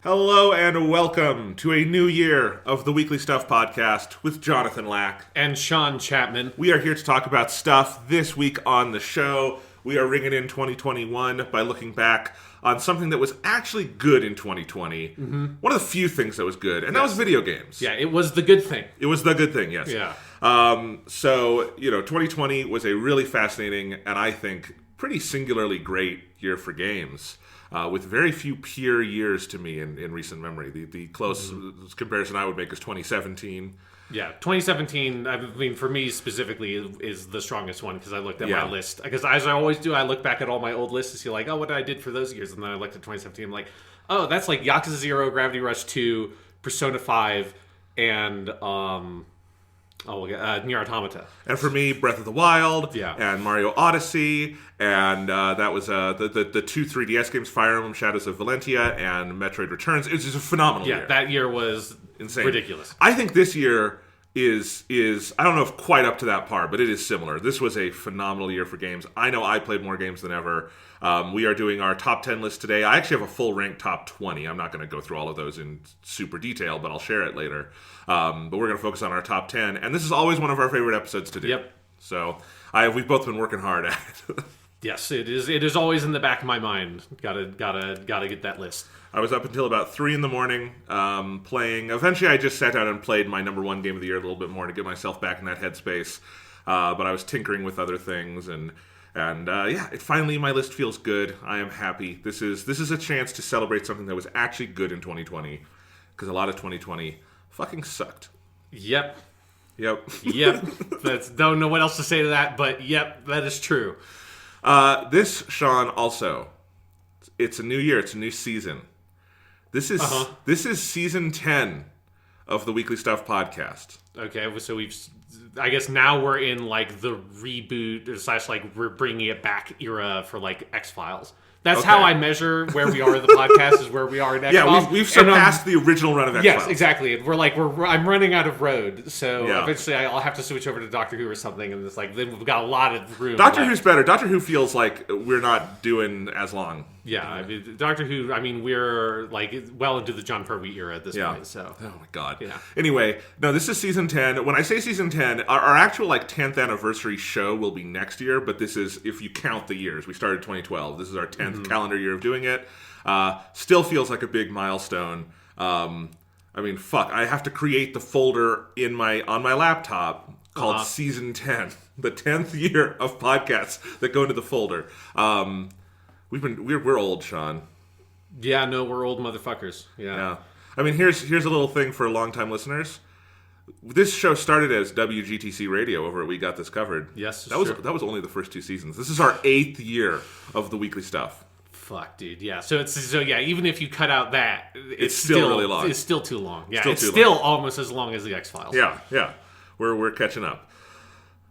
Hello and welcome to a new year of the Weekly Stuff Podcast with Jonathan Lack. And Sean Chapman. We are here to talk about stuff this week on the show. We are ringing in 2021 by looking back on something that was actually good in 2020. Mm-hmm. One of the few things that was good, and that was video games. Yeah, it was the good thing. It was the good thing, yes. Yeah. 2020 was a really fascinating and I think pretty singularly great year for games. With very few peer years to me in recent memory. The close comparison I would make is 2017. Yeah, 2017, I mean, for me specifically, is the strongest one because I looked at my list. Because as I always do, I look back at all my old lists to see, like, oh, what I did for those years. And then I looked at 2017, I'm like, oh, that's like Yakuza 0, Gravity Rush 2, Persona 5, and Nier Automata. And for me, Breath of the Wild, Yeah. and Mario Odyssey, and that was the two 3DS games, Fire Emblem Shadows of Valentia, and Metroid Returns. It was just a phenomenal year. Yeah, that year was insane. Ridiculous. I think this year is I don't know if quite up to that par, but it is similar. This was a phenomenal year for games. I know I played more games than ever. We are doing our top 10 list today. I actually have a full ranked top 20. I'm not going to go through all of those in super detail, but I'll share it later. But we're going to focus on our top 10. And this is always one of our favorite episodes to do. Yep. So we've both been working hard at it. Yes, it is. It is always in the back of my mind. Gotta get that list. I was up until about 3 in the morning playing. Eventually, I just sat down and played my number one game of the year a little bit more to get myself back in that headspace. But I was tinkering with other things, and finally my list feels good. I am happy. This is a chance to celebrate something that was actually good in 2020, because a lot of 2020 fucking sucked. Yep. Yep. Don't know what else to say to that, but yep, that is true. This, Sean, also, it's a new year. It's a new season. This is season 10 of the Weekly Stuff Podcast. Okay, so I guess now we're in like the reboot / like we're bringing it back era for like X-Files. That's how I measure where we are in the podcast, is where we are in X-Files. Yeah, we've surpassed the original run of X-Files. Yes, exactly. I'm running out of road, so eventually I'll have to switch over to Doctor Who or something, and it's like, then we've got a lot of room. Doctor Who's better. Doctor Who feels like we're not doing as long. Yeah, I mean, Doctor Who, we're like well into the John Pertwee era at this point, so. Oh my god. Yeah. Anyway, no, this is season 10. When I say season 10, our actual 10th anniversary show will be next year, but this is, if you count the years, we started 2012. This is our 10th calendar year of doing it. Still feels like a big milestone. I have to create the folder on my laptop called Season 10, the 10th year of podcasts that go into the folder. We're old, Sean. Yeah, no, we're old motherfuckers. Yeah. Here's a little thing for longtime listeners. This show started as WGTC Radio over at We Got This Covered. Yes, that was only the first 2 seasons. This is our 8th year of the Weekly Stuff. Fuck, dude. Yeah. So even if you cut out that, it's still really long. It's still too long. Yeah. Still it's still almost as long as the X-Files. Yeah. We're catching up.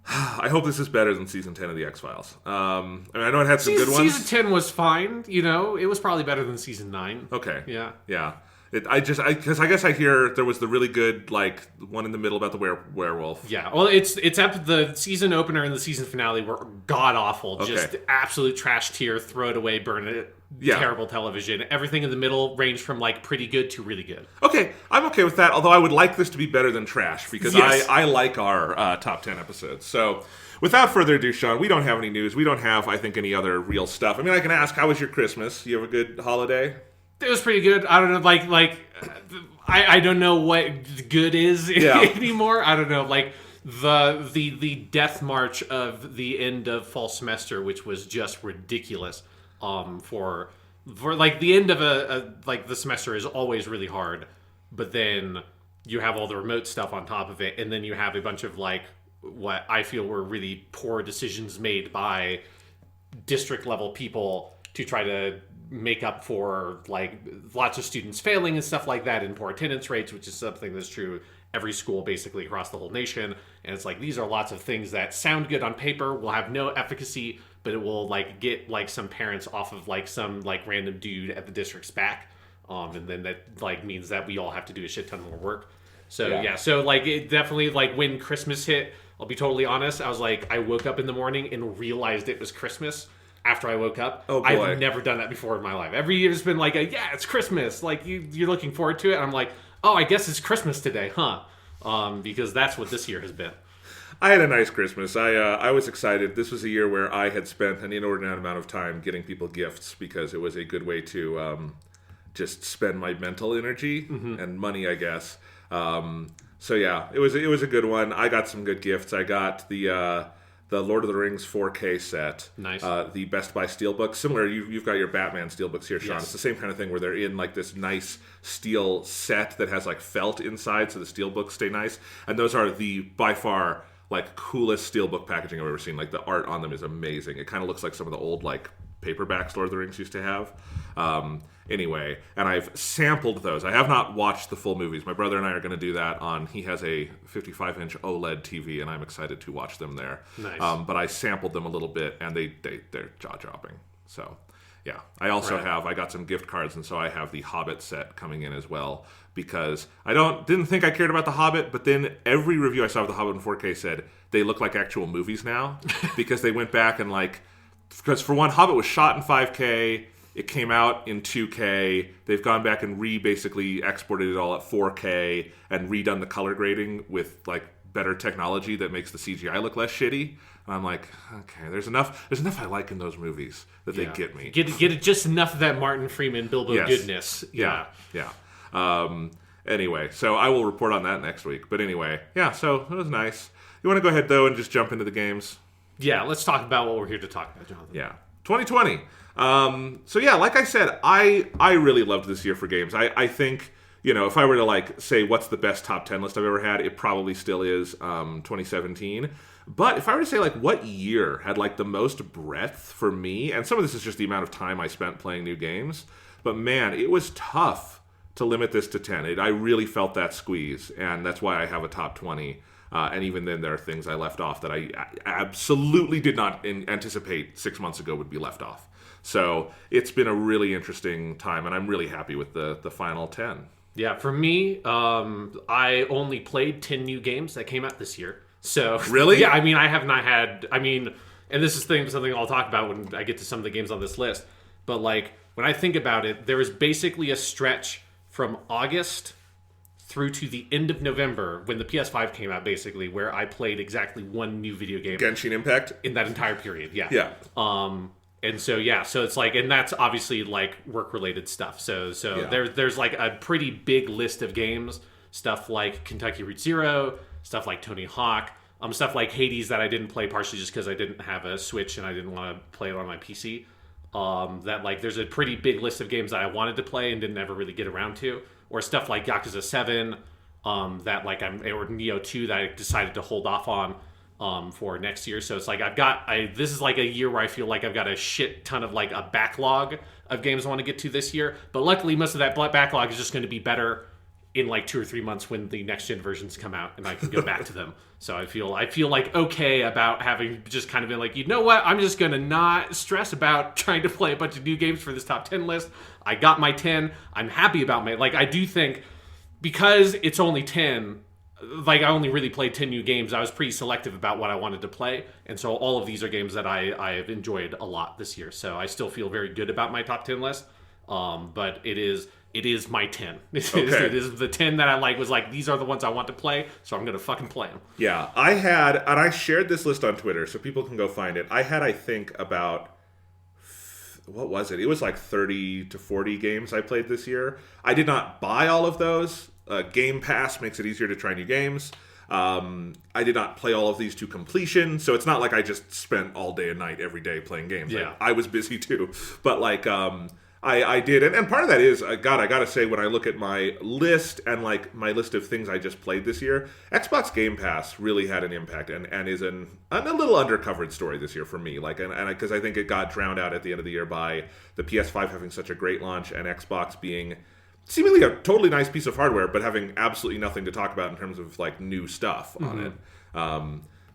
I hope this is better than season 10 of the X-Files. I know it had some good ones. Season 10 was fine. It was probably better than season 9. Okay. Yeah. Because I guess I hear there was the really good one in the middle about the werewolf. Yeah. Well, it's the season opener and the season finale were god awful. Okay. Just absolute trash tier, throw it away, burn it. Yeah. Terrible television. Everything in the middle ranged from pretty good to really good. Okay, I'm okay with that. Although I would like this to be better than trash, because I like our top 10 episodes. So, without further ado, Sean, we don't have any news. We don't have, I think, any other real stuff. I can ask, how was your Christmas? You have a good holiday? It was pretty good. I don't know, I don't know what good is anymore. I don't know, the death march of the end of fall semester, which was just ridiculous. For the end of the semester is always really hard, but then you have all the remote stuff on top of it, and then you have a bunch of what I feel were really poor decisions made by district level people to try to make up for lots of students failing and stuff like that, and poor attendance rates, which is something that's true every school basically across the whole nation. And it's these are lots of things that sound good on paper, will have no efficacy, but it will get some parents off of some random dude at the district's back, and then that means that we all have to do a shit ton more work. So it definitely when Christmas hit, I'll be totally honest, I was I woke up in the morning and realized it was Christmas. after I woke up. Oh, boy. I've never done that before in my life. Every year it's been like, it's Christmas. Like, you're looking forward to it. And I'm like, oh, I guess it's Christmas today, huh? Because that's what this year has been. I had a nice Christmas. I was excited. This was a year where I had spent an inordinate amount of time getting people gifts because it was a good way to just spend my mental energy and money, I guess. So yeah, it was a good one. I got some good gifts. I got the Lord of the Rings 4K set. Nice. The Best Buy Steelbook. Similar, you've got your Batman Steelbooks here, Sean. Yes. It's the same kind of thing where they're in like this nice steel set that has like felt inside so the Steelbooks stay nice. And those are the, by far, like coolest Steelbook packaging I've ever seen. Like the art on them is amazing. It kind of looks like some of the old like paperbacks Lord of the Rings used to have. Anyway, and I've sampled those. I have not watched the full movies. My brother and I are going to do that he has a 55-inch OLED TV, and I'm excited to watch them there. Nice. But I sampled them a little bit, and they're jaw-dropping. So, yeah. I also I got some gift cards, and so I have the Hobbit set coming in as well, because I didn't think I cared about the Hobbit, but then every review I saw of the Hobbit in 4K said they look like actual movies now, because they went back and because for one, Hobbit was shot in 5K. It came out in 2K. They've gone back and basically exported it all at 4K and redone the color grading with like better technology that makes the CGI look less shitty. And I'm like, okay, there's enough I like in those movies that they get me. Get it just enough of that Martin Freeman Bilbo goodness. Yeah. Anyway, so I will report on that next week. But anyway, yeah, so it was nice. You want to go ahead though and just jump into the games? Yeah, let's talk about what we're here to talk about, Jonathan. Yeah. 2020. So yeah, like I said, I really loved this year for games. I think, if I were to like say what's the best top 10 list I've ever had, it probably still is 2017. But if I were to say like what year had like the most breadth for me, and some of this is just the amount of time I spent playing new games, but man, it was tough to limit this to 10. I really felt that squeeze, and that's why I have a top 20. And even then, there are things I left off that I absolutely did not anticipate 6 months ago would be left off. So it's been a really interesting time, and I'm really happy with the final 10. Yeah, for me, I only played 10 new games that came out this year. So really? Yeah, I mean, I have not had... I mean, and this is something I'll talk about when I get to some of the games on this list. But, like, when I think about it, there was basically a stretch from August through to the end of November, when the PS5 came out, basically, where I played exactly one new video game. Genshin Impact? In that entire period, yeah. Yeah. And so, yeah, so it's like, and that's obviously, like, work-related stuff. So yeah. There's, like, a pretty big list of games. Stuff like Kentucky Route Zero, stuff like Tony Hawk, stuff like Hades that I didn't play partially just because I didn't have a Switch and I didn't want to play it on my PC. That, like, there's a pretty big list of games that I wanted to play and didn't ever really get around to. Or stuff like Yakuza 7, that like or Neo 2 that I decided to hold off on for next year. So it's like this is like a year where I feel like I've got a shit ton of like a backlog of games I want to get to this year. But luckily, most of that backlog is just going to be better in like 2 or 3 months when the next gen versions come out and I can go back to them. So I feel like okay about having just kind of been like, you know what, I'm just gonna not stress about trying to play a bunch of new games for this top 10 list. I got my 10. I'm happy about I do think because it's only 10, like I only really played 10 new games, I was pretty selective about what I wanted to play. And so all of these are games that I have enjoyed a lot this year. So I still feel very good about my top 10 list. But it is my 10. It is the 10 that I was like, these are the ones I want to play, so I'm going to fucking play them. Yeah, I shared this list on Twitter, so people can go find it. I had, I think, about, what was it? It was like 30 to 40 games I played this year. I did not buy all of those. Game Pass makes it easier to try new games. I did not play all of these to completion, so it's not like I just spent all day and night every day playing games. Yeah. I was busy too, but like... I did, and part of that is, I gotta say, when I look at my list and like my list of things I just played this year, Xbox Game Pass really had an impact and is a little undercovered story this year for me. Like, and because I think it got drowned out at the end of the year by the PS5 having such a great launch and Xbox being seemingly a totally nice piece of hardware, but having absolutely nothing to talk about in terms of like new stuff on it.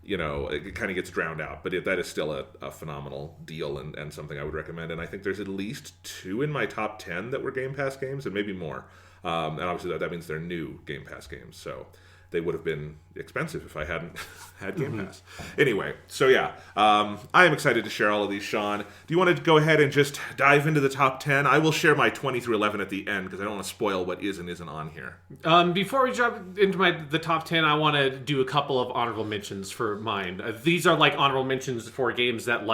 It kind of gets drowned out, but that is still a phenomenal deal and something I would recommend. And I think there's at least 2 in my top 10 that were Game Pass games, and maybe more. And obviously that means they're new Game Pass games. So they would have been expensive if I hadn't had Game Pass. Anyway, so yeah, I am excited to share all of these, Sean. Do you want to go ahead and just dive into the top 10? I will share my 20 through 11 at the end because I don't want to spoil what is and isn't on here. Before we jump into the top 10, I want to do a couple of honorable mentions for mine. These are like honorable mentions for games that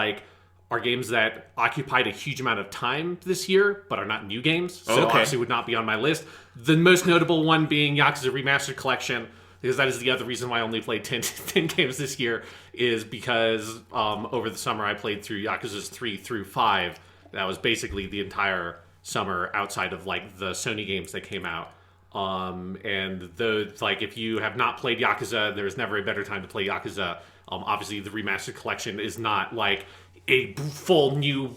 are games that occupied a huge amount of time this year, but are not new games, so obviously would not be on my list. The most notable one being Yakuza Remastered Collection, because that is the other reason why I only played 10 games this year, is because over the summer I played through Yakuza's 3 through 5. That was basically the entire summer outside of like the Sony games that came out. And those, like, if you have not played Yakuza, there's never a better time to play Yakuza. Obviously, the Remastered Collection is not like a full new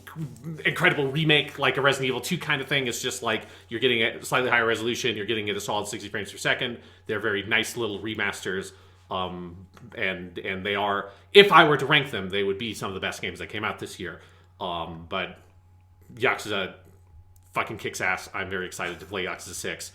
incredible remake like a Resident Evil 2 kind of thing. It's just like you're getting a slightly higher resolution, you're getting it a solid 60 frames per second. They're very nice little remasters, and they are, if I were to rank them, they would be some of the best games that came out this year. But Yakuza fucking kicks ass. I'm very excited to play Yakuza 6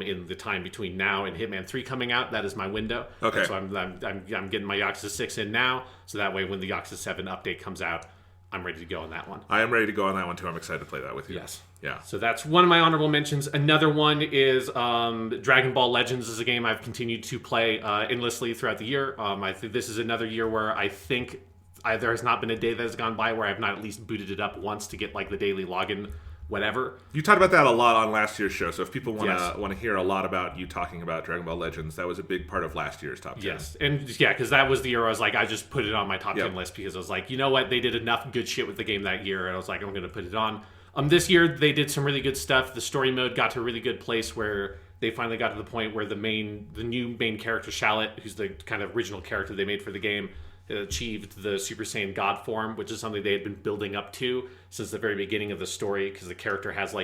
in the time between now and Hitman 3 coming out. That is my window. Okay. So I'm getting my Yakuza 6 in now, so that way when the Yakuza 7 update comes out, I'm ready to go on that one. I am ready to go on that one too. I'm excited to play that with you. Yes. Yeah. So that's one of my honorable mentions. Another one is Dragon Ball Legends is a game I've continued to play endlessly throughout the year. I think this is another year where I think there has not been a day that has gone by where I have not at least booted it up once to get like the daily login, whatever. You talked about that a lot on last year's show, so if people want to hear a lot about you talking about Dragon Ball Legends, that was a big part of last year's top 10. Yes, and yeah, because that was the year I was like, I just put it on my top 10 list because I was like, you know what, they did enough good shit with the game that year, and I was like, I'm going to put it on. This year, they did some really good stuff. The story mode got to a really good place where they finally got to the point where the new main character, Shallot, who's the kind of original character they made for the game, achieved the Super Saiyan God form, which is something they had been building up to since the very beginning of the story, because the character has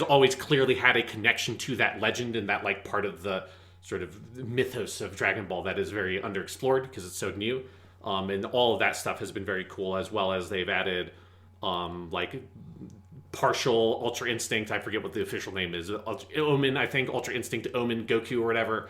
always clearly had a connection to that legend and that like part of the sort of mythos of Dragon Ball that is very underexplored because it's so new. And all of that stuff has been very cool, as well as they've added like partial Ultra Instinct. I forget what the official name is. Omen, I think. Ultra Instinct Omen Goku or whatever.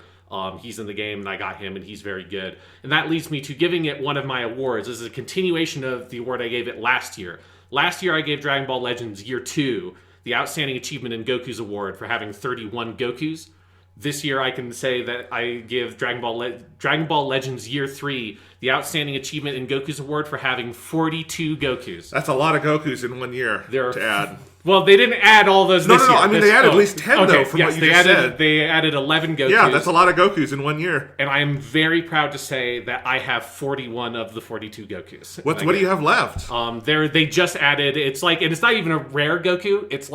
He's in the game, and I got him, and he's very good. And that leads me to giving it one of my awards. This is a continuation of the award I gave it last year. Last year, I gave Dragon Ball Legends Year 2 the Outstanding Achievement in Goku's Award for having 31 Gokus. This year, I can say that I give Dragon Ball Legends Year 3 the Outstanding Achievement in Goku's Award for having 42 Gokus. That's a lot of Gokus in 1 year to add. Well, they didn't add all those this year. No. I mean, they added at least 10, though, from what you just said. They added 11 Gokus. Yeah, that's a lot of Gokus in 1 year. And I am very proud to say that I have 41 of the 42 Gokus. What do you have left? They just added, and it's not even a rare Goku. It's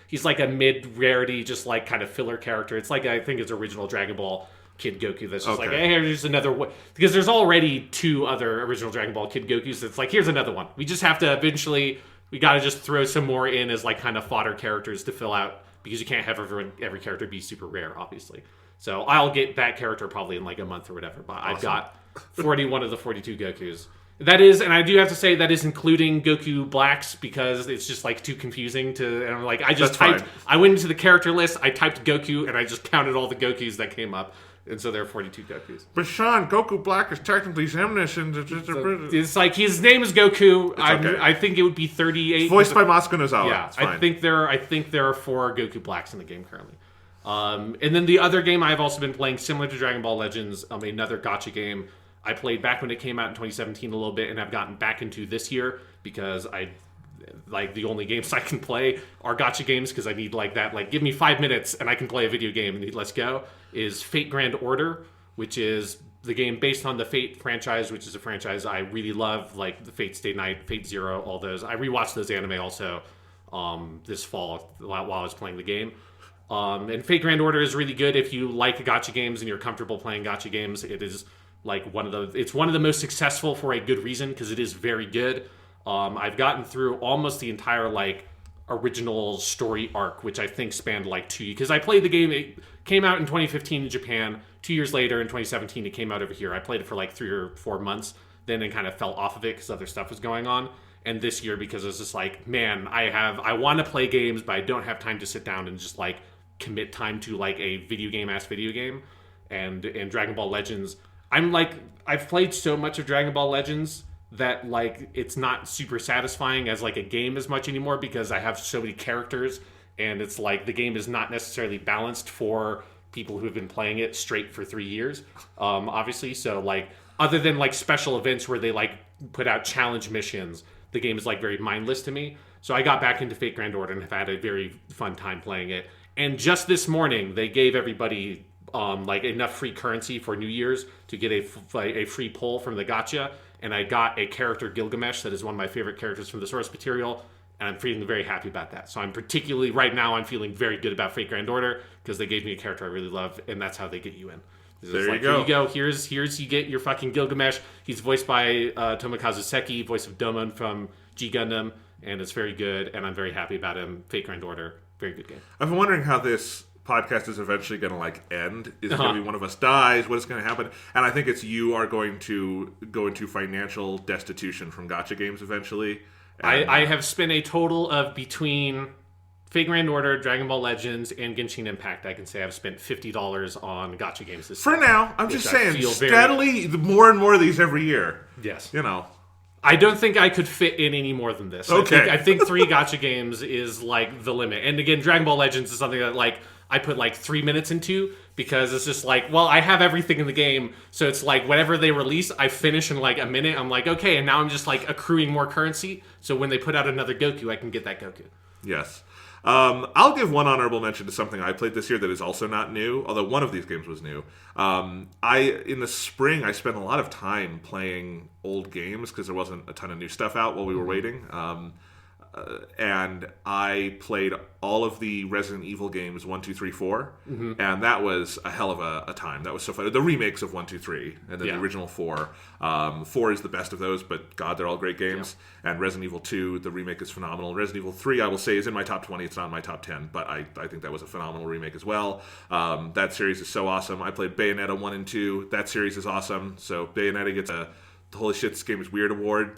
he's like a mid-rarity, just like kind of filler character. It's like, I think it's original Dragon Ball Kid Goku that's just like, hey, here's another one. Because there's already 2 other original Dragon Ball Kid Gokus. It's like, here's another one. We just have to eventually... We got to just throw some more in as like kind of fodder characters to fill out, because you can't have every character be super rare, obviously. So I'll get that character probably in like a month or whatever. But awesome. I've got 41 of the 42 Gokus. That is, and I do have to say that is including Goku Blacks, because it's just like too confusing to. And I'm like, I went into the character list, I typed Goku, and I just counted all the Gokus that came up. And so there are 42 Gokus. But Sean, Goku Black is technically omniscient. It's like his name is Goku. I think it would be 38. It's voiced by Masuko Nozawa. Yeah, I think there are 4 Goku Blacks in the game currently. And then the other game I've also been playing, similar to Dragon Ball Legends, another gacha game I played back when it came out in 2017 a little bit, and I've gotten back into this year because the only games I can play are gacha games, because I need like that, like give me 5 minutes and I can play a video game and let's go, is Fate Grand Order, which is the game based on the Fate franchise, which is a franchise I really love, like the Fate Stay Night, Fate Zero, all those. I rewatched those anime also this fall while I was playing the game. And Fate Grand Order is really good if you like gacha games and you're comfortable playing gacha games. It is like one of the most successful for a good reason, because it is very good. I've gotten through almost the entire like original story arc, which I think spanned like 2 years. Because I played the game, it came out in 2015 in Japan. 2 years later, in 2017, it came out over here. I played it for like 3 or 4 months, then it kind of fell off of it because other stuff was going on. And this year, because it's just like, man, I want to play games, but I don't have time to sit down and just like commit time to like a video game, and Dragon Ball Legends. I've played so much of Dragon Ball Legends that like it's not super satisfying as like a game as much anymore because I have so many characters, and it's like the game is not necessarily balanced for people who have been playing it straight for 3 years, obviously. So like other than like special events where they like put out challenge missions, the game is like very mindless to me. So I got back into Fate Grand Order and have had a very fun time playing it. And just this morning they gave everybody like enough free currency for New Year's to get a free pull from the gacha, and I got a character, Gilgamesh, that is one of my favorite characters from the source material, and I'm feeling very happy about that. So I'm particularly, right now, I'm feeling very good about Fate Grand Order, because they gave me a character I really love, and that's how they get you in. There you go. Here you go. Here's you get your fucking Gilgamesh. He's voiced by Tomokazu Seki, voice of Domon from G Gundam, and it's very good, and I'm very happy about him. Fate Grand Order, very good game. I've been wondering how this podcast is eventually going to like end. Is it going to be one of us dies? What is going to happen? And I think it's you are going to go into financial destitution from gacha games eventually. I have spent a total of between Fate Grand Order, Dragon Ball Legends, and Genshin Impact. I can say I've spent $50 on gacha games this year. For now, I'm just saying, steadily, more and more of these every year. Yes. You know. I don't think I could fit in any more than this. Okay. I think 3 gacha games is like the limit. And again, Dragon Ball Legends is something that like I put like 3 minutes into, because it's just like, well, I have everything in the game, so it's like whenever they release, I finish in like a minute. I'm like, okay, and now I'm just like accruing more currency, so when they put out another Goku, I can get that Goku. Yes. I'll give one honorable mention to something I played this year that is also not new, although one of these games was new. In the spring, I spent a lot of time playing old games because there wasn't a ton of new stuff out while we were waiting. And I played all of the Resident Evil games 1, 2, 3, 4, and that was a hell of a time. That was so fun. The remakes of 1, 2, 3, and then the original 4. 4 is the best of those, but God, they're all great games. Yeah. And Resident Evil 2, the remake is phenomenal. Resident Evil 3, I will say, is in my top 20. It's not in my top 10, but I think that was a phenomenal remake as well. That series is so awesome. I played Bayonetta 1 and 2. That series is awesome. So Bayonetta gets a Holy Shit, This Game is Weird award.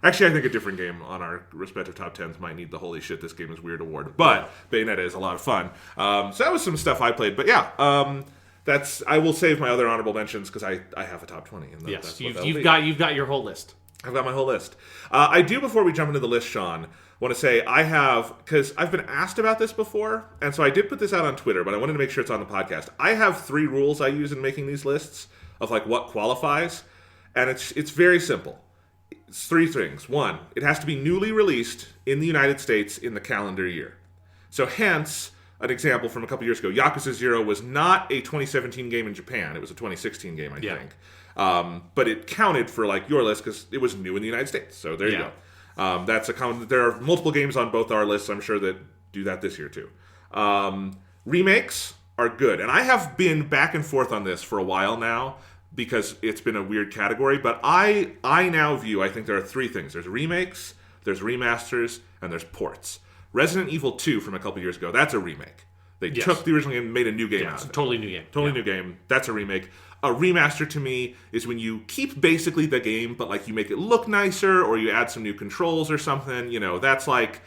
Actually, I think a different game on our respective top 10s might need the Holy Shit, This Game is Weird award. But Bayonetta is a lot of fun. So that was some stuff I played. But yeah, I will save my other honorable mentions because I have a top 20. And yes, you've got your whole list. I've got my whole list. I do, before we jump into the list, Sean, want to say because I've been asked about this before, and so I did put this out on Twitter, but I wanted to make sure it's on the podcast. I have 3 rules I use in making these lists of like what qualifies, and it's very simple. It's 3 things. 1, it has to be newly released in the United States in the calendar year. So hence, an example from a couple years ago, Yakuza 0 was not a 2017 game in Japan. It was a 2016 game, I think. But it counted for like your list because it was new in the United States. So there you go. That's a common. There are multiple games on both our lists, I'm sure, that do that this year too. Remakes are good. And I have been back and forth on this for a while now, because it's been a weird category, but I now view, I think there are 3 things. There's remakes, there's remasters, and there's ports. Resident Evil 2 from a couple years ago, that's a remake. They took the original game and made a new game out of it. Totally new game. Totally new game. That's a remake. A remaster to me is when you keep basically the game, but like you make it look nicer, or you add some new controls or something. You know, that's like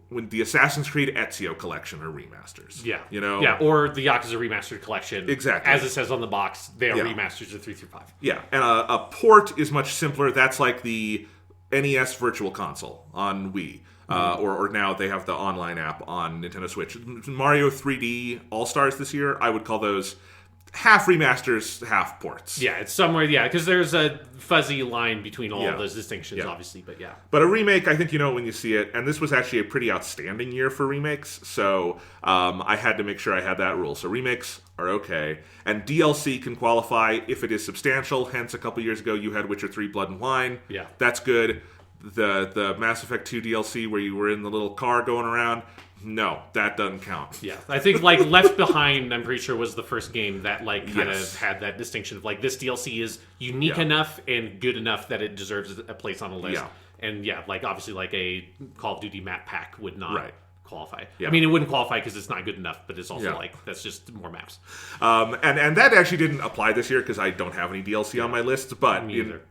when the Assassin's Creed Ezio collection are remasters. Yeah. You know? Yeah, or the Yakuza Remastered collection. Exactly. As it says on the box, they are remasters of 3 through 5. Yeah, and a port is much simpler. That's like the NES Virtual Console on Wii. Or now they have the online app on Nintendo Switch. Mario 3D All-Stars this year, I would call those half remasters, half ports. Yeah, it's somewhere, because there's a fuzzy line between all of those distinctions, obviously, but yeah. But a remake, I think you know it when you see it, and this was actually a pretty outstanding year for remakes, so I had to make sure I had that rule. So remakes are okay, and DLC can qualify if it is substantial, hence a couple years ago you had Witcher 3 Blood and Wine. Yeah. That's good. The Mass Effect 2 DLC where you were in the little car going around, no, that doesn't count. Yeah, I think like Left Behind, I'm pretty sure was the first game that like kind of had that distinction of like this DLC is unique enough and good enough that it deserves a place on a list. Yeah. And like obviously like a Call of Duty map pack would not qualify. Yeah. I mean, it wouldn't qualify because it's not good enough, but it's also like that's just more maps. And that actually didn't apply this year because I don't have any DLC on my list, but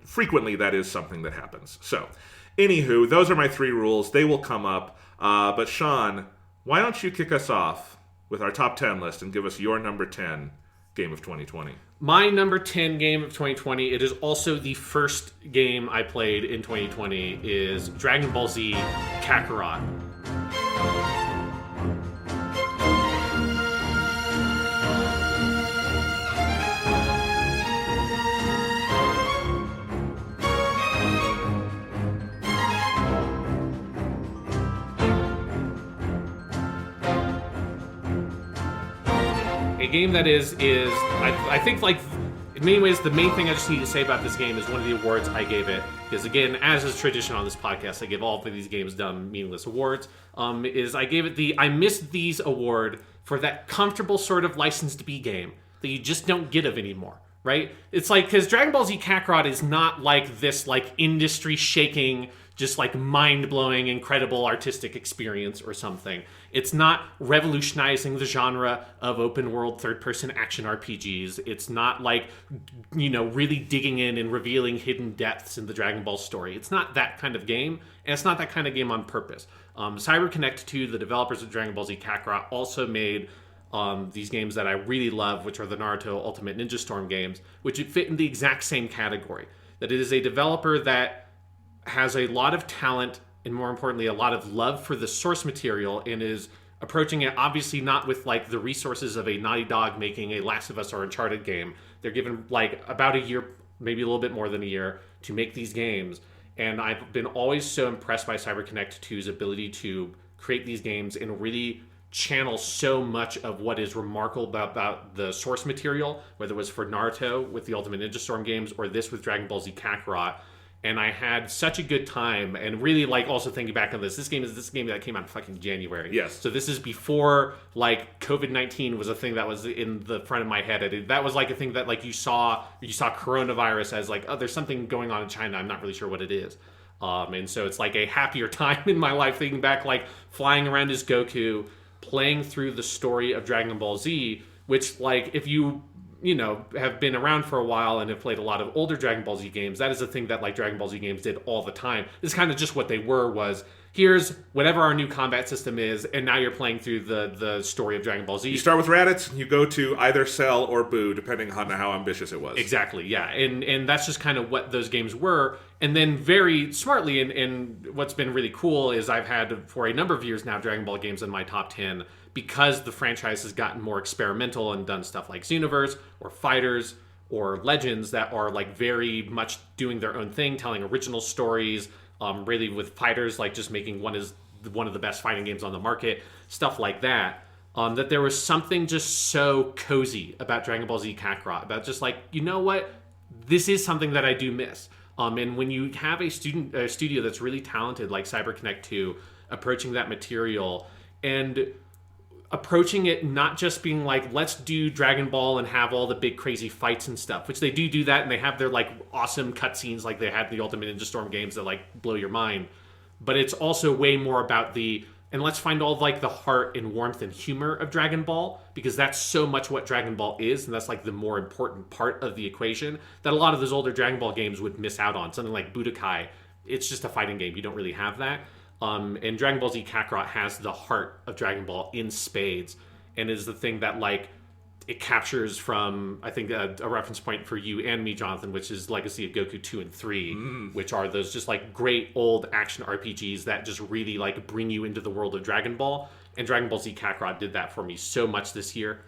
frequently that is something that happens. So, anywho, those are my 3 rules. They will come up. But Sean, why don't you kick us off with our top 10 list and give us your number 10 game of 2020. My number 10 game of 2020, it is also the first game I played in 2020, is Dragon Ball Z Kakarot. A game that is I think, like, in many ways, the main thing I just need to say about this game is one of the awards I gave it, because again, as is tradition on this podcast, I give all of these games dumb, meaningless awards, is I gave it the I Missed These award for that comfortable sort of license to be game that you just don't get of anymore, right? It's like, because Dragon Ball Z Kakarot is not like this, like, industry-shaking, just like mind-blowing, incredible artistic experience or something. It's not revolutionizing the genre of open-world third-person action RPGs. It's not like, really digging in and revealing hidden depths in the Dragon Ball story. It's not that kind of game, and it's not that kind of game on purpose. CyberConnect 2, the developers of Dragon Ball Z Kakarot, also made these games that I really love, which are the Naruto Ultimate Ninja Storm games, which fit in the exact same category. That it is a developer that has a lot of talent and, more importantly, a lot of love for the source material, and is approaching it obviously not with like the resources of a Naughty Dog making a Last of Us or Uncharted game. They're given like about a year, maybe a little bit more than a year, to make these games. And I've been always so impressed by CyberConnect 2's ability to create these games and really channel so much of what is remarkable about the source material, whether it was for Naruto with the Ultimate Ninja Storm games or this with Dragon Ball Z Kakarot. And I had such a good time, and really, like, also thinking back on this game that came out in fucking January. Yes. So this is before, like, COVID-19 was a thing that was in the front of my head. That was, like, a thing that, like, you saw coronavirus as, like, oh, there's something going on in China. I'm not really sure what it is. And so it's, like, a happier time in my life, thinking back, like, flying around as Goku, playing through the story of Dragon Ball Z, which, like, if you have been around for a while and have played a lot of older Dragon Ball Z games, that is a thing that, like, Dragon Ball Z games did all the time. This is kind of just what they was here's whatever our new combat system is, and now you're playing through the story of Dragon Ball Z. You start with Raditz, and you go to either Cell or Boo, depending on how ambitious it was. Exactly, yeah. And that's just kind of what those games were. And then very smartly, and what's been really cool is I've had, for a number of years now, Dragon Ball games in my top 10, because the franchise has gotten more experimental and done stuff like Xenoverse or Fighters or Legends that are, like, very much doing their own thing, telling original stories, really with Fighters, like, just making one of the best fighting games on the market, stuff like that. That there was something just so cozy about Dragon Ball Z Kakarot, about just like, you know what, this is something that I do miss. And when you have a studio that's really talented, like CyberConnect 2, approaching that material and approaching it not just being like, let's do Dragon Ball and have all the big crazy fights and stuff, which they do that, and they have their, like, awesome cutscenes like they had in the Ultimate Ninja Storm games that, like, blow your mind. But it's also way more about and let's find all, like, the heart and warmth and humor of Dragon Ball, because that's so much what Dragon Ball is, and that's, like, the more important part of the equation that a lot of those older Dragon Ball games would miss out on. Something like Budokai, it's just a fighting game. You don't really have that. And Dragon Ball Z Kakarot has the heart of Dragon Ball in spades, and is the thing that, like, it captures from, I think, a reference point for you and me, Jonathan, which is Legacy of Goku 2 and 3, which are those just, like, great old action RPGs that just really, like, bring you into the world of Dragon Ball. And Dragon Ball Z Kakarot did that for me so much this year.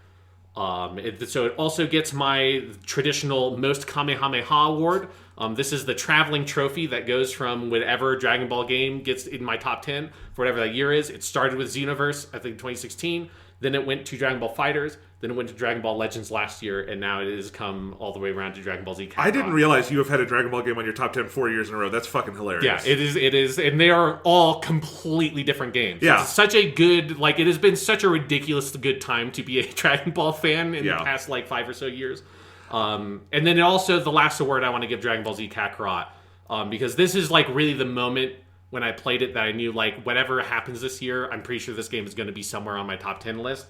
So it also gets my traditional Most Kamehameha award. This is the traveling trophy that goes from whatever Dragon Ball game gets in my top 10 for whatever that year is. It started with Xenoverse, I think 2016. Then it went to Dragon Ball Fighters. Then it went to Dragon Ball Legends last year, and now it has come all the way around to Dragon Ball Z Kakarot. I didn't realize you have had a Dragon Ball game on your top 10 4 years in a row. That's fucking hilarious. Yeah, it is, and they are all completely different games. Yeah. It's such a good, like, it has been such a ridiculous good time to be a Dragon Ball fan in the past, like, 5 or so years. And then also the last award I want to give Dragon Ball Z Kakarot, because this is, like, really the moment when I played it that I knew, like, whatever happens this year, I'm pretty sure this game is going to be somewhere on my top 10 list.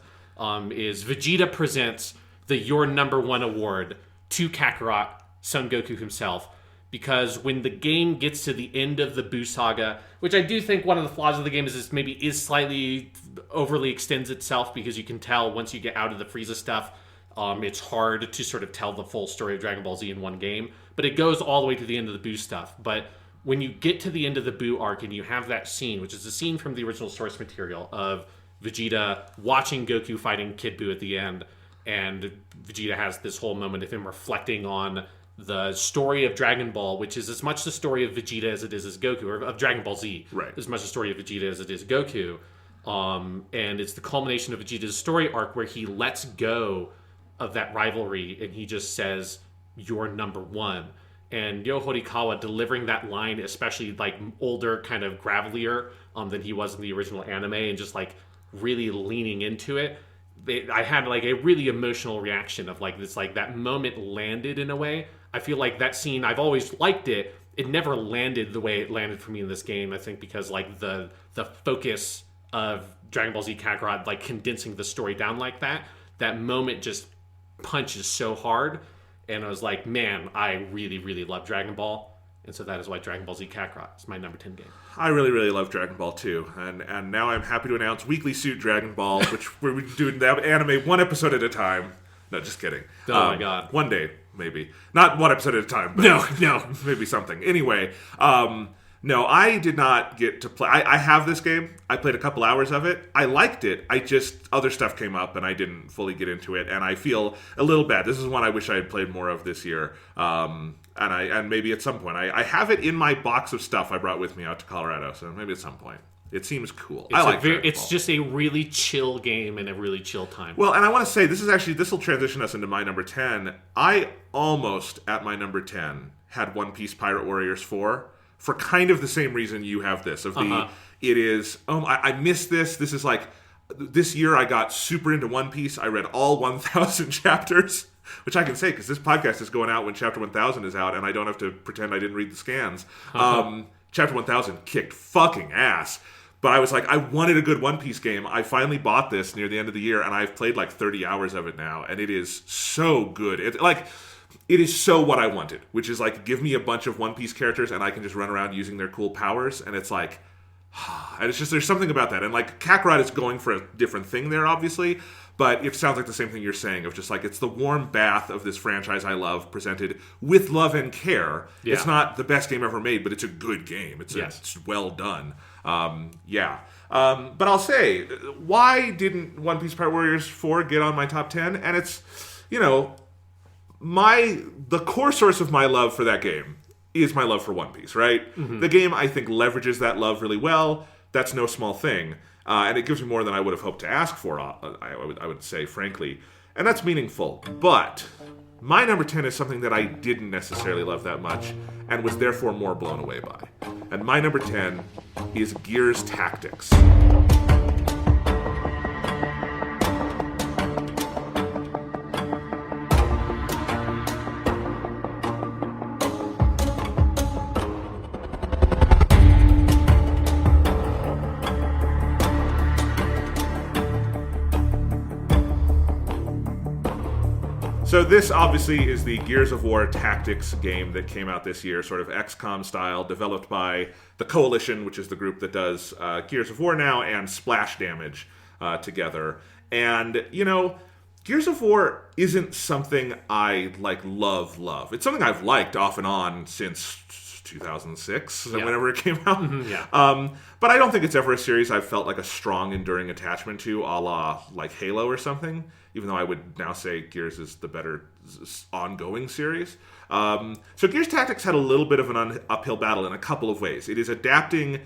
Is Vegeta presents the Your Number One award to Kakarot, Son Goku himself, because when the game gets to the end of the Boo saga, which I do think one of the flaws of the game is maybe slightly overly extends itself, because you can tell once you get out of the Frieza stuff, it's hard to sort of tell the full story of Dragon Ball Z in one game. But it goes all the way to the end of the Boo stuff. But when you get to the end of the Boo arc and you have that scene, which is a scene from the original source material of Vegeta watching Goku fighting Kid Buu at the end, and Vegeta has this whole moment of him reflecting on the story of Dragon Ball, which is as much the story of Vegeta as it is as Goku, or of Dragon Ball Z, right? As much the story of Vegeta as it is Goku, and it's the culmination of Vegeta's story arc where he lets go of that rivalry and he just says, "You're number one." And Yo Horikawa delivering that line, especially like older, kind of gravelier than he was in the original anime, and just like really leaning into it. I had like a really emotional reaction of like this, like that moment landed in a way. I feel like that scene, I've always liked it. It never landed the way it landed for me in this game. I think because like the focus of Dragon Ball Z Kakarot, like condensing the story down like that moment just punches so hard. And I was like, man, I really, really love Dragon Ball. And so that is why Dragon Ball Z Kakarot is my number 10 game. I really, really love Dragon Ball too. And now I'm happy to announce Weekly Suit Dragon Ball, which we're doing the anime one episode at a time. No, just kidding. Oh my god. One day, maybe. Not one episode at a time, but no. Maybe something. Anyway, no, I did not get to play. I have this game. I played a couple hours of it. I liked it. Other stuff came up and I didn't fully get into it. And I feel a little bad. This is one I wish I had played more of this year. And maybe at some point. I have it in my box of stuff I brought with me out to Colorado. So maybe at some point. It seems cool. It's just a really chill game and a really chill time. Well, and I want to say, this will transition us into my number 10. I almost, at my number 10, had One Piece Pirate Warriors 4 for kind of the same reason you have this. It is, I missed this. This is like, this year I got super into One Piece. I read all 1,000 chapters, which I can say because this podcast is going out when chapter 1,000 is out, and I don't have to pretend I didn't read the scans. Chapter 1,000 kicked fucking ass. But I was like, I wanted a good One Piece game. I finally bought this near the end of the year, and I've played like 30 hours of it now, and it is so good. It is so what I wanted, which is like, give me a bunch of One Piece characters, and I can just run around using their cool powers, and it's like, and it's just, there's something about that. And like, Kakarot is going for a different thing there, obviously, but it sounds like the same thing you're saying, of just like, it's the warm bath of this franchise I love, presented with love and care. Yeah. It's not the best game ever made, but it's a good game. It's well done. But I'll say, why didn't One Piece Pirate Warriors 4 get on my top 10? And it's, the core source of my love for that game is my love for One Piece, right? Mm-hmm. The game, I think, leverages that love really well. That's no small thing. And it gives me more than I would have hoped to ask for, I would say, frankly. And that's meaningful. But my number 10 is something that I didn't necessarily love that much, and was therefore more blown away by. And my number 10 is Gears Tactics. So this obviously is the Gears of War Tactics game that came out this year, sort of XCOM style, developed by the Coalition, which is the group that does Gears of War now, and Splash Damage together. And, Gears of War isn't something I, love. It's something I've liked off and on since 2006, whenever it came out. Mm-hmm, but I don't think it's ever a series I've felt like a strong, enduring attachment to, a la, like, Halo or something, even though I would now say Gears is the better ongoing series. So Gears Tactics had a little bit of an uphill battle in a couple of ways. It is adapting,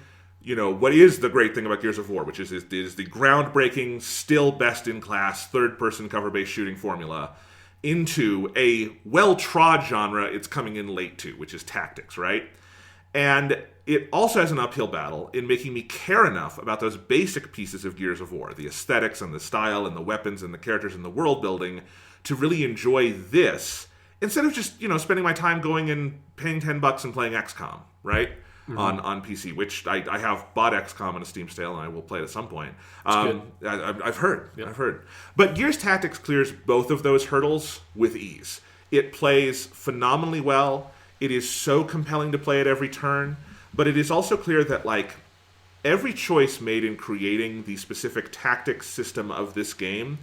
what is the great thing about Gears of War, which is the groundbreaking, still best-in-class, third-person cover-based shooting formula, into a well-trod genre it's coming in late to, which is tactics, right? And it also has an uphill battle in making me care enough about those basic pieces of Gears of War, the aesthetics and the style and the weapons and the characters and the world building, to really enjoy this, instead of just, spending my time going and paying $10 and playing XCOM, right? Mm-hmm. On PC, which I have bought XCOM on a Steam sale, and I will play it at some point. I've heard. Yep. I've heard. But Gears Tactics clears both of those hurdles with ease. It plays phenomenally well. It is so compelling to play at every turn, but it is also clear that, like, every choice made in creating the specific tactics system of this game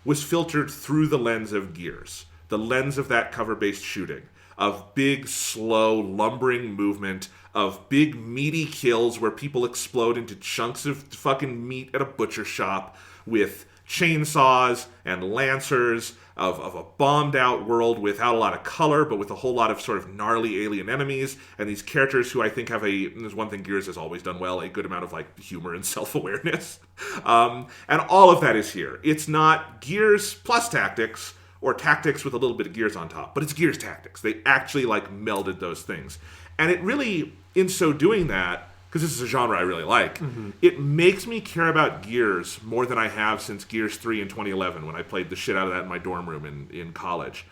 was filtered through the lens of Gears, the lens of that cover-based shooting, of big, slow, lumbering movement, of big, meaty kills where people explode into chunks of fucking meat at a butcher shop, with chainsaws and lancers, of a bombed-out world without a lot of color, but with a whole lot of sort of gnarly alien enemies, and these characters who I think have there's one thing Gears has always done well, a good amount of, like, humor and self-awareness. And all of that is here. It's not Gears plus tactics, or tactics with a little bit of Gears on top, but it's Gears tactics. They actually, like, melded those things. And it really, in so doing that, because this is a genre I really like, it makes me care about Gears more than I have since Gears 3 in 2011, when I played the shit out of that in my dorm room in college.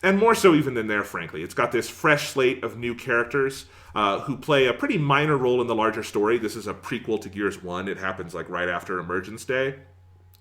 And more so even than there, frankly. It's got this fresh slate of new characters who play a pretty minor role in the larger story. This is a prequel to Gears 1. It happens, like, right after Emergence Day.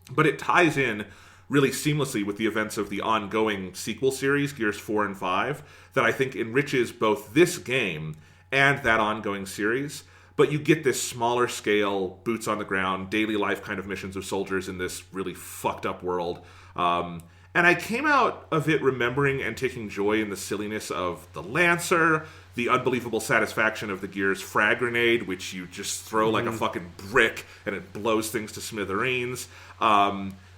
But it ties in really seamlessly with the events of the ongoing sequel series, Gears 4 and 5, that I think enriches both this game and that ongoing series. But you get this smaller scale, boots on the ground, daily life kind of missions of soldiers in this really fucked up world. And I came out of it remembering and taking joy in the silliness of the Lancer, the unbelievable satisfaction of the Gears frag grenade, which you just throw like a fucking brick and it blows things to smithereens.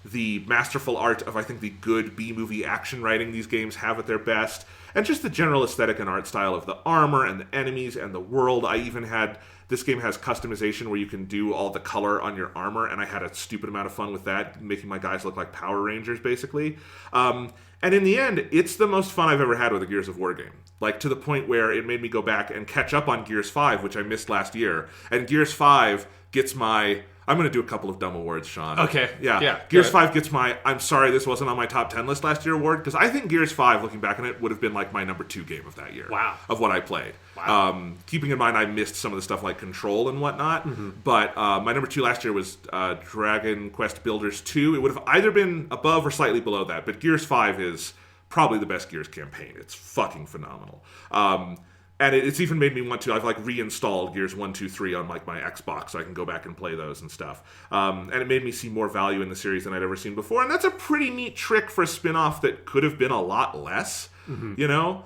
The masterful art of, I think, the good B-movie action writing these games have at their best, and just the general aesthetic and art style of the armor and the enemies and the world. This game has customization where you can do all the color on your armor, and I had a stupid amount of fun with that, making my guys look like Power Rangers, basically. And in the end, it's the most fun I've ever had with a Gears of War game. Like, to the point where it made me go back and catch up on Gears 5, which I missed last year. And Gears 5 gets my... I'm going to do a couple of dumb awards, Sean. Okay. Yeah. Gears 5 gets my I'm sorry this wasn't on my top 10 list last year award, because I think Gears 5, looking back on it, would have been like my number 2 game of that year. Wow. Of what I played. Wow. Keeping in mind I missed some of the stuff like Control and whatnot, but my number 2 last year was Dragon Quest Builders 2. It would have either been above or slightly below that, but Gears 5 is probably the best Gears campaign. It's fucking phenomenal. And it's even made me want to, I've like reinstalled Gears 1, 2, 3 on like my Xbox so I can go back and play those and stuff. And it made me see more value in the series than I'd ever seen before. And that's a pretty neat trick for a spin-off that could have been a lot less, you know?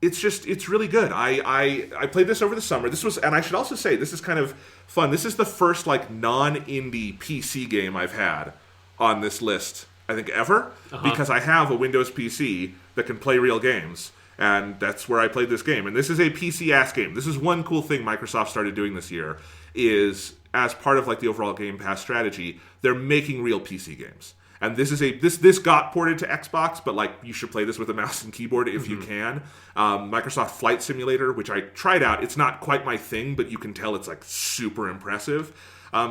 It's really good. I played this over the summer. And I should also say, this is kind of fun. This is the first like non-indie PC game I've had on this list, I think, ever. Because I have a Windows PC that can play real games. And that's where I played this game. And this is a PC-ass game. This is one cool thing Microsoft started doing this year, is as part of like the overall Game Pass strategy, they're making real PC games. And this got ported to Xbox, but like you should play this with a mouse and keyboard if you can. Microsoft Flight Simulator, which I tried out, it's not quite my thing, but you can tell it's like super impressive.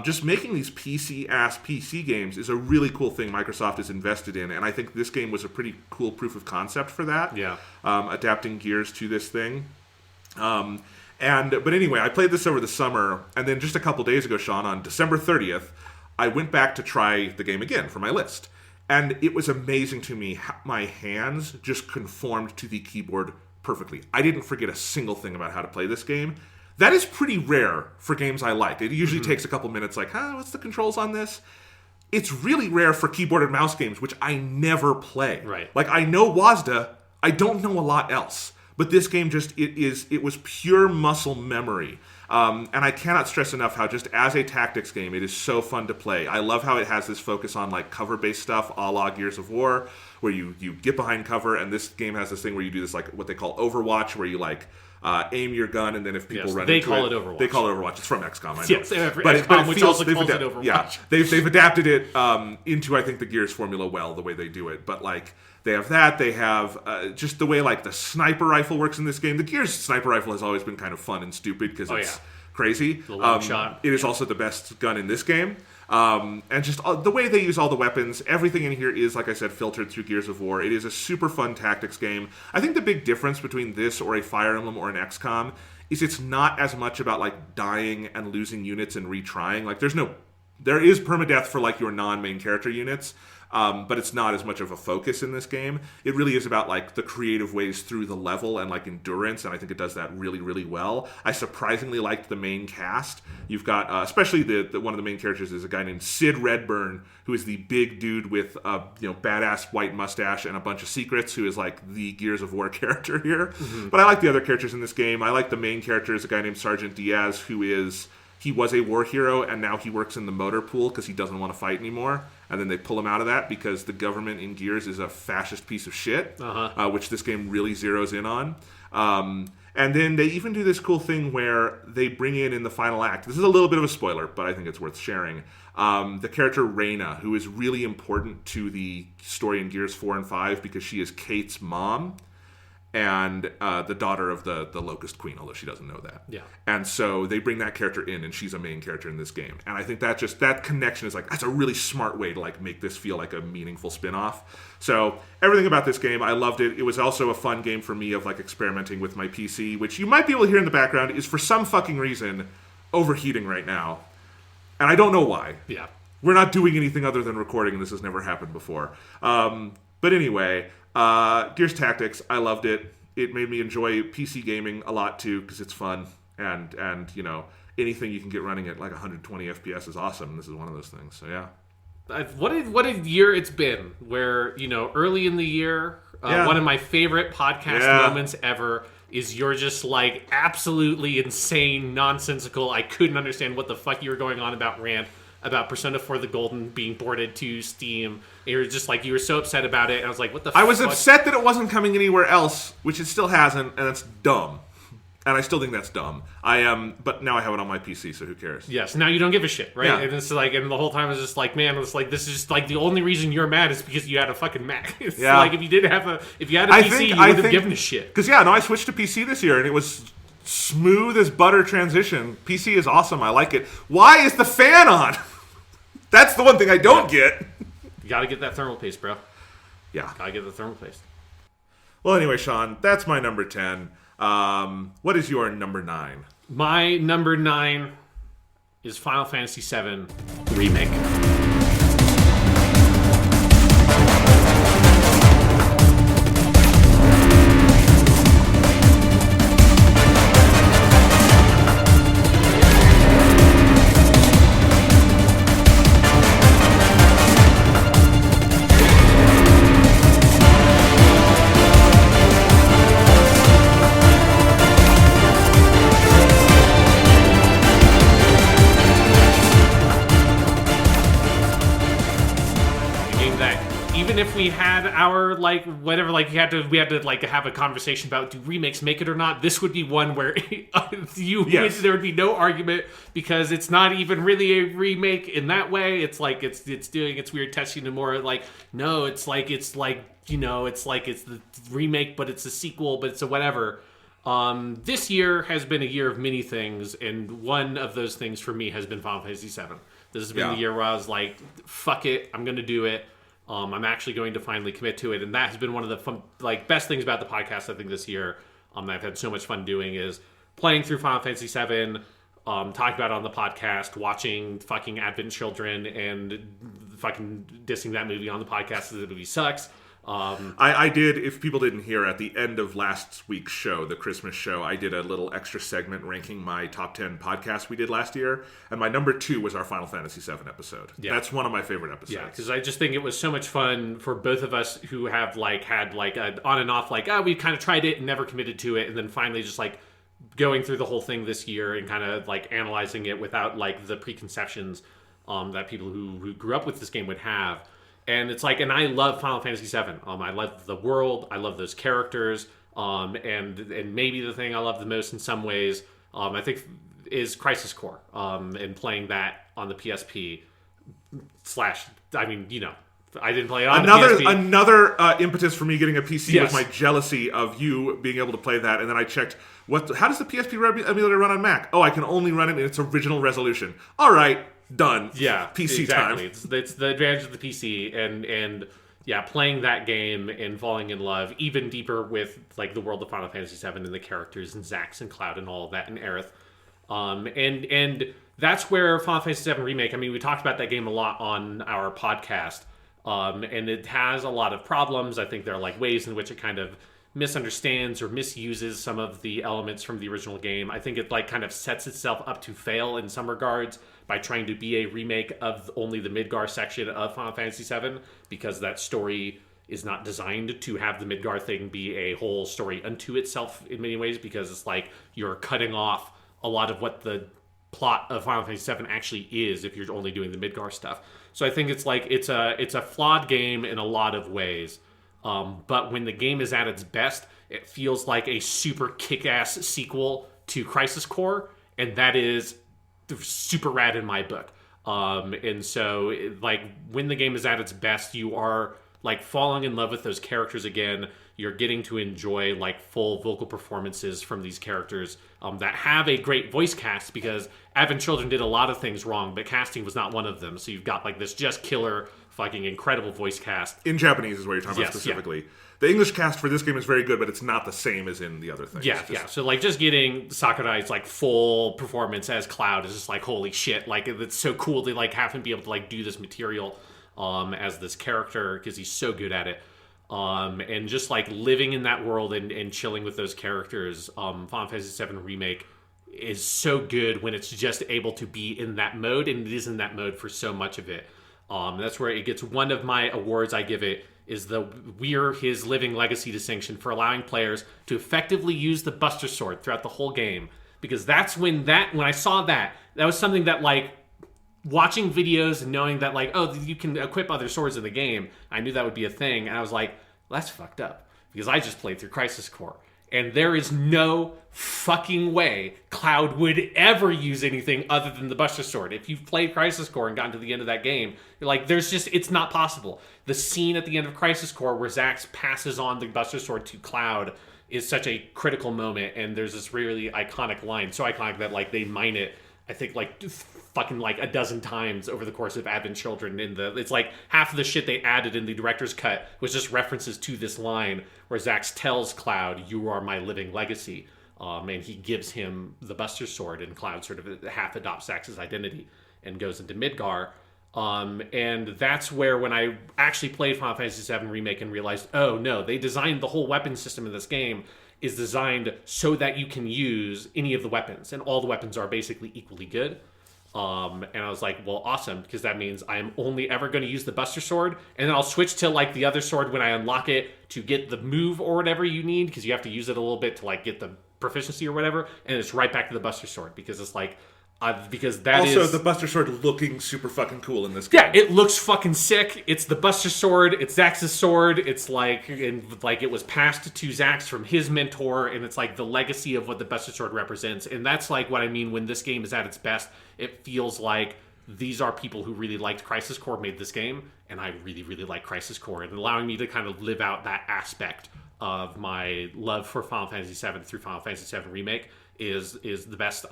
Just making these PC-ass PC games is a really cool thing Microsoft is invested in, and I think this game was a pretty cool proof of concept for that. Yeah. Adapting Gears to this thing. But anyway, I played this over the summer, and then just a couple days ago, Sean, on December 30th, I went back to try the game again for my list. And it was amazing to me how my hands just conformed to the keyboard perfectly. I didn't forget a single thing about how to play this game. That is pretty rare for games I like. It usually takes a couple minutes, like, what's the controls on this? It's really rare for keyboard and mouse games, which I never play. Right. Like, I know WASD, I don't know a lot else. But this game it was pure muscle memory. And I cannot stress enough how just as a tactics game, it is so fun to play. I love how it has this focus on like cover-based stuff, a la Gears of War, where you get behind cover, and this game has this thing where you do this like what they call Overwatch, where you like aim your gun, and then if people run into it... They call it Overwatch. They call it Overwatch. It's from XCOM, I know. Yes, XCOM, which also calls it Overwatch. Yeah, they've adapted it into, I think, the Gears formula well, the way they do it. But, like, they have that. They have just the way, like, the sniper rifle works in this game. The Gears sniper rifle has always been kind of fun and stupid because it's crazy. The long shot. It is also the best gun in this game. And just the way they use all the weapons, everything in here is, like I said, filtered through Gears of War. It is a super fun tactics game. I think the big difference between this or a Fire Emblem or an XCOM is it's not as much about like dying and losing units and retrying. Like there's no There is permadeath for like your non-main character units, but it's not as much of a focus in this game. It really is about like the creative ways through the level and like endurance, and I think it does that really, really well. I surprisingly liked the main cast. You've got, especially the one of the main characters is a guy named Sid Redburn, who is the big dude with badass white mustache and a bunch of secrets, who is like the Gears of War character here. Mm-hmm. But I like the other characters in this game. I like the main character is a guy named Sergeant Diaz, he was a war hero, and now he works in the motor pool because he doesn't want to fight anymore. And then they pull him out of that because the government in Gears is a fascist piece of shit, which this game really zeroes in on. And then they even do this cool thing where they bring in the final act. This is a little bit of a spoiler, but I think it's worth sharing. The character Reyna, who is really important to the story in Gears 4 and 5 because she is Kate's mom. And the daughter of the Locust Queen, although she doesn't know that. Yeah. And so they bring that character in, and she's a main character in this game. And I think that connection is like, that's a really smart way to like make this feel like a meaningful spin-off. So everything about this game, I loved it. It was also a fun game for me of like experimenting with my PC, which you might be able to hear in the background is for some fucking reason overheating right now. And I don't know why. Yeah. We're not doing anything other than recording, and this has never happened before. But anyway... Gears Tactics, I loved it. It made me enjoy PC gaming a lot too because it's fun and anything you can get running at like 120 FPS is awesome. This is one of those things. So yeah. What a year it's been. Where early in the year, one of my favorite podcast moments ever is you're just like absolutely insane, nonsensical. I couldn't understand what the fuck you were going on about rant about Persona 4 The Golden being ported to Steam. You were just like, you were so upset about it. And I was like, what the fuck? I was upset that it wasn't coming anywhere else, which it still hasn't, and it's dumb. And I still think that's dumb. But now I have it on my PC, so who cares? Yes, now you don't give a shit, right? Yeah. And it's like, and the whole time I was just like, man, it's like, this is just like the only reason you're mad is because you had a fucking Mac. It's like if you had a PC, you would have given a shit. Because I switched to PC this year, and it was smooth as butter transition. PC is awesome. I like it. Why is the fan on? That's the one thing I don't get. You gotta get that thermal paste, bro. Yeah. Gotta get the thermal paste. Well, anyway, Sean, that's my number 10. What is your number 9? My number 9 is Final Fantasy VII Remake. If we had our we had to like have a conversation about do remakes make it or not, this would be one where there would be no argument because it's not even really a remake in that way. It's like it's doing its weird testing and more like no, it's the remake, but it's a sequel, but it's a whatever. This year has been a year of many things, and one of those things for me has been Final Fantasy VII. This has been the year where I was like, fuck it, I'm gonna do it. I'm actually going to finally commit to it, and that has been one of the fun, best things about the podcast. I think this year that I've had so much fun doing is playing through Final Fantasy VII, talking about it on the podcast, watching fucking Advent Children, and fucking dissing that movie on the podcast because the movie sucks. I did, if people didn't hear, at the end of last week's show, the Christmas show, I did a little extra segment ranking my top 10 podcasts we did last year, and my number 2 was our Final Fantasy VII episode. Yeah. That's one of my favorite episodes. Yeah, because I just think it was so much fun for both of us who have had a on and off, we kind of tried it and never committed to it, and then finally just going through the whole thing this year and kind of analyzing it without the preconceptions that people who grew up with this game would have. And it's and I love Final Fantasy VII. I love the world. I love those characters. And maybe the thing I love the most in some ways, I think, is Crisis Core. And playing that on the PSP I didn't play it on the PSP. Another impetus for me getting a PC was my jealousy of you being able to play that. And then I checked, how does the PSP emulator run on Mac? Oh, I can only run it in its original resolution. All right. Done. Yeah, PC exactly. time. It's the advantage of the PC, and playing that game and falling in love even deeper with the world of Final Fantasy VII and the characters and Zax and Cloud and all of that and Aerith, and that's where Final Fantasy VII Remake, I mean, we talked about that game a lot on our podcast, and it has a lot of problems. I think there are like ways in which it kind of misunderstands or misuses some of the elements from the original game. I think it like kind of sets itself up to fail in some regards by trying to be a remake of only the Midgar section of Final Fantasy VII, because that story is not designed to have the Midgar thing be a whole story unto itself in many ways, because it's like you're cutting off a lot of what the plot of Final Fantasy VII actually is if you're only doing the Midgar stuff. So I think it's like it's a flawed game in a lot of ways. But when the game is at its best, it feels like a super kick-ass sequel to Crisis Core, and that is super rad in my book. And so, like, when the game is at its best, you are, like, falling in love with those characters again. You're getting to enjoy, like, full vocal performances from these characters that have a great voice cast, because Advent Children did a lot of things wrong, but casting was not one of them. So you've got, like, this just killer fucking incredible voice cast. In Japanese is what you're talking about specifically. Yeah. The English cast for this game is very good, but it's not the same as in the other things. Yeah. So, like, just getting Sakurai's, like, full performance as Cloud is just, like, holy shit. Like, it's so cool to, like, have him be able to, like, do this material as this character, because he's so good at it. And just, like, living in that world and chilling with those characters. Final Fantasy VII Remake is so good when it's just able to be in that mode, and it is in that mode for so much of it. That's where it gets one of my awards I give it, is the We're His Living Legacy distinction for allowing players to effectively use the Buster Sword throughout the whole game. Because that's when I saw that was something that, like, watching videos and knowing that, like, oh, you can equip other swords in the game, I knew that would be a thing, and I was like, well, that's fucked up. Because I just played through Crisis Core. And there is no fucking way Cloud would ever use anything other than the Buster Sword. If you've played Crisis Core and gotten to the end of that game, you're like, it's not possible. The scene at the end of Crisis Core where Zax passes on the Buster Sword to Cloud is such a critical moment, and there's this really iconic line, so iconic that, like, they mine it, I think, like, fucking, like, a dozen times over the course of Advent Children. It's like half of the shit they added in the director's cut was just references to this line where Zax tells Cloud, "You are my living legacy," and he gives him the Buster Sword, and Cloud sort of half adopts Zax's identity and goes into Midgar. And that's where, when I actually played Final Fantasy VII Remake and realized, oh no, they designed the whole weapon system in this game is designed so that you can use any of the weapons, and all the weapons are basically equally good. And I was like, well, awesome, because that means I'm only ever going to use the Buster Sword, and then I'll switch to, like, the other sword when I unlock it to get the move or whatever you need, because you have to use it a little bit to, like, get the proficiency or whatever, and it's right back to the Buster Sword, because it's like, because that also, is... the Buster Sword looking super fucking cool in this game. Yeah, it looks fucking sick. It's the Buster Sword. It's Zax's sword. It's like, it was passed to Zax from his mentor, and it's like the legacy of what the Buster Sword represents. And that's like what I mean when this game is at its best. It feels like these are people who really liked Crisis Core made this game, and I really, really like Crisis Core, and allowing me to kind of live out that aspect of my love for Final Fantasy VII through Final Fantasy VII Remake is the best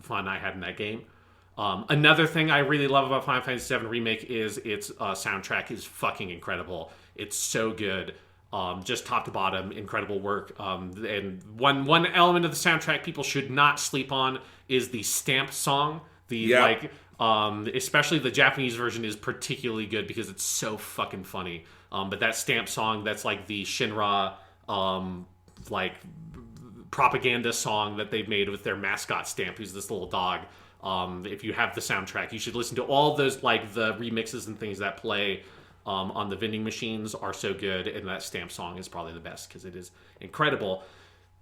fun I had in that game. Another thing I really love about Final Fantasy VII Remake is its soundtrack is fucking incredible. It's so good. Just top to bottom, incredible work. And one element of the soundtrack people should not sleep on is the Stamp song. Especially the Japanese version is particularly good because it's so fucking funny. But that Stamp song, that's like the Shinra like propaganda song that they've made with their mascot Stamp, who's this little dog. If you have the soundtrack, you should listen to all those, like, the remixes and things that play on the vending machines are so good, and that Stamp song is probably the best because it is incredible.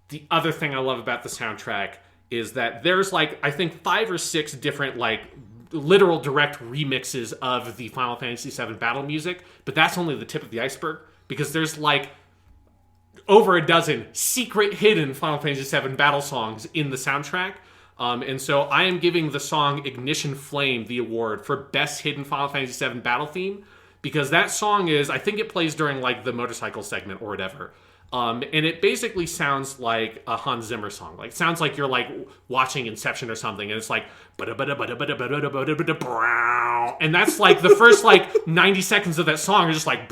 The other thing I love about the soundtrack is that there's, like, I think 5 or 6 different, like, literal direct remixes of the Final Fantasy VII battle music, but that's only the tip of the iceberg, because there's, like, over a dozen secret hidden Final Fantasy VII battle songs in the soundtrack. And so I am giving the song Ignition Flame the award for Best Hidden Final Fantasy VII battle theme, because that song is, I think it plays during, like, the motorcycle segment or whatever. And it basically sounds like a Hans Zimmer song. Like, it sounds like you're, like, watching Inception or something, and it's like, and that's, like, the first, like, 90 seconds of that song are just like,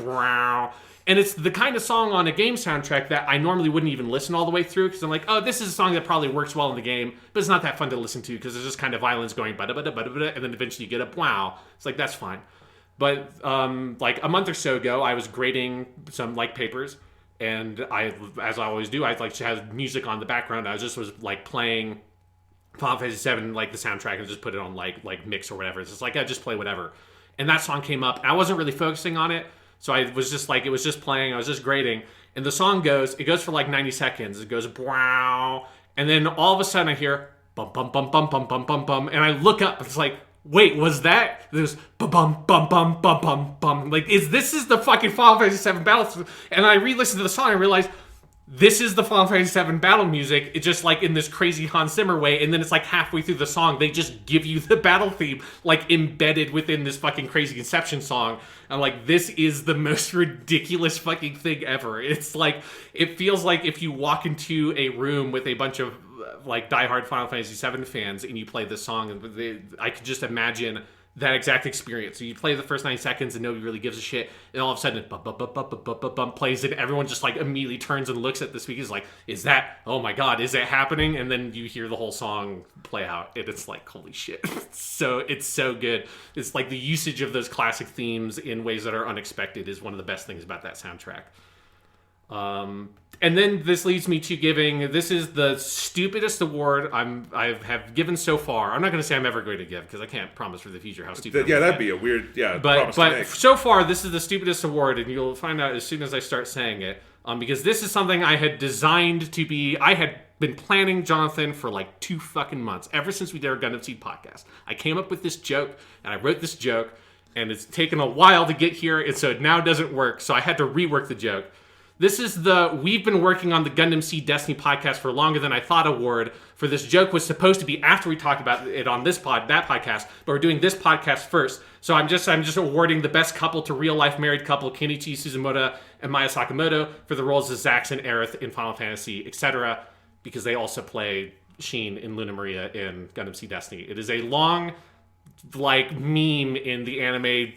And it's the kind of song on a game soundtrack that I normally wouldn't even listen all the way through because I'm like, oh, this is a song that probably works well in the game, but it's not that fun to listen to because there's just kind of violence going ba-da-ba-da-ba-da-ba-da, and then eventually you get a wow. It's like, that's fine. But like a month or so ago, I was grading some like papers, and I, as I always do, I like to have music on the background. I was like playing Final Fantasy VII, like the soundtrack, and just put it on like mix or whatever. It's just like, I just play whatever. And that song came up. I wasn't really focusing on it. So I was just like, it was just playing, I was just grading, and the song goes for like 90 seconds. It goes, wow, and then all of a sudden I hear, bum, bum, bum, bum, bum, bum, bum, bum, and I look up, it's like, wait, was that? There's bum, bum, bum, bum, bum, bum, bum, like, this is the fucking Final Fantasy VII battle, and I re-listened to the song and realized, this is the Final Fantasy VII battle music. It's just like in this crazy Hans Zimmer way, and then it's like halfway through the song, they just give you the battle theme, like embedded within this fucking crazy Inception song. I'm like, this is the most ridiculous fucking thing ever. It's like, it feels like if you walk into a room with a bunch of like diehard Final Fantasy VII fans and you play this song, and I could just imagine that exact experience. So you play the first 90 seconds and nobody really gives a shit, and all of a sudden it bum plays, and everyone just like immediately turns and looks at the speakers like, is that, oh my god, is it happening? And then you hear the whole song play out, and it's like, holy shit. So it's so good. It's like the usage of those classic themes in ways that are unexpected is one of the best things about that soundtrack. And then this leads me to giving, this is the stupidest award I have given so far. I'm not going to say I'm ever going to give, because I can't promise for the future how stupid that'd be a weird, but so far, this is the stupidest award, and you'll find out as soon as I start saying it, because this is something I had designed to be, I had been planning, Jonathan, for like 2 fucking months, ever since we did our Gundam Seed podcast. I came up with this joke, and I wrote this joke, and it's taken a while to get here, and so it now doesn't work, so I had to rework the joke. This is we've been working on the Gundam Seed Destiny podcast for longer than I thought award. For this joke was supposed to be after we talked about it on that podcast, but we're doing this podcast first. So I'm just awarding the best couple to real life married couple, Kenichi Suzumoto and Maya Sakamoto, for the roles of Zax and Aerith in Final Fantasy, etc., because they also play Sheen and Luna Maria in Gundam Seed Destiny. It is a long, like, meme in the anime,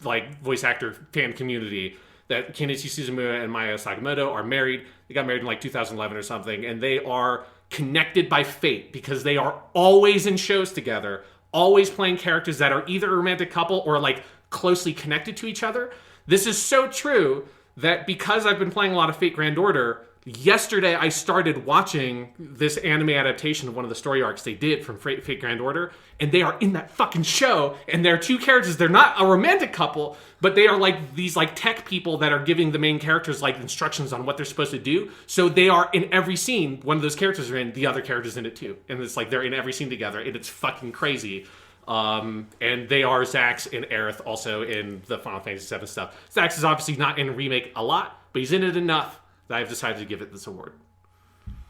like, voice actor fan community that Kenichi Suzumoto and Maya Sakamoto are married. They got married in like 2011 or something, and they are connected by fate because they are always in shows together, always playing characters that are either a romantic couple or like closely connected to each other. This is so true that because I've been playing a lot of Fate Grand Order, yesterday I started watching this anime adaptation of one of the story arcs they did from Fate Grand Order, and they are in that fucking show, and they're 2 characters. They're not a romantic couple, but they are like these like tech people that are giving the main characters like instructions on what they're supposed to do. So they are in every scene. One of those characters are in, the other character's in it too. And it's like they're in every scene together, and it's fucking crazy. And they are Zax and Aerith also in the Final Fantasy VII stuff. Zax is obviously not in Remake a lot, but he's in it enough that I've decided to give it this award.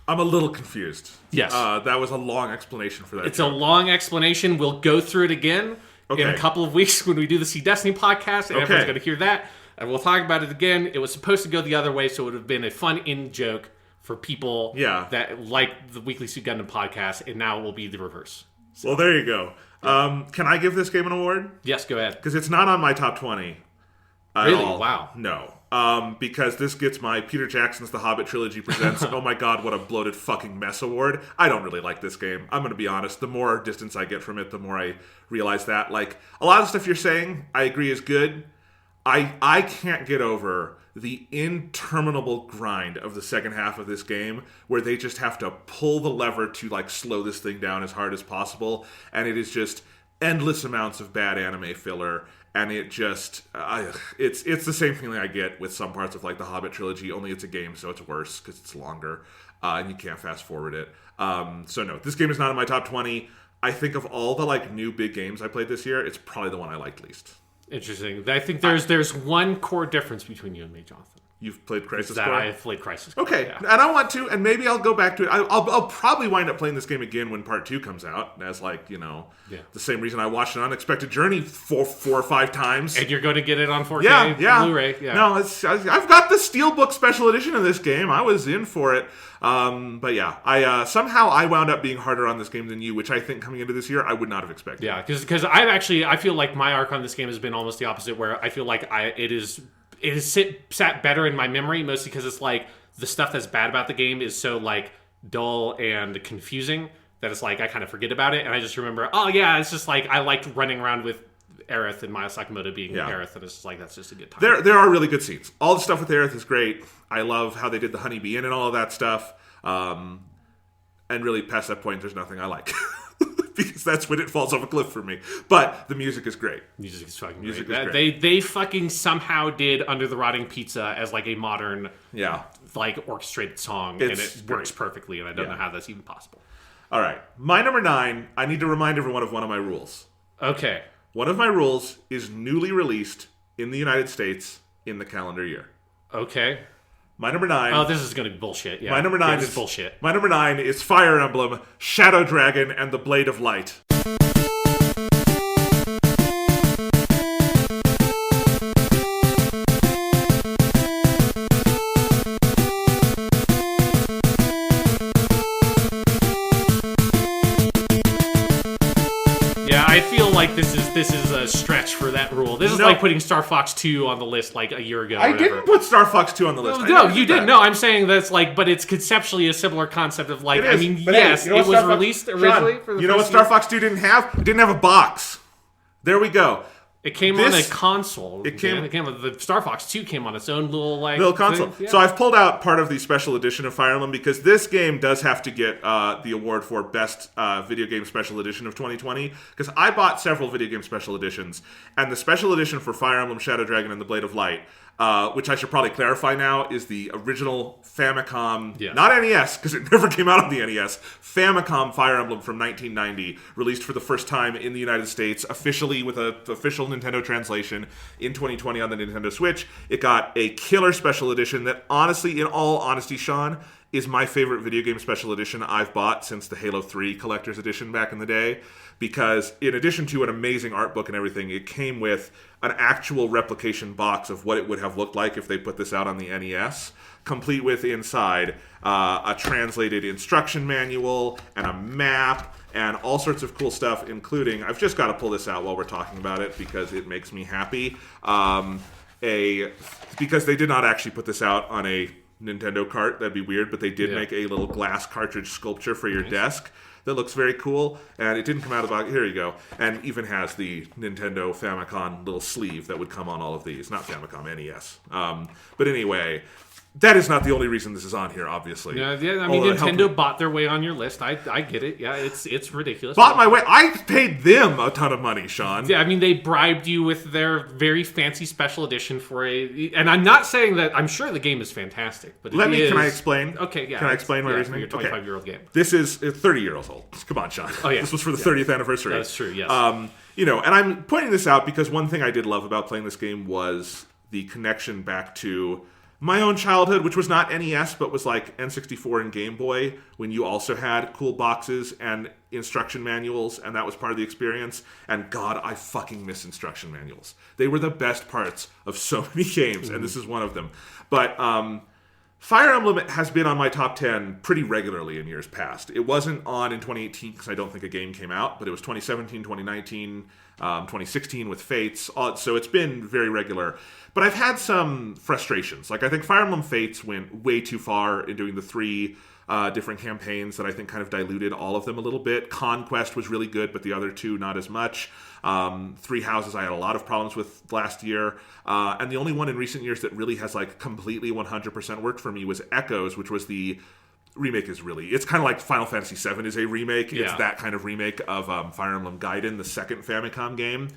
I'm a little confused. Yes. That was a long explanation for that. It's a long explanation. We'll go through it again in a couple of weeks when we do the Seed Destiny podcast, and everyone's going to hear that, and we'll talk about it again. It was supposed to go the other way, so it would have been a fun in-joke for people that like the Weekly Seed Gundam podcast, and now it will be the reverse. So. Well, there you go. Can I give this game an award? Yes, go ahead. Because it's not on my top 20. Really? Wow. No. Because this gets my Peter Jackson's The Hobbit Trilogy presents oh my god, what a bloated fucking mess award. I don't really like this game. I'm going to be honest. The more distance I get from it, the more I realize that. Like, a lot of stuff you're saying, I agree is good. I can't get over the interminable grind of the second half of this game where they just have to pull the lever to, like, slow this thing down as hard as possible. And it is just endless amounts of bad anime filler. And it just, it's the same feeling I get with some parts of like the Hobbit trilogy, only it's a game, so it's worse because it's longer, and you can't fast forward it. So no, this game is not in my top 20. I think of all the like new big games I played this year, it's probably the one I liked least. Interesting. I think there's one core difference between you and me, Jonathan. You've played Crisis Core? I've played Crisis Core. Okay, yeah. And I want to, and maybe I'll go back to it. I'll probably wind up playing this game again when Part 2 comes out, as like, you know, the same reason I watched An Unexpected Journey four or five times. And you're going to get it on 4K Blu-ray. Yeah. No, I've got the Steelbook Special Edition of this game. I was in for it. But yeah, I wound up being harder on this game than you, which I think coming into this year, I would not have expected. Yeah, because I feel like my arc on this game has been almost the opposite, where I feel like it is it has sat better in my memory, mostly because it's like the stuff that's bad about the game is so like dull and confusing that it's like I kind of forget about it, and I just remember, oh yeah, it's just like I liked running around with Aerith and Maya Sakamoto being Aerith, and it's just like that's just a good time. There are really good scenes. All the stuff with Aerith is great. I love how they did the Honeybee Inn and all of that stuff. And really, past that point, there's nothing I like. Because that's when it falls off a cliff for me. But the music is great. Music is fucking great. They fucking somehow did Under the Rotting Pizza as like a modern, like orchestrated song, and it works perfectly. And I don't know how that's even possible. All right, my number 9. I need to remind everyone of one of my rules. Okay, one of my rules is newly released in the United States in the calendar year. Okay. My number 9. Oh, this is going to be bullshit. Yeah. My number 9 is bullshit. My number 9 is Fire Emblem, Shadow Dragon, and the Blade of Light. I feel like this is a stretch for that rule. This is like putting Star Fox 2 on the list like a year ago. I didn't put Star Fox 2 on the list. No, you didn't. No, I'm saying that's like, but it's conceptually a similar concept of like, I mean, yes, it was released originally for the You know what Star Fox 2 didn't have? It didn't have a box. There we go. It came on a console. It came with the Star Fox 2 came on its own little console. Thing. Yeah. So I've pulled out part of the special edition of Fire Emblem because this game does have to get the award for best video game special edition of 2020. Because I bought several video game special editions, and the special edition for Fire Emblem, Shadow Dragon, and the Blade of Light, which I should probably clarify now, is the original Famicom, not NES, because it never came out on the NES, Famicom Fire Emblem from 1990, released for the first time in the United States, officially with an official Nintendo translation in 2020 on the Nintendo Switch. It got a killer special edition that, honestly, in all honesty, Sean, is my favorite video game special edition I've bought since the Halo 3 Collector's Edition back in the day, because in addition to an amazing art book and everything, it came with an actual replication box of what it would have looked like if they put this out on the NES, complete with inside a translated instruction manual and a map and all sorts of cool stuff, including, I've just got to pull this out while we're talking about it because it makes me happy, because they did not actually put this out on a Nintendo cart, that'd be weird, but they did make a little glass cartridge sculpture for your desk that looks very cool, and it didn't come out of the box. Here you go. And even has the Nintendo Famicom little sleeve that would come on all of these. Not Famicom, NES. But anyway, that is not the only reason this is on here, obviously. Yeah, I mean, Nintendo bought their way on your list. I get it. Yeah, it's ridiculous. Bought my way. I paid them a ton of money, Sean. Yeah, I mean, they bribed you with their very fancy special edition for a... And I'm not saying that... I'm sure the game is fantastic, but Can I explain? Okay, yeah. Can I explain my reasoning? For your 25-year-old game. This is 30 years old. Come on, Sean. Oh, yeah. This was for the 30th anniversary. That's true, yes. And I'm pointing this out because one thing I did love about playing this game was the connection back to my own childhood, which was not NES, but was like N64 and Game Boy, when you also had cool boxes and instruction manuals, and that was part of the experience. And God, I fucking miss instruction manuals. They were the best parts of so many games, and this is one of them. But Fire Emblem has been on my top 10 pretty regularly in years past. It wasn't on in 2018 because I don't think a game came out, but it was 2017, 2019, 2016 with Fates. So it's been very regular. But I've had some frustrations. Like, I think Fire Emblem Fates went way too far in doing the 3 different campaigns that I think kind of diluted all of them a little bit. Conquest was really good, but the other 2 not as much. 3 Houses I had a lot of problems with last year. And the only one in recent years that really has like completely 100% worked for me was Echoes, which was the... Remake is really... It's kind of like Final Fantasy VII is a remake. Yeah. It's that kind of remake of Fire Emblem Gaiden, the second Famicom game.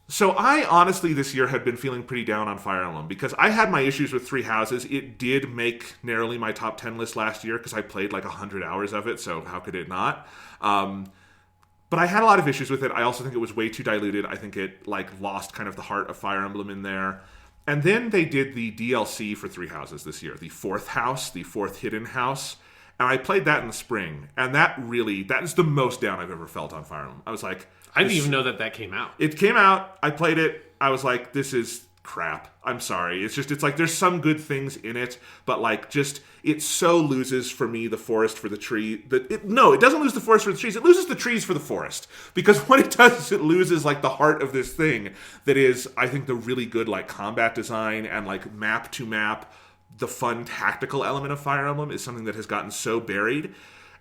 So I honestly this year had been feeling pretty down on Fire Emblem because I had my issues with 3 Houses. It did make narrowly my top 10 list last year because I played like 100 hours of it, so how could it not? But I had a lot of issues with it. I also think it was way too diluted. I think it like lost kind of the heart of Fire Emblem in there. And then they did the DLC for 3 Houses this year, the 4th house, the 4th hidden house. And I played that in the spring. And that is the most down I've ever felt on Fire Emblem. I was like... I didn't even know that came out. It came out. I played it. I was like, this is crap. I'm sorry. It's like there's some good things in it, but like just it so loses for me the forest for the tree. No, it doesn't lose the forest for the trees. It loses the trees for the forest, because what it does is it loses like the heart of this thing that is, I think, the really good like combat design and like map to map. The fun tactical element of Fire Emblem is something that has gotten so buried.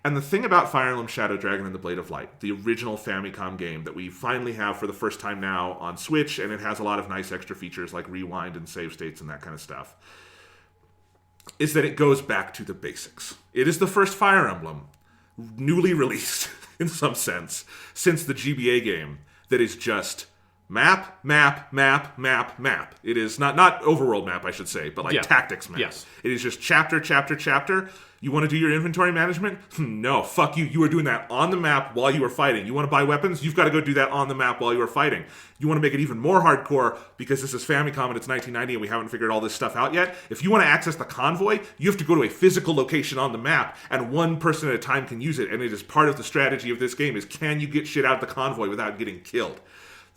And the thing about Fire Emblem Shadow Dragon and the Blade of Light, the original Famicom game that we finally have for the first time now on Switch, and it has a lot of nice extra features like rewind and save states and that kind of stuff, is that it goes back to the basics. It is the first Fire Emblem, newly released in some sense, since the GBA game, that is just map, map, map, map, map. It is not overworld map, I should say, but like tactics map. Yes. It is just chapter, chapter, chapter. You want to do your inventory management? No, fuck you. You are doing that on the map while you are fighting. You want to buy weapons? You've got to go do that on the map while you are fighting. You want to make it even more hardcore because this is Famicom and it's 1990 and we haven't figured all this stuff out yet? If you want to access the convoy, you have to go to a physical location on the map, and one person at a time can use it, and it is part of the strategy of this game is, can you get shit out of the convoy without getting killed?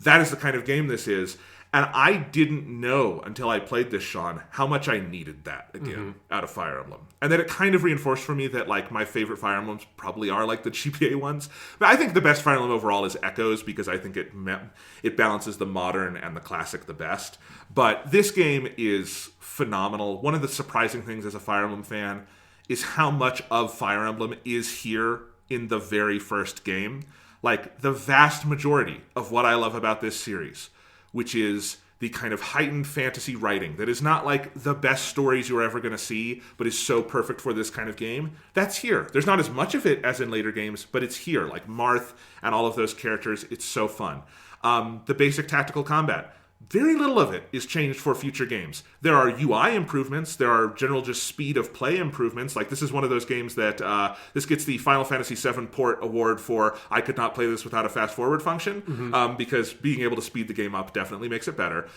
That is the kind of game this is. And I didn't know until I played this, Sean, how much I needed that again out of Fire Emblem. And then it kind of reinforced for me that like my favorite Fire Emblems probably are like the GBA ones. But I think the best Fire Emblem overall is Echoes, because I think it balances the modern and the classic the best. But this game is phenomenal. One of the surprising things as a Fire Emblem fan is how much of Fire Emblem is here in the very first game. Like, the vast majority of what I love about this series, which is the kind of heightened fantasy writing that is not like the best stories you're ever going to see, but is so perfect for this kind of game, that's here. There's not as much of it as in later games, but it's here. Like Marth and all of those characters, it's so fun. The basic tactical combat, very little of it is changed for future games. There are UI improvements. There are general just speed of play improvements. Like, this is one of those games that this gets the Final Fantasy VII port award for I could not play this without a fast forward function, because being able to speed the game up definitely makes it better.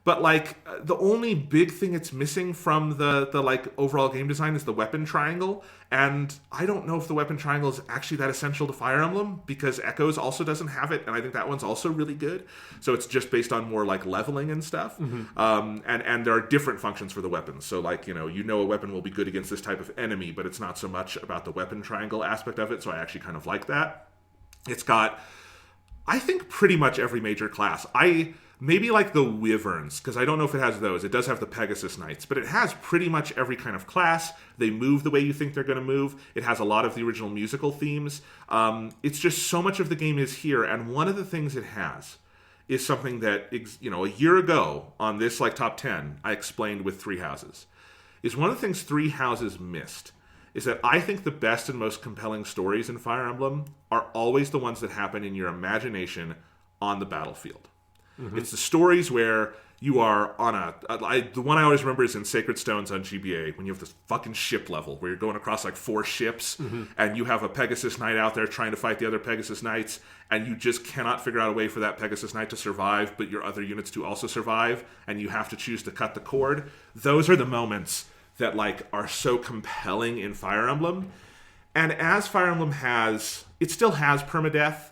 But like the only big thing it's missing from the like overall game design is the weapon triangle, and I don't know if the weapon triangle is actually that essential to Fire Emblem, because Echoes also doesn't have it, and I think that one's also really good. So it's just based on more like leveling and stuff, and there are different functions for the weapons. So like you know a weapon will be good against this type of enemy, but it's not so much about the weapon triangle aspect of it. So I actually kind of like that. It's got, I think, pretty much every major class. Maybe like the Wyverns, because I don't know if it has those. It does have the Pegasus Knights, but it has pretty much every kind of class. They move the way you think they're going to move. It has a lot of the original musical themes. It's just so much of the game is here, and one of the things it has is something that, a year ago on this like top 10, I explained with Three Houses. Is one of the things Three Houses missed is that I think the best and most compelling stories in Fire Emblem are always the ones that happen in your imagination on the battlefield. It's the stories where you are on the one I always remember is in Sacred Stones on GBA, when you have this fucking ship level where you're going across like 4 ships, and you have a Pegasus Knight out there trying to fight the other Pegasus Knights, and you just cannot figure out a way for that Pegasus Knight to survive, but your other units to also survive, and you have to choose to cut the cord. Those are the moments that like are so compelling in Fire Emblem. And as Fire Emblem it still has permadeath,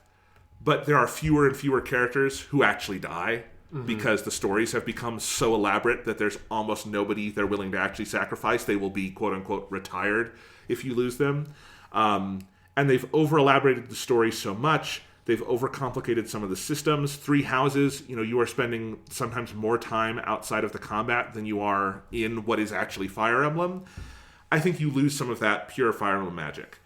but there are fewer and fewer characters who actually die, because the stories have become so elaborate that there's almost nobody they're willing to actually sacrifice. They will be, quote-unquote, retired if you lose them. And they've over-elaborated the story so much. They've overcomplicated some of the systems. Three Houses, you are spending sometimes more time outside of the combat than you are in what is actually Fire Emblem. I think you lose some of that pure Fire Emblem magic.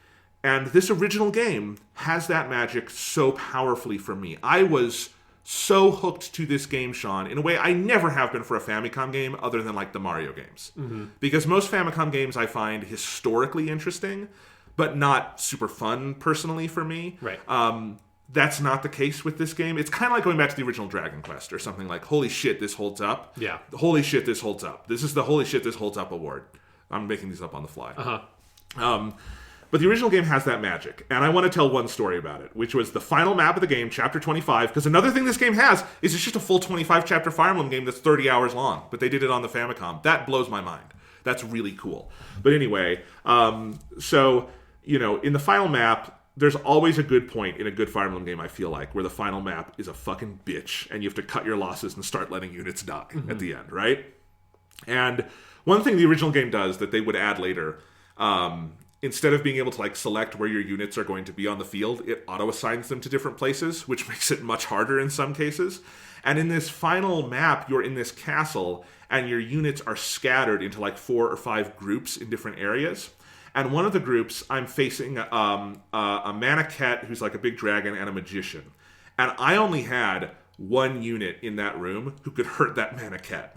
And this original game has that magic so powerfully for me. I was so hooked to this game, Sean, in a way I never have been for a Famicom game other than like the Mario games. Because most Famicom games I find historically interesting, but not super fun personally for me. Right. That's not the case with this game. It's kind of like going back to the original Dragon Quest or something like, holy shit, this holds up. Yeah. Holy shit, this holds up. This is the holy shit, this holds up award. I'm making these up on the fly. But the original game has that magic, and I want to tell one story about it, which was the final map of the game, Chapter 25, because another thing this game has is it's just a full 25-chapter Fire Emblem game that's 30 hours long, but they did it on the Famicom. That blows my mind. That's really cool. But anyway, in the final map, there's always a good point in a good Fire Emblem game, I feel like, where the final map is a fucking bitch and you have to cut your losses and start letting units die at the end, right? And one thing the original game does that they would add later, instead of being able to like select where your units are going to be on the field, it auto-assigns them to different places, which makes it much harder in some cases. And in this final map, you're in this castle, and your units are scattered into like 4 or 5 groups in different areas. And one of the groups, I'm facing a Manicat who's like a big dragon and a magician. And I only had one unit in that room who could hurt that Manicat.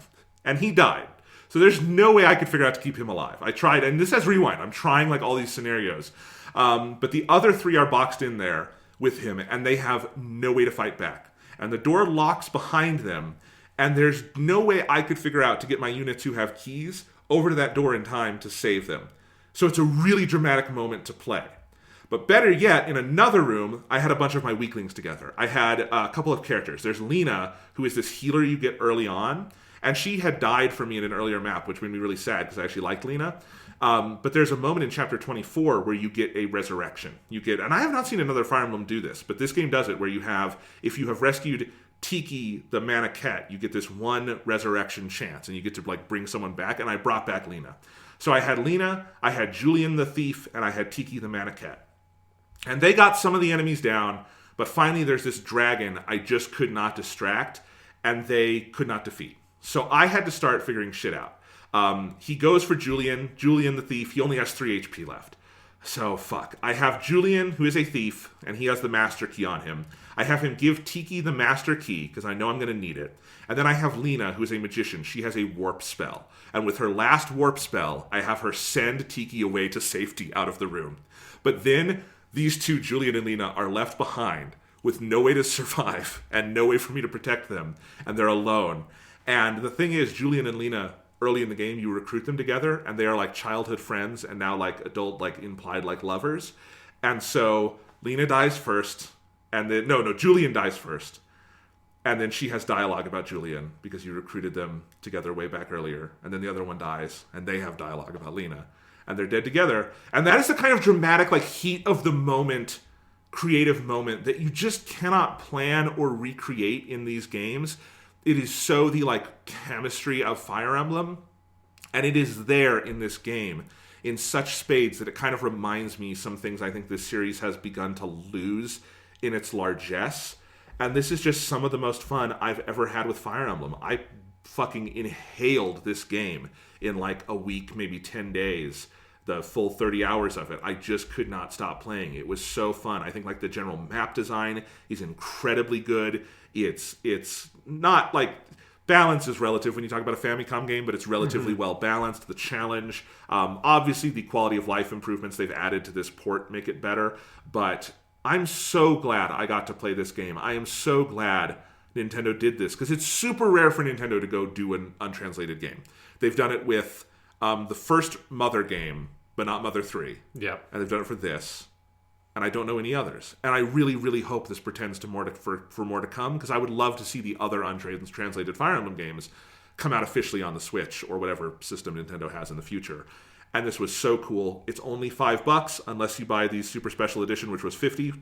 And he died. So there's no way I could figure out to keep him alive. I tried, and this has rewind. I'm trying like all these scenarios. But the other 3 are boxed in there with him, and they have no way to fight back. And the door locks behind them, and there's no way I could figure out to get my units who have keys over to that door in time to save them. So it's a really dramatic moment to play. But better yet, in another room, I had a bunch of my weaklings together. I had a couple of characters. There's Lena, who is this healer you get early on, and she had died for me in an earlier map, which made me really sad because I actually liked Lena. But there's a moment in chapter 24 where you get a resurrection. And I have not seen another Fire Emblem do this, but this game does it, where you have, if you have rescued Tiki the Manicat, you get this 1 resurrection chance, and you get to like bring someone back, and I brought back Lena. So I had Lena, I had Julian the Thief, and I had Tiki the Manicat. And they got some of the enemies down, but finally there's this dragon I just could not distract, and they could not defeat. So I had to start figuring shit out. He goes for Julian the Thief. He only has 3 HP left. So fuck. I have Julian, who is a thief, and he has the master key on him. I have him give Tiki the master key, because I know I'm going to need it. And then I have Lena, who is a magician. She has a warp spell. And with her last warp spell, I have her send Tiki away to safety out of the room. But then these 2, Julian and Lena, are left behind with no way to survive and no way for me to protect them. And they're alone. And the thing is, Julian and Lena, early in the game, you recruit them together, and they are like childhood friends and now like adult, like implied like lovers. And so Lena dies first, and then Julian dies first. And then she has dialogue about Julian because you recruited them together way back earlier. And then the other one dies, and they have dialogue about Lena. And they're dead together. And that is the kind of dramatic, like, heat of the moment, creative moment that you just cannot plan or recreate in these games. It is so the, like, chemistry of Fire Emblem. And it is there in this game in such spades that it kind of reminds me some things I think this series has begun to lose in its largesse. And this is just some of the most fun I've ever had with Fire Emblem. I fucking inhaled this game in like a week, maybe 10 days, the full 30 hours of it. I just could not stop playing. It was so fun. I think like the general map design is incredibly good. It's not like, balance is relative when you talk about a Famicom game, but it's relatively well balanced. The challenge, obviously the quality of life improvements they've added to this port make it better, but I'm so glad I got to play this game. I am so glad Nintendo did this, because it's super rare for Nintendo to go do an untranslated game. They've done it with the first Mother game, but not Mother 3. Yeah. And they've done it for this. And I don't know any others. And I really, really hope this portends to for more to come, because I would love to see the other untranslated Fire Emblem games come out officially on the Switch or whatever system Nintendo has in the future. And this was so cool. It's only $5 unless you buy the Super Special Edition, which was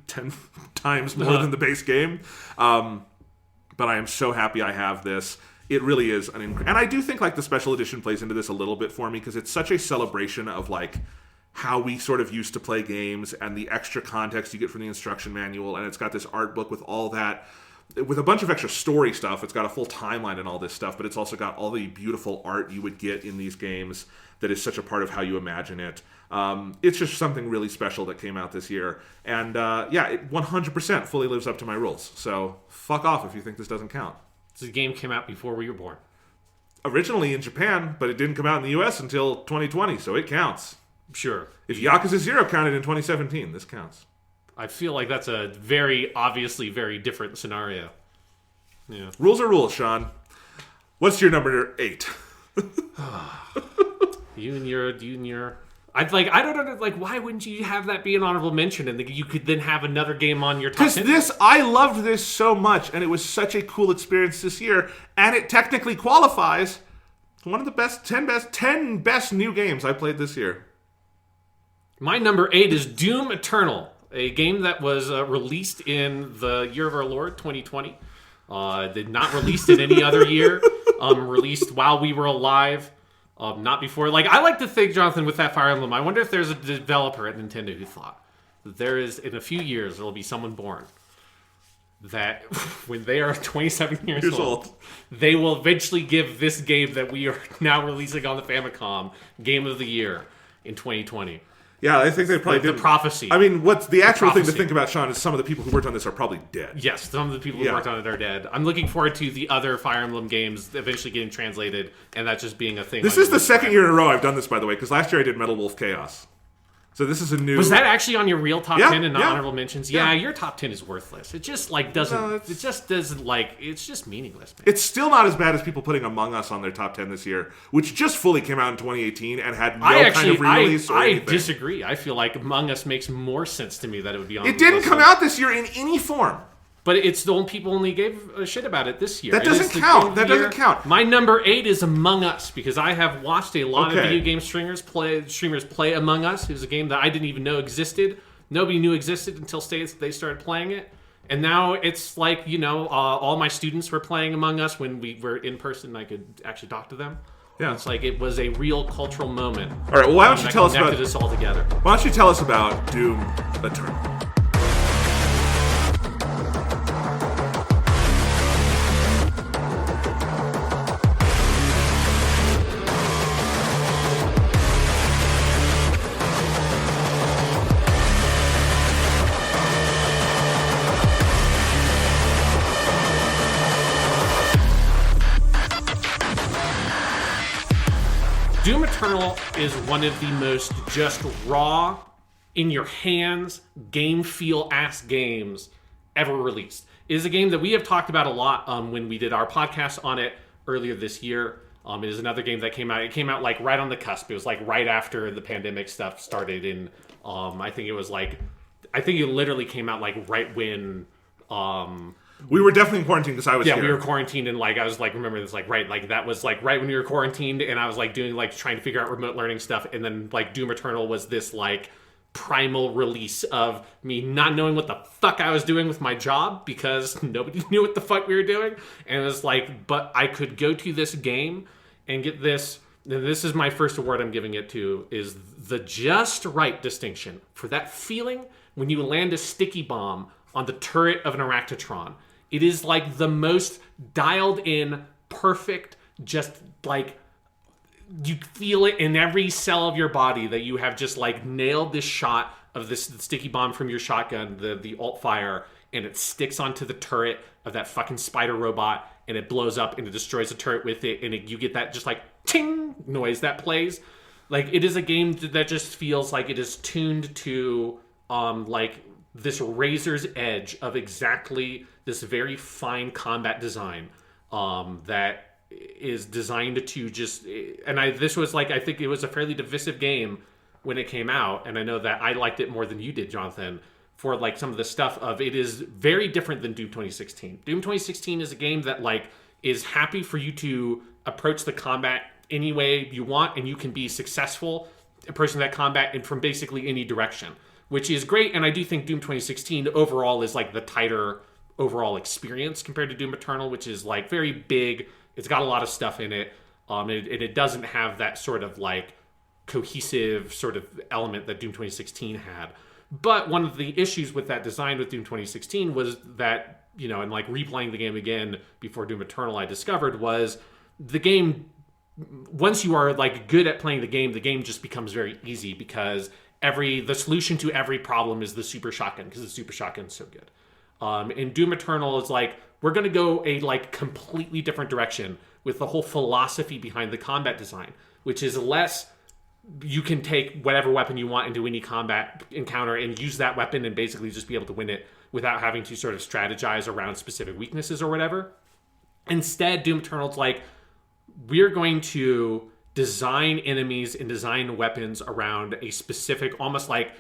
10 times more than the base game. But I am so happy I have this. It really is and I do think like the Special Edition plays into this a little bit for me, because it's such a celebration of like how we sort of used to play games and the extra context you get from the instruction manual. And it's got this art book with all that, with a bunch of extra story stuff. It's got a full timeline and all this stuff, but it's also got all the beautiful art you would get in these games that is such a part of how you imagine it. It's just something really special that came out this year. And it 100% fully lives up to my rules. So fuck off if you think this doesn't count. This game came out before we were born. Originally in Japan, but it didn't come out in the US until 2020, so it counts. Sure. If Yakuza 0 counted in 2017, this counts. I feel like that's a very, obviously very different scenario. Yeah. Rules are rules, Sean. What's your number 8? You and your. I don't know. Like, why wouldn't you have that be an honorable mention, and you could then have another game on your top 10? Because I loved this so much, and it was such a cool experience this year, and it technically qualifies one of the 10 best new games I played this year. My number 8 is Doom Eternal. a game that was released in the year of our Lord 2020. Did not released in any other year. Released while we were alive. Not before. Like, I like to think, Jonathan, with that Fire Emblem, I wonder if there's a developer at Nintendo who thought that there is, in a few years, there will be someone born that when they are 27 years old, they will eventually give this game that we are now releasing on the Famicom Game of the Year in 2020. Yeah, I think they probably the prophecy. I mean, what's the actual thing to think about, Sean, is some of the people who worked on this are probably dead. Yes, some of the people who worked on it are dead. I'm looking forward to the other Fire Emblem games eventually getting translated, and that just being a thing. This is the second year in a row I've done this, by the way, because last year I did Metal Wolf Chaos. So this is a new... Was that actually on your real top 10 and not honorable mentions? Yeah, your top 10 is worthless. It just, like, doesn't... No, it just doesn't, like... It's just meaningless, man. It's still not as bad as people putting Among Us on their top 10 this year, which just fully came out in 2018 and had no kind of re-release or anything. I disagree. I feel like Among Us makes more sense to me that it would be on It didn't come out this year in any form. But it's the only people only gave a shit about it this year. That doesn't count. That doesn't count. My number 8 is Among Us because I have watched a lot of video game streamers play Among Us. It was a game that I didn't even know existed. Nobody knew existed until they started playing it. And now it's like, all my students were playing Among Us when we were in person. I could actually talk to them. Yeah, it's like it was a real cultural moment. All right, well, why don't you tell us about this all together? Why don't you tell us about Doom Eternal? Doom Eternal is one of the most just raw, in your hands, game feel ass games ever released. It is a game that we have talked about a lot when we did our podcast on it earlier this year. It is another game that came out. It came out like right on the cusp. It was like right after the pandemic stuff started. In I think it literally came out like right when. We were definitely quarantined because I was here. Yeah, we were quarantined, and like I was like, remember this, like that was like right when we were quarantined, and I was like doing like trying to figure out remote learning stuff, and then like Doom Eternal was this like primal release of me not knowing what the fuck I was doing with my job because nobody knew what the fuck we were doing, and it was like, but I could go to this game and get this. And this is my first award I'm giving it to, is the just right distinction for that feeling when you land a sticky bomb on the turret of an Arachnotron. It is like the most dialed in, perfect, just like you feel it in every cell of your body that you have just like nailed this shot of this sticky bomb from your shotgun, the alt fire, and it sticks onto the turret of that fucking spider robot, and it blows up and it destroys the turret with it, and you get that just like ting noise that plays. Like, it is a game that just feels like it is tuned to like this razor's edge of exactly this very fine combat design that is designed to just... And this was like, I think it was a fairly divisive game when it came out, and I know that I liked it more than you did, Jonathan, for like some of the stuff of it is very different than Doom 2016. Doom 2016 is a game that like is happy for you to approach the combat any way you want, and you can be successful approaching that combat from basically any direction, which is great. And I do think Doom 2016 overall is like the tighter overall experience compared to Doom Eternal, which is like very big. It's got a lot of stuff in it. And it doesn't have that sort of like cohesive sort of element that Doom 2016 had. But one of the issues with that design with Doom 2016 was that, and like replaying the game again before Doom Eternal, I discovered was the game, once you are like good at playing the game just becomes very easy because the solution to every problem is the super shotgun, because the super shotgun is so good. And Doom Eternal is like, we're going to go a like completely different direction with the whole philosophy behind the combat design, which is less you can take whatever weapon you want into any combat encounter and use that weapon and basically just be able to win it without having to sort of strategize around specific weaknesses or whatever. Instead, Doom Eternal's like, we're going to design enemies and design weapons around a specific, almost like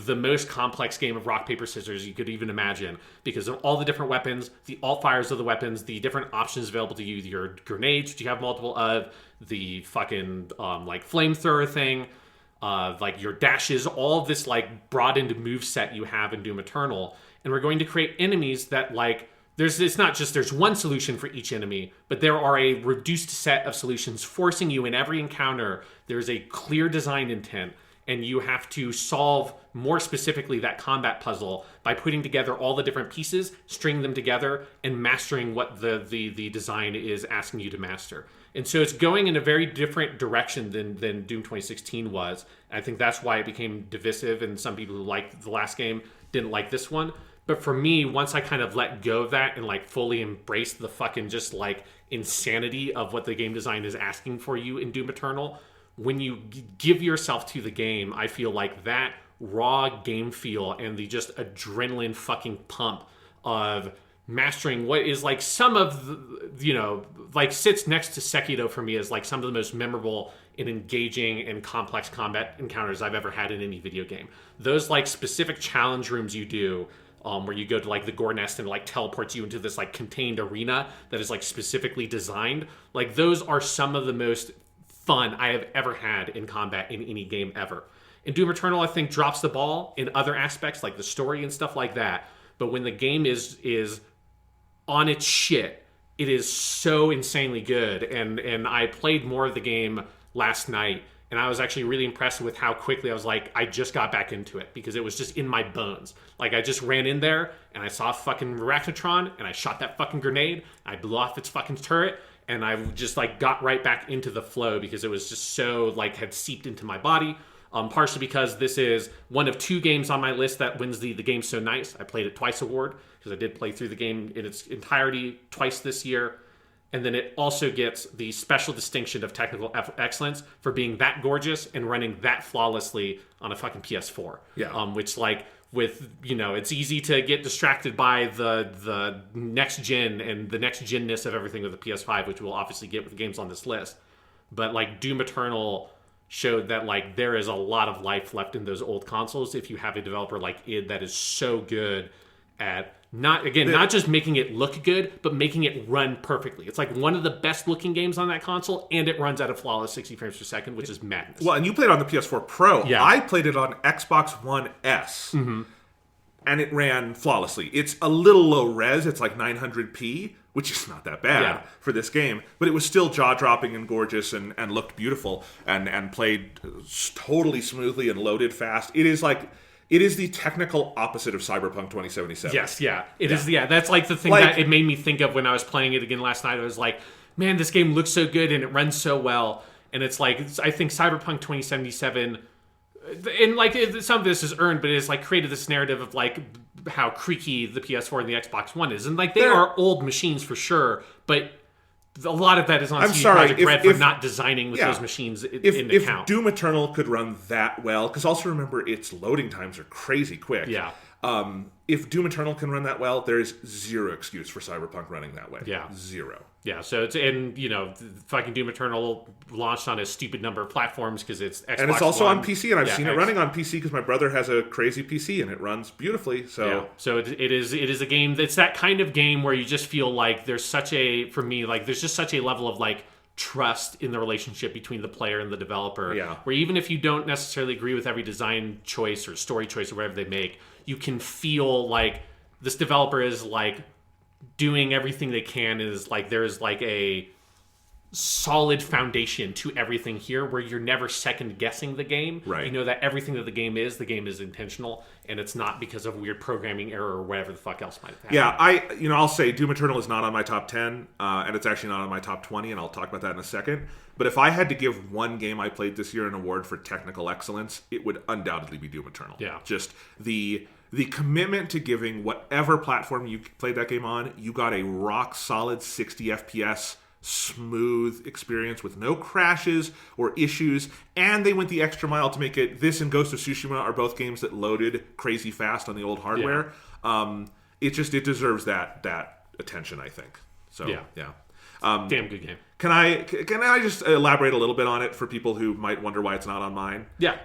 the most complex game of rock, paper, scissors you could even imagine, because of all the different weapons, the alt fires of the weapons, the different options available to you, your grenades, which you have multiple of, the fucking like flamethrower thing, like your dashes, all of this like broadened move set you have in Doom Eternal, and we're going to create enemies that like it's not just there's one solution for each enemy, but there are a reduced set of solutions forcing you in every encounter. There's a clear design intent, and you have to solve more specifically that combat puzzle by putting together all the different pieces, stringing them together, and mastering what the design is asking you to master. And so it's going in a very different direction than Doom 2016 was. I think that's why it became divisive, and some people who liked the last game didn't like this one. But for me, once I kind of let go of that and like fully embrace the fucking just like insanity of what the game design is asking for you in Doom Eternal, when you give yourself to the game, I feel like that raw game feel and the just adrenaline fucking pump of mastering what is like some of the, like sits next to Sekiro for me as like some of the most memorable and engaging and complex combat encounters I've ever had in any video game. Those like specific challenge rooms you do, where you go to like the gore nest and like teleports you into this like contained arena that is like specifically designed. Like those are some of the most fun I have ever had in combat in any game ever. And Doom Eternal, I think, drops the ball in other aspects like the story and stuff like that. But when the game is on its shit, it is so insanely good. And I played more of the game last night, and I was actually really impressed with how quickly I was like, I just got back into it because it was just in my bones. Like I just ran in there and I saw fucking Arachnotron and I shot that fucking grenade. I blew off its fucking turret, and I just like got right back into the flow because it was just so like had seeped into my body. Partially because this is one of two games on my list that wins the Game So Nice. I played it twice award because I did play through the game in its entirety twice this year. And then it also gets the special distinction of technical excellence for being that gorgeous and running that flawlessly on a fucking PS4. Yeah. Which like with, it's easy to get distracted by the next gen and the next gen-ness of everything with the PS5, which we'll obviously get with games on this list. But like Doom Eternal showed that like there is a lot of life left in those old consoles if you have a developer like id that is so good at not just making it look good, but making it run perfectly. It's like one of the best looking games on that console, and it runs at a flawless 60 frames per second, which is madness. Well, and you played on the PS4 Pro. Yeah. I played it on Xbox One S, and it ran flawlessly. It's a little low res. It's like 900p, which is not that bad for this game, but it was still jaw-dropping and gorgeous and looked beautiful and played totally smoothly and loaded fast. It is the technical opposite of Cyberpunk 2077. Yes, yeah. It is. That's like the thing that it made me think of when I was playing it again last night. I was like, man, this game looks so good and it runs so well. And it's like, I think Cyberpunk 2077, and like some of this is earned, but it's like created this narrative of like how creaky the PS4 and the Xbox One is. And like they are old machines for sure, but a lot of that is on CD Projekt Red for not designing with those machines in account. If Doom Eternal could run that well, because also remember its loading times are crazy quick. Yeah. If Doom Eternal can run that well, there is zero excuse for Cyberpunk running that way. Yeah. Zero. Yeah, so it's, and fucking Doom Eternal launched on a stupid number of platforms because it's Xbox and it's also One. on PC, and I've seen it running on PC because my brother has a crazy PC and it runs beautifully. So it is a game that's that kind of game where you just feel like there's such a, for me, like there's just such a level of like trust in the relationship between the player and the developer. Yeah. Where even if you don't necessarily agree with every design choice or story choice or whatever they make, you can feel like this developer is like doing everything they can, is like there's like a solid foundation to everything here where you're never second guessing the game. Right. You know that everything that the game is intentional, and it's not because of weird programming error or whatever the fuck else might have happened. Yeah, I'll say Doom Eternal is not on my top 10, and it's actually not on my top 20, and I'll talk about that in a second. But if I had to give one game I played this year an award for technical excellence, it would undoubtedly be Doom Eternal. Yeah. Just the commitment to giving whatever platform you played that game on, you got a rock solid 60 FPS smooth experience with no crashes or issues, and they went the extra mile to make it. This and Ghost of Tsushima are both games that loaded crazy fast on the old hardware. It deserves that attention, I think. So yeah. Damn good game. Can I just elaborate a little bit on it for people who might wonder why it's not on mine? Yeah.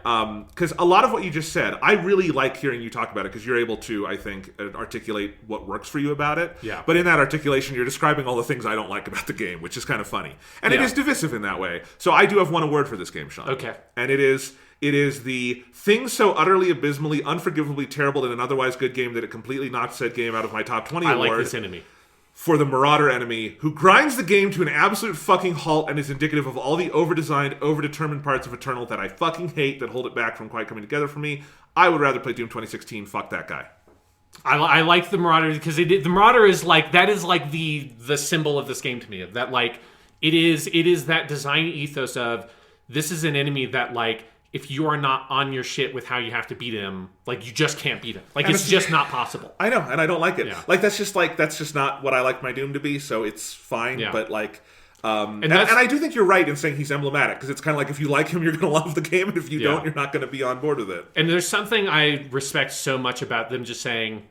Because a lot of what you just said, I really like hearing you talk about it because you're able to, I think, articulate what works for you about it. Yeah. But in that articulation, you're describing all the things I don't like about the game, which is kind of funny. And it is divisive in that way. So I do have one award for this game, Sean. Okay. And it is It is the thing so utterly, abysmally, unforgivably terrible in an otherwise good game that it completely knocked said game out of my top 20 award. I like this enemy. For the Marauder enemy, who grinds the game to an absolute fucking halt and is indicative of all the over-designed, over-determined parts of Eternal that I fucking hate that hold it back from quite coming together for me. I would rather play Doom 2016. Fuck that guy. I like the Marauder because the Marauder is like the symbol of this game to me. That like it is that design ethos of this is an enemy that like if you are not on your shit with how you have to beat him, like you just can't beat him. Like it's just not possible. I know, and I don't like it. Yeah. That's just not what I like my Doom to be. So it's fine. Yeah. But like, and I do think you're right in saying he's emblematic because it's kind of like if you like him, you're going to love the game, and if you don't, you're not going to be on board with it. And there's something I respect so much about them just saying.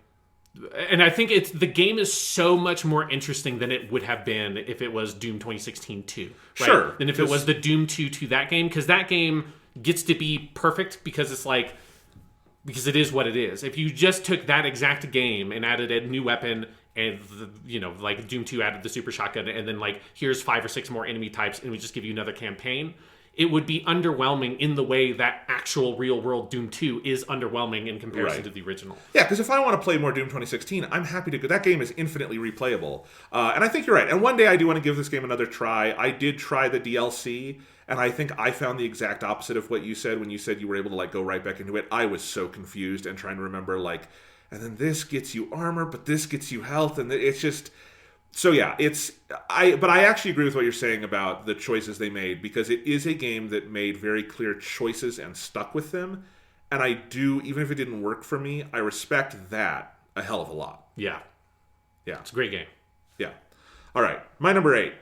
And I think the game is so much more interesting than it would have been if it was Doom 2016 2. Right? Sure. Than if it was the Doom 2 to that game, because that game gets to be perfect because it is what it is. If you just took that exact game and added a new weapon and like Doom 2 added the super shotgun and then like here's 5 or 6 more enemy types and we just give you another campaign, it would be underwhelming in the way that actual real world Doom 2 is underwhelming in comparison to the original. Yeah, because if I want to play more Doom 2016, I'm happy to go. That game is infinitely replayable. And I think you're right. And one day I do want to give this game another try. I did try the DLC, and I think I found the exact opposite of what you said when you said you were able to like go right back into it. I was so confused and trying to remember like, and then this gets you armor, but this gets you health, and it's just... So yeah, but I actually agree with what you're saying about the choices they made because it is a game that made very clear choices and stuck with them. And I do, even if it didn't work for me, I respect that a hell of a lot. Yeah. Yeah. It's a great game. Yeah. All right. My number 8.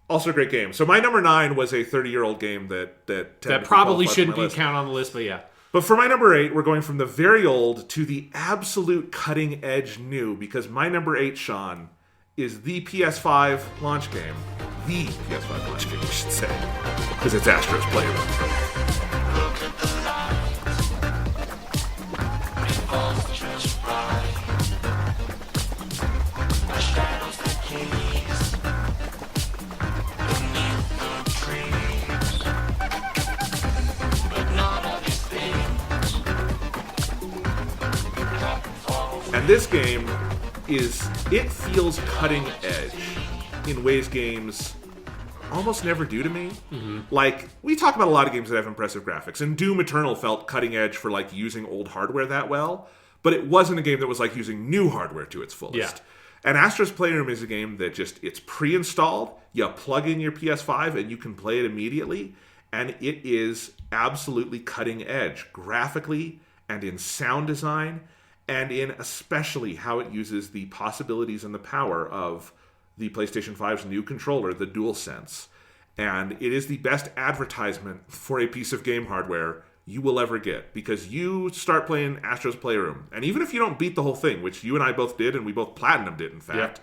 Also a great game. So my number 9 was a 30-year-old game that probably shouldn't be counted on the list, but yeah. But for my number 8, we're going from the very old to the absolute cutting edge new because my number 8, Sean, is the PS5 launch game. The PS5 launch game, we should say. Because it's Astro's Playroom. And this game it feels cutting edge in ways games almost never do to me. Mm-hmm. Like, we talk about a lot of games that have impressive graphics, and Doom Eternal felt cutting edge for like using old hardware that well, but it wasn't a game that was like using new hardware to its fullest. Yeah. And Astro's Playroom is a game that it's pre-installed, you plug in your PS5 and you can play it immediately, and it is absolutely cutting edge, graphically and in sound design, and in especially how it uses the possibilities and the power of the PlayStation 5's new controller, the DualSense. And it is the best advertisement for a piece of game hardware you will ever get, because you start playing Astro's Playroom, and even if you don't beat the whole thing, which you and I both did, and we both platinumed it, in fact,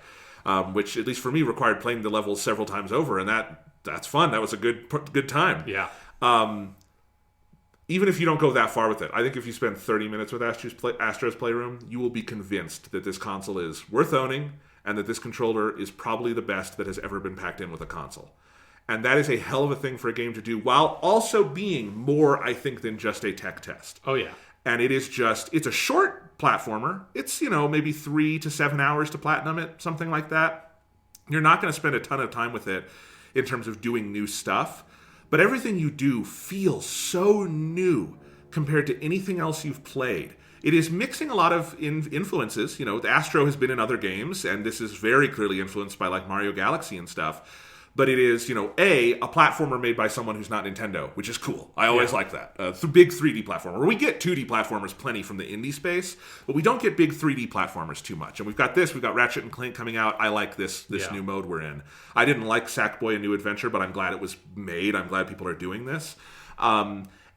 which, at least for me, required playing the levels several times over, and that's fun. That was a good time. Yeah. Even if you don't go that far with it, I think if you spend 30 minutes with Astro's Playroom, you will be convinced that this console is worth owning and that this controller is probably the best that has ever been packed in with a console. And that is a hell of a thing for a game to do, while also being more, I think, than just a tech test. Oh, yeah. And it's a short platformer. It's, maybe 3 to 7 hours to platinum it, something like that. You're not going to spend a ton of time with it in terms of doing new stuff. But everything you do feels so new compared to anything else you've played. It is mixing a lot of influences. Astro has been in other games, and this is very clearly influenced by like Mario Galaxy and stuff. But it is, a platformer made by someone who's not Nintendo, which is cool. I always like that. Big 3D platformer. We get 2D platformers plenty from the indie space, but we don't get big 3D platformers too much. And we've got Ratchet and Clank coming out. I like this new mode we're in. I didn't like Sackboy: A New Adventure, but I'm glad it was made. I'm glad people are doing this.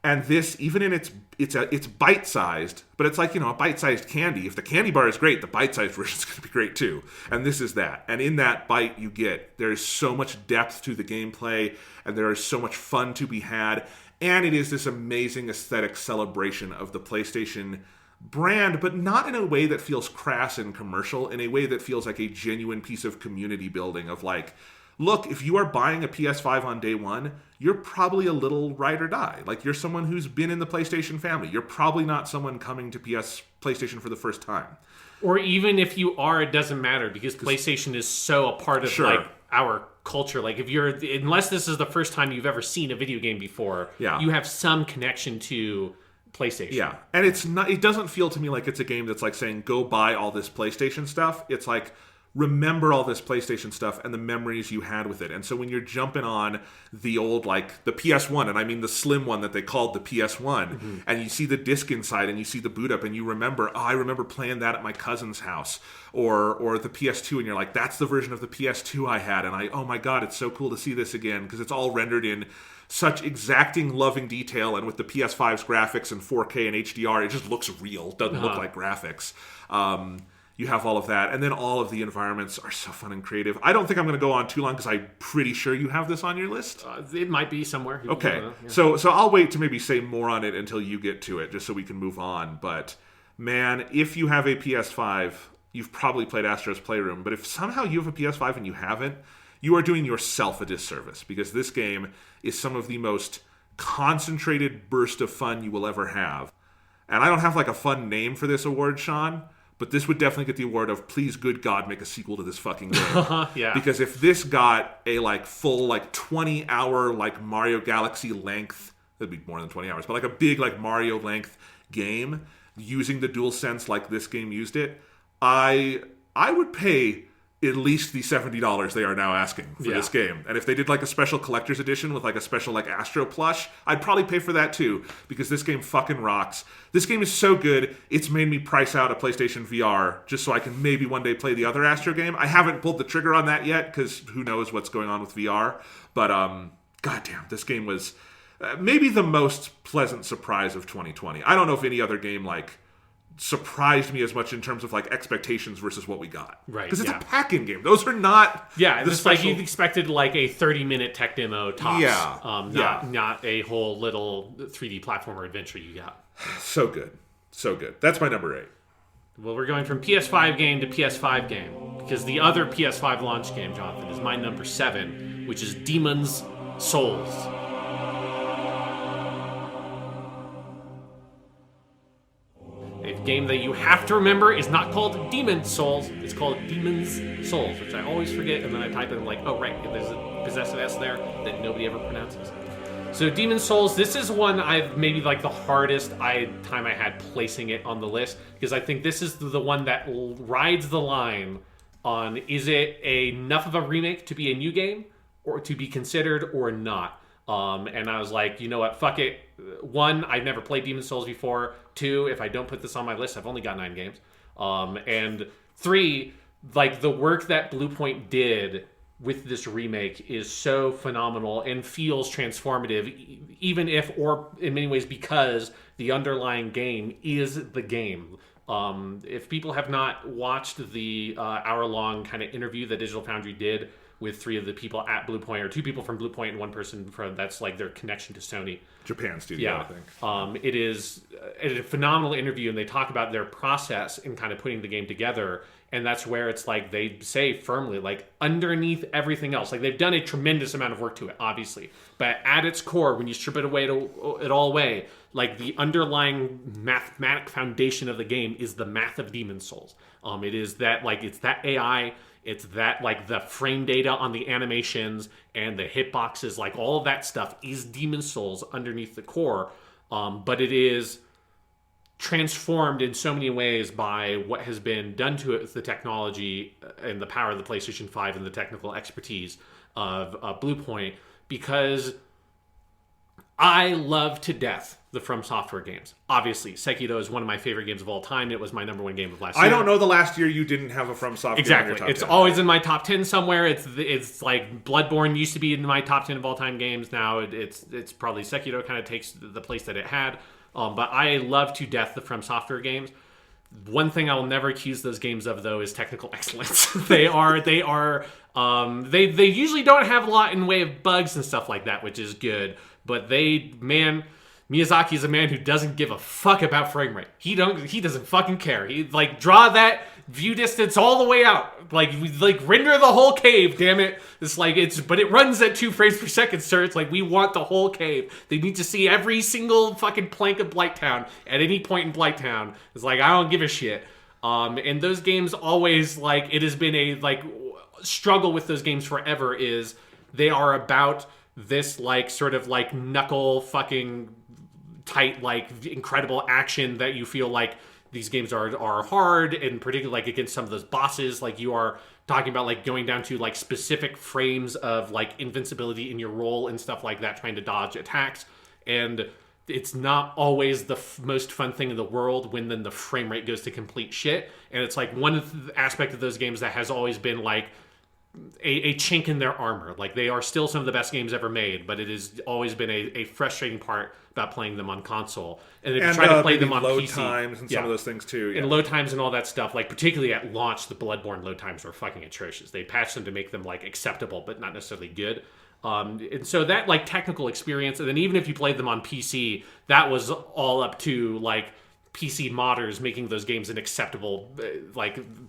And this, even in it's bite-sized, but it's like, a bite-sized candy. If the candy bar is great, the bite-sized version is going to be great too. And this is that. And in that bite there is so much depth to the gameplay, and there is so much fun to be had. And it is this amazing aesthetic celebration of the PlayStation brand, but not in a way that feels crass and commercial, in a way that feels like a genuine piece of community building of like, look, if you are buying a PS5 on day one, you're probably a little ride or die. Like, you're someone who's been in the PlayStation family. You're probably not someone coming to PlayStation for the first time. Or even if you are, it doesn't matter because PlayStation is so a part of like our culture. Like unless this is the first time you've ever seen a video game before, you have some connection to PlayStation. Yeah, and it doesn't feel to me like it's a game that's like saying, go buy all this PlayStation stuff. It's like, remember all this PlayStation stuff and the memories you had with it. And so when you're jumping on the old, like, the PS1, and I mean the slim one that they called the PS1, and you see the disc inside and you see the boot up and you remember, I remember playing that at my cousin's house, or the PS2, and you're like, that's the version of the PS2 I had, and oh my god, it's so cool to see this again, because it's all rendered in such exacting, loving detail, and with the PS5's graphics and 4K and HDR, it just looks real. Doesn't look like graphics. You have all of that, and then all of the environments are so fun and creative. I don't think I'm going to go on too long because I'm pretty sure you have this on your list. It might be somewhere. Okay, so I'll wait to maybe say more on it until you get to it, just so we can move on. But man, if you have a PS5, you've probably played Astro's Playroom. But if somehow you have a PS5 and you haven't, you are doing yourself a disservice, because this game is some of the most concentrated burst of fun you will ever have. And I don't have like a fun name for this award, Sean, but this would definitely get the award of, please, good God, make a sequel to this fucking game. Yeah. Because if this got a like full like 20-hour like Mario Galaxy length, that'd be more than 20 hours, but like a big like Mario length game using the DualSense like this game used it, I would pay at least the $70 they are now asking for this game. And if they did like a special collector's edition with like a special like Astro plush, I'd probably pay for that too, because this game fucking rocks. This game is so good, it's made me price out a PlayStation VR just so I can maybe one day play the other Astro game. I haven't pulled the trigger on that yet, because who knows what's going on with VR. But goddamn, this game was maybe the most pleasant surprise of 2020. I don't know if any other game like surprised me as much in terms of like expectations versus what we got. Right. Because it's a pack-in game. Those are not. Yeah, it's like you've expected like a 30-minute tech demo tops. Yeah. Not a whole little 3D platformer adventure you got. So good. So good. That's my number 8. Well, we're going from PS5 game to PS5 game, because the other PS5 launch game, Jonathan, is my number 7, which is Demon's Souls. A game that you have to remember is not called Demon's Souls, it's called Demon's Souls, which I always forget, and then I type it and I'm like, oh right, there's a possessive S there that nobody ever pronounces. So Demon's Souls, this is one I've maybe like the hardest time I had placing it on the list, because I think this is the one that rides the line on, is it enough of a remake to be a new game, or to be considered, or not? And I was like, you know what, fuck it. 1, I've never played Demon's Souls before. 2, if I don't put this on my list, I've only got 9 games. And 3, like the work that Bluepoint did with this remake is so phenomenal and feels transformative, even if, or in many ways because, the underlying game is the game. If people have not watched the hour-long kind of interview that Digital Foundry did with 3 of the people at Bluepoint, or 2 people from Bluepoint and 1 person from that's like their connection to Sony. Japan studio, I think. It is a phenomenal interview, and they talk about their process in kind of putting the game together, and that's where it's like they say firmly, like underneath everything else, like they've done a tremendous amount of work to it, obviously, but at its core, when you strip it all away, like the underlying mathematic foundation of the game is the math of Demon's Souls. It is that, like, it's that AI. It's that, like, the frame data on the animations and the hitboxes, like, all of that stuff is Demon's Souls underneath the core. But it is transformed in so many ways by what has been done to it with the technology and the power of the PlayStation 5 and the technical expertise of Bluepoint, because I love to death the From Software games. Obviously, Sekiro is one of my favorite games of all time. It was my number 1 game of last year. I don't know the last year you didn't have a From Software exactly. in your top 10. It's always in my top 10 somewhere. It's like Bloodborne used to be in my top 10 of all time games. Now it's probably Sekiro kind of takes the place that it had. But I love to death the From Software games. One thing I will never accuse those games of, though, is technical excellence. They usually don't have a lot in way of bugs and stuff like that, which is good. But Miyazaki is a man who doesn't give a fuck about frame rate. He doesn't fucking care. He like draw that view distance all the way out. Like render the whole cave, damn it. It's like but it runs at 2 frames per second, sir. It's like we want the whole cave. They need to see every single fucking plank of Blighttown at any point in Blighttown. It's like I don't give a shit. And those games always it has been a struggle with those games forever. Is they are about this sort of knuckle fucking tight incredible action that you feel like these games are hard, and particularly against some of those bosses, you are talking about going down to specific frames of invincibility in your roll and stuff like that, trying to dodge attacks. And it's not always the most fun thing in the world when then the frame rate goes to complete shit. And it's one of the aspect of those games that has always been a chink in their armor. They are still some of the best games ever made, but it has always been a frustrating part about playing them on console. And if you try to play them on load PC, times and some of those things too. Yeah. And load times and all that stuff, particularly at launch, the Bloodborne load times were fucking atrocious. They patched them to make them acceptable, but not necessarily good. And so that technical experience, and then even if you played them on PC, that was all up to PC modders making those games an acceptable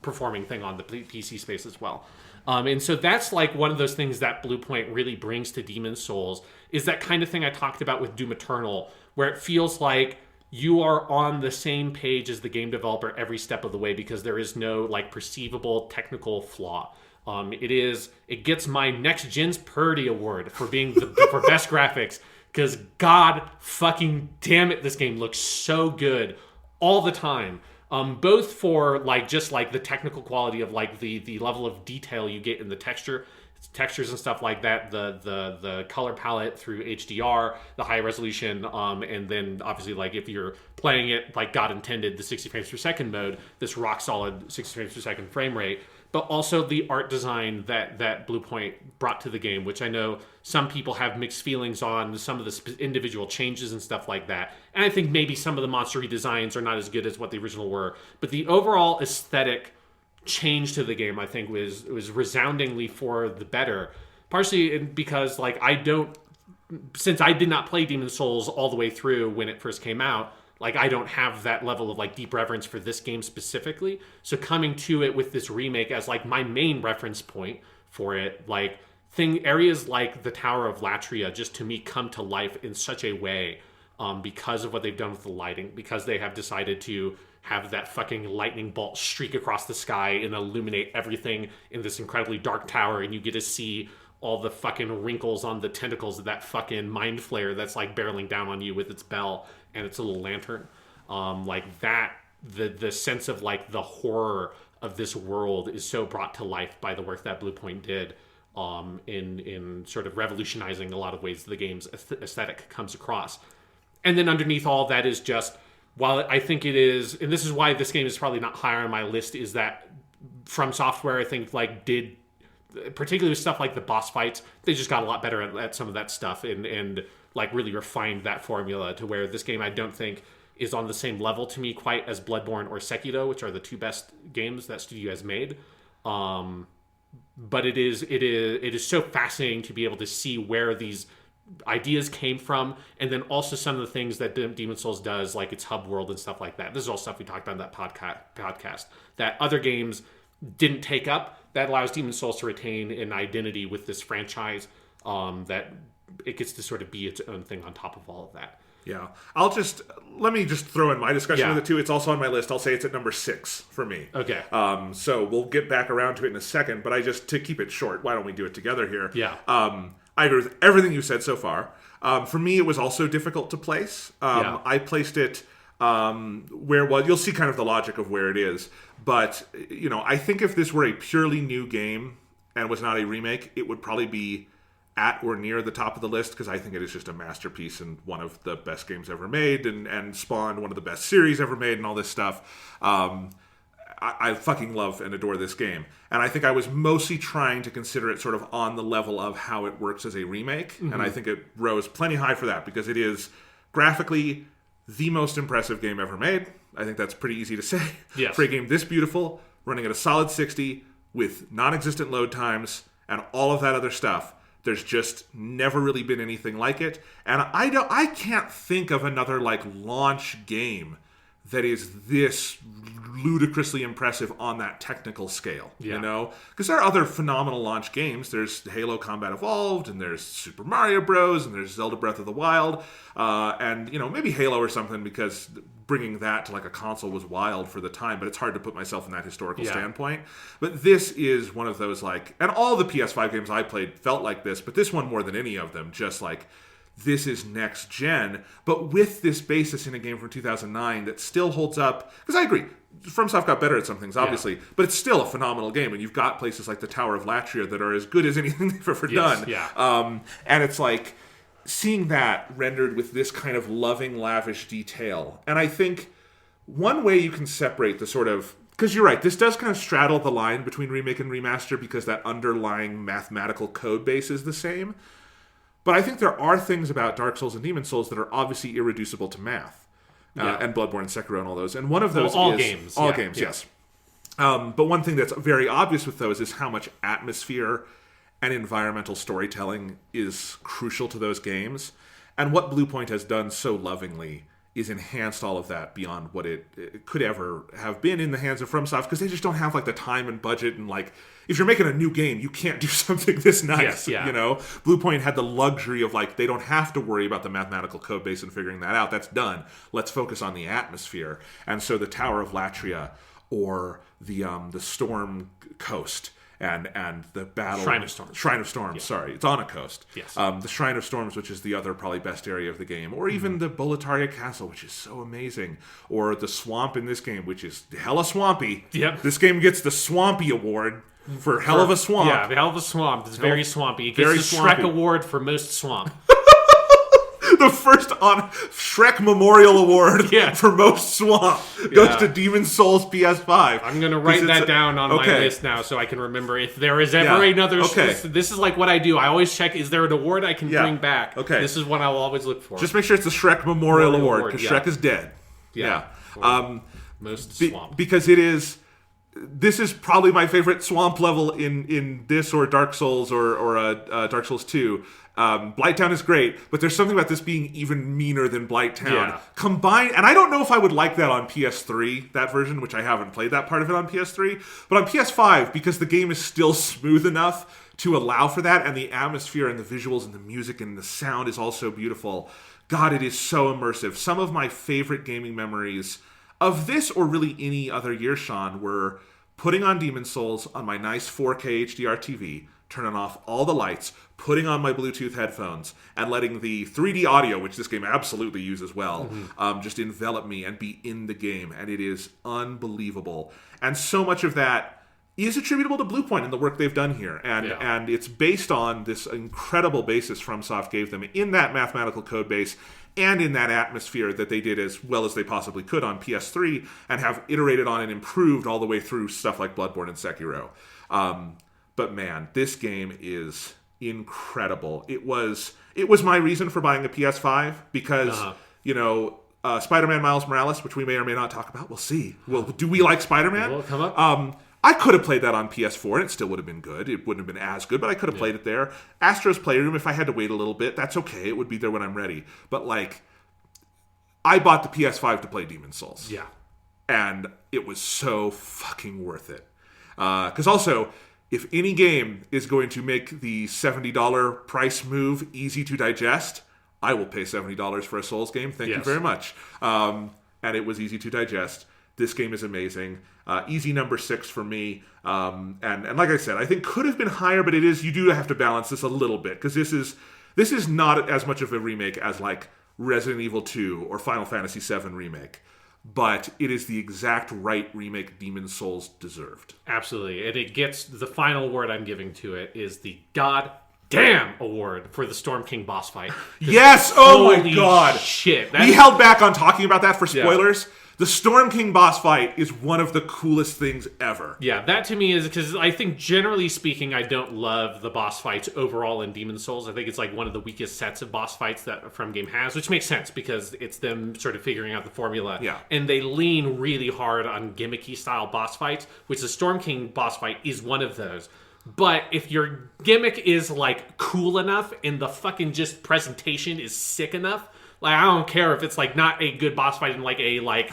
performing thing on the PC space as well. And so that's one of those things that Blue Point really brings to Demon's Souls, is that kind of thing I talked about with Doom Eternal, where it feels like you are on the same page as the game developer every step of the way, because there is no perceivable technical flaw. It gets my Next Gen's Purdy Award for being for best graphics, because god fucking damn it, this game looks so good all the time. Both for just the technical quality of the level of detail you get in the textures and stuff like that, the color palette through HDR, the high resolution, and then obviously if you're playing it God intended, the 60 frames per second mode, this rock solid 60 frames per second frame rate. But also the art design that Blue Point brought to the game, which I know some people have mixed feelings on, some of the individual changes and stuff like that. And I think maybe some of the monster redesigns are not as good as what the original were. But the overall aesthetic change to the game, I think, was resoundingly for the better. Partially because, since I did not play Demon's Souls all the way through when it first came out, I don't have that level of deep reverence for this game specifically. So coming to it with this remake as my main reference point for it, areas like the Tower of Latria just to me come to life in such a way because of what they've done with the lighting, because they have decided to have that fucking lightning bolt streak across the sky and illuminate everything in this incredibly dark tower, and you get to see all the fucking wrinkles on the tentacles of that fucking mind flare that's barreling down on you with its bell and its little lantern. The sense of the horror of this world is so brought to life by the work that Blue Point did in sort of revolutionizing a lot of ways the game's aesthetic comes across. And then underneath all of that is just, while I think it is, and this is why this game is probably not higher on my list, is that From Software, I think, did, particularly with stuff like the boss fights, they just got a lot better at some of that stuff and really refined that formula to where this game, I don't think, is on the same level to me quite as Bloodborne or Sekiro, which are the two best games that studio has made. But it is so fascinating to be able to see where these ideas came from, and then also some of the things that Demon's Souls does, like its hub world and stuff like that. This is all stuff we talked about in that podcast that other games didn't take up, that allows Demon's Souls to retain an identity with this franchise, that it gets to sort of be its own thing on top of all of that. Yeah. Let me just throw in my discussion of the two. It's also on my list. I'll say it's at number 6 for me. Okay. So we'll get back around to it in a second, but to keep it short, why don't we do it together here? Yeah. I agree with everything you said so far. For me, it was also difficult to place. I placed it you'll see kind of the logic of where it is. But, I think if this were a purely new game and was not a remake, it would probably be at or near the top of the list, because I think it is just a masterpiece and one of the best games ever made, and spawned one of the best series ever made and all this stuff. I fucking love and adore this game. And I think I was mostly trying to consider it sort of on the level of how it works as a remake. Mm-hmm. And I think it rose plenty high for that, because it is graphically the most impressive game ever made. I think that's pretty easy to say. Yes. For a game this beautiful, running at a solid 60, with non-existent load times, and all of that other stuff. There's just never really been anything like it. And I can't think of another launch game that is this ludicrously impressive on that technical scale, you know? Because there are other phenomenal launch games. There's Halo Combat Evolved, and there's Super Mario Bros., and there's Zelda Breath of the Wild, and, you know, maybe Halo or something, because bringing that to, like, a console was wild for the time, but it's hard to put myself in that historical standpoint. But this is one of those, like, and all the PS5 games I played felt like this, but this one more than any of them, just like, this is next gen, but with this basis in a game from 2009 that still holds up. Because I agree, FromSoft got better at some things, obviously, but it's still a phenomenal game, and you've got places like the Tower of Latria that are as good as anything they've ever done. And it's like, seeing that rendered with this kind of loving, lavish detail. And I think one way you can separate the sort of... Because you're right, this does kind of straddle the line between remake and remaster because that underlying mathematical code base is the same. But I think there are things about Dark Souls and Demon Souls that are obviously irreducible to math. And Bloodborne and Sekiro and all those. And one of those all is... games. All games, yes. But one thing that's very obvious with those is how much atmosphere and environmental storytelling is crucial to those games. And what Bluepoint has done so lovingly is enhanced all of that beyond what it could ever have been in the hands of FromSoft, because they just don't have like the time and budget, and like, if you're making a new game, you can't do something this nice. You know, Bluepoint had the luxury of like, they don't have to worry about the mathematical code base and figuring that out. That's done. Let's focus on the atmosphere. And so the Tower of Latria, or the Storm Coast, and the battle... Shrine of Storms, sorry. It's on a coast. Yes. The Shrine of Storms, which is the other probably best area of the game. Or even the Boletaria Castle, which is so amazing. Or the swamp in this game, which is hella swampy. Yep. This game gets the Swampy Award for hell of a swamp. Yeah, the hell of a swamp. It's very swampy. It gets the Shrek Award for most swamp. The first on Shrek Memorial Award for most swamp goes to Demon Souls PS5. I'm going to write that down on my list now so I can remember if there is ever another... This is like what I do. I always check, is there an award I can bring back? This is what I will always look for. Just make sure it's the Shrek Memorial Award, because Shrek is dead. Most swamp. Because it is... This is probably my favorite swamp level in this or Dark Souls or Dark Souls 2. Blighttown is great, but there's something about this being even meaner than Blighttown. Combined, and I don't know if I would like that on PS3, that version, which I haven't played that part of it on PS3, but on PS5, because the game is still smooth enough to allow for that, and the atmosphere and the visuals and the music and the sound is also beautiful. God, it is so immersive. Some of my favorite gaming memories of this, or really any other year, Sean, were putting on Demon Souls on my nice 4K HDR TV, turning off all the lights, putting on my Bluetooth headphones, and letting the 3D audio, which this game absolutely uses well, just envelop me and be in the game. And it is unbelievable. And so much of that is attributable to Bluepoint and the work they've done here. And it's based on this incredible basis FromSoft gave them in that mathematical code base and in that atmosphere that they did as well as they possibly could on PS3 and have iterated on and improved all the way through stuff like Bloodborne and Sekiro. But man, this game is incredible. It was my reason for buying a PS5 because, Spider-Man Miles Morales, which we may or may not talk about, we'll see. Well, do we like Spider-Man? Will it come up? I could have played that on PS4 and it still would have been good. It wouldn't have been as good, but I could have played it there. Astro's Playroom, if I had to wait a little bit, that's okay. It would be there when I'm ready. But I bought the PS5 to play Demon Souls. Yeah. And it was so fucking worth it. Because also, if any game is going to make the $70 price move easy to digest, I will pay $70 for a Souls game. Thank you very much. And it was easy to digest. This game is amazing. Easy number 6 for me. And like I said, I think could have been higher, but you do have to balance this a little bit, because this is not as much of a remake as like Resident Evil 2 or Final Fantasy VII Remake. But it is the exact right remake Demon Souls deserved. Absolutely. And it gets, the final word I'm giving to it is the goddamn award for the Storm King boss fight. Yes! Oh my god! Shit. We held back on talking about that for spoilers. Yeah. The Storm King boss fight is one of the coolest things ever. Yeah, that to me is, because I think generally speaking, I don't love the boss fights overall in Demon Souls. I think it's like one of the weakest sets of boss fights that From Game has, which makes sense because it's them sort of figuring out the formula. Yeah. And they lean really hard on gimmicky style boss fights, which the Storm King boss fight is one of those. But if your gimmick is like cool enough and the fucking just presentation is sick enough, like I don't care if it's like not a good boss fight in like a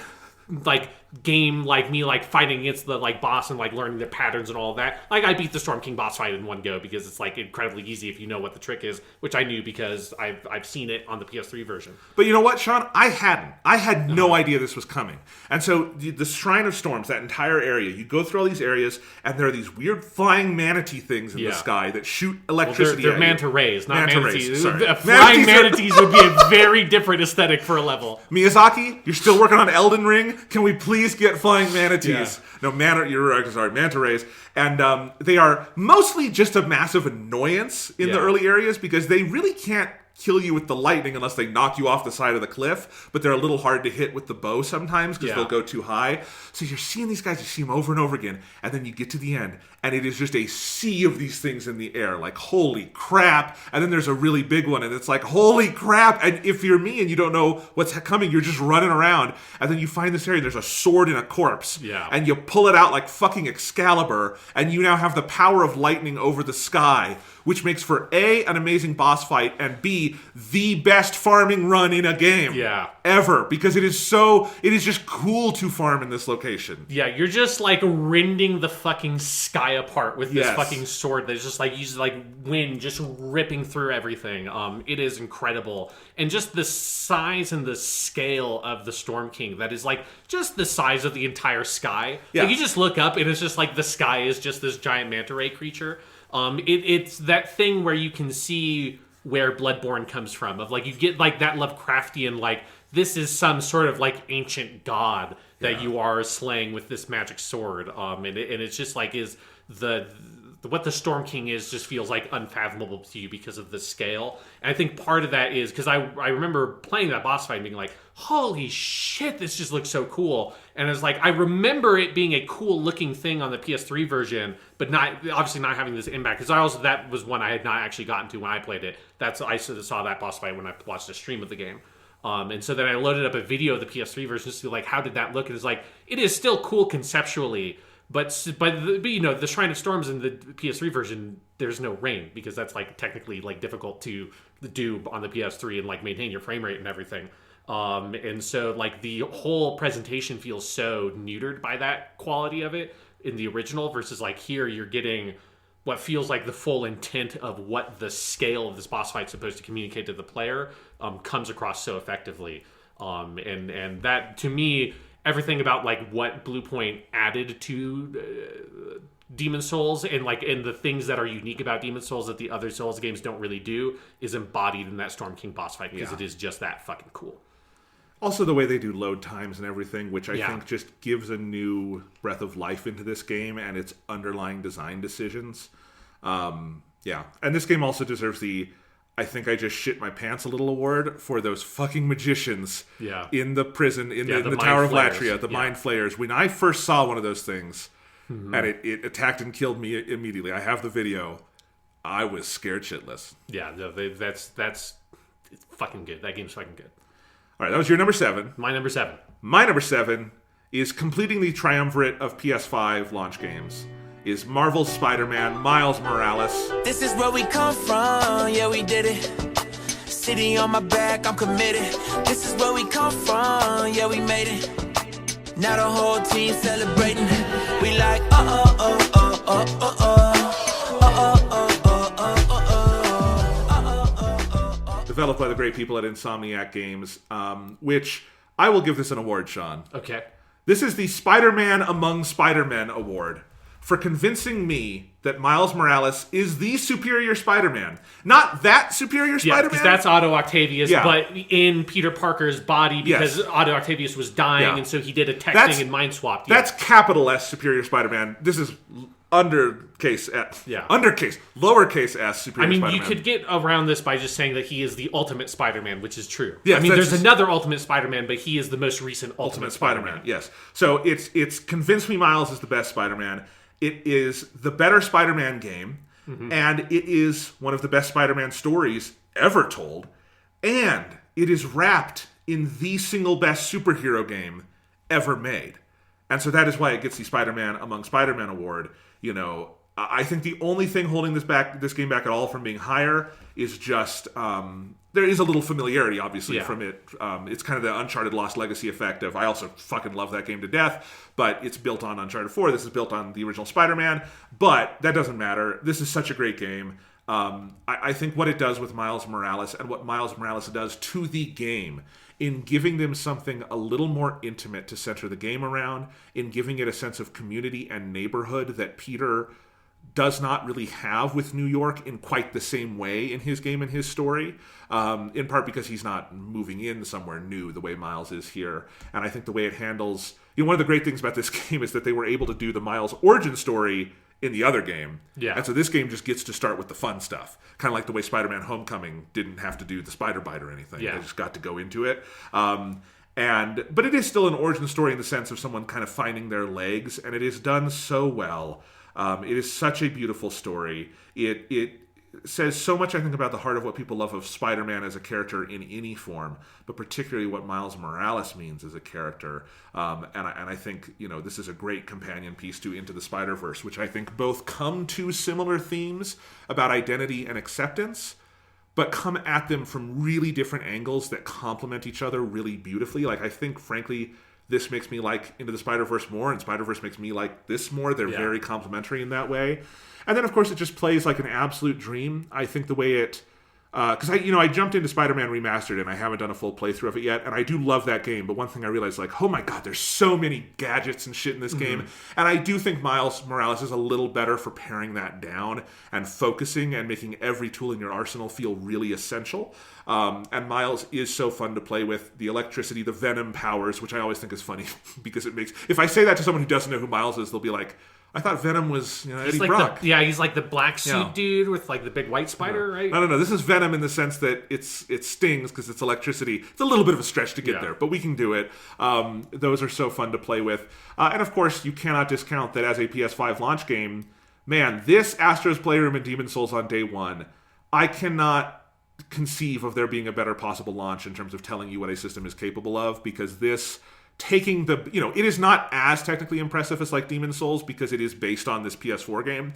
like game like me like fighting against the like boss and like learning the patterns and all of that. Like I beat the Storm King boss fight in one go because it's like incredibly easy if you know what the trick is, which I knew because I've seen it on the PS3 version. But you know what, Sean? I had no idea this was coming. And so the Shrine of Storms, that entire area, you go through all these areas and there are these weird flying manatee things in the sky that shoot electricity. They're manta rays, not manatees. Sorry. Flying manatees would be a very different aesthetic for a level. Miyazaki, you're still working on Elden Ring. Can we please get flying manatees? Yeah. No, manta rays. And they are mostly just a massive annoyance in the early areas because they really can't kill you with the lightning unless they knock you off the side of the cliff, but they're a little hard to hit with the bow sometimes because they'll go too high. So you're seeing these guys, you see them over and over again, and then you get to the end, and it is just a sea of these things in the air, like, holy crap, and then there's a really big one, and it's like, holy crap, and if you're me and you don't know what's coming, you're just running around, and then you find this area, and there's a sword in a corpse, and you pull it out like fucking Excalibur, and you now have the power of lightning over the sky, which makes for A, an amazing boss fight, and B, the best farming run in a game ever, because it is just cool to farm in this location. Yeah, you're just like rending the fucking sky apart with this fucking sword that's just like uses like wind just ripping through everything. It is incredible. And just the size and the scale of the Storm King, that is like just the size of the entire sky. Like you just look up and it's just like the sky is just this giant manta ray creature. It's that thing where you can see where Bloodborne comes from, of like you get like that Lovecraftian, like this is some sort of like ancient god that you are slaying with this magic sword. And it's just like is what the Storm King is just feels like unfathomable to you because of the scale. And I think part of that is because I remember playing that boss fight and being like, holy shit, this just looks so cool. And it's like, I remember it being a cool looking thing on the PS3 version, but obviously not having this impact. Because that was one I had not actually gotten to when I played it. I sort of saw that boss fight when I watched a stream of the game. And so then I loaded up a video of the PS3 version to see like, how did that look? And it's like, it is still cool conceptually. But you know, the Shrine of Storms in the PS3 version, there's no rain because that's like technically like difficult to do on the PS3 and like maintain your frame rate and everything. And so like the whole presentation feels so neutered by that quality of it in the original versus like here you're getting what feels like the full intent of what the scale of this boss fight is supposed to communicate to the player comes across so effectively. And that to me, everything about like what Bluepoint added to Demon's Souls and the things that are unique about Demon's Souls that the other Souls games don't really do is embodied in that Storm King boss fight because it is just that fucking cool. Also the way they do load times and everything, which I think just gives a new breath of life into this game and its underlying design decisions. And this game also deserves the I think I just shit my pants a little award for those fucking magicians in the prison, in the Tower of Latria, the Mind Flayers. When I first saw one of those things, and it attacked and killed me immediately, I have the video, I was scared shitless. Yeah, no, that's it's fucking good. That game's fucking good. All right, that was your number 7. My number 7. My number 7 is completing the triumvirate of PS5 launch games. Is Marvel's Spider-Man Miles Morales. This is where we come from, yeah, we did it. City on my back, I'm committed. This is where we come from, yeah, we made it. Now the whole team celebrating. We like, Developed by the great people at Insomniac Games, which I will give this an award, Sean. Okay. This is the Spider-Man Among Spider-Men Award. For convincing me that Miles Morales is the superior Spider-Man. Not that superior Spider-Man. because that's Otto Octavius, but in Peter Parker's body because Otto Octavius was dying, and so he did a texting and mind swap. That's capital S superior Spider-Man. This is lowercase S superior Spider-Man. You could get around this by just saying that he is the ultimate Spider-Man, which is true. Yes, there's another ultimate Spider-Man, but he is the most recent ultimate Spider-Man. Yes. So it's convinced me Miles is the best Spider-Man. It is the better Spider-Man game, and it is one of the best Spider-Man stories ever told, and it is wrapped in the single best superhero game ever made. And so that is why it gets the Spider-Man Among Spider-Men award. You know, I think the only thing holding this game back at all from being higher is just there is a little familiarity, obviously, from it. It's kind of the Uncharted Lost Legacy effect of, I also fucking love that game to death, but it's built on Uncharted 4. This is built on the original Spider-Man, but that doesn't matter. This is such a great game. I think what it does with Miles Morales and what Miles Morales does to the game in giving them something a little more intimate to center the game around, in giving it a sense of community and neighborhood that Peter does not really have with New York in quite the same way in his game and his story, in part because he's not moving in somewhere new the way Miles is here. And I think the way it handles... one of the great things about this game is that they were able to do the Miles origin story in the other game. Yeah. And so this game just gets to start with the fun stuff. Kind of like the way Spider-Man Homecoming didn't have to do the spider bite or anything. Yeah. They just got to go into it. But it is still an origin story in the sense of someone kind of finding their legs, and it is done so well. It is such a beautiful story. It says so much, I think, about the heart of what people love of Spider-Man as a character in any form, but particularly what Miles Morales means as a character. And I think, this is a great companion piece to Into the Spider-Verse, which I think both come to similar themes about identity and acceptance, but come at them from really different angles that complement each other really beautifully. Like, I think, frankly, this makes me like Into the Spider-Verse more, and Spider-Verse makes me like this more. They're very complementary in that way. And then, of course, it just plays like an absolute dream. I think the way it... Because I jumped into Spider-Man Remastered, and I haven't done a full playthrough of it yet, and I do love that game. But one thing I realized, oh my god, there's so many gadgets and shit in this game. And I do think Miles Morales is a little better for paring that down and focusing and making every tool in your arsenal feel really essential. And Miles is so fun to play with. The electricity, the venom powers, which I always think is funny because it makes... If I say that to someone who doesn't know who Miles is, they'll be like... I thought Venom was Eddie Brock. He's like the black suit dude with like the big white spider, right? No. This is Venom in the sense that it stings because it's electricity. It's a little bit of a stretch to get there, but we can do it. Those are so fun to play with. And of course, you cannot discount that as a PS5 launch game, man, this Astro's Playroom and Demon's Souls on day one, I cannot conceive of there being a better possible launch in terms of telling you what a system is capable of, because this... taking the, it is not as technically impressive as like Demon's Souls because it is based on this PS4 game,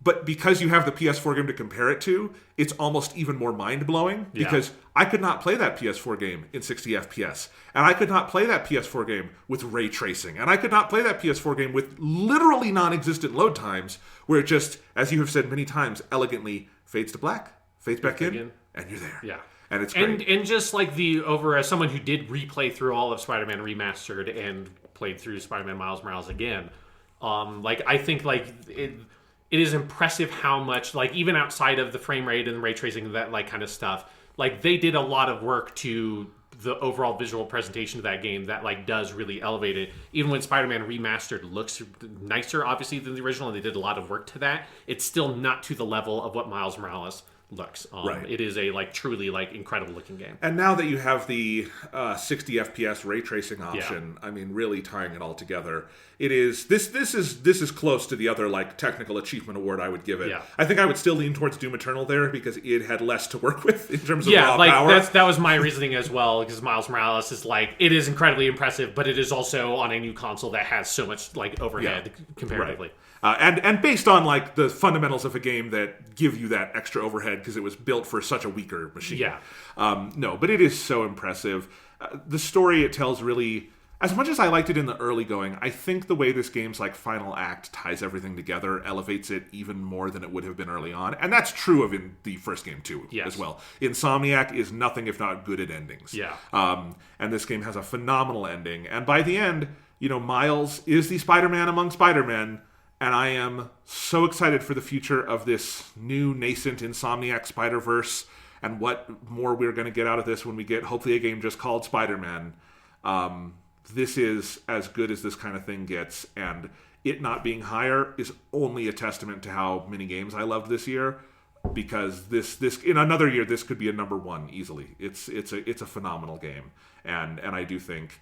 but because you have the PS4 game to compare it to, it's almost even more mind-blowing because I could not play that PS4 game in 60 FPS, and I could not play that PS4 game with ray tracing, and I could not play that PS4 game with literally non-existent load times where it just, as you have said many times, elegantly fades to black, fades back in, and you're there. Yeah. And it's great. And just like as someone who did replay through all of Spider-Man Remastered and played through Spider-Man Miles Morales again, I think it is impressive how much, even outside of the frame rate and ray tracing and that kind of stuff, they did a lot of work to the overall visual presentation of that game that does really elevate it. Even when Spider-Man Remastered looks nicer, obviously, than the original, and they did a lot of work to that, it's still not to the level of what Miles Morales looks. Right. It is a truly incredible looking game. And now that you have the 60 FPS ray tracing option, I mean, really tying it all together, it is this is close to the other technical achievement award I would give it. Yeah. I think I would still lean towards Doom Eternal there because it had less to work with in terms of raw power. That was my reasoning as well, because Miles Morales is it is incredibly impressive, but it is also on a new console that has so much overhead comparatively. Right. And based on the fundamentals of a game that give you that extra overhead because it was built for such a weaker machine. Yeah. But it is so impressive. The story it tells really, as much as I liked it in the early going, I think the way this game's final act ties everything together elevates it even more than it would have been early on. And that's true of in the first game too, as well. Insomniac is nothing if not good at endings. Yeah. And this game has a phenomenal ending. And by the end, Miles is the Spider-Man among Spider-Men. And I am so excited for the future of this new nascent Insomniac Spider-Verse and what more we're going to get out of this when we get, hopefully, a game just called Spider-Man. This is as good as this kind of thing gets, and it not being higher is only a testament to how many games I loved this year, because this in another year, this could be a number one easily. It's a phenomenal game, and I do think,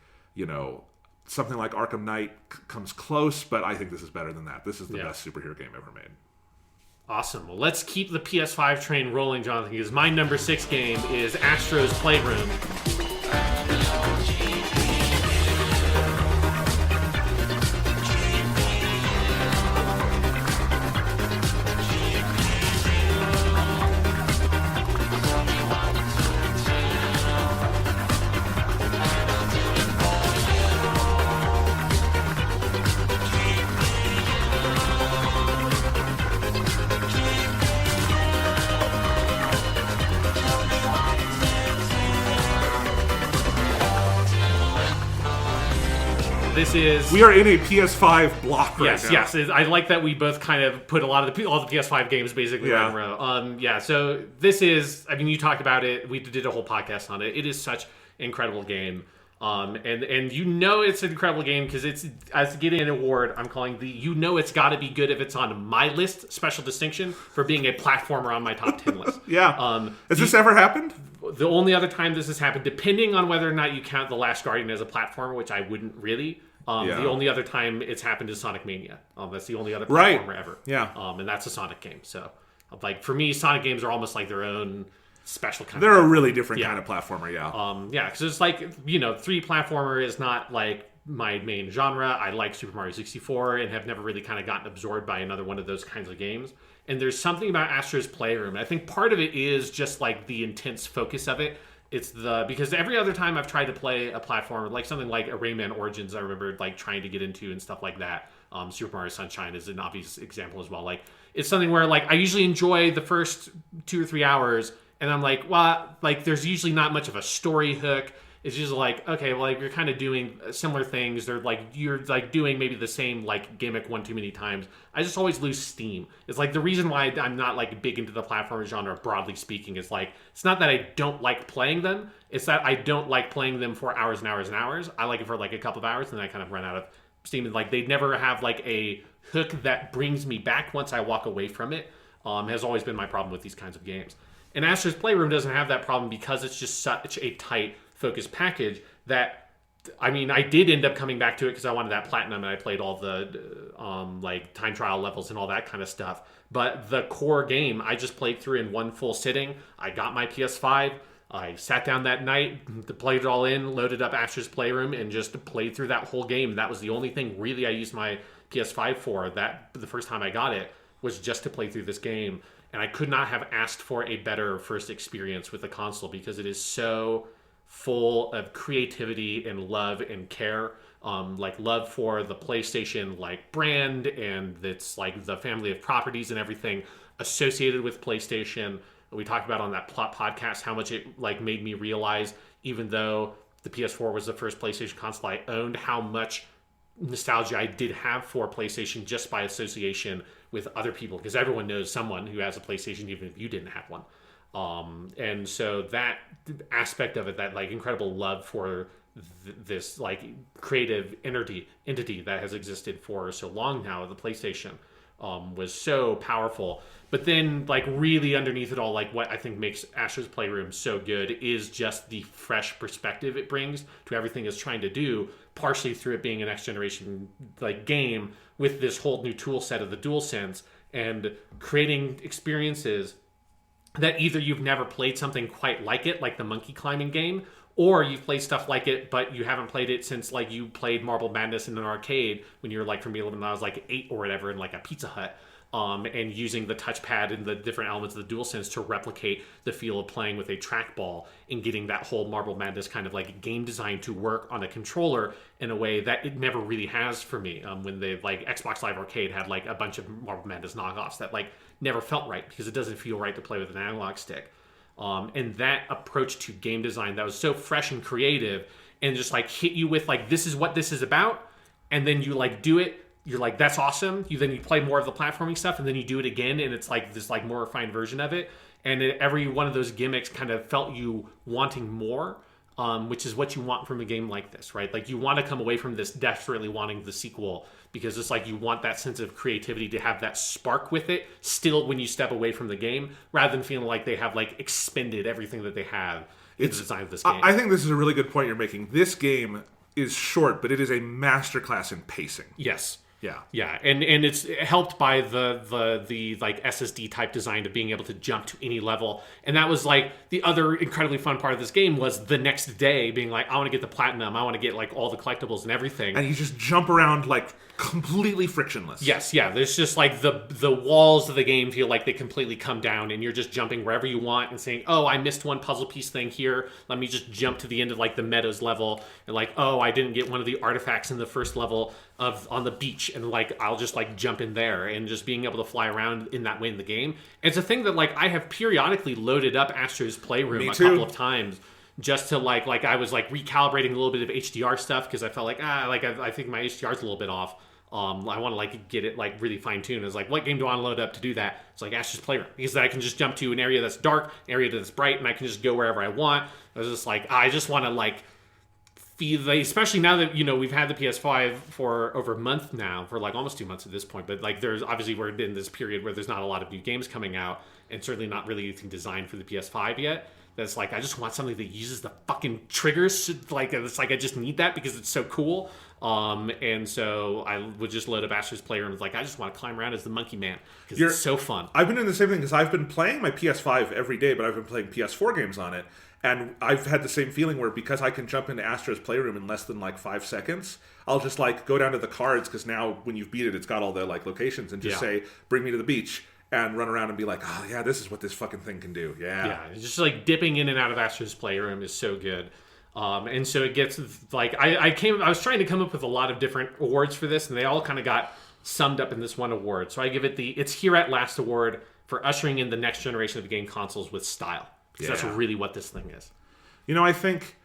something like Arkham Knight comes close, but I think this is better than that. This is the best superhero game ever made. Awesome. Well, let's keep the PS5 train rolling, Jonathan, because my number 6 game is Astro's Playroom. this is... We are in a PS5 block right now. Yes. I like that we both kind of put all the PS5 games basically right in a row. So this is... I mean, you talked about it. We did a whole podcast on it. It is such an incredible game. And you know it's an incredible game because it's, as getting an award, I'm calling it's got to be good if it's on my list, special distinction, for being a platformer on my top 10 list. Has this ever happened? The only other time this has happened, depending on whether or not you count The Last Guardian as a platformer, which I wouldn't really, the only other time it's happened is Sonic Mania. That's the only other platformer ever. Yeah. And that's a Sonic game. So, like, for me, Sonic games are almost like their own... special kind They're a really different kind of platformer, because it's like, 3D platformer is not like my main genre. I like Super Mario 64 and have never really kind of gotten absorbed by another one of those kinds of games. And there's something about Astro's Playroom. I think part of it is just like the intense focus of it. It's because every other time I've tried to play a platformer, like something like a Rayman Origins, I remember like trying to get into and stuff like that. Super Mario Sunshine is an obvious example as well. Like, it's something where like I usually enjoy the first 2 or 3 hours. And I'm like, well, like, there's usually not much of a story hook. It's just like, okay, well, like, you're kind of doing similar things. They're like, you're like doing maybe the same like gimmick one too many times. I just always lose steam. It's like the reason why I'm not like big into the platformer genre, broadly speaking, is like, it's not that I don't like playing them. It's that I don't like playing them for hours and hours and hours. I like it for like a couple of hours, and then I kind of run out of steam. And like, they never have like a hook that brings me back once I walk away from it. Has always been my problem with these kinds of games. And Astro's Playroom doesn't have that problem because it's just such a tight, focused package that, I mean, I did end up coming back to it because I wanted that platinum and I played all the like time trial levels and all that kind of stuff. But the core game, I just played through in one full sitting. I got my PS5. I sat down that night, played it all in, loaded up Astro's Playroom, and just played through that whole game. That was the only thing really I used my PS5 for. That the first time I got it was just to play through this game. And I could not have asked for a better first experience with the console because it is so full of creativity and love and care. Like love for the PlayStation like brand, and it's like the family of properties and everything associated with PlayStation. We talked about on that podcast how much it like made me realize, even though the PS4 was the first PlayStation console I owned, how much nostalgia I did have for PlayStation just by association with other people, because everyone knows someone who has a PlayStation even if you didn't have one. And so that aspect of it, that like incredible love for this like creative entity that has existed for so long now, the PlayStation, was so powerful. But then like really underneath it all, like what I think makes Astro's Playroom so good is just the fresh perspective it brings to everything it's trying to do, partially through it being a next generation like game with this whole new tool set of the DualSense, and creating experiences that either you've never played something quite like it, like the monkey climbing game, or you've played stuff like it, but you haven't played it since like you played Marble Madness in an arcade when you were like, for me, when I was like 8 or whatever, in like a Pizza Hut. And using the touchpad and the different elements of the DualSense to replicate the feel of playing with a trackball, and getting that whole Marble Madness kind of like game design to work on a controller in a way that it never really has for me. When they like Xbox Live Arcade had like a bunch of Marble Madness knockoffs that like never felt right because it doesn't feel right to play with an analog stick. And that approach to game design that was so fresh and creative, and just like hit you with like, this is what this is about, and then you like do it. You're like, that's awesome. Then you play more of the platforming stuff, and then you do it again, and it's like this like more refined version of it. And every one of those gimmicks kind of felt you wanting more, which is what you want from a game like this, right? Like you want to come away from this desperately wanting the sequel, because it's like you want that sense of creativity to have that spark with it still when you step away from the game, rather than feeling like they have like expended everything that they have in the design of this game. I think this is a really good point you're making. This game is short, but it is a masterclass in pacing. Yes. Yeah, and it's helped by the like SSD type design of being able to jump to any level. And that was like the other incredibly fun part of this game, was the next day being like, I want to get the platinum, I want to get like all the collectibles and everything. And you just jump around like completely frictionless. Yes, yeah. There's just like the walls of the game feel like they completely come down, and you're just jumping wherever you want and saying, oh, I missed one puzzle piece thing here. Let me just jump to the end of like the Meadows level, and like, oh, I didn't get one of the artifacts in the first level on the beach, and like I'll just like jump in there, and just being able to fly around in that way in the game. It's a thing that like I have periodically loaded up Astro's Playroom a couple of times just to like I was like recalibrating a little bit of HDR stuff because I felt like I think my HDR's a little bit off. I want to like get it like really fine tuned. It's like, what game do I want to load up to do that? It's like Astro's Playroom, because then I can just jump to an area that's dark, an area that's bright, and I can just go wherever I want. I was just like, I just want to like feel, especially now that we've had the PS5 for over a month now, for like almost 2 months at this point. But like, there's obviously we're in this period where there's not a lot of new games coming out, and certainly not really anything designed for the PS5 yet. That's like, I just want something that uses the fucking triggers. Like, it's like I just need that because it's so cool. And so I would just load up Astro's Playroom. It's like, I just want to climb around as the Monkey Man because it's so fun. I've been doing the same thing because I've been playing my PS5 every day, but I've been playing PS4 games on it. And I've had the same feeling where, because I can jump into Astro's Playroom in less than like 5 seconds, I'll just like go down to the cards, because now when you've beat it, it's got all the like locations, and just say, bring me to the beach, and run around and be like, oh yeah, this is what this fucking thing can do. Yeah, just like dipping in and out of Astro's Playroom is so good. And so it gets like, I was trying to come up with a lot of different awards for this, and they all kind of got summed up in this one award. So I give it the It's Here at Last award for ushering in the next generation of game consoles with style. Because that's really what this thing is. I think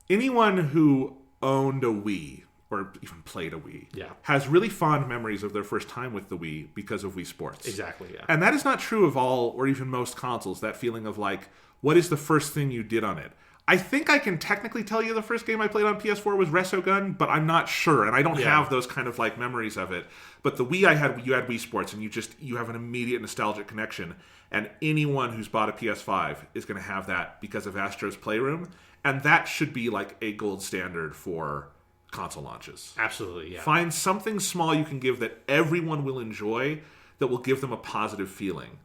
anyone who owned a Wii, or even played a Wii, has really fond memories of their first time with the Wii because of Wii Sports. Exactly, yeah. And that is not true of all, or even most consoles, that feeling of like, what is the first thing you did on it? I think I can technically tell you the first game I played on PS4 was Resogun, but I'm not sure, and I don't have those kind of like memories of it. But the Wii you had Wii Sports, and you have an immediate nostalgic connection. And anyone who's bought a PS5 is going to have that because of Astro's Playroom, and that should be like a gold standard for console launches. Absolutely, yeah. Find something small you can give that everyone will enjoy, that will give them a positive feeling.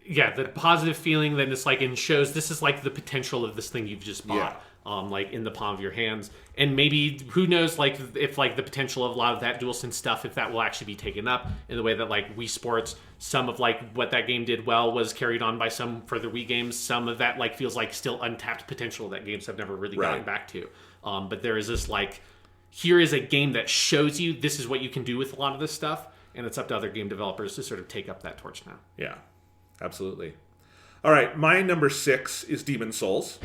Yeah, the positive feeling that it's like, and shows this is like the potential of this thing you've just bought, like in the palm of your hands. And maybe, who knows, like if like the potential of a lot of that DualSense stuff, if that will actually be taken up in the way that like Wii Sports, some of like what that game did well was carried on by some further Wii games. Some of that like feels like still untapped potential that games have never really gotten back to. But there is this like, here is a game that shows you this is what you can do with a lot of this stuff, and it's up to other game developers to sort of take up that torch now. Yeah. Absolutely. All right, my number 6 is Demon's Souls.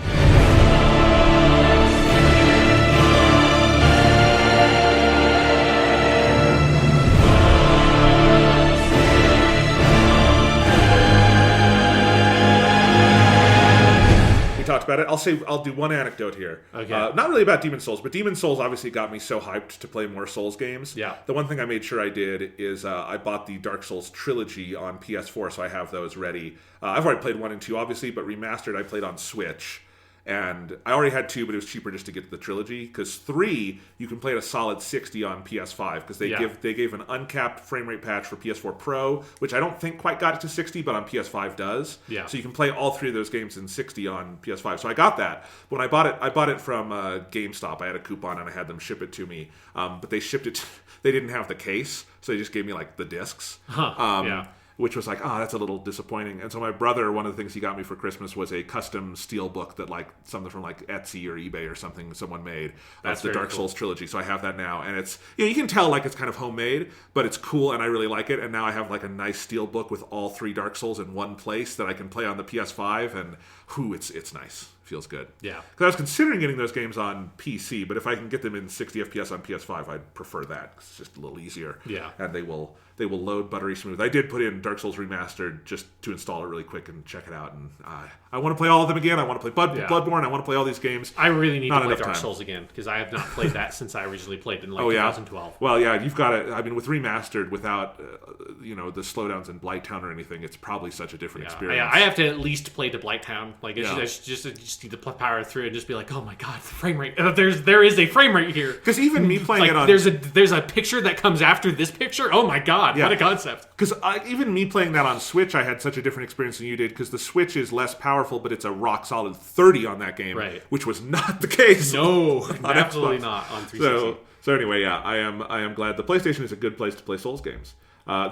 Talked about it. I'll do one anecdote here. Okay. Not really about Demon's Souls, but Demon's Souls obviously got me so hyped to play more Souls games. Yeah. The one thing I made sure I did is I bought the Dark Souls Trilogy on PS4, so I have those ready. I've already played 1 and 2, obviously, but Remastered I played on Switch. And I already had 2, but it was cheaper just to get the trilogy, because 3 you can play at a solid 60 on PS5, because they gave an uncapped frame rate patch for PS4 Pro, which I don't think quite got it to 60, but on PS5 does. Yeah. So you can play all 3 of those games in 60 on PS5. So I got that. When I bought it from GameStop. I had a coupon and I had them ship it to me. But they shipped it. They didn't have the case, so they just gave me like the discs. Which was like, that's a little disappointing. And so my brother, one of the things he got me for Christmas was a custom steel book that like something from like Etsy or eBay or something someone made. That's the Dark Souls trilogy. So I have that now, and it's you can tell like it's kind of homemade, but it's cool and I really like it. And now I have like a nice steel book with all 3 Dark Souls in one place that I can play on the PS5, and it's nice. Feels good. Yeah. Because I was considering getting those games on PC, but if I can get them in 60 FPS on PS5, I'd prefer that. It's just a little easier. Yeah. And they will load buttery smooth. I did put in Dark Souls Remastered just to install it really quick and check it out. And I want to play all of them again. I want to play Bloodborne. I want to play all these games. I really need to play Dark Souls again, because I have not played that since I originally played in 2012. Well, yeah, you've got it. I mean, with Remastered, without the slowdowns in Blighttown or anything, it's probably such a different experience. I have to at least play to Blighttown. Like, it's just need to power through it and just be like, oh my god, the frame rate. There is a frame rate here. Because even me playing like, it on... There's a picture that comes after this picture? Oh my god, what a concept. Because even me playing that on Switch, I had such a different experience than you did, because the Switch is less powerful, but it's a rock-solid 30 on that game, which was not the case. No, absolutely not on 360. So anyway, I am glad. The PlayStation is a good place to play Souls games.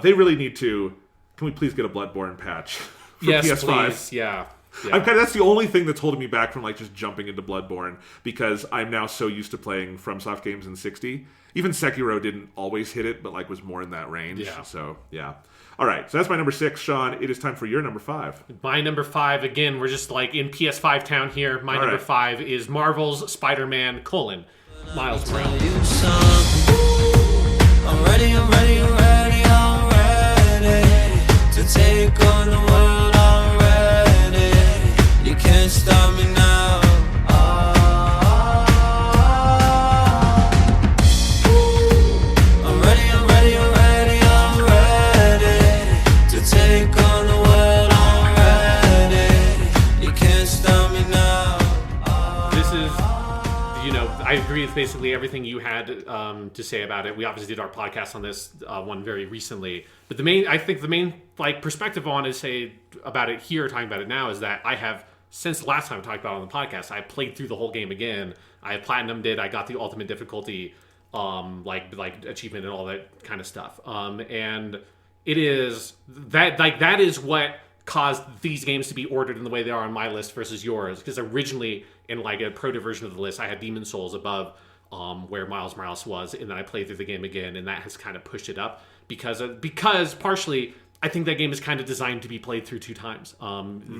They really need to... Can we please get a Bloodborne patch for PS5? Please. Yeah. That's the only thing that's holding me back from like just jumping into Bloodborne, because I'm now so used to playing FromSoft games in 60. Even Sekiro didn't always hit it, but like was more in that range. Yeah. So yeah. All right, so that's my number 6, Sean. It is time for your number 5. My number 5, again, we're just like in PS5 town here. My number 5 is Marvel's Spider-Man: Miles Morales. I'm ready to take on the world already. You can't stop me now. I'm ready to take on the world already. You can't stop me now. This is, I agree with basically everything you had to say about it. We obviously did our podcast on this one very recently, but the main perspective I want to say about it here, talking about it now, is that I have, since the last time I talked about it on the podcast, I played through the whole game again. I platinumed it. I got the ultimate difficulty, achievement and all that kind of stuff. And it is that is what caused these games to be ordered in the way they are on my list versus yours. Because originally, in like a proto version of the list, I had Demon's Souls above where Miles Morales was, and then I played through the game again, and that has kind of pushed it up because partially I think that game is kind of designed to be played through 2 times.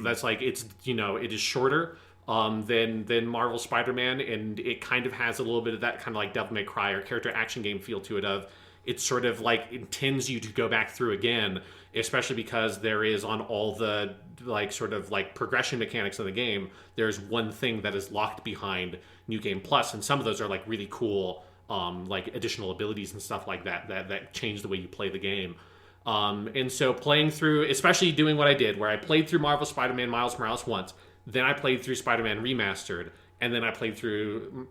That's like it is shorter than Marvel Spider-Man, and it kind of has a little bit of that kind of like Devil May Cry or character action game feel to it. Of it sort of like intends you to go back through again, especially because there is on all the like sort of like progression mechanics of the game, there's one thing that is locked behind New Game Plus, and some of those are like really cool like additional abilities and stuff like that change the way you play the game. And so playing through, especially doing what I did, where I played through Marvel Spider-Man Miles Morales once, then I played through Spider-Man Remastered, and then I played through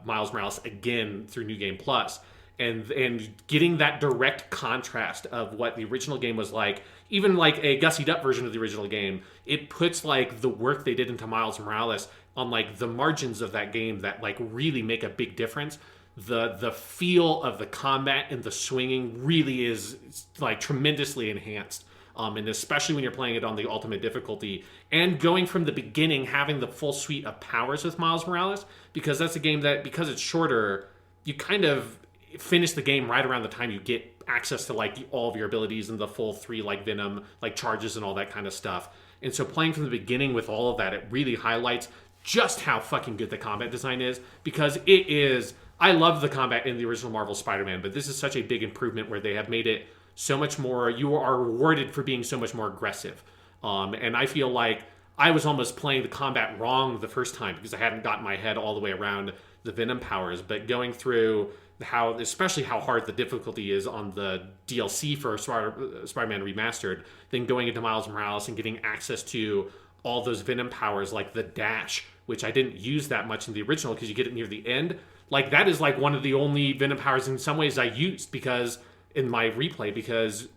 Miles Morales again through New Game Plus. And getting that direct contrast of what the original game was like, even like a gussied up version of the original game, it puts like the work they did into Miles Morales on like the margins of that game that like really make a big difference. The feel of the combat and the swinging really is like tremendously enhanced. And especially when you're playing it on the ultimate difficulty and going from the beginning, having the full suite of powers with Miles Morales, because that's a game that, because it's shorter, you kind of finish the game right around the time you get access to like all of your abilities and the full 3 like Venom like charges and all that kind of stuff. And so playing from the beginning with all of that, it really highlights just how fucking good the combat design is, because it is. I love the combat in the original Marvel Spider-Man, but this is such a big improvement where they have made it so much more. You are rewarded for being so much more aggressive. And I feel like I was almost playing the combat wrong the first time because I hadn't gotten my head all the way around the Venom powers. But going through especially how hard the difficulty is on the DLC for Spider-Man Remastered, then going into Miles Morales and getting access to all those Venom powers like the dash, which I didn't use that much in the original because you get it near the end. Like that is like one of the only Venom powers in some ways I used because in my replay, because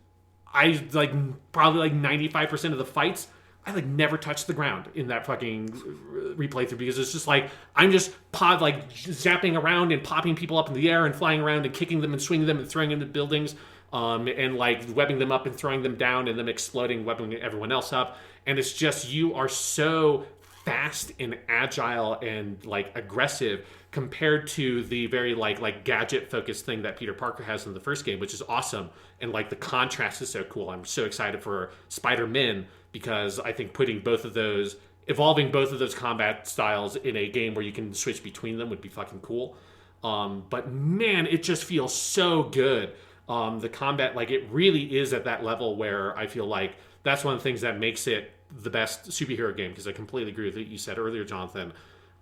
I like probably like 95% of the fights I like never touched the ground in that fucking replay through, because it's just like I'm just zapping around and popping people up in the air and flying around and kicking them and swinging them and throwing them into buildings, and like webbing them up and throwing them down and them exploding, webbing everyone else up. And it's just, you are so fast and agile and like aggressive compared to the very like gadget focused thing that Peter Parker has in the first game, which is awesome. And like the contrast is so cool. I'm so excited for Spider-Man because I think evolving both of those combat styles in a game where you can switch between them would be fucking cool. But man, it just feels so good. The combat, like it really is at that level where I feel like that's one of the things that makes it the best superhero game, because I completely agree with what you said earlier, Jonathan.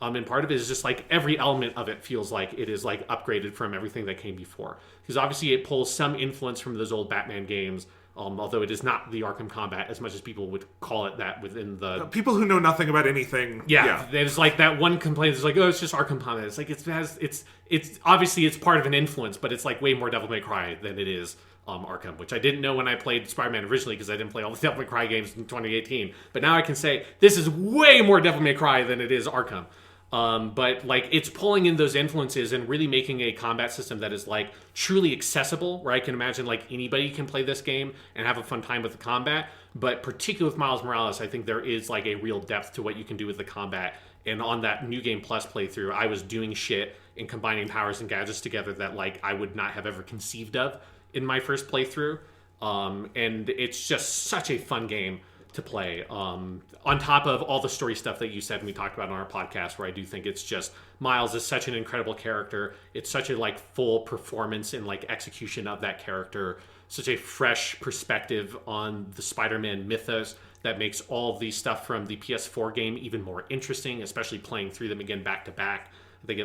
And part of it is just like every element of it feels like it is like upgraded from everything that came before. Because obviously it pulls some influence from those old Batman games, although it is not the Arkham combat as much as people would call it that within the... People who know nothing about anything. Yeah. There's like that one complaint. It's like, oh, it's just Arkham combat. It's like it's obviously it's part of an influence, but it's like way more Devil May Cry than it is Arkham, which I didn't know when I played Spider-Man originally because I didn't play all the Devil May Cry games in 2018. But now I can say this is way more Devil May Cry than it is Arkham. But like it's pulling in those influences and really making a combat system that is like truly accessible, where I can imagine like anybody can play this game and have a fun time with the combat. But particularly with Miles Morales, I think there is like a real depth to what you can do with the combat. And on that New Game Plus playthrough, I was doing shit and combining powers and gadgets together that like I would not have ever conceived of in my first playthrough. And it's just such a fun game to play. On top of all the story stuff that you said and we talked about on our podcast, where I do think it's just Miles is such an incredible character. It's such a like full performance and like execution of that character. Such a fresh perspective on the Spider-Man mythos that makes all of these stuff from the PS4 game even more interesting, especially playing through them again back to back. I think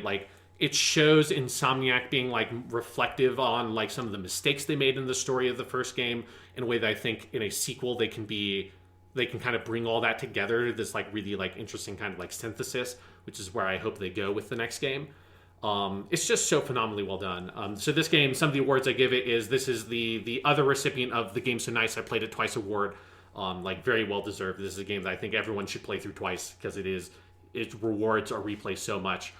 it shows Insomniac being like reflective on like some of the mistakes they made in the story of the first game in a way that I think in a sequel they can kind of bring all that together to this like really like interesting kind of like synthesis, which is where I hope they go with the next game. It's just so phenomenally well done. So this game, some of the awards I give it is, this is the other recipient of the Game So Nice I Played It Twice award. Like very well deserved. This is a game that I think everyone should play through twice because it rewards our replay so much.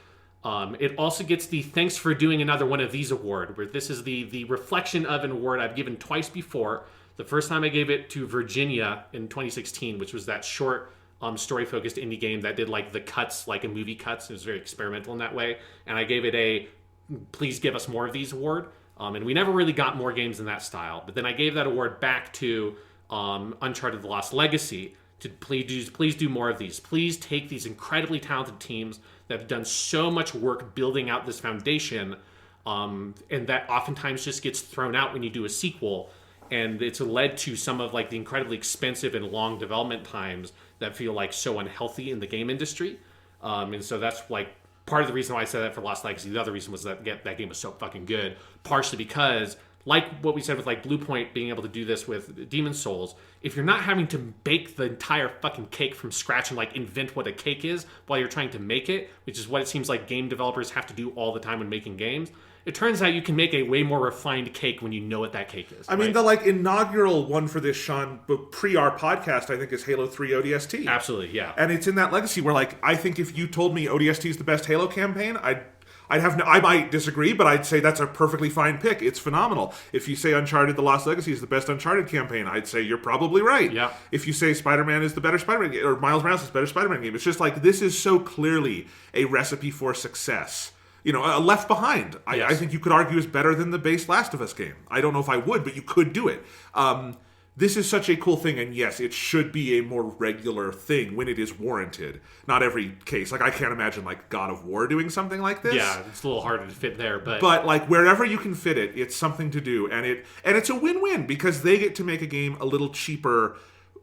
It also gets the Thanks for Doing Another One of These award, where this is the reflection of an award I've given twice before. The first time I gave it to Virginia in 2016, which was that short story-focused indie game that did like the cuts, like a movie cuts. It was very experimental in that way. And I gave it a Please Give Us More of These award. And we never really got more games in that style. But then I gave that award back to Uncharted The Lost Legacy to please do more of these. Please take these incredibly talented teams that have done so much work building out this foundation, and that oftentimes just gets thrown out when you do a sequel. And it's led to some of like the incredibly expensive and long development times that feel like so unhealthy in the game industry. And so that's like part of the reason why I said that for Lost Legacy. The other reason was that game was so fucking good, partially because, like what we said with like Blue Point being able to do this with Demon's Souls, if you're not having to bake the entire fucking cake from scratch and like invent what a cake is while you're trying to make it, which is what it seems like game developers have to do all the time when making games, it turns out you can make a way more refined cake when you know what that cake is. I mean, the like inaugural one for this, Sean, pre our podcast, I think is Halo 3 ODST. Absolutely, yeah. And it's in that legacy where like, I think if you told me ODST is the best Halo campaign, I might disagree, but I'd say that's a perfectly fine pick. It's phenomenal. If you say Uncharted The Lost Legacy is the best Uncharted campaign, I'd say you're probably right. Yeah. If you say Spider-Man is the better Spider-Man game, or Miles Morales is the better Spider-Man game, it's just like, this is so clearly a recipe for success. You know, Left Behind, Yes. I think you could argue is better than the base Last of Us game. I don't know if I would, but you could do it. This is such a cool thing, and yes, it should be a more regular thing when it is warranted. Not every case. Like, I can't imagine, like, God of War doing something like this. Yeah, it's a little harder to fit there, but like, wherever you can fit it, it's something to do. And it's a win-win, because they get to make a game a little cheaper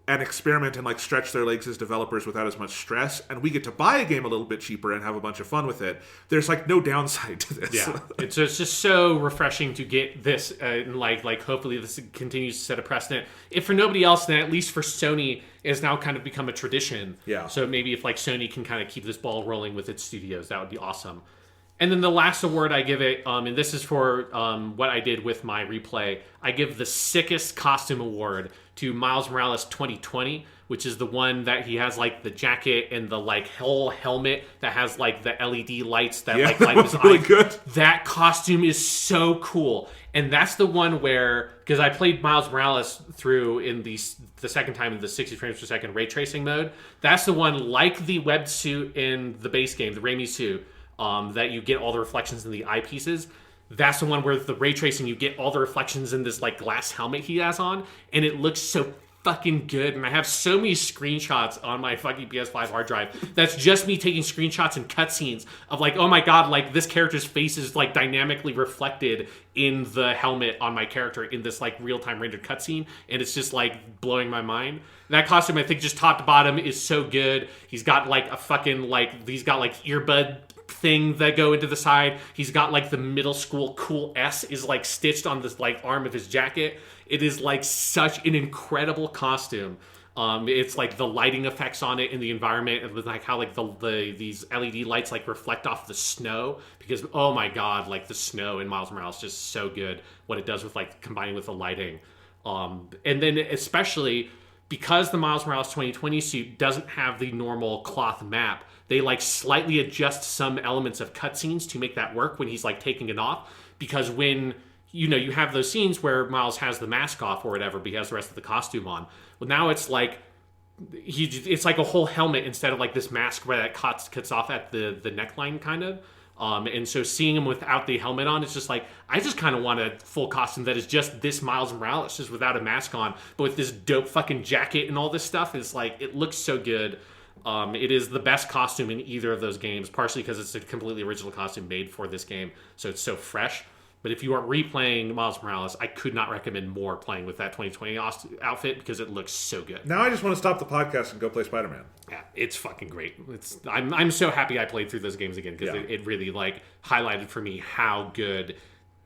and experiment and like stretch their legs as developers without as much stress, and we get to buy a game a little bit cheaper and have a bunch of fun with it. There's like no downside to this. Yeah, it's just so refreshing to get this, and like hopefully this continues to set a precedent. If for nobody else, then at least for Sony, it's now kind of become a tradition. Yeah. So maybe if like Sony can kind of keep this ball rolling with its studios, that would be awesome. And then the last award I give it, and this is for what I did with my replay, I give the sickest costume award to Miles Morales 2020, which is the one that he has like the jacket and the like whole helmet that has like the LED lights that like light his really eyes. Good. That costume is so cool. And that's the one where, because I played Miles Morales through in the second time in the 60 frames per second ray tracing mode. That's the one, like the web suit in the base game, the Raimi suit, that you get all the reflections in the eyepieces. That's the one where the ray tracing, you get all the reflections in this like glass helmet he has on, and it looks so fucking good. And I have so many screenshots on my fucking PS5 hard drive that's just me taking screenshots and cutscenes of like, oh my god, like this character's face is like dynamically reflected in the helmet on my character in this like real-time rendered cutscene, and it's just like blowing my mind. That costume, I think, just top to bottom is so good. He's got like a fucking like, he's got like earbud thing that go into the side. He's got like the middle school cool S is like stitched on this like arm of his jacket. It is like such an incredible costume. It's like the lighting effects on it in the environment, and with like how like these LED lights like reflect off the snow, because oh my god, like the snow in Miles Morales is just so good what it does with like combining with the lighting. And then especially because the Miles Morales 2020 suit doesn't have the normal cloth map, they like slightly adjust some elements of cutscenes to make that work when he's like taking it off. Because when you have those scenes where Miles has the mask off or whatever, but he has the rest of the costume on. Well, now it's like it's like a whole helmet instead of like this mask where that cuts off at the neckline kind of. And so seeing him without the helmet on, it's just like, I just kind of want a full costume that is just this Miles Morales, just without a mask on, but with this dope fucking jacket and all this stuff. It's like, it looks so good. It is the best costume in either of those games, partially because it's a completely original costume made for this game, so it's so fresh. But if you are replaying Miles Morales, I could not recommend more playing with that 2020 outfit because it looks so good. Now I just want to stop the podcast and go play Spider-Man. Yeah, it's fucking great. I'm so happy I played through those games again because it really like highlighted for me how good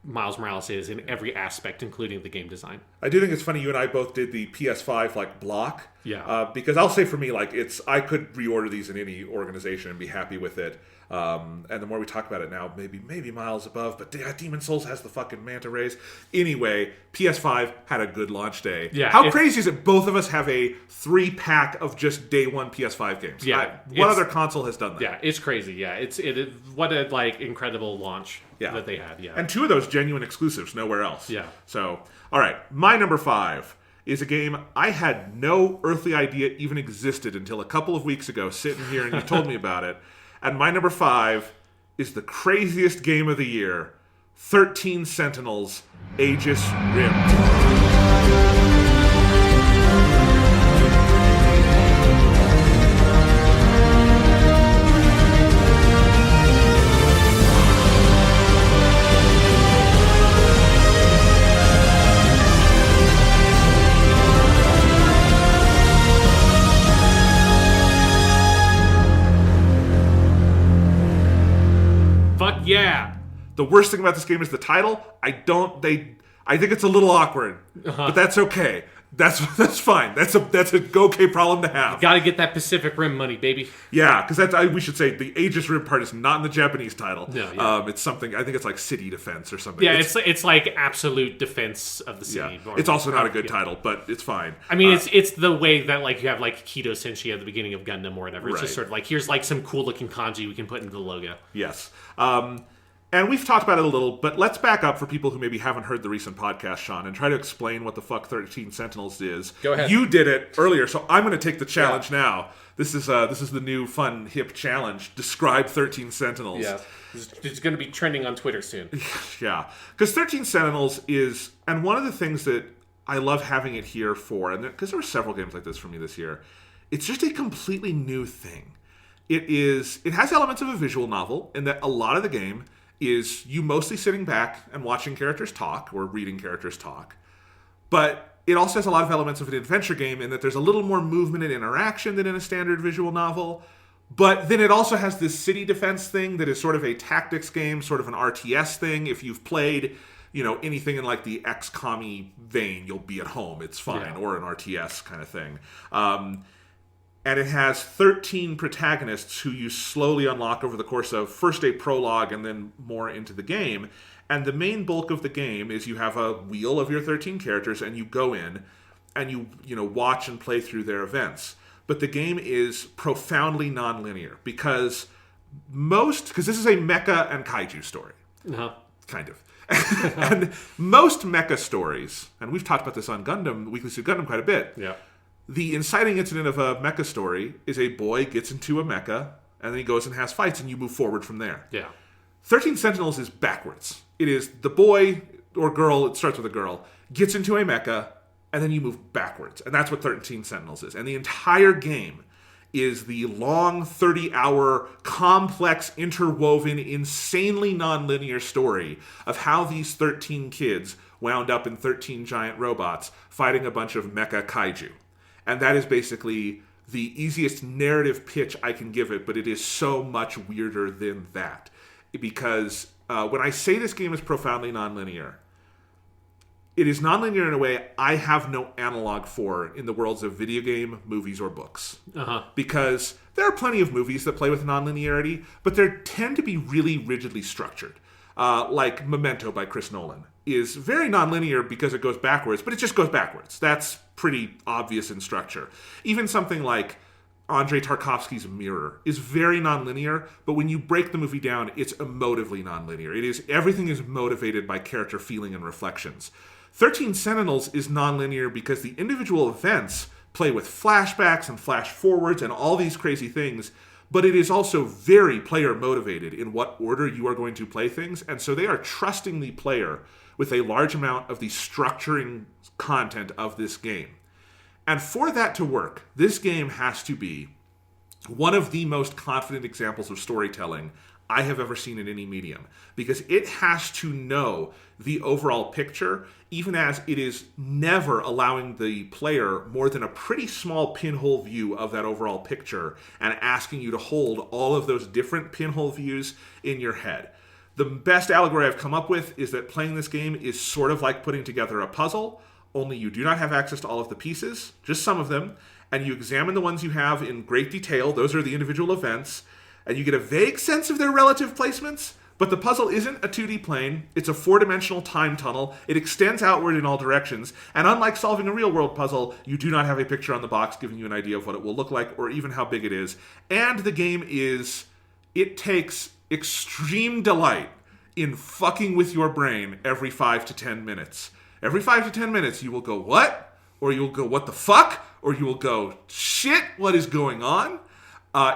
Miles Morales is in every aspect, including the game design. I do think it's funny you and I both did the PS5 like block. Yeah. Because I'll say for me, like I could reorder these in any organization and be happy with it. And the more we talk about it now, maybe Miles above, but Demon Souls has the fucking manta rays. Anyway, PS5 had a good launch day. Yeah, How crazy is it? Both of us have a 3-pack of just day one PS5 games. Yeah. What other console has done that? Yeah, it's crazy. Yeah, it what a like incredible launch that they had. Yeah, and 2 of those genuine exclusives nowhere else. Yeah. So, all right, my number 5 is a game I had no earthly idea even existed until a couple of weeks ago, sitting here and you told me about it. And my number 5 is the craziest game of the year, 13 Sentinels, Aegis Rim. Yeah. The worst thing about this game is the title. I think it's a little awkward, but that's okay. That's fine. That's a okay problem to have. Got to get that Pacific Rim money, baby. Yeah, because we should say the Aegis Rim part is not in the Japanese title. No, yeah. It's something. I think it's like City Defense or something. Yeah, it's like absolute defense of the city. Yeah. It's also not a good title, but it's fine. I mean, it's the way that like you have like Kido Senshi at the beginning of Gundam or whatever. It's just sort of like, here's like some cool looking kanji we can put into the logo. Yes. And we've talked about it a little, but let's back up for people who maybe haven't heard the recent podcast, Sean, and try to explain what the fuck 13 Sentinels is. Go ahead. You did it earlier, so I'm going to take the challenge now. This is the new fun, hip challenge. Describe 13 Sentinels. Yeah. It's going to be trending on Twitter soon. Yeah. Because 13 Sentinels is, and one of the things that I love having it here for, and because there were several games like this for me this year, it's just a completely new thing. It has elements of a visual novel in that a lot of the game is you mostly sitting back and watching characters talk or reading characters talk. But it also has a lot of elements of an adventure game in that there's a little more movement and interaction than in a standard visual novel. But then it also has this city defense thing that is sort of a tactics game, sort of an RTS thing. If you've played, anything in like the XCOM-y vein, you'll be at home. It's fine. Yeah. Or an RTS kind of thing. And it has 13 protagonists who you slowly unlock over the course of first a prologue and then more into the game. And the main bulk of the game is you have a wheel of your 13 characters and you go in and you watch and play through their events. But the game is profoundly non-linear because this is a mecha and kaiju story. Uh-huh. Kind of. And most mecha stories, and we've talked about this on Gundam, Weekly Suit Gundam quite a bit. Yeah. The inciting incident of a mecha story is a boy gets into a mecha, and then he goes and has fights, and you move forward from there. Yeah. 13 Sentinels is backwards. It is the boy or girl, it starts with a girl, gets into a mecha, and then you move backwards. And that's what 13 Sentinels is. And the entire game is the long 30-hour, complex, interwoven, insanely nonlinear story of how these 13 kids wound up in 13 giant robots fighting a bunch of mecha kaiju. And that is basically the easiest narrative pitch I can give it, but it is so much weirder than that. Because when I say this game is profoundly nonlinear, it is nonlinear in a way I have no analog for in the worlds of video game, movies, or books. Uh-huh. Because there are plenty of movies that play with nonlinearity, but they tend to be really rigidly structured. Like Memento by Chris Nolan is very nonlinear because it goes backwards, but it just goes backwards. That's pretty obvious in structure. Even something like Andrei Tarkovsky's Mirror is very nonlinear, but when you break the movie down, it's emotively nonlinear. Everything is motivated by character feeling and reflections. 13 Sentinels is nonlinear because the individual events play with flashbacks and flash forwards and all these crazy things, but it is also very player motivated in what order you are going to play things. And so they are trusting the player with a large amount of the structuring content of this game. And for that to work, this game has to be one of the most confident examples of storytelling I have ever seen in any medium, because it has to know the overall picture, even as it is never allowing the player more than a pretty small pinhole view of that overall picture and asking you to hold all of those different pinhole views in your head. The best allegory I've come up with is that playing this game is sort of like putting together a puzzle, only you do not have access to all of the pieces, just some of them, and you examine the ones you have in great detail. Those are the individual events, and you get a vague sense of their relative placements, but the puzzle isn't a 2D plane. It's a 4-dimensional time tunnel. It extends outward in all directions, and unlike solving a real-world puzzle, you do not have a picture on the box giving you an idea of what it will look like or even how big it is. And the game it takes extreme delight in fucking with your brain every 5 to 10 minutes. Every 5 to 10 minutes, you will go, what? Or you'll go, what the fuck? Or you will go, shit, what is going on?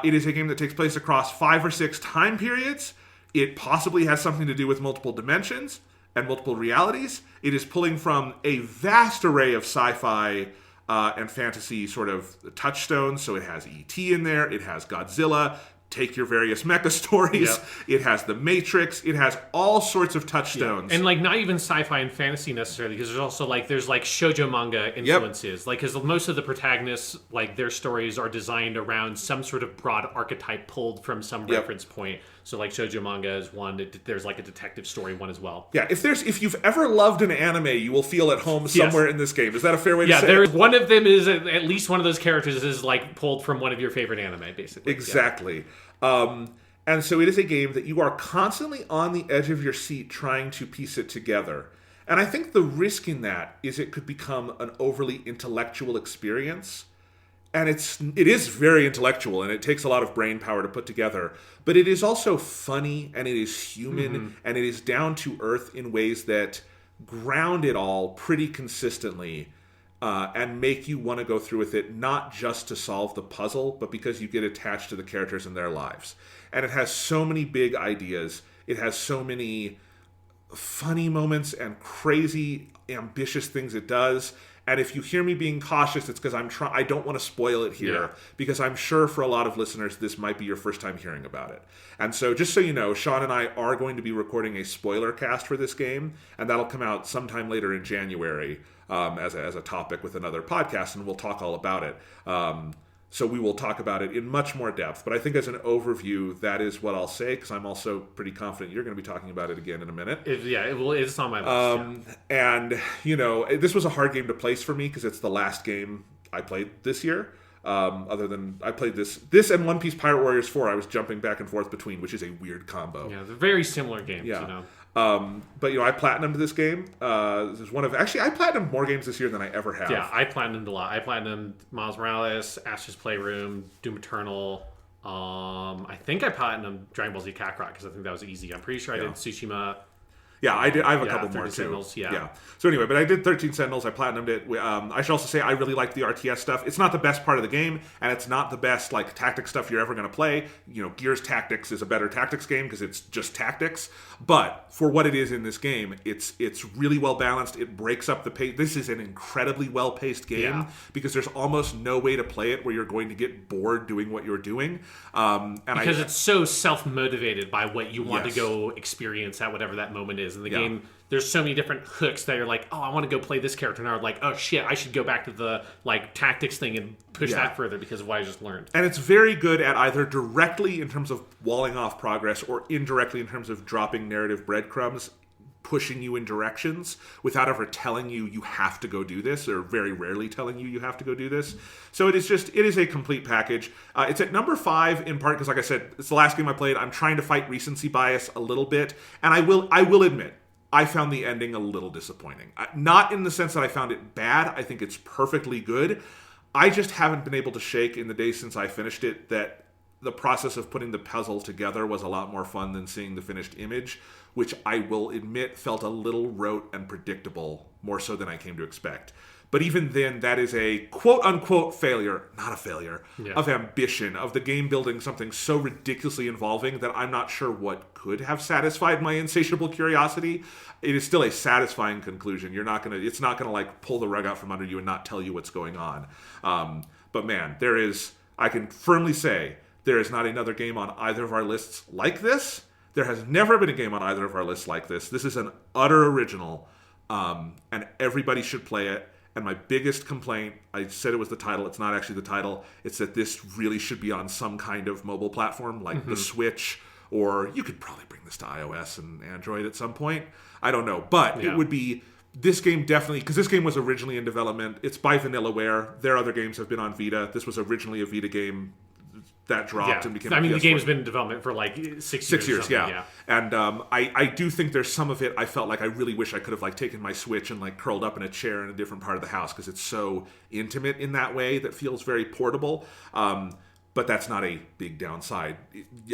It is a game that takes place across 5 or 6 time periods. It possibly has something to do with multiple dimensions and multiple realities. It is pulling from a vast array of sci-fi and fantasy sort of touchstones. So it has E.T. in there. It has Godzilla. Take your various mecha stories. Yep. It has The Matrix. It has all sorts of touchstones. Yeah. And like not even sci-fi and fantasy necessarily, because there's also like shoujo manga influences. Yep. Like because most of the protagonists, like their stories are designed around some sort of broad archetype pulled from some reference point. So like shoujo manga is one. There's like a detective story one as well. Yeah, if you've ever loved an anime, you will feel at home somewhere in this game. Is that a fair way to say it? Yeah, one of them is at least one of those characters is like pulled from one of your favorite anime, basically. Exactly. Yeah. And so it is a game that you are constantly on the edge of your seat trying to piece it together. And I think the risk in that is it could become an overly intellectual experience. And it is very intellectual, and it takes a lot of brain power to put together. But it is also funny, and it is human, and it is down to earth in ways that ground it all pretty consistently and make you want to go through with it, not just to solve the puzzle, but because you get attached to the characters and their lives. And it has so many big ideas. It has so many funny moments and crazy, ambitious things it does. And if you hear me being cautious, it's because I don't want to spoil it here, because I'm sure for a lot of listeners, this might be your first time hearing about it. And so just so you know, Sean and I are going to be recording a spoiler cast for this game, and that'll come out sometime later in January as a topic with another podcast, and we'll talk all about it. So we will talk about it in much more depth. But I think as an overview, that is what I'll say, because I'm also pretty confident you're going to be talking about it again in a minute. It's on my list. And, this was a hard game to place for me, because it's the last game I played this year. Other than I played this and One Piece Pirate Warriors 4, I was jumping back and forth between, which is a weird combo. Yeah, they're very similar games, But, I platinumed this game. This is I platinumed more games this year than I ever have. Yeah, I platinumed a lot. I platinumed Miles Morales, Astro's Playroom, Doom Eternal. I think I platinumed Dragon Ball Z Kakarot, because I think that was easy. I'm pretty sure I did Tsushima. Yeah, I did. I have a couple more too. Sentinels, yeah. So anyway, but I did 13 Sentinels. I platinumed it. I should also say I really like the RTS stuff. It's not the best part of the game, and it's not the best tactics stuff you're ever going to play. Gears Tactics is a better tactics game because it's just tactics. But for what it is in this game, it's really well balanced. It breaks up the pace. This is an incredibly well paced game because there's almost no way to play it where you're going to get bored doing what you're doing. Because it's so self motivated by what you want to go experience at whatever that moment is. In the game, there's so many different hooks that you're like, oh, I want to go play this character now. Like, oh shit, I should go back to the tactics thing and push that further because of what I just learned. And it's very good at either directly in terms of walling off progress or indirectly in terms of dropping narrative breadcrumbs, pushing you in directions without ever telling you have to go do this, or very rarely telling you have to go do this. So it is a complete package. It's at number 5 in part because, like I said, it's the last game I played. I'm trying to fight recency bias a little bit, and I will admit, I found the ending a little disappointing. Not in the sense that I found it bad. I think it's perfectly good. I just haven't been able to shake in the days since I finished it that the process of putting the puzzle together was a lot more fun than seeing the finished image, which I will admit felt a little rote and predictable, more so than I came to expect. But even then, that is a quote-unquote failure, not a failure, of ambition, of the game building something so ridiculously involving that I'm not sure what could have satisfied my insatiable curiosity. It is still a satisfying conclusion. It's not gonna like pull the rug out from under you and not tell you what's going on. But man, I can firmly say, there is not another game on either of our lists like this. There has never been a game on either of our lists like this. This is an utter original, and everybody should play it. And my biggest complaint, I said it was the title. It's not actually the title. It's that this really should be on some kind of mobile platform, like the Switch, or you could probably bring this to iOS and Android at some point. I don't know. But it would be... This game definitely... Because this game was originally in development. It's by Vanillaware. Their other games have been on Vita. This was originally a Vita game that dropped and became a PS4. The game's been in development for like 6 years. 6 years, yeah. And I do think there's some of it I felt like I really wish I could have like taken my Switch and like curled up in a chair in a different part of the house, because it's so intimate in that way that feels very portable. But that's not a big downside.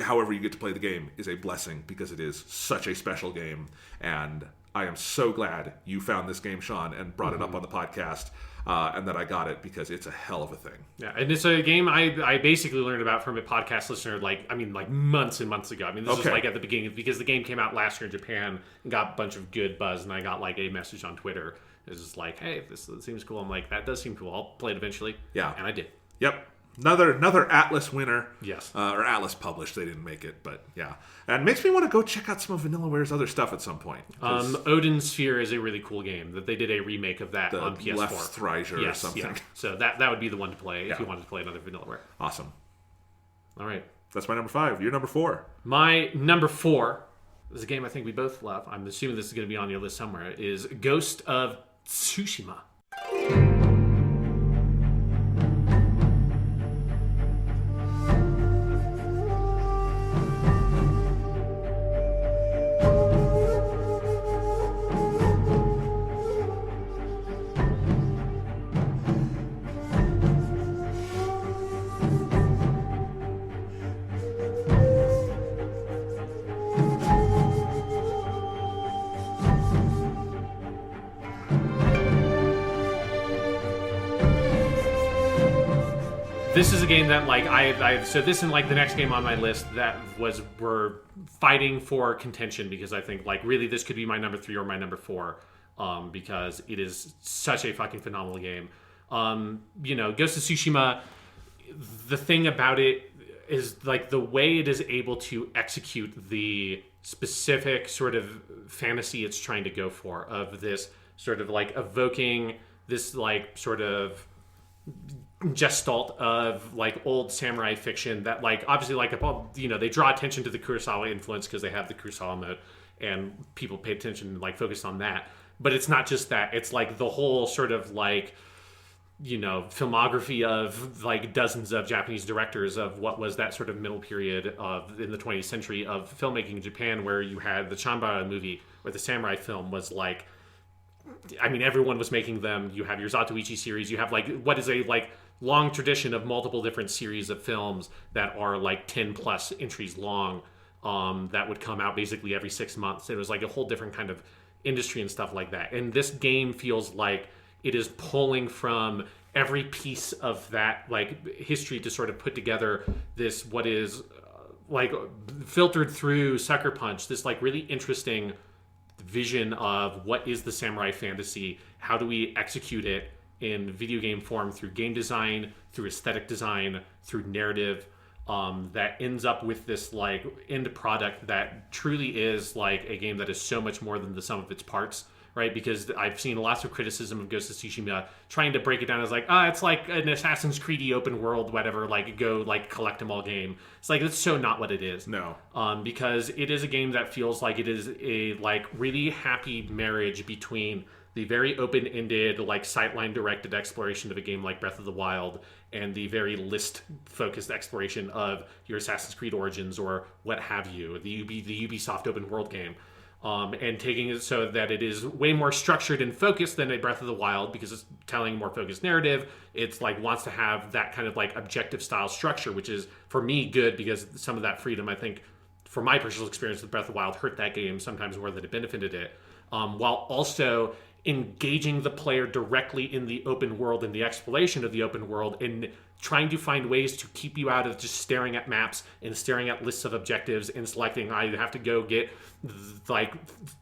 However you get to play the game is a blessing, because it is such a special game. And I am so glad you found this game, Sean, and brought it up on the podcast. And that I got it, because it's a hell of a thing. Yeah, and it's a game I basically learned about from a podcast listener, like months and months ago. I mean, this was like at the beginning, because the game came out last year in Japan and got a bunch of good buzz, and I got like a message on Twitter. It was just like, hey, this seems cool. I'm like, that does seem cool. I'll play it eventually. Yeah. And I did. Yep. Another Atlas winner. Yes. Or Atlas published. They didn't make it, but yeah. And it makes me want to go check out some of Vanillaware's other stuff at some point. Odin Sphere is a really cool game that they did a remake of that on PS4. Left Thriger or something. Yeah. So that would be the one to play if you wanted to play another Vanillaware. Awesome. All right. That's my number 5. Your number 4. My number 4 is a game I think we both love. I'm assuming this is going to be on your list somewhere. Is Ghost of Tsushima. This is a game that, like, so this and, like, the next game on my list that we're fighting for contention, because I think, like, really this could be my number 3 or my number 4, because it is such a fucking phenomenal game. Ghost of Tsushima, the thing about it is, like, the way it is able to execute the specific sort of fantasy it's trying to go for, of this sort of, like, evoking this, like, sort of gestalt of like old samurai fiction that, like, obviously, like, they draw attention to the Kurosawa influence because they have the Kurosawa mode and people pay attention and like focus on that. But it's not just that, it's like the whole sort of like, filmography of like dozens of Japanese directors of what was that sort of middle period of in the 20th century of filmmaking in Japan, where you had the Chanbara movie, where the samurai film was like, I mean, everyone was making them. You have your Zatoichi series. You have like what is a like long tradition of multiple different series of films that are like 10 plus entries long, that would come out basically every 6 months. It was like a whole different kind of industry and stuff like that. And this game feels like it is pulling from every piece of that like history to sort of put together this what is like filtered through Sucker Punch, this like really interesting vision of what is the samurai fantasy, how do we execute it in video game form through game design, through aesthetic design, through narrative, that ends up with this like end product that truly is like a game that is so much more than the sum of its parts, right? Because I've seen lots of criticism of Ghost of Tsushima trying to break it down as like, it's like an Assassin's Creed open world, whatever, like go like collect them all game. It's like, that's so not what it is. No. Because it is a game that feels like it is a like really happy marriage between the very open-ended, like sightline directed exploration of a game like Breath of the Wild and the very list-focused exploration of your Assassin's Creed Origins or what have you, the Ubisoft open world game. And taking it so that it is way more structured and focused than a Breath of the Wild, because it's telling a more focused narrative. It's like wants to have that kind of like objective style structure, which is for me good, because some of that freedom, I think, for my personal experience with Breath of the Wild, hurt that game sometimes more than it benefited it. While also engaging the player directly in the open world and the exploration of the open world, and trying to find ways to keep you out of just staring at maps and staring at lists of objectives and selecting, I have to go get like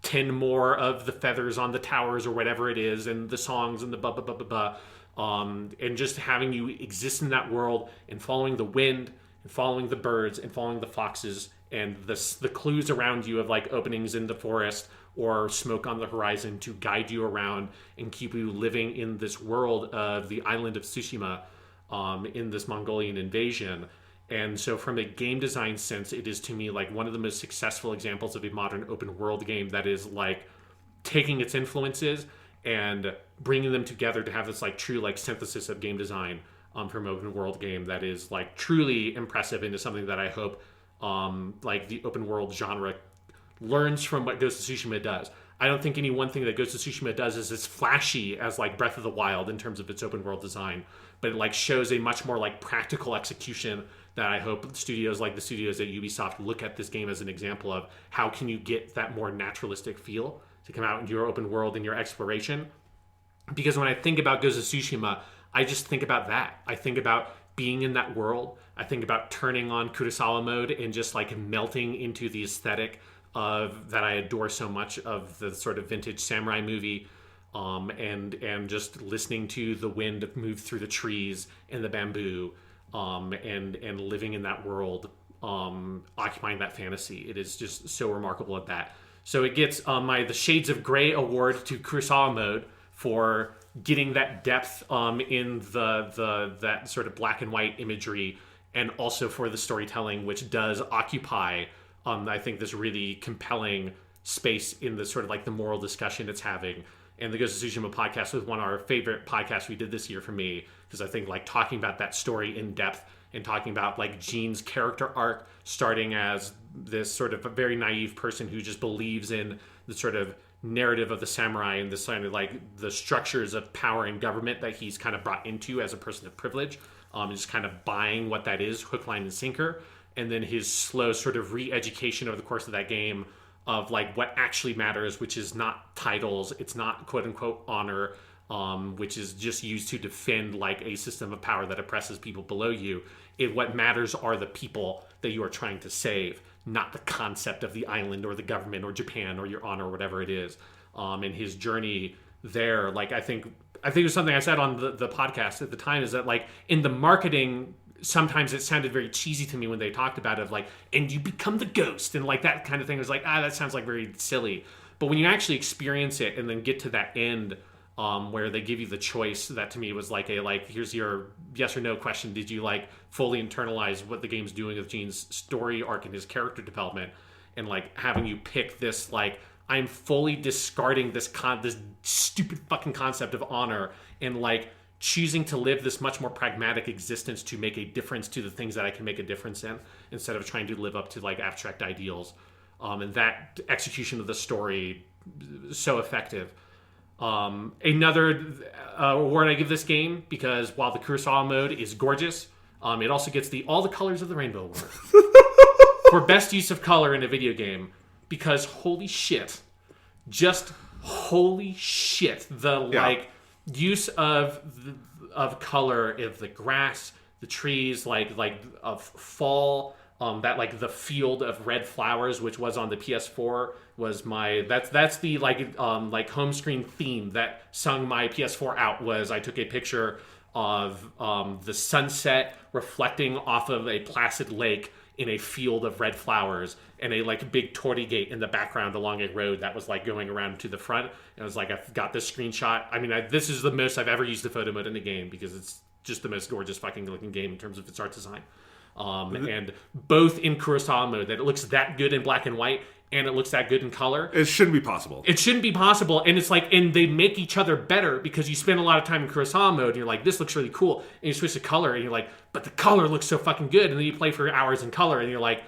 10 more of the feathers on the towers or whatever it is, and the songs and the blah blah blah blah blah, and just having you exist in that world and following the wind and following the birds and following the foxes and the clues around you of like openings in the forest or smoke on the horizon to guide you around and keep you living in this world of the island of Tsushima, in this Mongolian invasion. And so from a game design sense, it is to me like one of the most successful examples of a modern open world game that is like taking its influences and bringing them together to have this like true like synthesis of game design from an open world game that is like truly impressive, into something that I hope like the open world genre learns from what Ghost of Tsushima does. I don't think any one thing that Ghost of Tsushima does is as flashy as like Breath of the Wild in terms of its open world design, but it like shows a much more like practical execution that I hope studios like the studios at Ubisoft look at this game as an example of how can you get that more naturalistic feel to come out into your open world and your exploration. Because when I think about Ghost of Tsushima, I just think about that. I think about being in that world. I think about turning on Kurosawa mode and just like melting into the aesthetic of that I adore so much of the sort of vintage samurai movie, and just listening to the wind move through the trees and the bamboo, and living in that world, occupying that fantasy. It is just so remarkable at that. So it gets the Shades of Grey award to Kurosawa mode for getting that depth in the that sort of black and white imagery, and also for the storytelling, which does occupy I think this really compelling space in the sort of like the moral discussion it's having. And the Ghost of Tsushima podcast was one of our favorite podcasts we did this year for me, because I think like talking about that story in depth and talking about like Jean's character arc, starting as this sort of a very naive person who just believes in the sort of narrative of the samurai and this kind of like the structures of power and government that he's kind of brought into as a person of privilege, and just kind of buying what that is, hook, line, and sinker. And then his slow sort of re-education over the course of that game of like what actually matters, which is not titles, it's not quote unquote honor, which is just used to defend like a system of power that oppresses people below you. What matters are the people that you are trying to save, not the concept of the island or the government or Japan or your honor or whatever it is. And his journey there, like I think it was something I said on the podcast at the time, is that like in the marketing, sometimes it sounded very cheesy to me when they talked about it, like, and you become the ghost, and like that kind of thing. It was like, that sounds like very silly. But when you actually experience it and then get to that end, where they give you the choice, that to me was like here's your yes or no question. Did you like fully internalize what the game's doing with Gene's story arc and his character development, and like having you pick this, like, I'm fully discarding this stupid fucking concept of honor, and like choosing to live this much more pragmatic existence to make a difference to the things that I can make a difference in, instead of trying to live up to like abstract ideals. And that execution of the story, so effective. Another award I give this game, because while the Kurosawa mode is gorgeous, it also gets all the colors of the rainbow award for best use of color in a video game, because holy shit, the use of color of the grass, the trees, like of fall, that like the field of red flowers, which was on the PS4, was that's the like home screen theme that sung my PS4 out. Was I took a picture of the sunset reflecting off of a placid lake in a field of red flowers, and a like big torii gate in the background along a road that was like going around to the front. And I was like, I've got this screenshot. I mean, this is the most I've ever used the photo mode in a game, because it's just the most gorgeous fucking looking game in terms of its art design. And both in Kurosawa mode, that it looks that good in black and white, and it looks that good in color. It shouldn't be possible. It shouldn't be possible. And it's like, and they make each other better, because you spend a lot of time in Kurosawa mode and you're like, this looks really cool. And you switch to color and you're like, but the color looks so fucking good. And then you play for hours in color and you're like,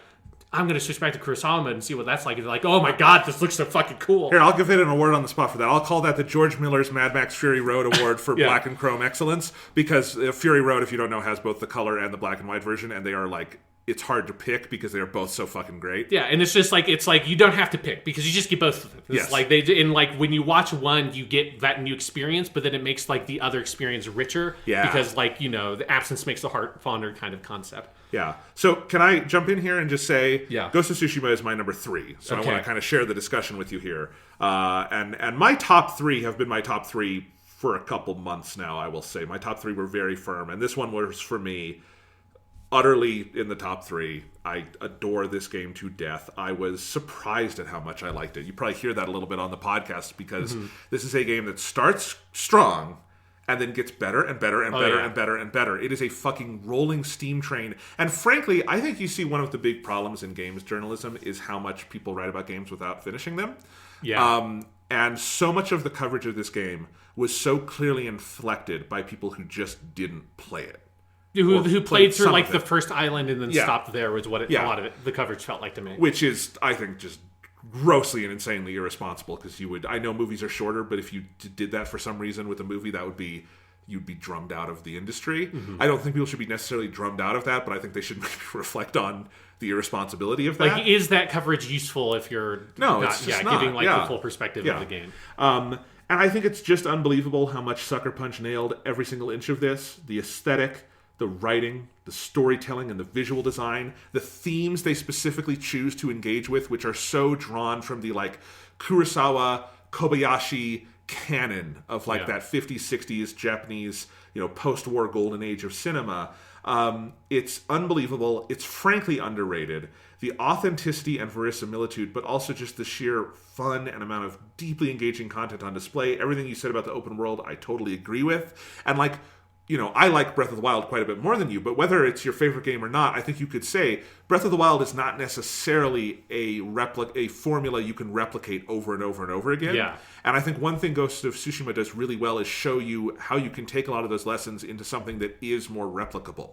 I'm going to switch back to Kurosawa mode and see what that's like. And you're like, oh my God, this looks so fucking cool. Here, I'll give it an award on the spot for that. I'll call that the George Miller's Mad Max Fury Road Award for Yeah. black and chrome excellence, because Fury Road, if you don't know, has both the color and the black and white version, and they are like it's hard to pick because they're both so fucking great. Yeah, and it's like you don't have to pick because you just get both of them. It's Yes. like when you watch one, you get that new experience, but then it makes like the other experience richer. Yeah. Because like, the absence makes the heart fonder kind of concept. Yeah. So can I jump in here and just say, Yeah. Ghost of Tsushima is my number 3. So Okay. I want to kind of share the discussion with you here. And my top 3 have been my top 3 for a couple months now, I will say. My top 3 were very firm, and this one was, for me, utterly in the top 3. I adore this game to death. I was surprised at how much I liked it. You probably hear that a little bit on the podcast because this is a game that starts strong and then gets better and better and better and better and better. It is a fucking rolling steam train. And frankly, I think you see one of the big problems in games journalism is how much people write about games without finishing them. Yeah. And so much of the coverage of this game was so clearly inflected by people who just didn't play it. Who played through some like of the it. firit island and then Yeah. stopped there was what a lot of the coverage felt like to me. Which is, I think, just grossly and insanely irresponsible because I know movies are shorter, but if you did that for some reason with a movie, that would be, you'd be drummed out of the industry. I don't think people should be necessarily drummed out of that, but I think they should maybe reflect on the irresponsibility of that. Like, is that coverage useful if you're it's just not. giving like the full perspective of the game? And I think it's just unbelievable how much Sucker Punch nailed every single inch of this. The aesthetic, the writing, the storytelling, and the visual design, the themes they specifically choose to engage with, which are so drawn from the like Kurosawa, Kobayashi canon of like that 50s, 60s Japanese, post-war golden age of cinema. It's unbelievable. It's frankly underrated. The authenticity and verisimilitude, but also just the sheer fun and amount of deeply engaging content on display. Everything you said about the open world, I totally agree with. And like, I like Breath of the Wild quite a bit more than you, but whether it's your favorite game or not, I think you could say Breath of the Wild is not necessarily a formula you can replicate over and over and over again. Yeah. And I think one thing Ghost of Tsushima does really well is show you how you can take a lot of those lessons into something that is more replicable.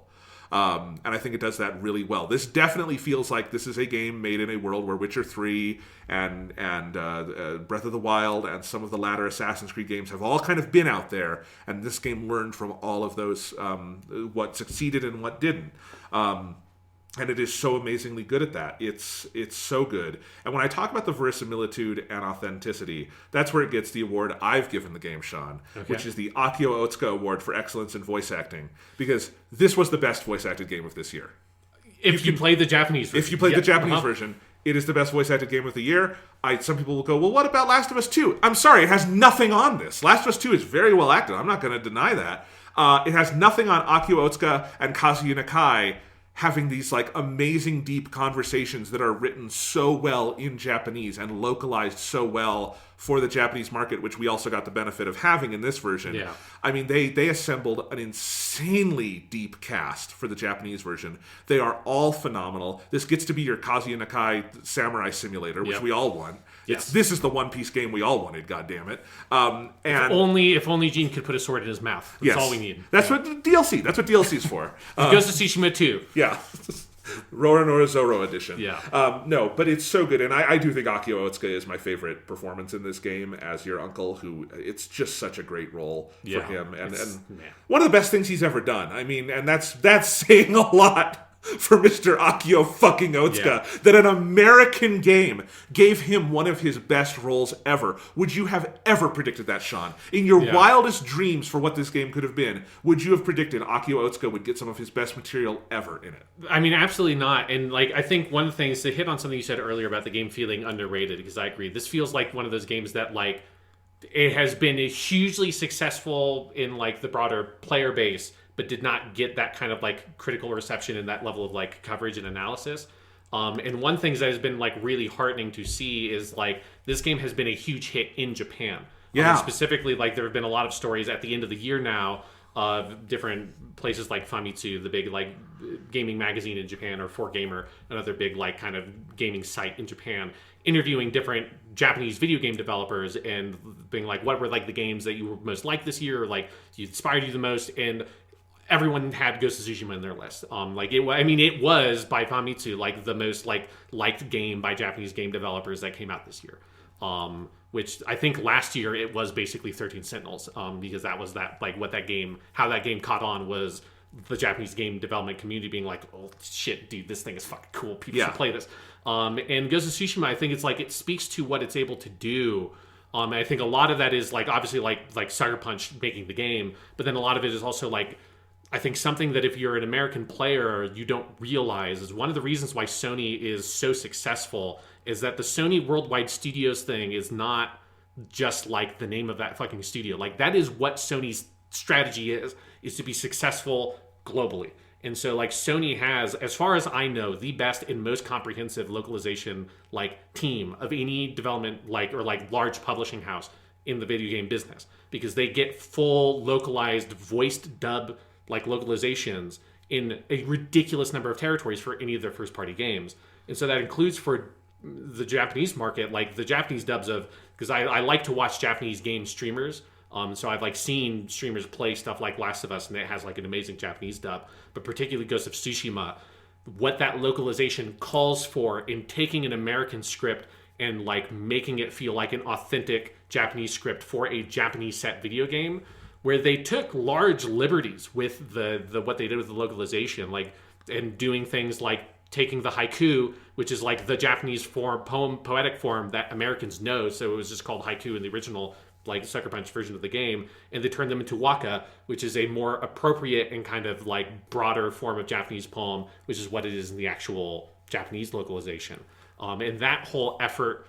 And I think it does that really well. This definitely feels like this is a game made in a world where Witcher 3 and Breath of the Wild and some of the latter Assassin's Creed games have all kind of been out there, and this game learned from all of those, what succeeded and what didn't. And it is so amazingly good at that. It's so good. And when I talk about the verisimilitude and authenticity, that's where it gets the award I've given the game, Sean, which is the Akio Otsuka Award for Excellence in Voice Acting, because this was the best voice-acted game of this year. If you played the Japanese version. If you played the Japanese version, it is the best voice-acted game of the year. Some people will go, well, what about Last of Us 2? I'm sorry, it has nothing on this. Last of Us 2 is very well acted. I'm not going to deny that. It has nothing on Akio Otsuka and Kazuya Nakai having these like amazing deep conversations that are written so well in Japanese and localized so well for the Japanese market, which we also got the benefit of having in this version. Yeah. I mean, they assembled an insanely deep cast for the Japanese version. They are all phenomenal. This gets to be your Kazuya Nakai samurai simulator, which we all want. Yes. This is the One Piece game we all wanted, goddammit. And if only Gene could put a sword in his mouth. That's all we need. That's what DLC. That's what DLC is for. Ghost of Tsushima 2. Yeah. Roronoa Zoro edition. Yeah. No, but it's so good. And I do think Akio Otsuka is my favorite performance in this game as your uncle, who it's just such a great role for him. And one of the best things he's ever done. I mean, and that's saying a lot for Mr. Akio fucking Otsuka, that an American game gave him one of his best roles ever. Would you have ever predicted that, Sean? In your wildest dreams for what this game could have been, would you have predicted Akio Otsuka would get some of his best material ever in it? I mean, absolutely not. And like, I think one of the things to hit on something you said earlier about the game feeling underrated, because I agree. This feels like one of those games that like, it has been hugely successful in like the broader player base, but did not get that kind of like critical reception and that level of like coverage and analysis. And one thing that has been like really heartening to see is like this game has been a huge hit in Japan. Specifically, like there have been a lot of stories at the end of the year now of different places like Famitsu, the big like gaming magazine in Japan, or 4Gamer, another big like kind of gaming site in Japan, interviewing different Japanese video game developers and being like, what were like the games that you were most liked this year, or like inspired you the most. And everyone had Ghost of Tsushima in their list. It was by Famitsu like the most like liked game by Japanese game developers that came out this year. Which I think last year it was basically 13 Sentinels, because that was how that game caught on was the Japanese game development community being like, oh shit, dude, this thing is fucking cool. People should play this. And Ghost of Tsushima, I think it's like it speaks to what it's able to do. And I think a lot of that is like obviously like Sucker Punch making the game, but then a lot of it is also like I think something that if you're an American player you don't realize is one of the reasons why Sony is so successful is that the Sony Worldwide Studios thing is not just like the name of that fucking studio. Like that is what Sony's strategy is to be successful globally. And so like Sony has, as far as I know, the best and most comprehensive localization like team of any development like or like large publishing house in the video game business, because they get full localized voiced dub like localizations in a ridiculous number of territories for any of their first party games. And so that includes for the Japanese market, like the Japanese dubs of, because I like to watch Japanese game streamers. So I've like seen streamers play stuff like Last of Us, and it has like an amazing Japanese dub. But particularly Ghost of Tsushima, what that localization calls for in taking an American script and like making it feel like an authentic Japanese script for a Japanese set video game, where they took large liberties with the what they did with the localization, like and doing things like taking the haiku, which is like the Japanese poetic form that Americans know, so it was just called haiku in the original like Sucker Punch version of the game, and they turned them into waka, which is a more appropriate and kind of like broader form of Japanese poem, which is what it is in the actual Japanese localization. And that whole effort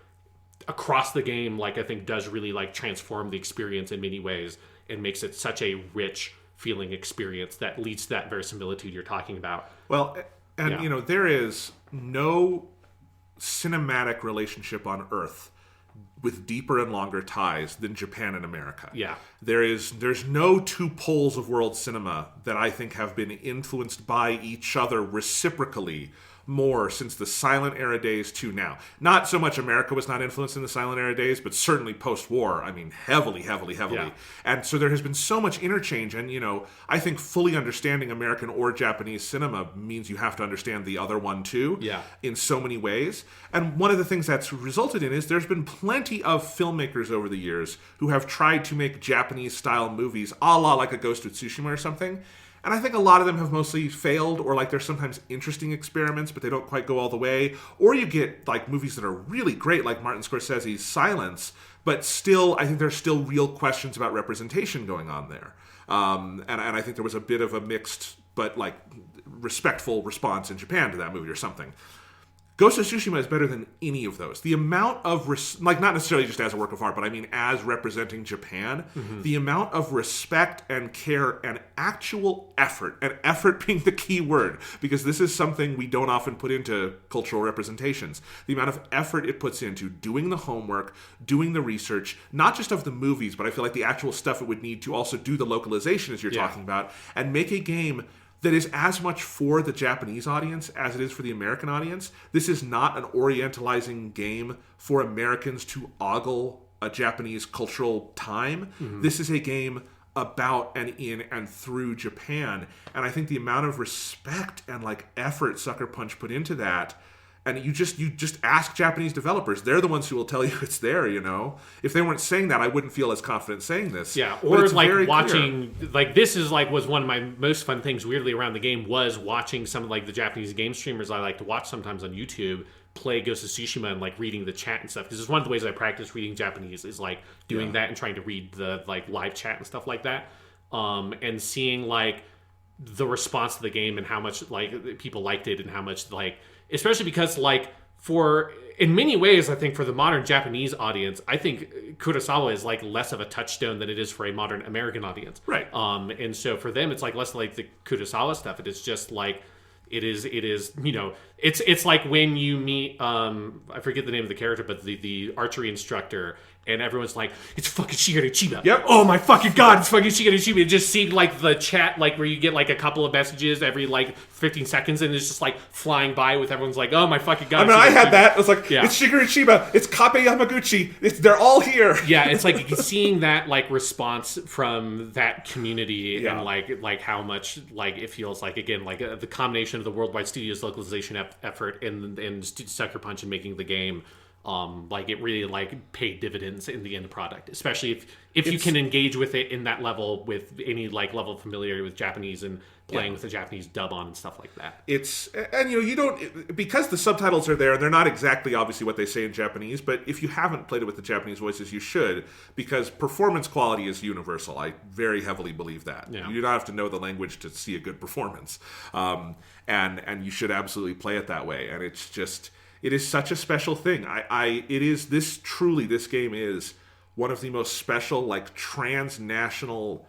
across the game, like I think does really like transform the experience in many ways and makes it such a rich feeling experience that leads to that verisimilitude you're talking about. Well, and you know, there is no cinematic relationship on Earth with deeper and longer ties than Japan and America. Yeah. There's no two poles of world cinema that I think have been influenced by each other reciprocally more since the silent era days to now. Not so much America was not influenced in the silent era days, but certainly post-war, I mean, heavily. Yeah. And so there has been so much interchange, and, you know, I think fully understanding American or Japanese cinema means you have to understand the other one too, in so many ways. And one of the things that's resulted in is there's been plenty of filmmakers over the years who have tried to make Japanese-style movies a la like a Ghost of Tsushima or something. And I think a lot of them have mostly failed, or like there's sometimes interesting experiments, but they don't quite go all the way. Or you get like movies that are really great, like Martin Scorsese's Silence, but still, I think there's still real questions about representation going on there. And I think there was a bit of a mixed, but like respectful response in Japan to that movie or something. Ghost of Tsushima is better than any of those. The amount of, like not necessarily just as a work of art, but I mean as representing Japan, the amount of respect and care and actual effort, and effort being the key word, because this is something we don't often put into cultural representations. The amount of effort it puts into doing the homework, doing the research, not just of the movies, but I feel like the actual stuff it would need to also do the localization as you're talking about, and make a game that is as much for the Japanese audience as it is for the American audience. This is not an orientalizing game for Americans to ogle a Japanese cultural time. This is a game about and in and through Japan. And I think the amount of respect and like effort Sucker Punch put into that, and you just ask Japanese developers. They're the ones who will tell you it's there, you know? If they weren't saying that, I wouldn't feel as confident saying this. Yeah, or like watching, like this is like was one of my most fun things weirdly around the game was watching some of like the Japanese game streamers I like to watch sometimes on YouTube play Ghost of Tsushima and like reading the chat and stuff. Because it's one of the ways I practice reading Japanese is like doing that and trying to read the like live chat and stuff like that. And seeing like the response to the game and how much like people liked it and how much like, especially because like for in many ways I think for the modern Japanese audience I think Kurosawa is like less of a touchstone than it is for a modern American audience, right? And so for them it's like less like the Kurosawa stuff. It is just like it is you know it's like when you meet I forget the name of the character but the archery instructor and everyone's like, it's fucking Shigeru Chiba. Yep. Oh my fucking god, it's fucking Shigeru Chiba. And just seeing like the chat, like where you get like a couple of messages every like 15 seconds and it's just like flying by with everyone's like, oh my fucking god. I mean, I had that. It was like, it's Shigeru Chiba, it's Kabe Yamaguchi, they're all here. Yeah, it's like seeing that like response from that community and like how much like it feels like, again, like the combination of the Worldwide Studios localization effort and Sucker Punch and making the game. Like it really like paid dividends in the end product, especially if you can engage with it in that level with any like level of familiarity with Japanese and playing with the Japanese dub on and stuff like that. And you don't, because the subtitles are there, they're not exactly obviously what they say in Japanese, but if you haven't played it with the Japanese voices, you should, because performance quality is universal. I very heavily believe that. Yeah. You don't have to know the language to see a good performance. And you should absolutely play it that way. And it's just, it is such a special thing. This game is one of the most special, like, transnational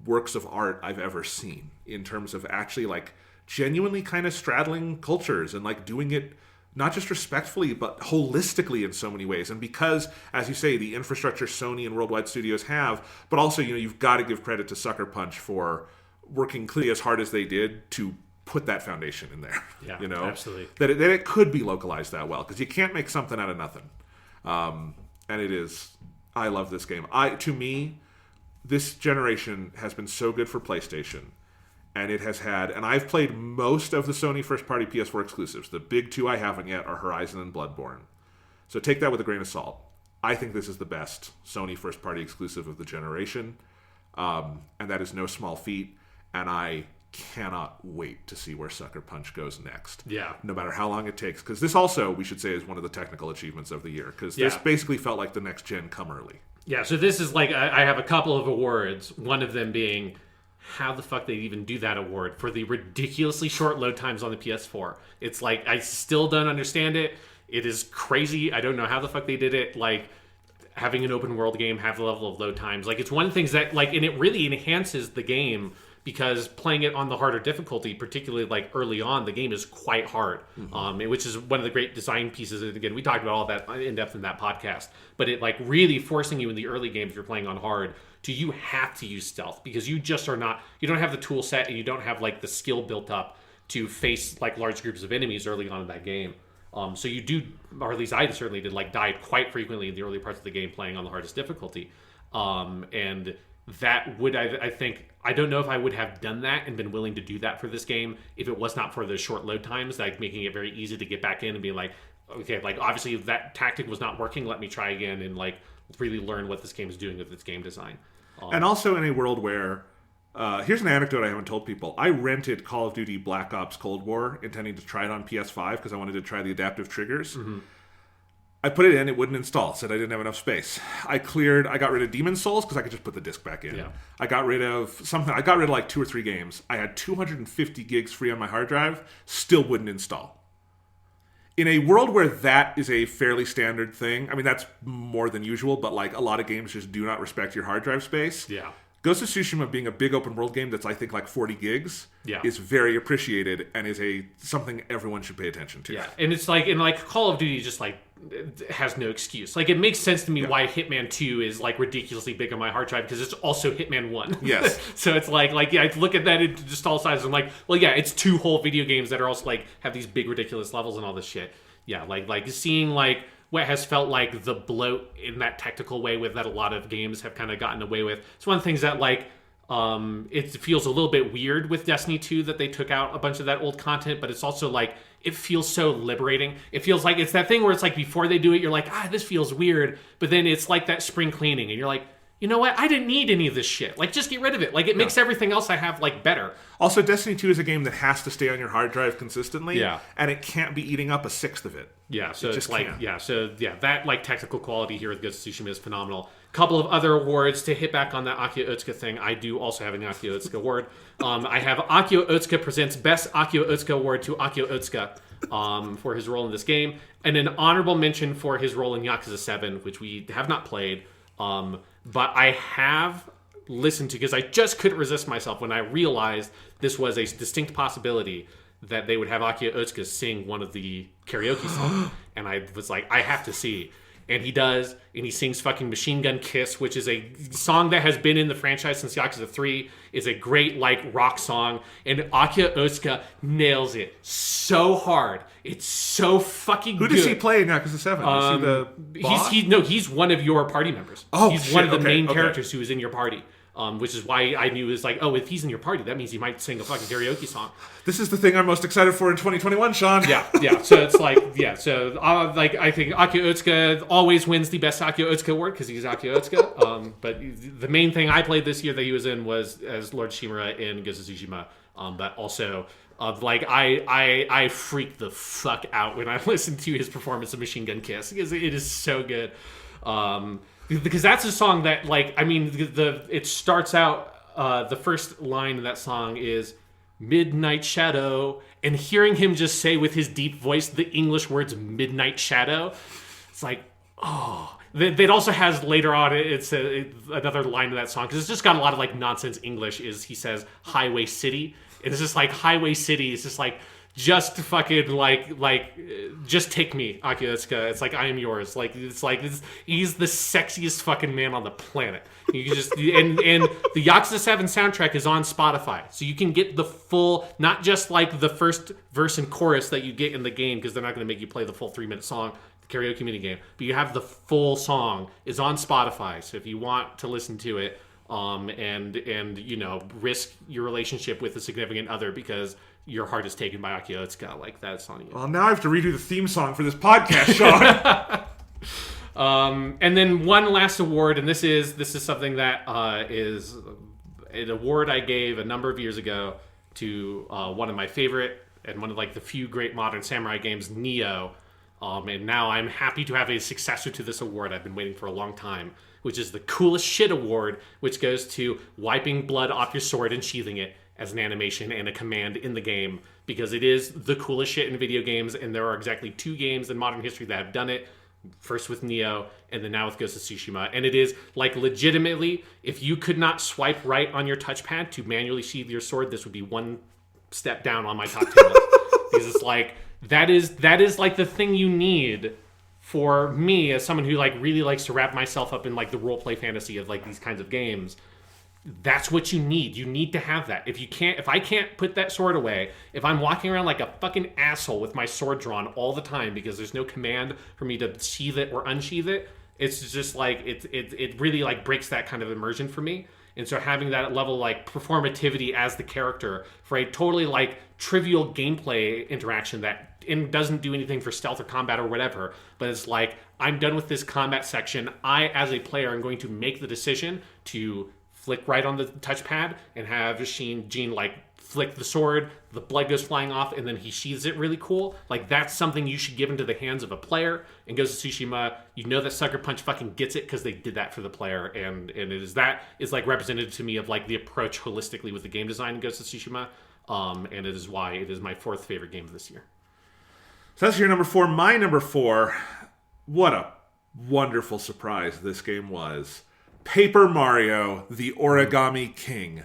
works of art I've ever seen, in terms of actually, like, genuinely kind of straddling cultures and, like, doing it not just respectfully, but holistically in so many ways. And because, as you say, the infrastructure Sony and Worldwide Studios have, but also, you've got to give credit to Sucker Punch for working clearly as hard as they did to put that foundation in there. Yeah, absolutely. That it could be localized that well, because you can't make something out of nothing. And it is. I love this game. To me, this generation has been so good for PlayStation, and it has had. And I've played most of the Sony first-party PS4 exclusives. The big two I haven't yet are Horizon and Bloodborne. So take that with a grain of salt. I think this is the best Sony first-party exclusive of the generation, and that is no small feat. And I cannot wait to see where Sucker Punch goes next. Yeah. No matter how long it takes. Because this also, we should say, is one of the technical achievements of the year. Because this basically felt like the next gen come early. Yeah, so this is like, I have a couple of awards. One of them being, how the fuck they even do that award for the ridiculously short load times on the PS4. It's like, I still don't understand it. It is crazy. I don't know how the fuck they did it. Like, having an open world game have the level of load times. Like, it's one of the things that, like, and it really enhances the game, because playing it on the harder difficulty, particularly like early on, the game is quite hard, which is one of the great design pieces. And again, we talked about all that in depth in that podcast, but it like really forcing you in the early games, if you're playing on hard, you have to use stealth, because you just are not, you don't have the tool set, and you don't have like the skill built up to face like large groups of enemies early on in that game. So you do, or at least I certainly did, like died quite frequently in the early parts of the game playing on the hardest difficulty. And that would, I think, I don't know if I would have done that and been willing to do that for this game if it was not for the short load times, like making it very easy to get back in and be like, okay, like obviously if that tactic was not working, let me try again and like really learn what this game is doing with its game design. And also in a world where, here's an anecdote I haven't told people. I rented Call of Duty Black Ops Cold War, intending to try it on PS5 because I wanted to try the adaptive triggers. Mm-hmm. I put it in, it wouldn't install, said I didn't have enough space. I got rid of Demon's Souls because I could just put the disc back in. Yeah. I got rid of like 2 or 3 games. I had 250 gigs free on my hard drive, still wouldn't install. In a world where that is a fairly standard thing, I mean, that's more than usual, but like a lot of games just do not respect your hard drive space. Yeah. Ghost of Tsushima being a big open world game that's I think like 40 gigs is very appreciated and is something everyone should pay attention to. Yeah, and it's like, Call of Duty just like has no excuse. Like, it makes sense to me why Hitman 2 is like ridiculously big on my hard drive, because it's also Hitman 1. Yes. So it's like I look at that in just all sizes. I'm like, well, yeah, it's 2 whole video games that are also like have these big ridiculous levels and all this shit. Yeah, like seeing like what has felt like the bloat in that technical way with that a lot of games have kind of gotten away with. It's one of the things that like it feels a little bit weird with Destiny 2 that they took out a bunch of that old content, but it's also like it feels so liberating. It feels like it's that thing where it's like before they do it, you're like, this feels weird, but then it's like that spring cleaning, and you're like, you know what? I didn't need any of this shit. Like, just get rid of it. Like, it makes everything else I have, like, better. Also, Destiny 2 is a game that has to stay on your hard drive consistently. Yeah. And it can't be eating up a sixth of it. Yeah, so it's like, can't. that, like, technical quality here with Ghost of Tsushima is phenomenal. A couple of other awards to hit back on that Akio Otsuka thing. I do also have an Akio Otsuka award. I have Akio Otsuka presents Best Akio Otsuka Award to Akio Otsuka for his role in this game, and an honorable mention for his role in Yakuza 7, which we have not played. But I have listened to, because I just couldn't resist myself when I realized this was a distinct possibility that they would have Akio Otsuka sing one of the karaoke songs. And I was like, I have to see. And he does, and he sings fucking Machine Gun Kiss, which is a song that has been in the franchise since Yakuza 3. Is a great, like, rock song. And Akio Otsuka nails it so hard. It's so fucking good. Who does he play in Yakuza 7? Is he the boss? He's one of your party members. Oh, he's shit. one of the main characters who is in your party. which is why I knew it was like, oh, if he's in your party, that means he might sing a fucking karaoke song. This is the thing I'm most excited for in 2021, Sean. Yeah. So it's like, like I think Akio Otsuka always wins the best Akio Otsuka award because he's Akio Otsuka. But the main thing I played this year that he was in was as Lord Shimura in Ghost of Tsushima. But also, I freaked the fuck out when I listened to his performance of Machine Gun Kiss because it is so good. Because that's a song that, like, I mean, it starts out, the first line of that song is Midnight Shadow, and hearing him just say with his deep voice the English words Midnight Shadow, it's like, oh. It also has later on, it's another line of that song, because it's just got a lot of, like, nonsense English, is he says Highway City, and it's just like, Highway City is just like, just fucking just take me, Akio Otsuka. It's like, I am yours. Like, he's the sexiest fucking man on the planet. You can just and the Yakuza 7 soundtrack is on Spotify, so you can get the full, not just like the first verse and chorus that you get in the game, because they're not going to make you play the full 3-minute song, the karaoke mini game. But you have the full song is on Spotify. So if you want to listen to it, and you know, risk your relationship with a significant other because your heart is taken by Akio Otsuka, like, that's on you. Well, now I have to redo the theme song for this podcast, Sean. And then one last award, and this is something that is an award I gave a number of years ago to one of my favorite and one of, like, the few great modern samurai games, Nioh. And now I'm happy to have a successor to this award I've been waiting for a long time, which is the Coolest Shit Award, which goes to wiping blood off your sword and sheathing it as an animation and a command in the game, because it is the coolest shit in video games, and there are exactly 2 games in modern history that have done it. First with Nioh, and then now with Ghost of Tsushima. And it is, like, legitimately, if you could not swipe right on your touchpad to manually sheath your sword, this would be one step down on my top 10 list. Because it's like, that is like the thing you need for me as someone who, like, really likes to wrap myself up in, like, the roleplay fantasy of, like, these kinds of games. That's what you need. You need to have that. If I can't put that sword away, if I'm walking around like a fucking asshole with my sword drawn all the time because there's no command for me to sheath it or unsheath it, it's just like, it really, like, breaks that kind of immersion for me. And so having that level of, like, performativity as the character for a totally, like, trivial gameplay interaction that doesn't do anything for stealth or combat or whatever, but it's like, I'm done with this combat section. I, as a player, am going to make the decision to flick right on the touchpad and have Gene, like, flick the sword, the blood goes flying off, and then he sheathes it really cool. Like, that's something you should give into the hands of a player. And Ghost of Tsushima, you know that Sucker Punch fucking gets it because they did that for the player, and that is like represented to me of, like, the approach holistically with the game design in Ghost of Tsushima, and it is why it is my 4th favorite game of this year. So that's your number 4. My number 4, what a wonderful surprise this game was. Paper Mario, the Origami King.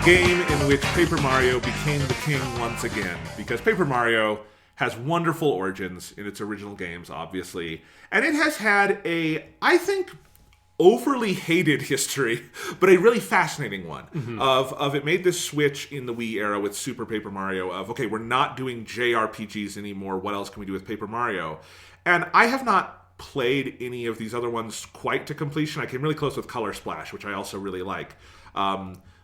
Game in which Paper Mario became the king once again, because Paper Mario has wonderful origins in its original games, obviously, and it has had a, I think, overly hated history, but a really fascinating one. Mm-hmm. Of it made this switch in the Wii era with Super Paper Mario of, okay, we're not doing JRPGs anymore, what else can we do with Paper Mario? And I have not played any of these other ones quite to completion. I came really close with Color Splash, which I also really like.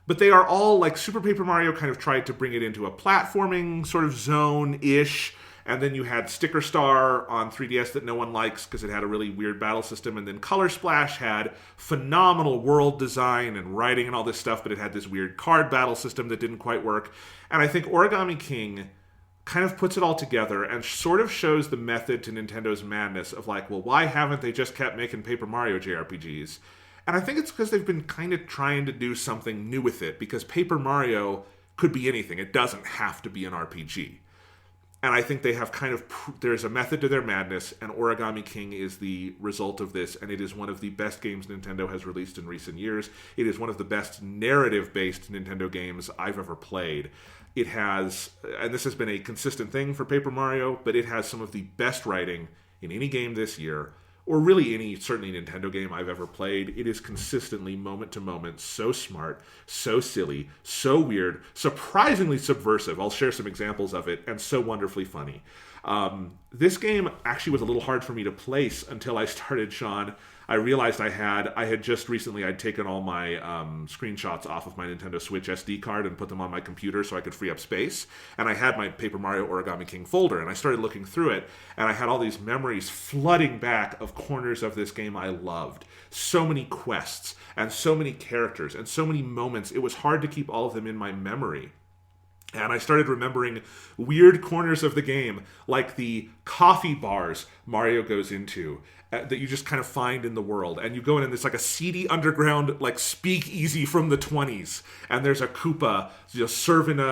But they are all, like, Super Paper Mario kind of tried to bring it into a platforming sort of zone-ish, and then you had Sticker Star on 3DS that no one likes because it had a really weird battle system, and then Color Splash had phenomenal world design and writing and all this stuff, but it had this weird card battle system that didn't quite work. And I think Origami King kind of puts it all together and sort of shows the method to Nintendo's madness of, like, well, why haven't they just kept making Paper Mario JRPGs? And I think it's because they've been kind of trying to do something new with it, because Paper Mario could be anything. It doesn't have to be an RPG. And I think they have kind of, there's a method to their madness, and Origami King is the result of this, and it is one of the best games Nintendo has released in recent years. It is one of the best narrative-based Nintendo games I've ever played. It has, and this has been a consistent thing for Paper Mario, but it has some of the best writing in any game this year, or really any, certainly Nintendo game I've ever played. It is consistently, moment to moment, so smart, so silly, so weird, surprisingly subversive. I'll share some examples of it, and so wonderfully funny. This game actually was a little hard for me to place until I started, Sean. I realized I had just recently, I'd taken all my screenshots off of my Nintendo Switch SD card and put them on my computer so I could free up space. And I had my Paper Mario Origami King folder, and I started looking through it, and I had all these memories flooding back of corners of this game I loved. So many quests, and so many characters, and so many moments. It was hard to keep all of them in my memory. And I started remembering weird corners of the game, like the coffee bars Mario goes into, that you just kind of find in the world. And you go in and it's like a seedy underground, like speakeasy from the 20s. And there's a Koopa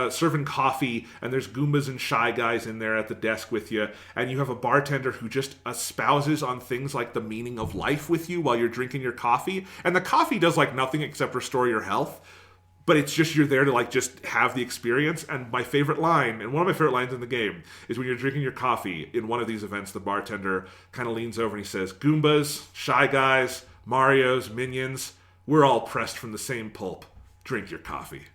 serving coffee, and there's Goombas and Shy Guys in there at the desk with you. And you have a bartender who just espouses on things like the meaning of life with you while you're drinking your coffee. And the coffee does like nothing except restore your health. But it's just, you're there to like just have the experience. And my favorite line, and one of my favorite lines in the game, is when you're drinking your coffee in one of these events, the bartender kind of leans over and he says, Goombas, Shy Guys, Marios, Minions, we're all pressed from the same pulp. Drink your coffee.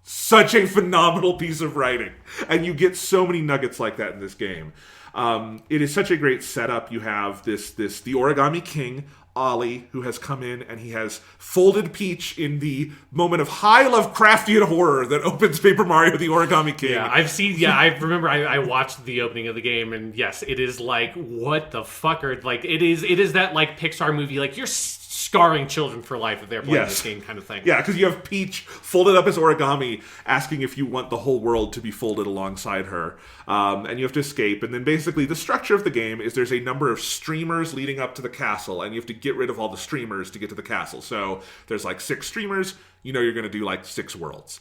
Such a phenomenal piece of writing. And you get so many nuggets like that in this game. It is such a great setup. You have the Origami King, Ollie, who has come in, and he has folded Peach in the moment of high Lovecraftian horror that opens Paper Mario the Origami King. Yeah, I remember I watched the opening of the game, and yes, it is like, what the fuck are, like, it is that, like, Pixar movie, like, you're scarring children for life if they're playing this game kind of thing. Yeah, because you have Peach folded up as origami, asking if you want the whole world to be folded alongside her. And you have to escape. And then basically the structure of the game is there's a number of streamers leading up to the castle, and you have to get rid of all the streamers to get to the castle. So there's like 6 streamers. You know you're going to do like 6 worlds.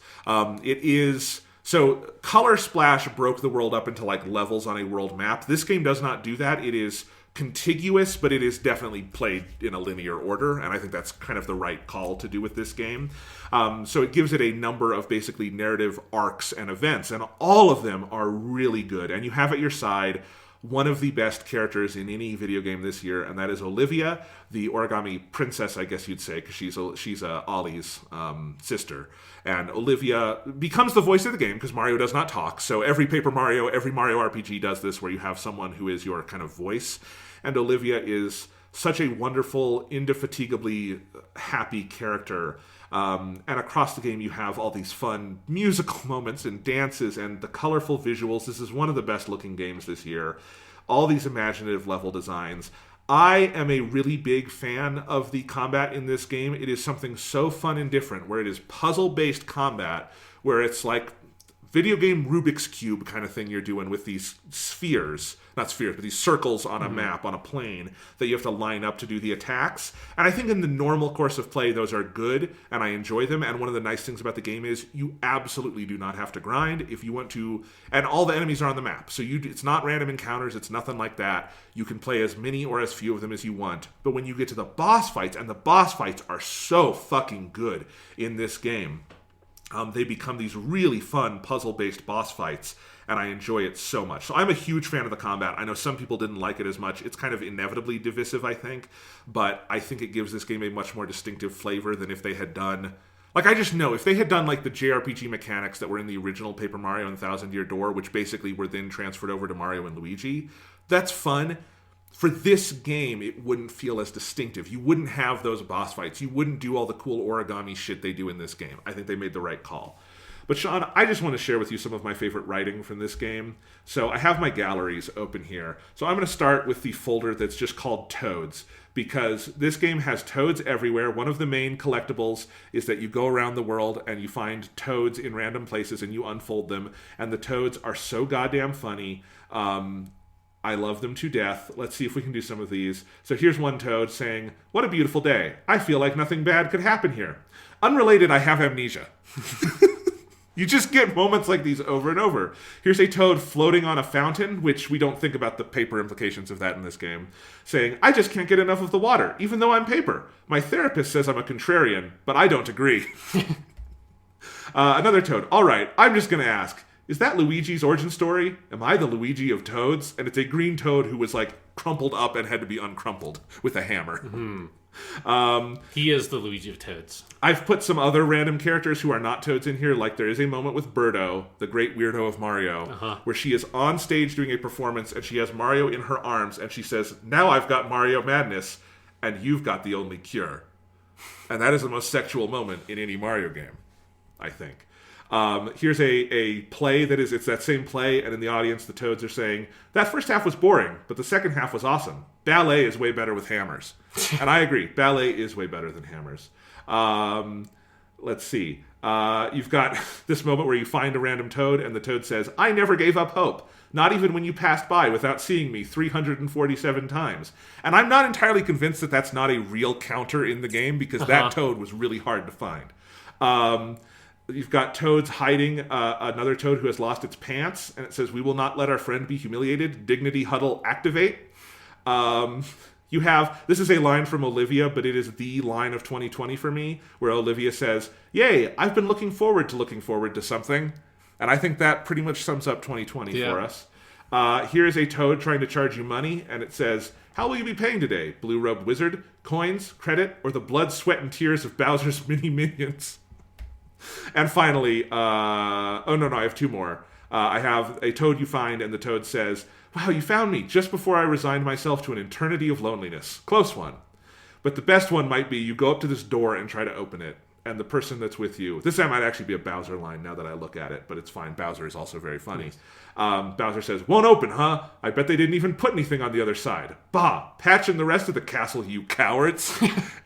So Color Splash broke the world up into like levels on a world map. This game does not do that. It is contiguous, but it is definitely played in a linear order, and I think that's kind of the right call to do with this game. So it gives it a number of basically narrative arcs and events, and all of them are really good. And you have at your side one of the best characters in any video game this year, and that is Olivia, the origami princess, I guess you'd say, because she's Ollie's sister. And Olivia becomes the voice of the game because Mario does not talk. So every Mario RPG does this, where you have someone who is your kind of voice. And Olivia is such a wonderful, indefatigably happy character. And across the game, you have all these fun musical moments and dances and the colorful visuals. This is one of the best looking games this year. All these imaginative level designs. I am a really big fan of the combat in this game. It is something so fun and different, where it is puzzle-based combat, where it's like video game Rubik's Cube kind of thing you're doing with these not spheres, but these circles on a map, on a plane, that you have to line up to do the attacks. And I think in the normal course of play, those are good, and I enjoy them. And one of the nice things about the game is you absolutely do not have to grind if you want to. And all the enemies are on the map. So it's not random encounters. It's nothing like that. You can play as many or as few of them as you want. But when you get to the boss fights, and the boss fights are so fucking good in this game, they become these really fun puzzle-based boss fights, and I enjoy it so much. So I'm a huge fan of the combat. I know some people didn't like it as much. It's kind of inevitably divisive, I think, but I think it gives this game a much more distinctive flavor than if they had done... Like, I just know, if they had done, like, the JRPG mechanics that were in the original Paper Mario and Thousand Year Door, which basically were then transferred over to Mario and Luigi, that's fun. For this game, it wouldn't feel as distinctive. You wouldn't have those boss fights. You wouldn't do all the cool origami shit they do in this game. I think they made the right call. But Sean, I just want to share with you some of my favorite writing from this game. So I have my galleries open here. So I'm going to start with the folder that's just called Toads, because this game has toads everywhere. One of the main collectibles is that you go around the world and you find toads in random places and you unfold them. And the toads are so goddamn funny. I love them to death. Let's see if we can do some of these. So here's one toad saying, "What a beautiful day. I feel like nothing bad could happen here. Unrelated, I have amnesia." You just get moments like these over and over. Here's a toad floating on a fountain, which we don't think about the paper implications of that in this game, saying, I just can't get enough of the water, even though I'm paper. My therapist says I'm a contrarian, but I don't agree. Another toad. All right, I'm just going to ask, is that Luigi's origin story? Am I the Luigi of toads? And it's a green toad who was like crumpled up and had to be uncrumpled with a hammer. He is the Luigi of toads. I've put some other random characters who are not toads in here, like there is a moment with Birdo, the great weirdo of Mario, where she is on stage doing a performance and she has Mario in her arms and she says, now I've got Mario madness and you've got the only cure. And that is the most sexual moment in any Mario game, I think. Here's a play it's that same play, and in the audience the toads are saying, that first half was boring, but the second half was awesome. Ballet is way better with hammers. And I agree, ballet is way better than hammers. Let's see. You've got this moment where you find a random toad, and the toad says, I never gave up hope, not even when you passed by without seeing me 347 times. And I'm not entirely convinced that that's not a real counter in the game, because that toad was really hard to find. You've got toads hiding another toad who has lost its pants, and it says, we will not let our friend be humiliated. Dignity huddle activate. This is a line from Olivia, but it is the line of 2020 for me, where Olivia says, yay, I've been looking forward to something. And I think that pretty much sums up 2020 for us. Here's a toad trying to charge you money, and it says, how will you be paying today? Blue-robed wizard, coins, credit, or the blood, sweat, and tears of Bowser's mini-minions? And finally, I have two more. I have a toad you find, and the toad says, wow, you found me just before I resigned myself to an eternity of loneliness. Close one. But the best one might be you go up to this door and try to open it, and the person that's with you, this time might actually be a Bowser line now that I look at it, but it's fine. Bowser is also very funny. Bowser says, won't open, huh? I bet they didn't even put anything on the other side. Bah, patch in the rest of the castle, you cowards.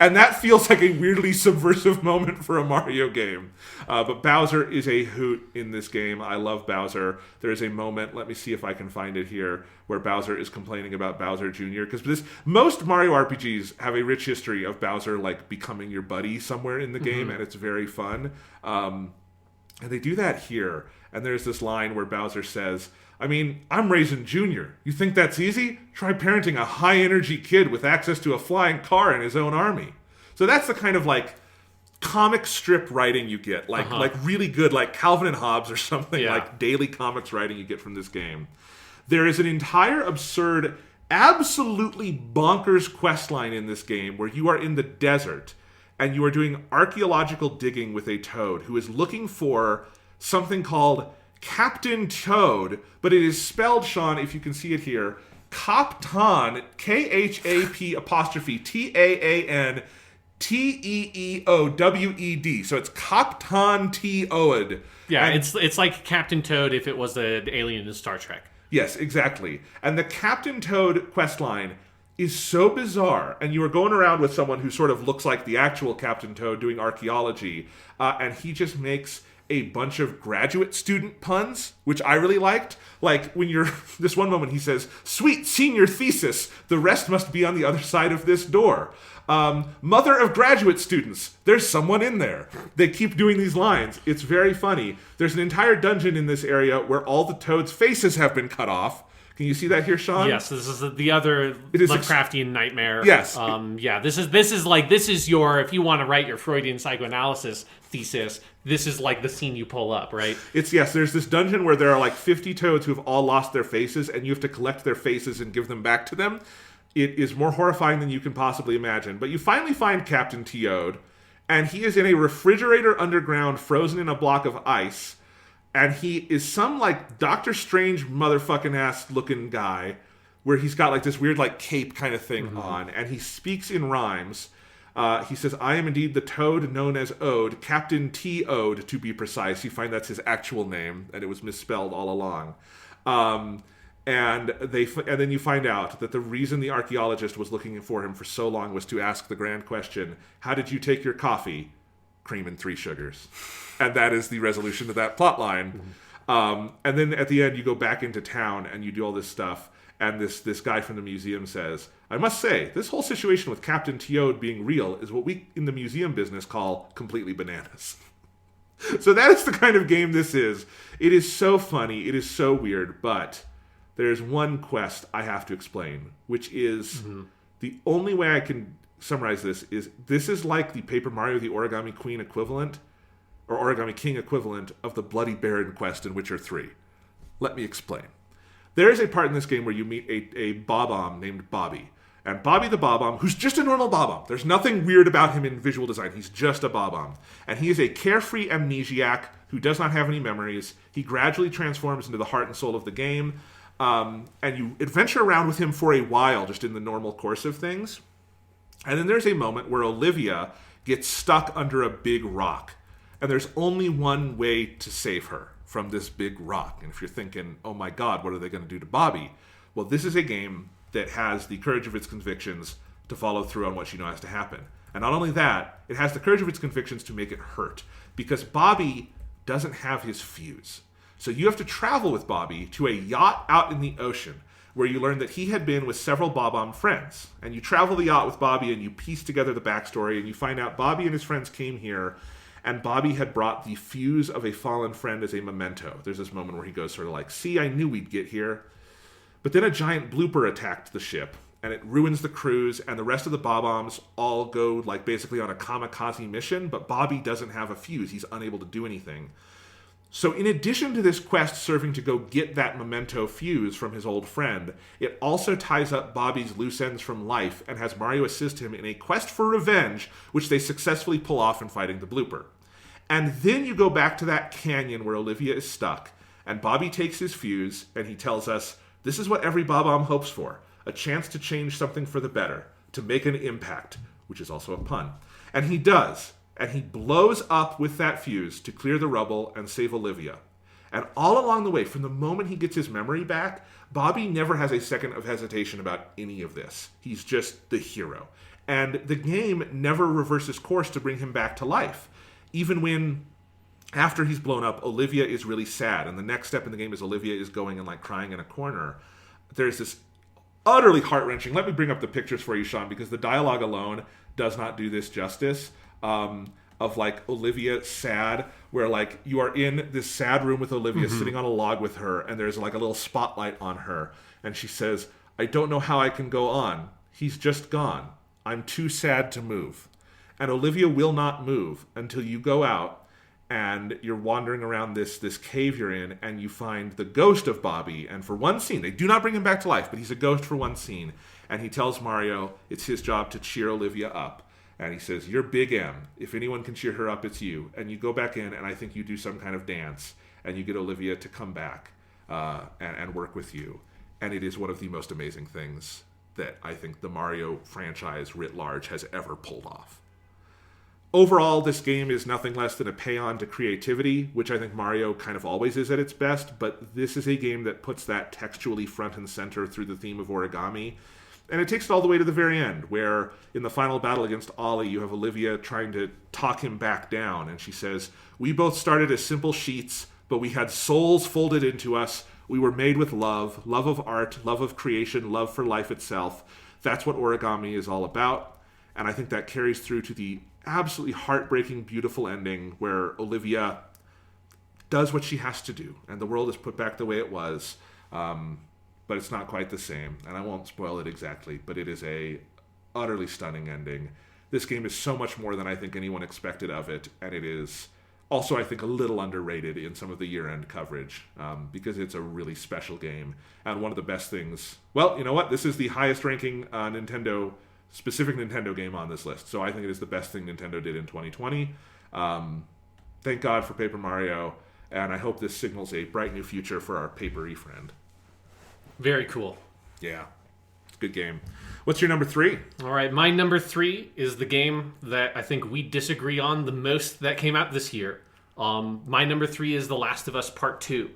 And that feels like a weirdly subversive moment for a Mario game. But Bowser is a hoot in this game. I love Bowser. There is a moment, let me see if I can find it here, where Bowser is complaining about Bowser Jr. Because most Mario RPGs have a rich history of Bowser like becoming your buddy somewhere in the game, and it's very fun. And they do that here. And there's this line where Bowser says, I mean, I'm raising Junior. You think that's easy? Try parenting a high-energy kid with access to a flying car and his own army. So that's the kind of, like, comic strip writing you get. Like really good, like Calvin and Hobbes or something, like daily comics writing you get from this game. There is an entire absurd, absolutely bonkers questline in this game where you are in the desert and you are doing archaeological digging with a toad who is looking for something called Captain Toad, but it is spelled, Sean, if you can see it here, Captain, K-H-A-P apostrophe T-A-A-N T-E-E-O-W-E-D. So it's Captain Toad. Yeah, and it's like Captain Toad if it was an alien in Star Trek. Yes, exactly. And the Captain Toad questline is so bizarre, and you are going around with someone who sort of looks like the actual Captain Toad doing archaeology, and he just makes a bunch of graduate student puns, which I really liked. Like, when you're... this one moment he says, sweet senior thesis, the rest must be on the other side of this door. Mother of graduate students, there's someone in there. They keep doing these lines. It's very funny. There's an entire dungeon in this area where all the toads' faces have been cut off. Can you see that here, Sean? Yes, this is the other Lovecraftian nightmare. Yes. This is your, if you want to write your Freudian psychoanalysis thesis, this is like the scene you pull up, right? There's this dungeon where there are like 50 toads who have all lost their faces, and you have to collect their faces and give them back to them. It is more horrifying than you can possibly imagine. But you finally find Captain Toad, and he is in a refrigerator underground, frozen in a block of ice. And he is some, like, Doctor Strange motherfucking ass looking guy where he's got, like, this weird, like, cape kind of thing on. And he speaks in rhymes. He says, I am indeed the toad known as Ode, Captain T. Ode, to be precise. You find that's his actual name, and it was misspelled all along. And then you find out that the reason the archaeologist was looking for him for so long was to ask the grand question, how did you take your coffee? Cream and 3 sugars. And that is the resolution to that plot line. And then at the end, you go back into town and you do all this stuff. And this guy from the museum says, I must say, this whole situation with Captain Toad being real is what we in the museum business call completely bananas. So that is the kind of game this is. It is so funny. It is so weird. But there's one quest I have to explain, which is the only way I can summarize this is like the Paper Mario the Origami Queen equivalent, or Origami King equivalent of the Bloody Baron quest in Witcher 3. Let me explain. There is a part in this game where you meet a Bob-omb named Bobby. And Bobby the Bob-omb, who's just a normal Bob-omb. There's nothing weird about him in visual design. He's just a Bob-omb. And he is a carefree amnesiac who does not have any memories. He gradually transforms into the heart and soul of the game. And you adventure around with him for a while, just in the normal course of things. And then there's a moment where Olivia gets stuck under a big rock. And there's only one way to save her from this big rock. And if you're thinking, oh my God, what are they going to do to Bobby? Well, this is a game that has the courage of its convictions to follow through on what she knows has to happen. And not only that, it has the courage of its convictions to make it hurt. Because Bobby doesn't have his fuse. So you have to travel with Bobby to a yacht out in the ocean, where you learn that he had been with several Bob-omb friends. And you travel the yacht with Bobby and you piece together the backstory, and you find out Bobby and his friends came here, and Bobby had brought the fuse of a fallen friend as a memento. There's this moment where he goes sort of like, see, I knew we'd get here. But then a giant blooper attacked the ship, and it ruins the cruise, and the rest of the Bob-ombs all go like basically on a kamikaze mission, but Bobby doesn't have a fuse. He's unable to do anything. So in addition to this quest serving to go get that memento fuse from his old friend, it also ties up Bobby's loose ends from life and has Mario assist him in a quest for revenge, which they successfully pull off in fighting the blooper. And then you go back to that canyon where Olivia is stuck, and Bobby takes his fuse, and he tells us, this is what every Bob-omb hopes for, a chance to change something for the better, to make an impact, which is also a pun. And he does, and he blows up with that fuse to clear the rubble and save Olivia. And all along the way, from the moment he gets his memory back, Bobby never has a second of hesitation about any of this. He's just the hero. And the game never reverses course to bring him back to life. Even when, after he's blown up, Olivia is really sad, and the next step in the game is Olivia is going and like crying in a corner. There's this utterly heart-wrenching, let me bring up the pictures for you, Sean, because the dialogue alone does not do this justice, of like Olivia sad, where like you are in this sad room with Olivia sitting on a log with her, and there's like a little spotlight on her, and she says, I don't know how I can go on. He's just gone. I'm too sad to move. And Olivia will not move until you go out and you're wandering around this cave you're in, and you find the ghost of Bobby. And for one scene, they do not bring him back to life, but he's a ghost for one scene. And he tells Mario it's his job to cheer Olivia up. And he says, you're Big M. If anyone can cheer her up, it's you. And you go back in, and I think you do some kind of dance, and you get Olivia to come back and work with you. And it is one of the most amazing things that I think the Mario franchise writ large has ever pulled off. Overall, this game is nothing less than a paean to creativity, which I think Mario kind of always is at its best, but this is a game that puts that textually front and center through the theme of origami. And it takes it all the way to the very end, where in the final battle against Ollie, you have Olivia trying to talk him back down, and she says, we both started as simple sheets, but we had souls folded into us. We were made with love of art, love of creation, love for life itself. That's what origami is all about. And I think that carries through to the absolutely heartbreaking, beautiful ending where Olivia does what she has to do, and the world is put back the way it was, but it's not quite the same, and I won't spoil it exactly, but it is a utterly stunning ending. This game is so much more than I think anyone expected of it, and it is also, I think, a little underrated in some of the year-end coverage, because it's a really special game, and one of the best things. Well, you know what? This is the highest-ranking specific Nintendo game on this list. So I think it is the best thing Nintendo did in 2020. Thank God for Paper Mario, and I hope this signals a bright new future for our papery friend. Very cool. Yeah, it's a good game. What's your number 3? All right, my number 3 is the game that I think we disagree on the most that came out this year. My number 3 is The Last of Us Part 2.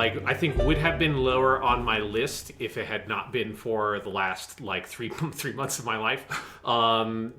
like I think would have been lower on my list if it had not been for the last like 3 months of my life. So I'm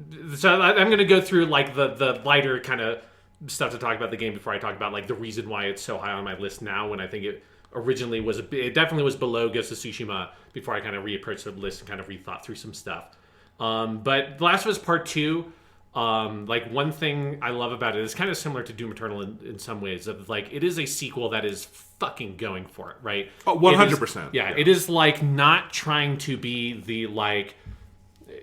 going to go through like the lighter kind of stuff to talk about the game before I talk about like the reason why it's so high on my list now, when I think it originally was it definitely was below Ghost of Tsushima before I kind of reapproached the list and kind of rethought through some stuff. But The Last of Us Part 2, like one thing I love about it is kind of similar to Doom Eternal in some ways, of like it is a sequel that is fucking going for it, right? Oh, 100%. Yeah, it is like not trying to be the like,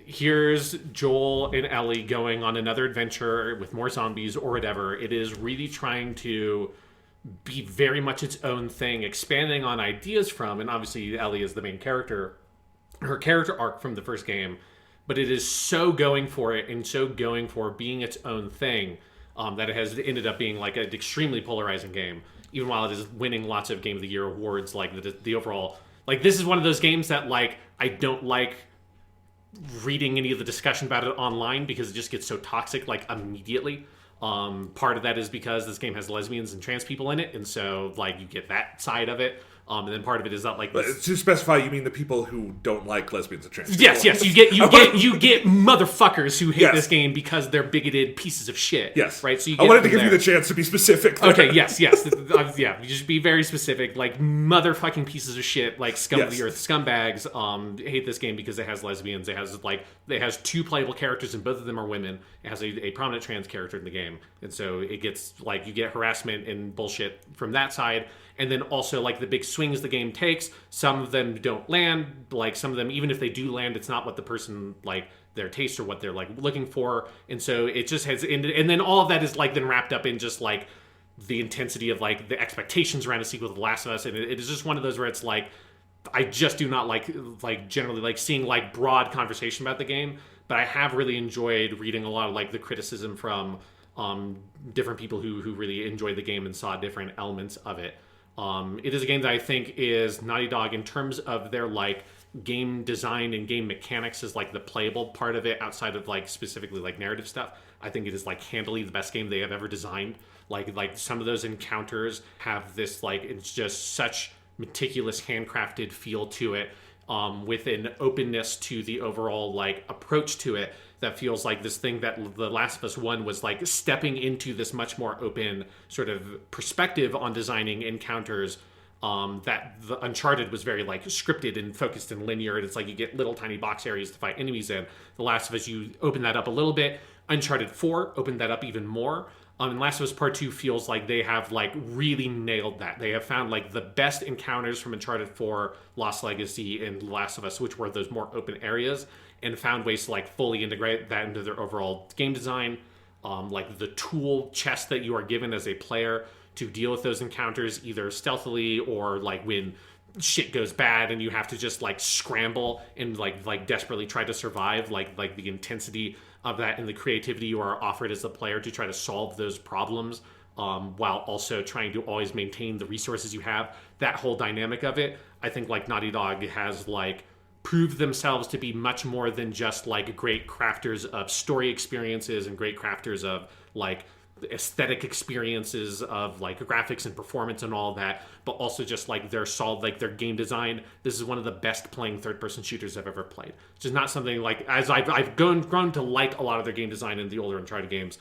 here's Joel and Ellie going on another adventure with more zombies or whatever. It is really trying to be very much its own thing, expanding on ideas from, and obviously Ellie is the main character, her character arc from the first game, but it is so going for it and so going for being its own thing, that it has ended up being like an extremely polarizing game, even while it is winning lots of Game of the Year awards. Like the overall, like this is one of those games that like I don't like reading any of the discussion about it online because it just gets so toxic like immediately. Part of that is because this game has lesbians and trans people in it, and so like you get that side of it. And then part of it is that like this... To specify, you mean the people who don't like lesbians and trans people. Yes, you get motherfuckers who hate this game because they're bigoted pieces of shit. Yes, right. So you I wanted to give you the chance to be specific there. Okay, yes, yeah. You just be very specific, like motherfucking pieces of shit, like scum of the earth, scumbags. Hate this game because it has lesbians. It has 2 playable characters, and both of them are women. It has a prominent trans character in the game, and so it gets like you get harassment and bullshit from that side. And then also, like, the big swings the game takes, some of them don't land. Like, some of them, even if they do land, it's not what the person, like, their taste or what they're, like, looking for. And so it just has ended. And then all of that is, like, then wrapped up in just, like, the intensity of, like, the expectations around a sequel to The Last of Us. And it is just one of those where it's, like, I just do not like generally, like, seeing, like, broad conversation about the game. But I have really enjoyed reading a lot of, like, the criticism from different people who really enjoyed the game and saw different elements of it. It is a game that I think is Naughty Dog in terms of their like game design and game mechanics is like the playable part of it outside of like specifically like narrative stuff. I think it is like handily the best game they have ever designed. Like some of those encounters have this like it's just such meticulous handcrafted feel to it, with an openness to the overall like approach to it that feels like this thing that The Last of Us 1 was like stepping into this much more open sort of perspective on designing encounters, that the Uncharted was very like scripted and focused and linear, and it's like you get little tiny box areas to fight enemies in. The Last of Us, you open that up a little bit. Uncharted 4 opened that up even more. And Last of Us Part 2 feels like they have like really nailed that. They have found like the best encounters from Uncharted 4, Lost Legacy, and The Last of Us, which were those more open areas, and found ways to like fully integrate that into their overall game design. Like the tool chest that you are given as a player to deal with those encounters, either stealthily or like when shit goes bad and you have to just like scramble and like desperately try to survive, like the intensity of that and the creativity you are offered as a player to try to solve those problems, while also trying to always maintain the resources you have. That whole dynamic of it, I think like Naughty Dog has like proved themselves to be much more than just like great crafters of story experiences and great crafters of like aesthetic experiences of like graphics and performance and all that, but also just like their solid, like their game design. This is one of the best playing third-person shooters I've ever played. Which is not something like, as I've grown to like a lot of their game design in the older Uncharted games,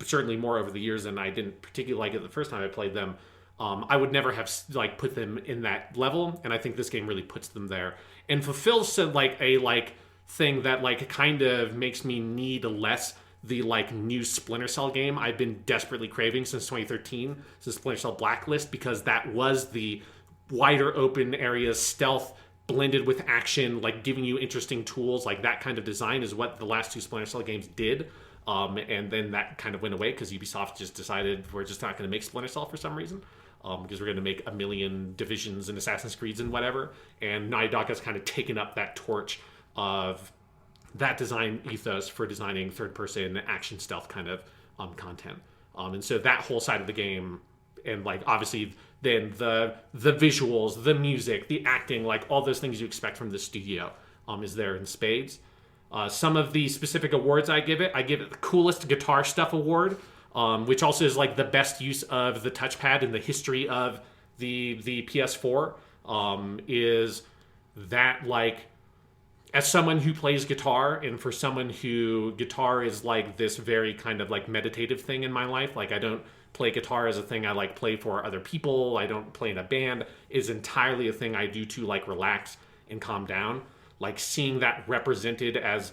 certainly more over the years than I didn't particularly like it the first time I played them. I would never have like put them in that level, and I think this game really puts them there and fulfills like a like thing that like kind of makes me need less the like new Splinter Cell game I've been desperately craving since 2013, since Splinter Cell Blacklist, because that was the wider open areas, stealth blended with action, like giving you interesting tools. Like that kind of design is what the last 2 Splinter Cell games did. And then that kind of went away because Ubisoft just decided we're just not going to make Splinter Cell for some reason. Because we're going to make a million Divisions and Assassin's Creeds and whatever. And Naughty Dog has kind of taken up that torch of that design ethos for designing third-person action stealth kind of content. And so that whole side of the game, and like obviously then the visuals, the music, the acting, like all those things you expect from the studio is there in spades. Some of the specific awards I give it the Coolest Guitar Stuff Award, which also is like the best use of the touchpad in the history of the PS4 is that, like, as someone who plays guitar, and for someone who guitar is like this very kind of like meditative thing in my life, like I don't play guitar as a thing I like play for other people, I don't play in a band, is entirely a thing I do to like relax and calm down. Like seeing that represented as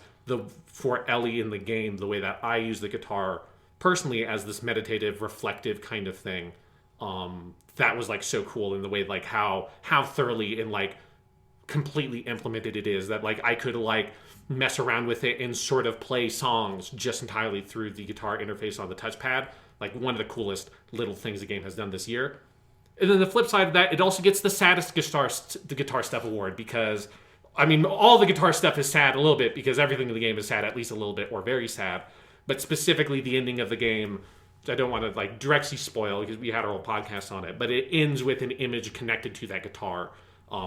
for Ellie in the game, the way that I use the guitar personally as this meditative, reflective kind of thing, that was like so cool in the way like how thoroughly and like completely implemented it is, that like I could like mess around with it and sort of play songs just entirely through the guitar interface on the touchpad. Like one of the coolest little things the game has done this year. And then the flip side of that, it also gets the saddest guitar stuff award, because I mean all the guitar stuff is sad a little bit because everything in the game is sad at least a little bit or very sad, but specifically the ending of the game, I don't want to like directly spoil because we had our whole podcast on it, but it ends with an image connected to that guitar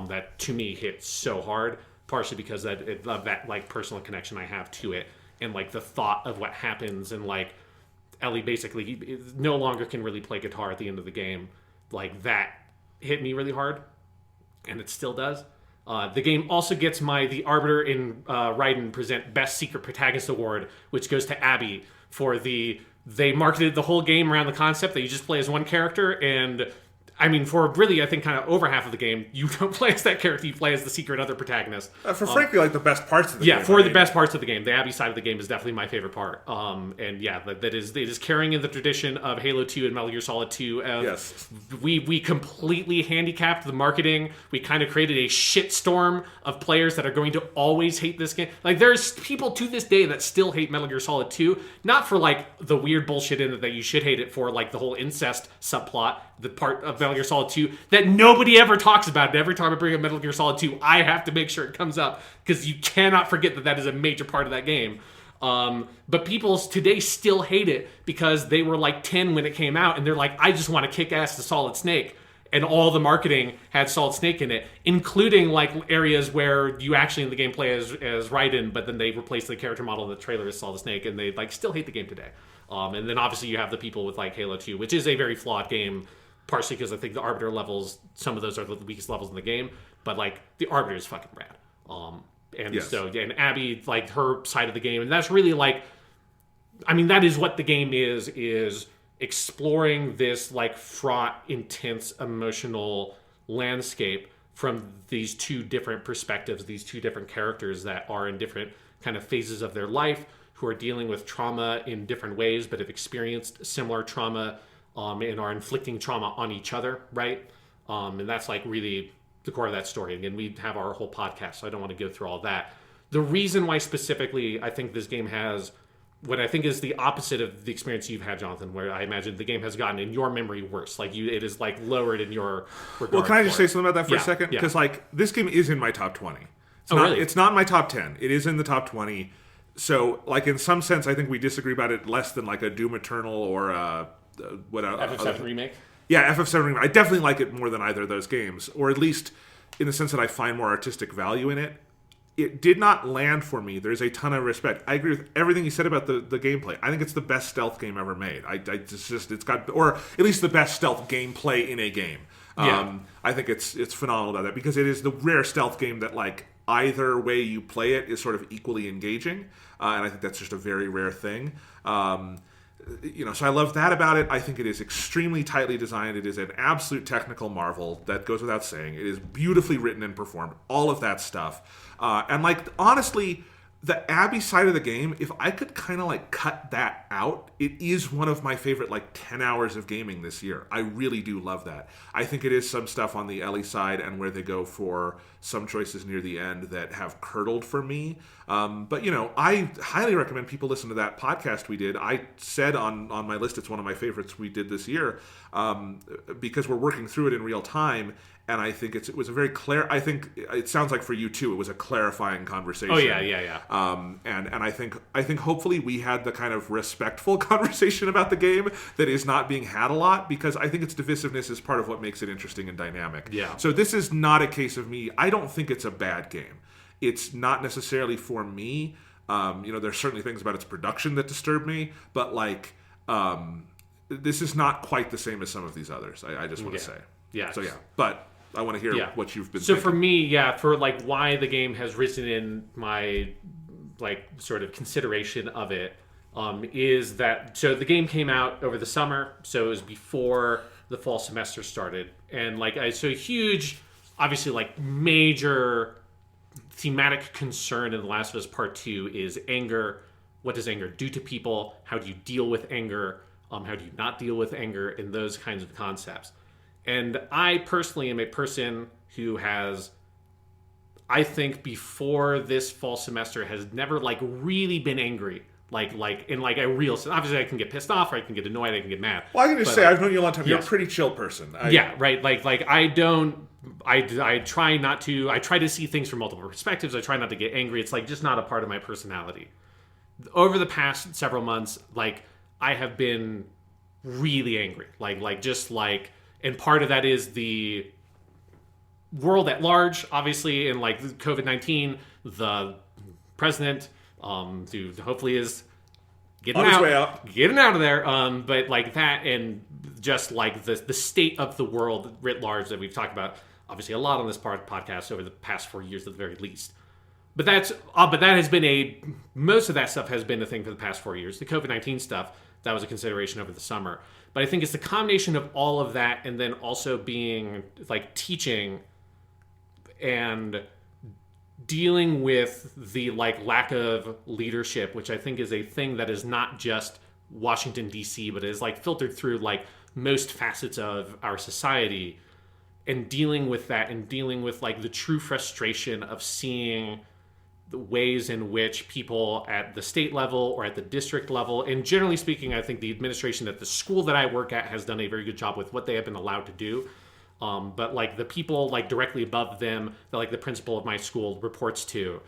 that to me hits so hard, partially because of that like personal connection I have to it, and like the thought of what happens, and like Ellie basically no longer can really play guitar at the end of the game. Like that hit me really hard, and it still does. The game also gets the Arbiter in Raiden present Best Secret Protagonist Award, which goes to Abby for they marketed the whole game around the concept that you just play as one character, and I mean, for really, I think kind of over half of the game, you don't play as that character, you play as the secret other protagonist. For frankly, like the best parts of the game. Yeah, for the best parts of the game. The Abby side of the game is definitely my favorite part. And yeah, it is carrying in the tradition of Halo 2 and Metal Gear Solid 2. Yes. We completely handicapped the marketing. We kind of created a shitstorm of players that are going to always hate this game. Like, there's people to this day that still hate Metal Gear Solid 2, not for like the weird bullshit in it that you should hate it for, like the whole incest subplot, the part of Metal Gear Solid 2 that nobody ever talks about. And every time I bring up Metal Gear Solid 2, I have to make sure it comes up, because you cannot forget that is a major part of that game. But people today still hate it because they were like 10 when it came out, and they're like, I just want to kick ass to Solid Snake. And all the marketing had Solid Snake in it, including like areas where you actually in the game play as Raiden, but then they replaced the character model in the trailer as Solid Snake, and they like still hate the game today. And then obviously you have the people with like Halo 2, which is a very flawed game, partially because I think the Arbiter levels, some of those are the weakest levels in the game, but like the Arbiter is fucking rad. And yes. So, yeah, and Abby, like her side of the game, and that's really like, I mean, that is what the game is exploring this like fraught, intense, emotional landscape from these two different perspectives, these two different characters that are in different kind of phases of their life, who are dealing with trauma in different ways, but have experienced similar trauma, and are inflicting trauma on each other, right? And that's like really the core of that story. Again, we have our whole podcast, so I don't want to go through all that. The reason why specifically I think this game has what I think is the opposite of the experience you've had, Jonathan, where I imagine the game has gotten in your memory worse. Like it is like lowered in your regard. Well, can I just say something about that for a second? Yeah. Because like this game is in my top 20. Really? It's not in my top 10. It is in the top 20. So like in some sense, I think we disagree about it less than like a Doom Eternal or FF7 Remake. Yeah, FF7 Remake. I definitely like it more than either of those games, or at least in the sense that I find more artistic value in it. It did not land for me. There's a ton of respect. I agree with everything you said about the gameplay. I think it's the best stealth game ever made. It's got, or at least the best stealth gameplay in a game. Yeah. I think it's phenomenal about that, because it is the rare stealth game that like either way you play it is sort of equally engaging, and I think that's just a very rare thing. So I love that about it. I think it is extremely tightly designed. It is an absolute technical marvel. That goes without saying. It is beautifully written and performed. All of that stuff. And like, honestly, the Abby side of the game, if I could kind of like cut that out, it is one of my favorite like 10 hours of gaming this year. I really do love that. I think it is some stuff on the Ellie side and where they go for some choices near the end that have curdled for me. But I highly recommend people listen to that podcast we did. I said on my list it's one of my favorites we did this year, because we're working through it in real time. And I think it was a very clear. I think it sounds like for you too, it was a clarifying conversation. Oh yeah. And I think hopefully we had the kind of respectful conversation about the game that is not being had a lot, because I think its divisiveness is part of what makes it interesting and dynamic. Yeah. So this is not a case of me. I don't think it's a bad game. It's not necessarily for me. There's certainly things about its production that disturb me, but like this is not quite the same as some of these others. I just want to say. Yeah. So yeah, but I want to hear what you've been. So thinking. for me, for like why the game has risen in my like sort of consideration of it, is that so the game came out over the summer, so it was before the fall semester started, and like so a huge, obviously like major thematic concern in The Last of Us Part 2 is anger. What does anger do to people? How do you deal with anger? How do you not deal with anger? And those kinds of concepts. And I personally am a person who has, I think before this fall semester, has never like really been angry. Like in like a real sense. Obviously I can get pissed off, or I can get annoyed, I can get mad. Well, I can just say I've known you a long time. You're a pretty chill person. Right. Like I don't. I try not to. I try to see things from multiple perspectives. I try not to get angry. It's like just not a part of my personality. Over the past several months, like I have been really angry. And part of that is the world at large, obviously, and like COVID-19, the president, who hopefully is getting out of there. But like that, and just like the state of the world writ large that we've talked about, obviously a lot on this podcast over the past 4 years at the very least. But that has been most of that stuff has been a thing for the past 4 years. The COVID-19 stuff, that was a consideration over the summer. But I think it's the combination of all of that, and then also being like teaching and dealing with the like lack of leadership, which I think is a thing that is not just Washington D.C., but is like filtered through like most facets of our society, and dealing with that, and dealing with like the true frustration of seeing the ways in which people at the state level or at the district level, and generally speaking, I think the administration at the school that I work at has done a very good job with what they have been allowed to do. But like the people like directly above them, that like the principal of my school reports to,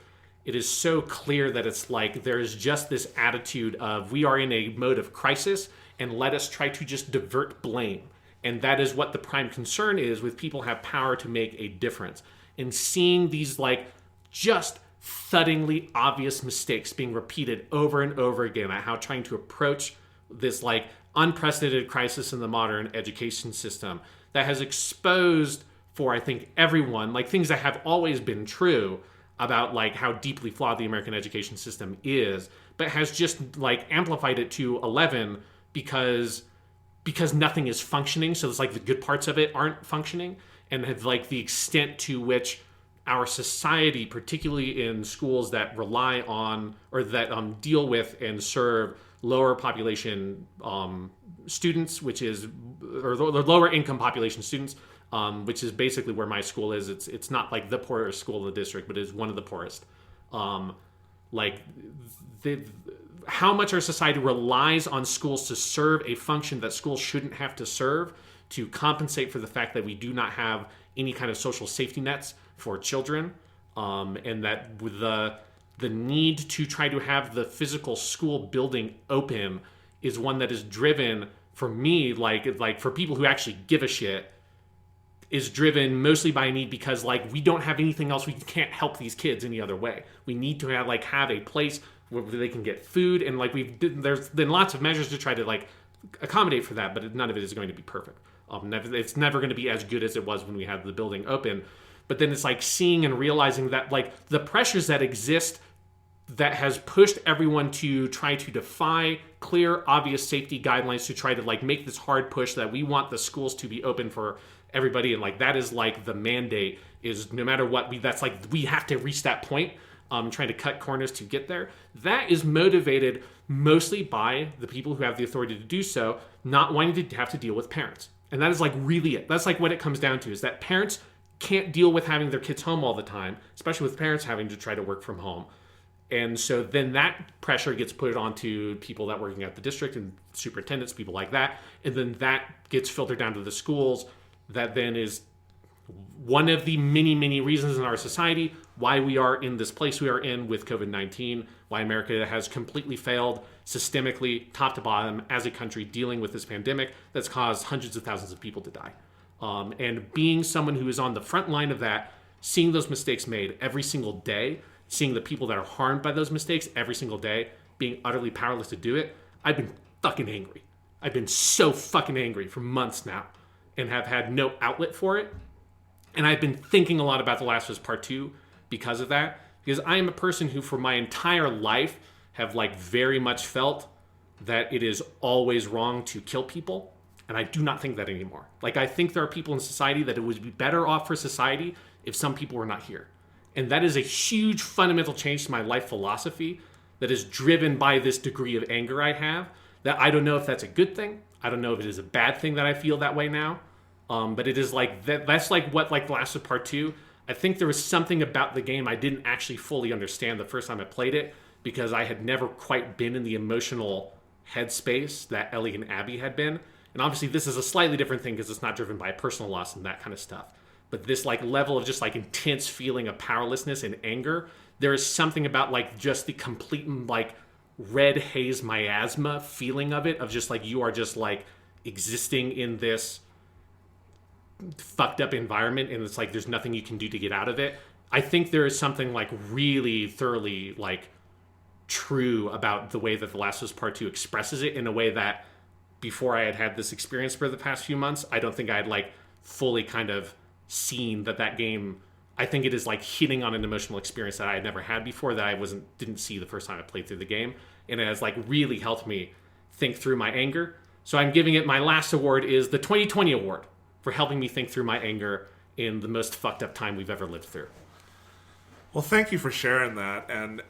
it is so clear that it's like there's just this attitude of we are in a mode of crisis and let us try to just divert blame. And that is what the prime concern is with people who have power to make a difference. And seeing these like just thuddingly obvious mistakes being repeated over and over again at how trying to approach this like unprecedented crisis in the modern education system that has exposed for I think everyone like things that have always been true about like how deeply flawed the American education system is, but has just like amplified it to 11 because nothing is functioning. So it's like the good parts of it aren't functioning, and have like the extent to which our society, particularly in schools that rely on or that deal with and serve lower population students, which is or lower income population students, which is basically where my school is. It's not like the poorest school in the district, but it is one of the poorest. How much our society relies on schools to serve a function that schools shouldn't have to serve, to compensate for the fact that we do not have any kind of social safety nets for children, and that with the need to try to have the physical school building open is one that is driven, for me, like for people who actually give a shit, is driven mostly by a need because like we don't have anything else. We can't help these kids any other way. We need to have a place where they can get food, and like there's been lots of measures to try to like accommodate for that, but none of it is going to be perfect. It's never going to be as good as it was when we had the building open. But then it's like seeing and realizing that like the pressures that exist that has pushed everyone to try to defy clear, obvious safety guidelines to try to like make this hard push that we want the schools to be open for everybody. And like that is like the mandate is no matter what, we have to reach that point, trying to cut corners to get there. That is motivated mostly by the people who have the authority to do so, not wanting to have to deal with parents. And that is like really it. That's like what it comes down to, is that parents can't deal with having their kids home all the time, especially with parents having to try to work from home. And so then that pressure gets put onto people that working at the district and superintendents, people like that. And then that gets filtered down to the schools. That then is one of the many, many reasons in our society why we are in this place we are in with COVID-19, why America has completely failed systemically, top to bottom, as a country dealing with this pandemic that's caused hundreds of thousands of people to die. And being someone who is on the front line of that, seeing those mistakes made every single day, seeing the people that are harmed by those mistakes every single day, being utterly powerless to do it, I've been fucking angry. I've been so fucking angry for months now. and have had no outlet for it. And I've been thinking a lot about The Last of Us Part 2 because of that. Because I am a person who, for my entire life, have like very much felt that it is always wrong to kill people. And I do not think that anymore. Like, I think there are people in society that it would be better off for society if some people were not here. And that is a huge fundamental change to my life philosophy that is driven by this degree of anger I have, that I don't know if that's a good thing. I don't know if it is a bad thing that I feel that way now. But it is like, that's like what, like The Last of Us Part 2, I think there was something about the game I didn't actually fully understand the first time I played it, because I had never quite been in the emotional headspace that Ellie and Abby had been. And obviously this is a slightly different thing because it's not driven by personal loss and that kind of stuff. But this like level of just like intense feeling of powerlessness and anger, there is something about like just the complete like red haze miasma feeling of it, of just like you are just like existing in this fucked up environment and it's like there's nothing you can do to get out of it. I think there is something like really thoroughly like true about the way that The Last of Us Part 2 expresses it in a way that before I had this experience for the past few months, I don't think I had like fully kind of seen that game. I think it is like hitting on an emotional experience that I had never had before, that I didn't see the first time I played through the game, and it has like really helped me think through my anger. So I'm giving it, my last award is the 2020 award for helping me think through my anger in the most fucked up time we've ever lived through. Well, thank you for sharing that. And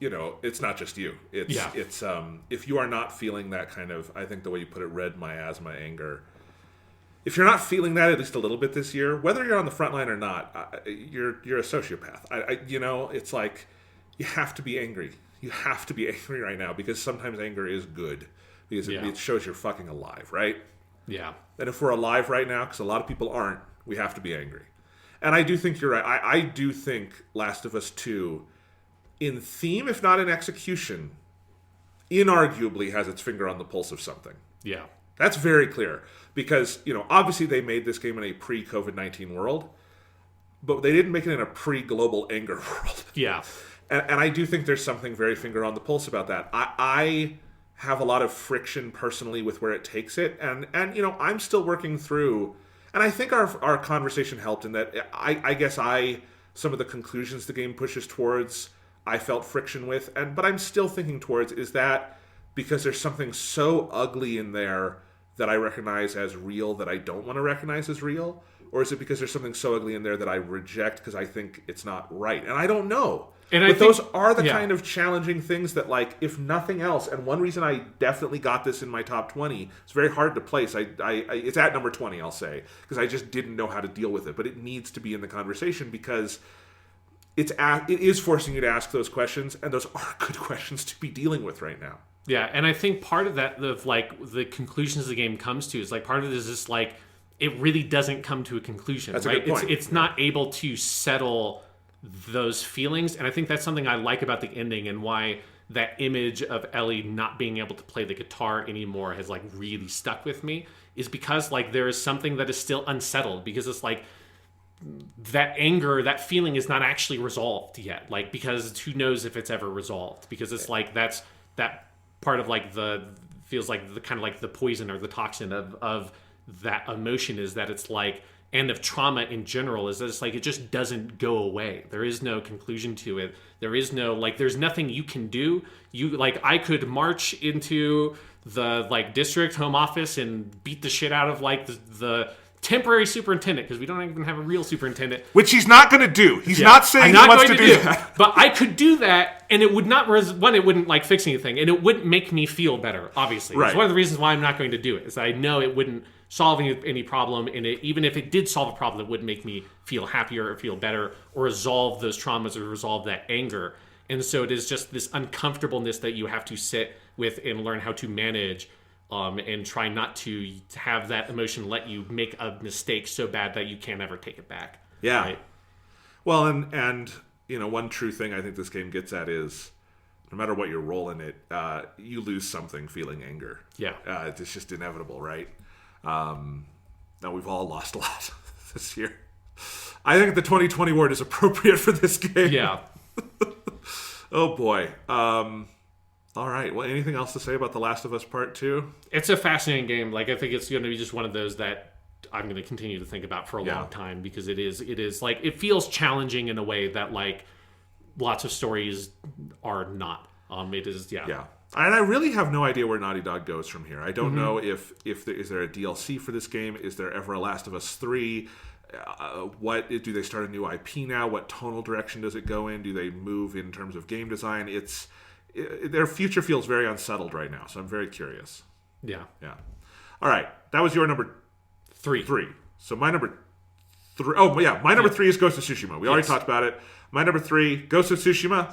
you know, it's not just you. It's if you are not feeling that kind of, I think the way you put it, red miasma anger, if you're not feeling that at least a little bit this year, whether you're on the front line or not, you're a sociopath. You know, it's like you have to be angry. You have to be angry right now, because sometimes anger is good, because it shows you're fucking alive, right? Yeah. And if we're alive right now, because a lot of people aren't, we have to be angry. And I do think you're right. I do think Last of Us 2, in theme, if not in execution, inarguably has its finger on the pulse of something. Yeah. That's very clear. Because, you know, obviously they made this game in a pre-COVID-19 world, but they didn't make it in a pre-global anger world. Yeah. And I do think there's something very finger on the pulse about that. I have a lot of friction personally with where it takes it. And you know, I'm still working through, and I think our conversation helped in that I guess some of the conclusions the game pushes towards, I felt friction with, but I'm still thinking towards, is that because there's something so ugly in there that I recognize as real that I don't want to recognize as real? Or is it because there's something so ugly in there that I reject because I think it's not right? And I don't know. But those are the kind of challenging things that, like, if nothing else, and one reason I definitely got this in my top 20, it's very hard to place. It's at number 20, I'll say, because I just didn't know how to deal with it. But it needs to be in the conversation because it is forcing you to ask those questions, and those are good questions to be dealing with right now. Yeah, and I think part of that, of like the conclusions the game comes to, is like part of it is just like it really doesn't come to a conclusion. That's right? a good point. It's not able to settle those feelings, and I think that's something I like about the ending, and why that image of Ellie not being able to play the guitar anymore has like really stuck with me, is because like there is something that is still unsettled, because it's like that anger, that feeling is not actually resolved yet, like, because who knows if it's ever resolved, because it's like that part of like feels like the kind of like the poison or the toxin of that emotion, is that it's like, and of trauma in general, is that it's like it just doesn't go away. There is no conclusion to it. There is no, like, there's nothing you can do. You, like, I could march into the like district home office and beat the shit out of like the temporary superintendent, because we don't even have a real superintendent, which he's not going to do. He's not saying he wants to do that. But I could do that, and it would not it wouldn't like fix anything, and it wouldn't make me feel better. Obviously, right. It's one of the reasons why I'm not going to do it. Is that I know it wouldn't solve any problem, and even if it did solve a problem, it wouldn't make me feel happier or feel better or resolve those traumas or resolve that anger. And so it is just this uncomfortableness that you have to sit with and learn how to manage. And try not to have that emotion let you make a mistake so bad that you can't ever take it back. Yeah. Right? Well, and you know, one true thing I think this game gets at is, no matter what your role in it, you lose something feeling anger. Yeah. It's just inevitable, right? Now, we've all lost a lot this year. I think the 2020 award is appropriate for this game. Yeah. Oh, boy. All right. Well, anything else to say about The Last of Us Part 2? It's a fascinating game. Like, I think it's going to be just one of those that I'm going to continue to think about for a long time, because it is like, it feels challenging in a way that like lots of stories are not. It is, yeah. And I really have no idea where Naughty Dog goes from here. I don't know if is there a DLC for this game? Is there ever a Last of Us 3? What do they start a new IP now? What tonal direction does it go in? Do they move in terms of game design? Their future feels very unsettled right now, so I'm very curious. Yeah. All right, that was your number 3. So my number 3. Oh yeah, my number 3 is Ghost of Tsushima. We already talked about it. My number 3, Ghost of Tsushima.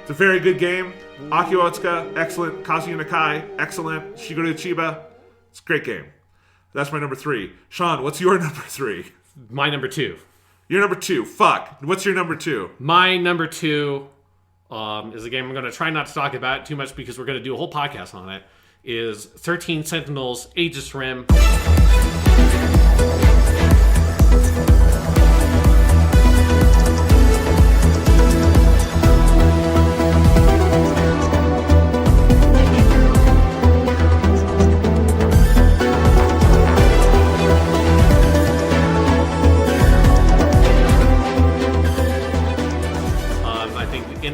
It's a very good game. Akio Otsuka, excellent. Kazuya Nakai, excellent. Shigeru Chiba, it's a great game. That's my number 3. Sean, what's your number 3? My number 2. Your number 2. Fuck. What's your number 2? My number 2 is a game I'm going to try not to talk about too much because we're going to do a whole podcast on it. Is 13 Sentinels Aegis Rim.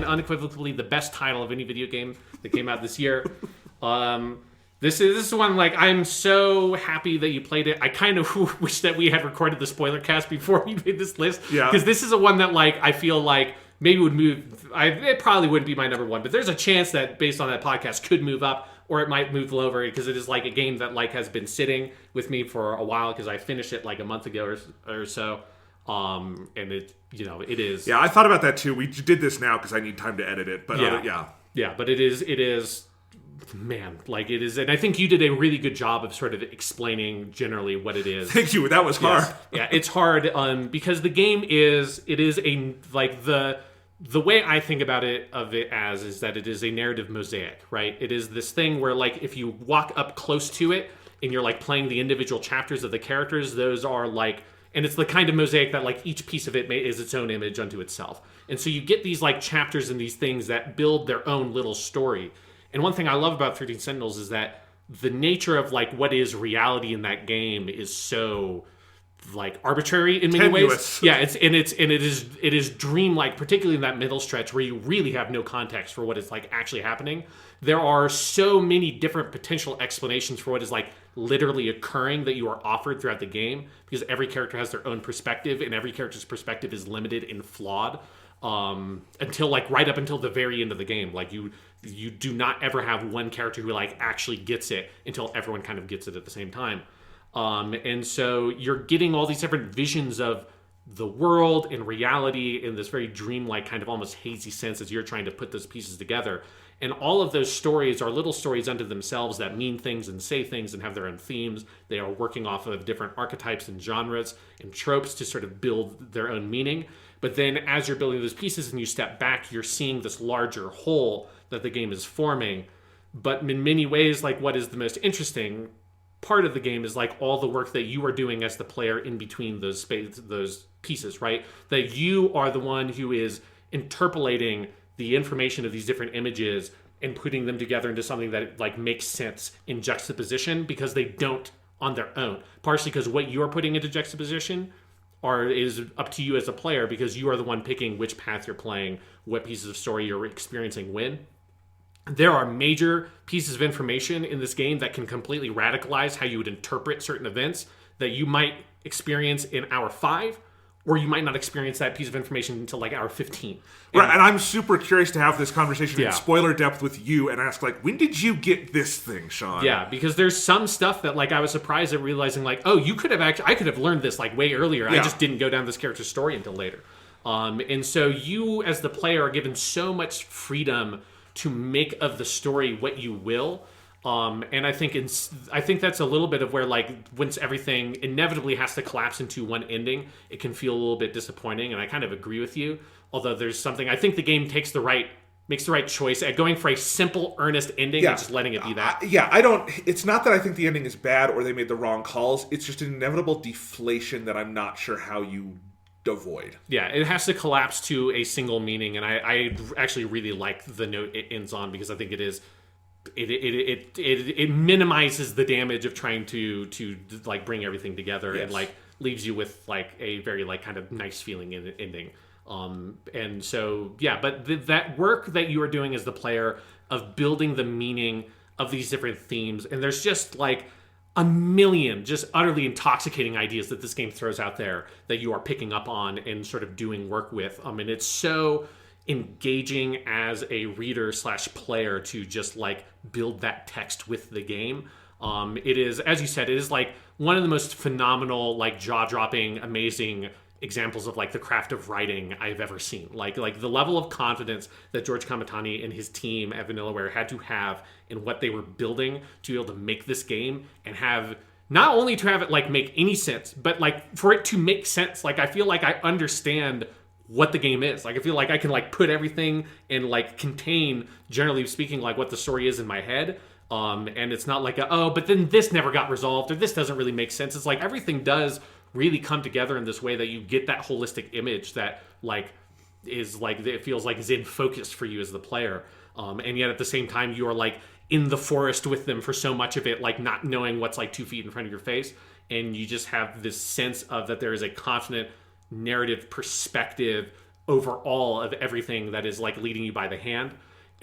Unequivocally the best title of any video game that came out this year. This is one, like, I'm so happy that you played it. I kind of wish that we had recorded the spoiler cast before we made this list. Yeah. Because this is a one that, like, I feel like maybe would move. It probably wouldn't be my number 1, but there's a chance that based on that podcast could move up, or it might move lower, because it is like a game that like has been sitting with me for a while, because I finished it like a month ago or so. And it, it is. Yeah, I thought about that too. We did this now because I need time to edit it. But yeah, but it is, man, like it is. And I think you did a really good job of sort of explaining generally what it is. Thank you. That was hard. Yeah, it's hard because the game is a, like, the way I think about it is that it is a narrative mosaic, right? It is this thing where, like, if you walk up close to it and you're like playing the individual chapters of the characters, those are like, and it's the kind of mosaic that, like, each piece of it is its own image unto itself. And so you get these, like, chapters and these things that build their own little story. And one thing I love about 13 Sentinels is that the nature of, like, what is reality in that game is so, like, arbitrary in many ways. Yeah, it is dreamlike, particularly in that middle stretch where you really have no context for what is, like, actually happening. There are so many different potential explanations for what is, like, literally occurring that you are offered throughout the game, because every character has their own perspective, and every character's perspective is limited and flawed until, like, right up until the very end of the game. Like, you do not ever have one character who, like, actually gets it until everyone kind of gets it at the same time. And so you're getting all these different visions of the world and reality in this very dreamlike, kind of almost hazy sense as you're trying to put those pieces together. And all of those stories are little stories unto themselves that mean things and say things and have their own themes. They are working off of different archetypes and genres and tropes to sort of build their own meaning. But then as you're building those pieces and you step back, you're seeing this larger whole that the game is forming. But in many ways, like, what is the most interesting part of the game is, like, all the work that you are doing as the player in between those pieces, right? That you are the one who is interpolating the information of these different images and putting them together into something that, like, makes sense in juxtaposition, because they don't on their own. Partially because what you're putting into juxtaposition is up to you as a player, because you are the one picking which path you're playing, what pieces of story you're experiencing when. There are major pieces of information in this game that can completely radicalize how you would interpret certain events that you might experience in hour 5, or you might not experience that piece of information until, like, hour 15. Right, and I'm super curious to have this conversation in spoiler depth with you and ask, like, when did you get this thing, Sean? Yeah, because there's some stuff that, like, I was surprised at realizing, like, oh, I could have learned this, like, way earlier. Yeah. I just didn't go down this character's story until later. And so you, as the player, are given so much freedom to make of the story what you will. And I think that's a little bit of where, like, once everything inevitably has to collapse into one ending, it can feel a little bit disappointing. And I kind of agree with you. Although there's something, I think the game makes the right choice at going for a simple, earnest ending and just letting it be that. It's not that I think the ending is bad or they made the wrong calls. It's just an inevitable deflation that I'm not sure how you avoid. Yeah, it has to collapse to a single meaning, and I actually really like the note it ends on, because I think it minimizes the damage of trying to like bring everything together, and like leaves you with like a very like kind of nice feeling in ending. And so but that work that you are doing as the player of building the meaning of these different themes, and there's just like a million just utterly intoxicating ideas that this game throws out there that you are picking up on and sort of doing work with. And it's so engaging as a reader / player to just like build that text with the game. It is, as you said, it is like one of the most phenomenal, like jaw-dropping, amazing examples of like the craft of writing I've ever seen. Like the level of confidence that George Kamatani and his team at Vanillaware had to have in what they were building to be able to make this game, and have not only to have it like make any sense, but like for it to make sense. Like I feel like I understand what the game is. Like I feel like I can like put everything and like contain, generally speaking, like what the story is in my head. And it's not like but then this never got resolved, or this doesn't really make sense. It's like everything does really come together in this way that you get that holistic image that like is like, it feels like is in focus for you as the player. And yet at the same time you are like in the forest with them for so much of it, like not knowing what's like 2 feet in front of your face. And you just have this sense of that there is a confident narrative perspective overall of everything that is like leading you by the hand.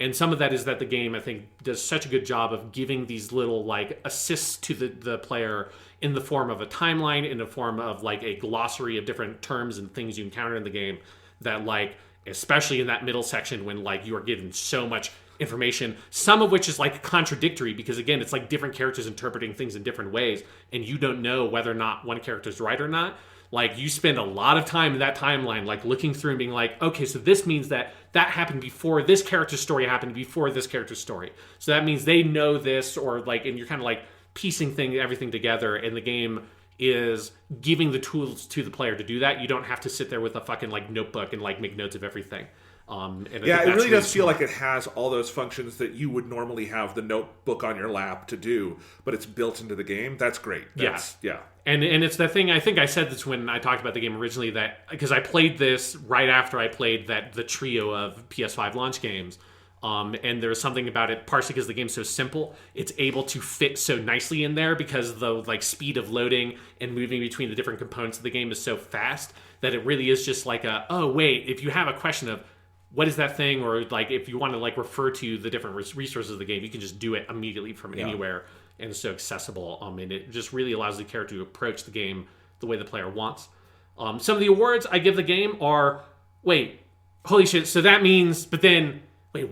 And some of that is that the game, I think, does such a good job of giving these little like assists to the player in the form of a timeline, in the form of like a glossary of different terms and things you encounter in the game, that like, especially in that middle section when like you are given so much information, some of which is like contradictory, because again, it's like different characters interpreting things in different ways, and you don't know whether or not one character's right or not. Like you spend a lot of time in that timeline, like looking through and being like, okay, so this means that happened before this character's story happened before this character's story. So that means they know this, or like, and you're kind of like piecing everything together, and the game is giving the tools to the player to do that. You don't have to sit there with a fucking like notebook and like make notes of everything. And it really does feel like it has all those functions that you would normally have the notebook on your lap to do, but it's built into the game. That's great. Yeah. And it's the thing, I think I said this when I talked about the game originally, that because I played this right after I played the trio of PS5 launch games. And there's something about it, partially because the game's so simple, it's able to fit so nicely in there because the like speed of loading and moving between the different components of the game is so fast that it really is just like if you have a question of what is that thing, or like if you want to like refer to the different resources of the game, you can just do it immediately from anywhere, and it's so accessible. And it just really allows the character to approach the game the way the player wants. Some of the awards I give the game are, holy shit, so that means, but then,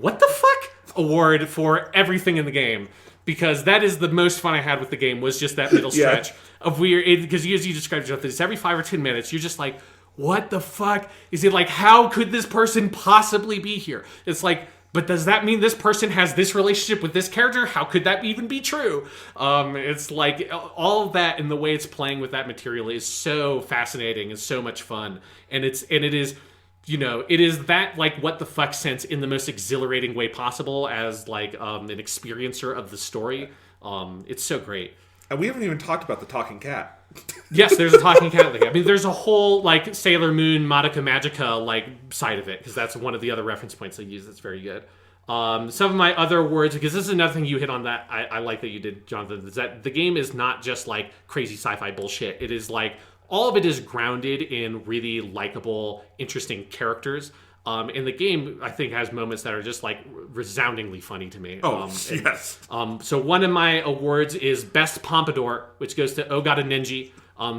what the fuck? Award for everything in the game. Because that is the most fun I had with the game, was just that middle stretch of weird, because as you described yourself, it's every 5 or 10 minutes, you're just like, what the fuck? Is it like, how could this person possibly be here? It's like, but does that mean this person has this relationship with this character? How could that even be true? It's like all of that, and the way it's playing with that material is so fascinating and so much fun. And it is, it is that like what the fuck sense in the most exhilarating way possible as like an experiencer of the story. It's so great. And we haven't even talked about the talking cat. Yes, there's a talking cat in the game. I mean, there's a whole like Sailor Moon Madoka Magica like side of it, because that's one of the other reference points I use that's very good. Some of my other words, because this is another thing you hit on that I like that you did, Jonathan, is that the game is not just like crazy sci-fi bullshit. It is like, all of it is grounded in really likable, interesting characters. And the game, I think, has moments that are just like resoundingly funny to me. Yes. So one of my awards is Best Pompadour, which goes to Ogata Nenji,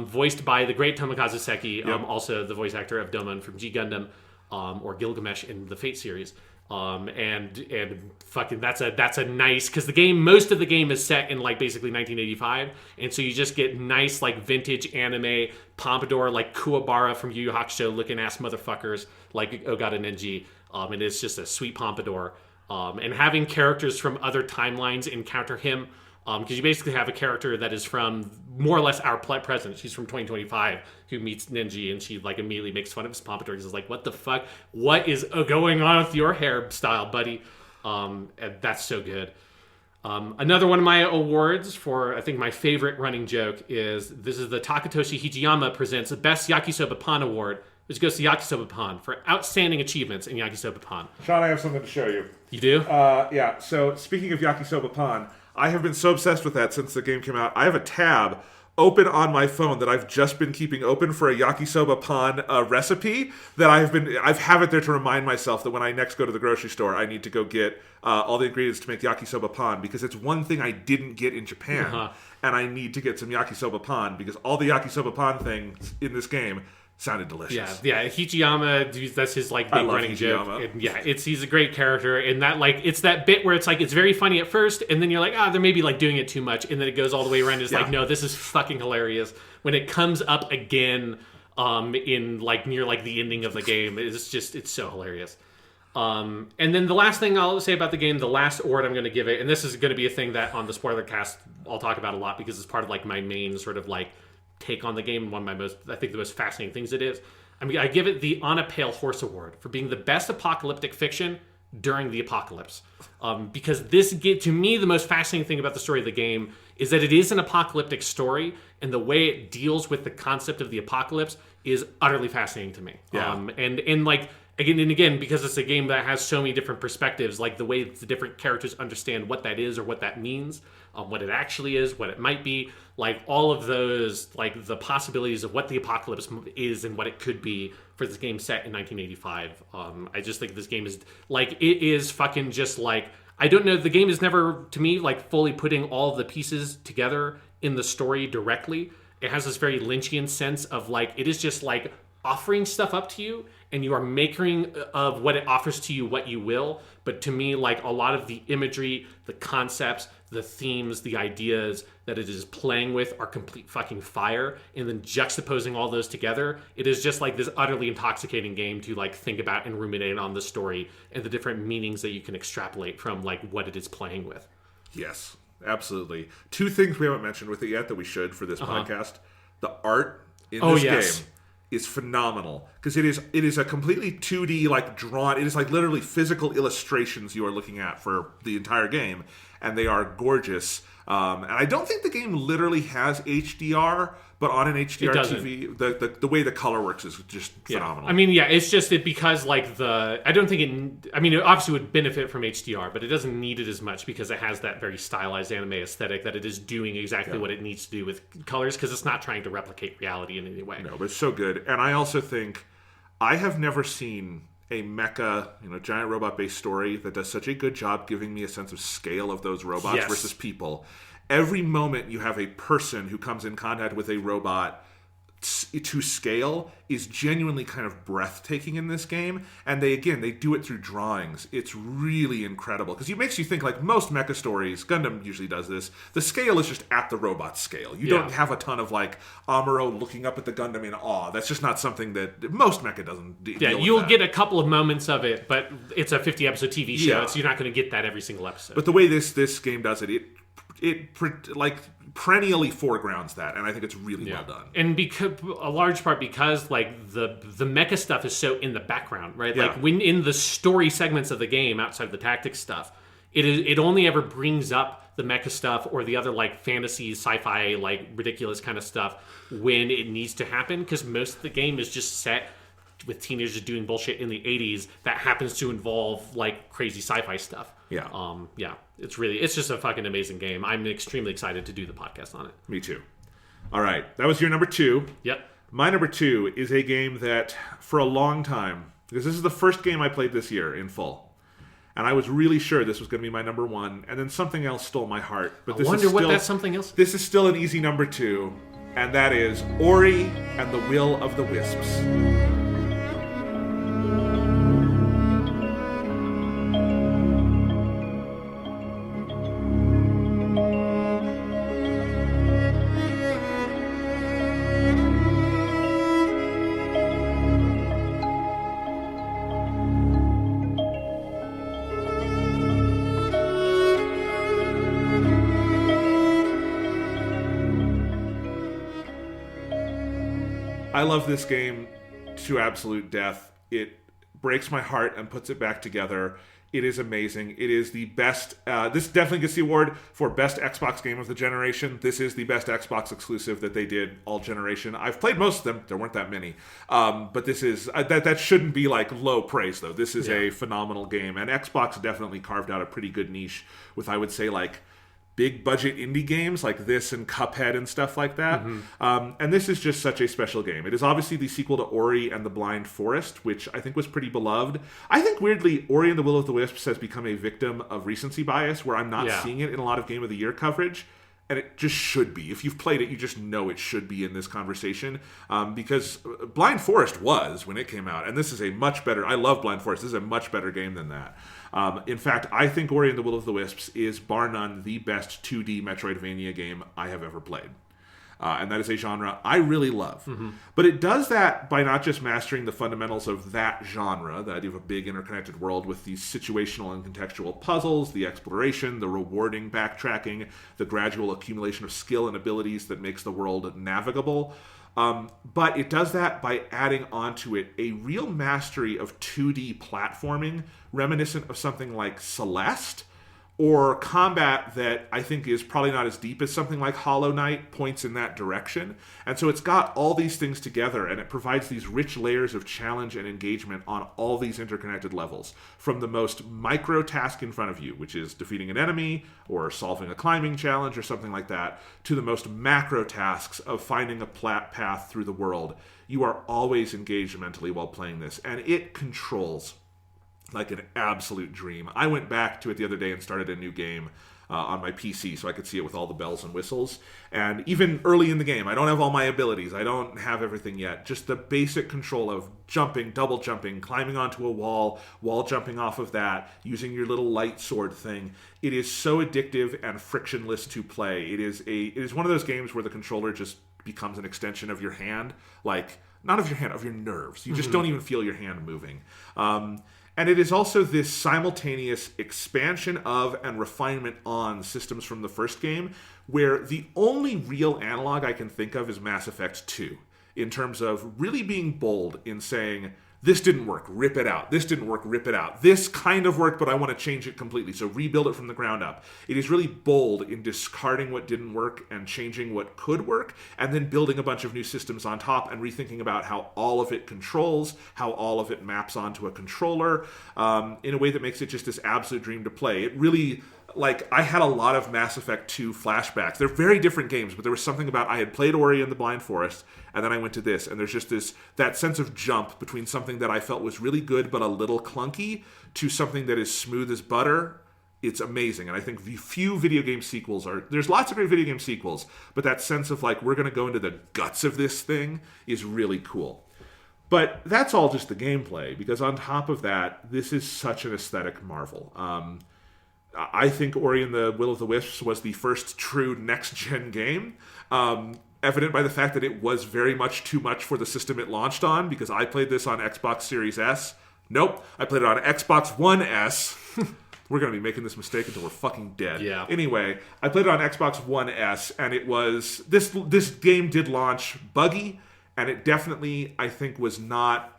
voiced by the great Tomokazu Seki, also the voice actor of Domon from G Gundam, or Gilgamesh in the Fate series. And fucking that's a nice, because the game, most of the game is set in like basically 1985, and so you just get nice like vintage anime pompadour, like Kuwabara from Yu Yu Hakusho looking ass motherfuckers like Ogata Nenji, and it's just a sweet pompadour. And having characters from other timelines encounter him, because you basically have a character that is from more or less our present. She's from 2025, who meets Ninji, and she like immediately makes fun of his pompadour. He's like, "What the fuck? What is going on with your hairstyle, buddy?" And that's so good. Another one of my awards for, I think, my favorite running joke is the Takatoshi Hijiyama presents the Best Yakisoba Pan Award, which goes to Yakisoba Pan for outstanding achievements in Yakisoba Pan. Sean, I have something to show you. You do? Yeah, so speaking of Yakisoba Pan, I have been so obsessed with that since the game came out. I have a tab open on my phone that I've just been keeping open for a Yakisoba Pan recipe that I've have it there to remind myself that when I next go to the grocery store, I need to go get all the ingredients to make Yakisoba Pan, because it's one thing I didn't get in Japan, and I need to get some Yakisoba Pan, because all the Yakisoba Pan things in this game sounded delicious. Yeah. Hichiyama, that's his like big running joke. And, he's a great character, and that like it's that bit where it's like it's very funny at first, and then you're like, they're maybe like doing it too much, and then it goes all the way around. It's like, no, this is fucking hilarious. When it comes up again, in like near like the ending of the game, it's so hilarious. And then the last thing I'll say about the game, the last award I'm going to give it, and this is going to be a thing that on the spoiler cast I'll talk about a lot, because it's part of like my main sort of like take on the game, one of my the most fascinating things it is. I mean, I give it the On a Pale Horse Award for being the best apocalyptic fiction during the apocalypse. Because to me, the most fascinating thing about the story of the game is that it is an apocalyptic story, and the way it deals with the concept of the apocalypse is utterly fascinating to me. Yeah. And like, again and again, because it's a game that has so many different perspectives, like the way the different characters understand what that is or what that means, what it actually is, what it might be, like all of those, like the possibilities of what the apocalypse is and what it could be for this game set in 1985. I just think this game is like, it is fucking just like, I don't know, the game is never, to me, like fully putting all of the pieces together in the story directly. It has this very Lynchian sense of like, it is just like offering stuff up to you, and you are making of what it offers to you what you will. But to me, like a lot of the imagery, the concepts, the themes, the ideas that it is playing with are complete fucking fire. And then juxtaposing all those together, it is just like this utterly intoxicating game to like think about and ruminate on the story and the different meanings that you can extrapolate from like what it is playing with. Yes, absolutely. Two things we haven't mentioned with it yet that we should for this podcast. The art in this game is phenomenal, because it is a completely 2D, like drawn, it is like literally physical illustrations you are looking at for the entire game, and they are gorgeous. And I don't think the game literally has HDR, but on an HDR TV, the way the color works is just phenomenal. I mean, it's just because like I don't think it obviously would benefit from HDR, but it doesn't need it as much because it has that very stylized anime aesthetic that it is doing exactly what it needs to do with colors, because it's not trying to replicate reality in any way. No, but it's so good. And I also think I have never seen a mecha, giant robot-based story that does such a good job giving me a sense of scale of those robots versus people. Every moment you have a person who comes in contact with a robot to scale is genuinely kind of breathtaking in this game. And they do it through drawings. It's really incredible, because it makes you think, like most mecha stories, Gundam usually does this, the scale is just at the robot scale. You don't have a ton of like Amuro looking up at the Gundam in awe. That's just not something that most mecha doesn't deal with. You'll get a couple of moments of it, but it's a 50 episode TV show, so you're not going to get that every single episode. But the way this game does it like perennially foregrounds that, and I think it's really well done. And because a large part because like the mecha stuff is so in the background, right? Like when in the story segments of the game outside the tactics stuff, it only ever brings up the mecha stuff or the other like fantasy, sci-fi, like ridiculous kind of stuff when it needs to happen, because most of the game is just set with teenagers doing bullshit in the 80s that happens to involve like crazy sci-fi stuff. It's just a fucking amazing game. I'm extremely excited to do the podcast on it. Me too. All right, that was your number 2. Yep. My number 2 is a game that for a long time, because this is the first game I played this year in full, and I was really sure this was going to be my number 1, and then something else stole my heart. But this wonder what that something else is. This is still an easy number 2, and that is Ori and the Will of the Wisps. I love this game to absolute death. It breaks my heart and puts it back together. It is amazing. It is the best. This definitely gets the award for best Xbox game of the generation. This is the best Xbox exclusive that they did all generation. I've played most of them. There weren't that many. But this is that shouldn't be like low praise though. This is a phenomenal game, and Xbox definitely carved out a pretty good niche with, I would say, like big budget indie games like this and Cuphead and stuff like that. And this is just such a special game. It is obviously the sequel to Ori and the Blind Forest, which I think was pretty beloved. I think weirdly, Ori and the Will of the Wisps has become a victim of recency bias, where I'm not seeing it in a lot of Game of the Year coverage. And it just should be. If you've played it, you just know it should be in this conversation. Because Blind Forest was when it came out. And this is a much better... I love Blind Forest. This is a much better game than that. In fact, I think Ori and the Will of the Wisps is, bar none, the best 2D Metroidvania game I have ever played. And that is a genre I really love. But it does that by not just mastering the fundamentals of that genre, the idea of a big interconnected world with these situational and contextual puzzles, the exploration, the rewarding backtracking, the gradual accumulation of skill and abilities that makes the world navigable. But it does that by adding onto it a real mastery of 2D platforming, reminiscent of something like Celeste, or combat that I think is probably not as deep as something like Hollow Knight, points in that direction. And so it's got all these things together, and it provides these rich layers of challenge and engagement on all these interconnected levels. From the most micro task in front of you, which is defeating an enemy, or solving a climbing challenge, or something like that, to the most macro tasks of finding a path through the world. You are always engaged mentally while playing this, and it controls like an absolute dream. I went back to it the other day and started a new game on my PC so I could see it with all the bells and whistles. And even early in the game, I don't have all my abilities. I don't have everything yet. Just the basic control of jumping, double jumping, climbing onto a wall jumping off of that, using your little light sword thing. It is so addictive and frictionless to play. It is one of those games where the controller just becomes an extension of your hand. Like, not of your hand, of your nerves. You just don't even feel your hand moving. And it is also this simultaneous expansion of and refinement on systems from the first game, where the only real analog I can think of is Mass Effect 2, in terms of really being bold in saying, this didn't work, rip it out. This didn't work, rip it out. This kind of worked, but I want to change it completely, so rebuild it from the ground up. It is really bold in discarding what didn't work and changing what could work, and then building a bunch of new systems on top and rethinking about how all of it controls, how all of it maps onto a controller, in a way that makes it just this absolute dream to play. It really... Like, I had a lot of Mass Effect 2 flashbacks. They're very different games, but there was something about, I had played Ori and the Blind Forest, and then I went to this, and there's just that sense of jump between something that I felt was really good but a little clunky to something that is smooth as butter. It's amazing, and I think the few video game sequels there's lots of great video game sequels, but that sense of, like, we're going to go into the guts of this thing is really cool. But that's all just the gameplay, because on top of that, this is such an aesthetic marvel. I think Ori and the Will of the Wisps was the first true next-gen game, evident by the fact that it was very much too much for the system it launched on, because I played this on Xbox Series S. Nope, I played it on Xbox One S. We're going to be making this mistake until we're fucking dead. Yeah. Anyway, I played it on Xbox One S, and it was... This game did launch buggy, and it definitely, I think, was not...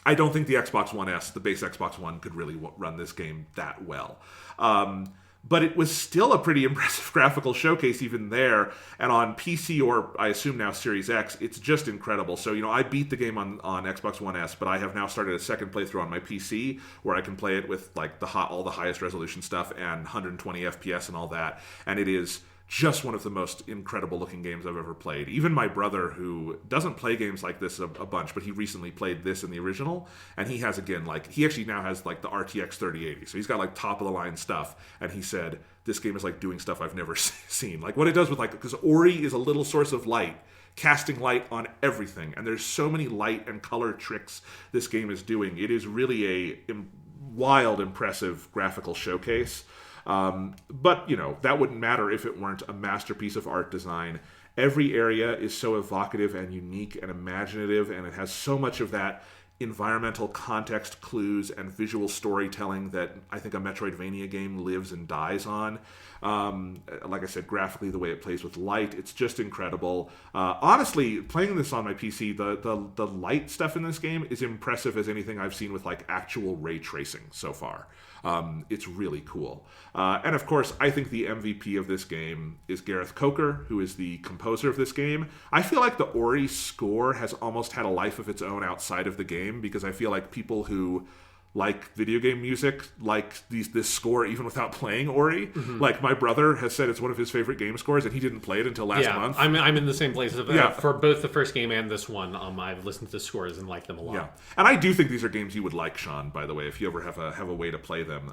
I don't think the Xbox One S, the base Xbox One, could really run this game that well. But it was still a pretty impressive graphical showcase even there. And on PC, or I assume now Series X, it's just incredible. So, I beat the game on Xbox One S, but I have now started a second playthrough on my PC where I can play it with like all the highest resolution stuff and 120 FPS and all that. And it is just one of the most incredible looking games I've ever played. Even my brother, who doesn't play games like this a bunch, but he recently played this in the original, and he has, again, like, he actually now has like the RTX 3080, so he's got like top of the line stuff, and he said this game is like doing stuff I've never seen. Like what it does with, like, because Ori is a little source of light, casting light on everything, and there's so many light and color tricks this game is doing. It is really a wild, impressive graphical showcase. But, that wouldn't matter if it weren't a masterpiece of art design. Every area is so evocative and unique and imaginative, and it has so much of that environmental context clues and visual storytelling that I think a Metroidvania game lives and dies on. Like I said, graphically, the way it plays with light, it's just incredible. Honestly, playing this on my PC, the light stuff in this game is impressive as anything I've seen with like actual ray tracing so far. It's really cool. And of course, I think the MVP of this game is Gareth Coker, who is the composer of this game. I feel like the Ori score has almost had a life of its own outside of the game, because I feel like people who like video game music like this score even without playing Ori. Mm-hmm. Like my brother has said it's one of his favorite game scores, and he didn't play it until last month. I'm in the same place for both the first game and this one. I've listened to the scores and liked them a lot. Yeah, and I do think these are games you would like, Sean. By the way, if you ever have a way to play them.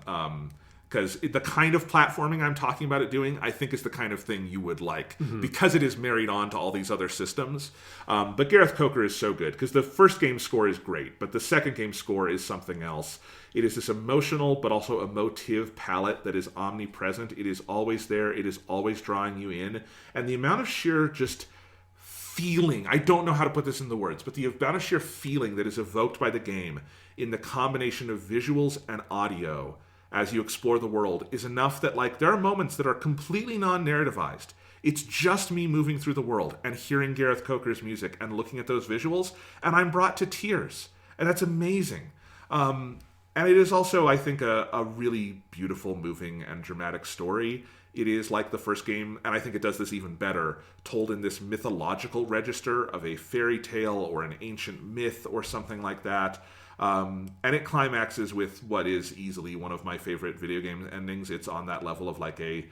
Because the kind of platforming I'm talking about it doing, I think is the kind of thing you would like, because it is married on to all these other systems. But Gareth Coker is so good, because the first game score is great, but the second game score is something else. It is this emotional but also emotive palette that is omnipresent. It is always there. It is always drawing you in. And the amount of sheer just feeling, I don't know how to put this into words, but the amount of sheer feeling that is evoked by the game in the combination of visuals and audio as you explore the world is enough that, like, there are moments that are completely non-narrativized. It's just me moving through the world and hearing Gareth Coker's music and looking at those visuals, and I'm brought to tears. And that's amazing. And it is also, I think, a really beautiful, moving, and dramatic story. It is like the first game, and I think it does this even better, told in this mythological register of a fairy tale or an ancient myth or something like that. And it climaxes with what is easily one of my favorite video game endings. It's on that level of like a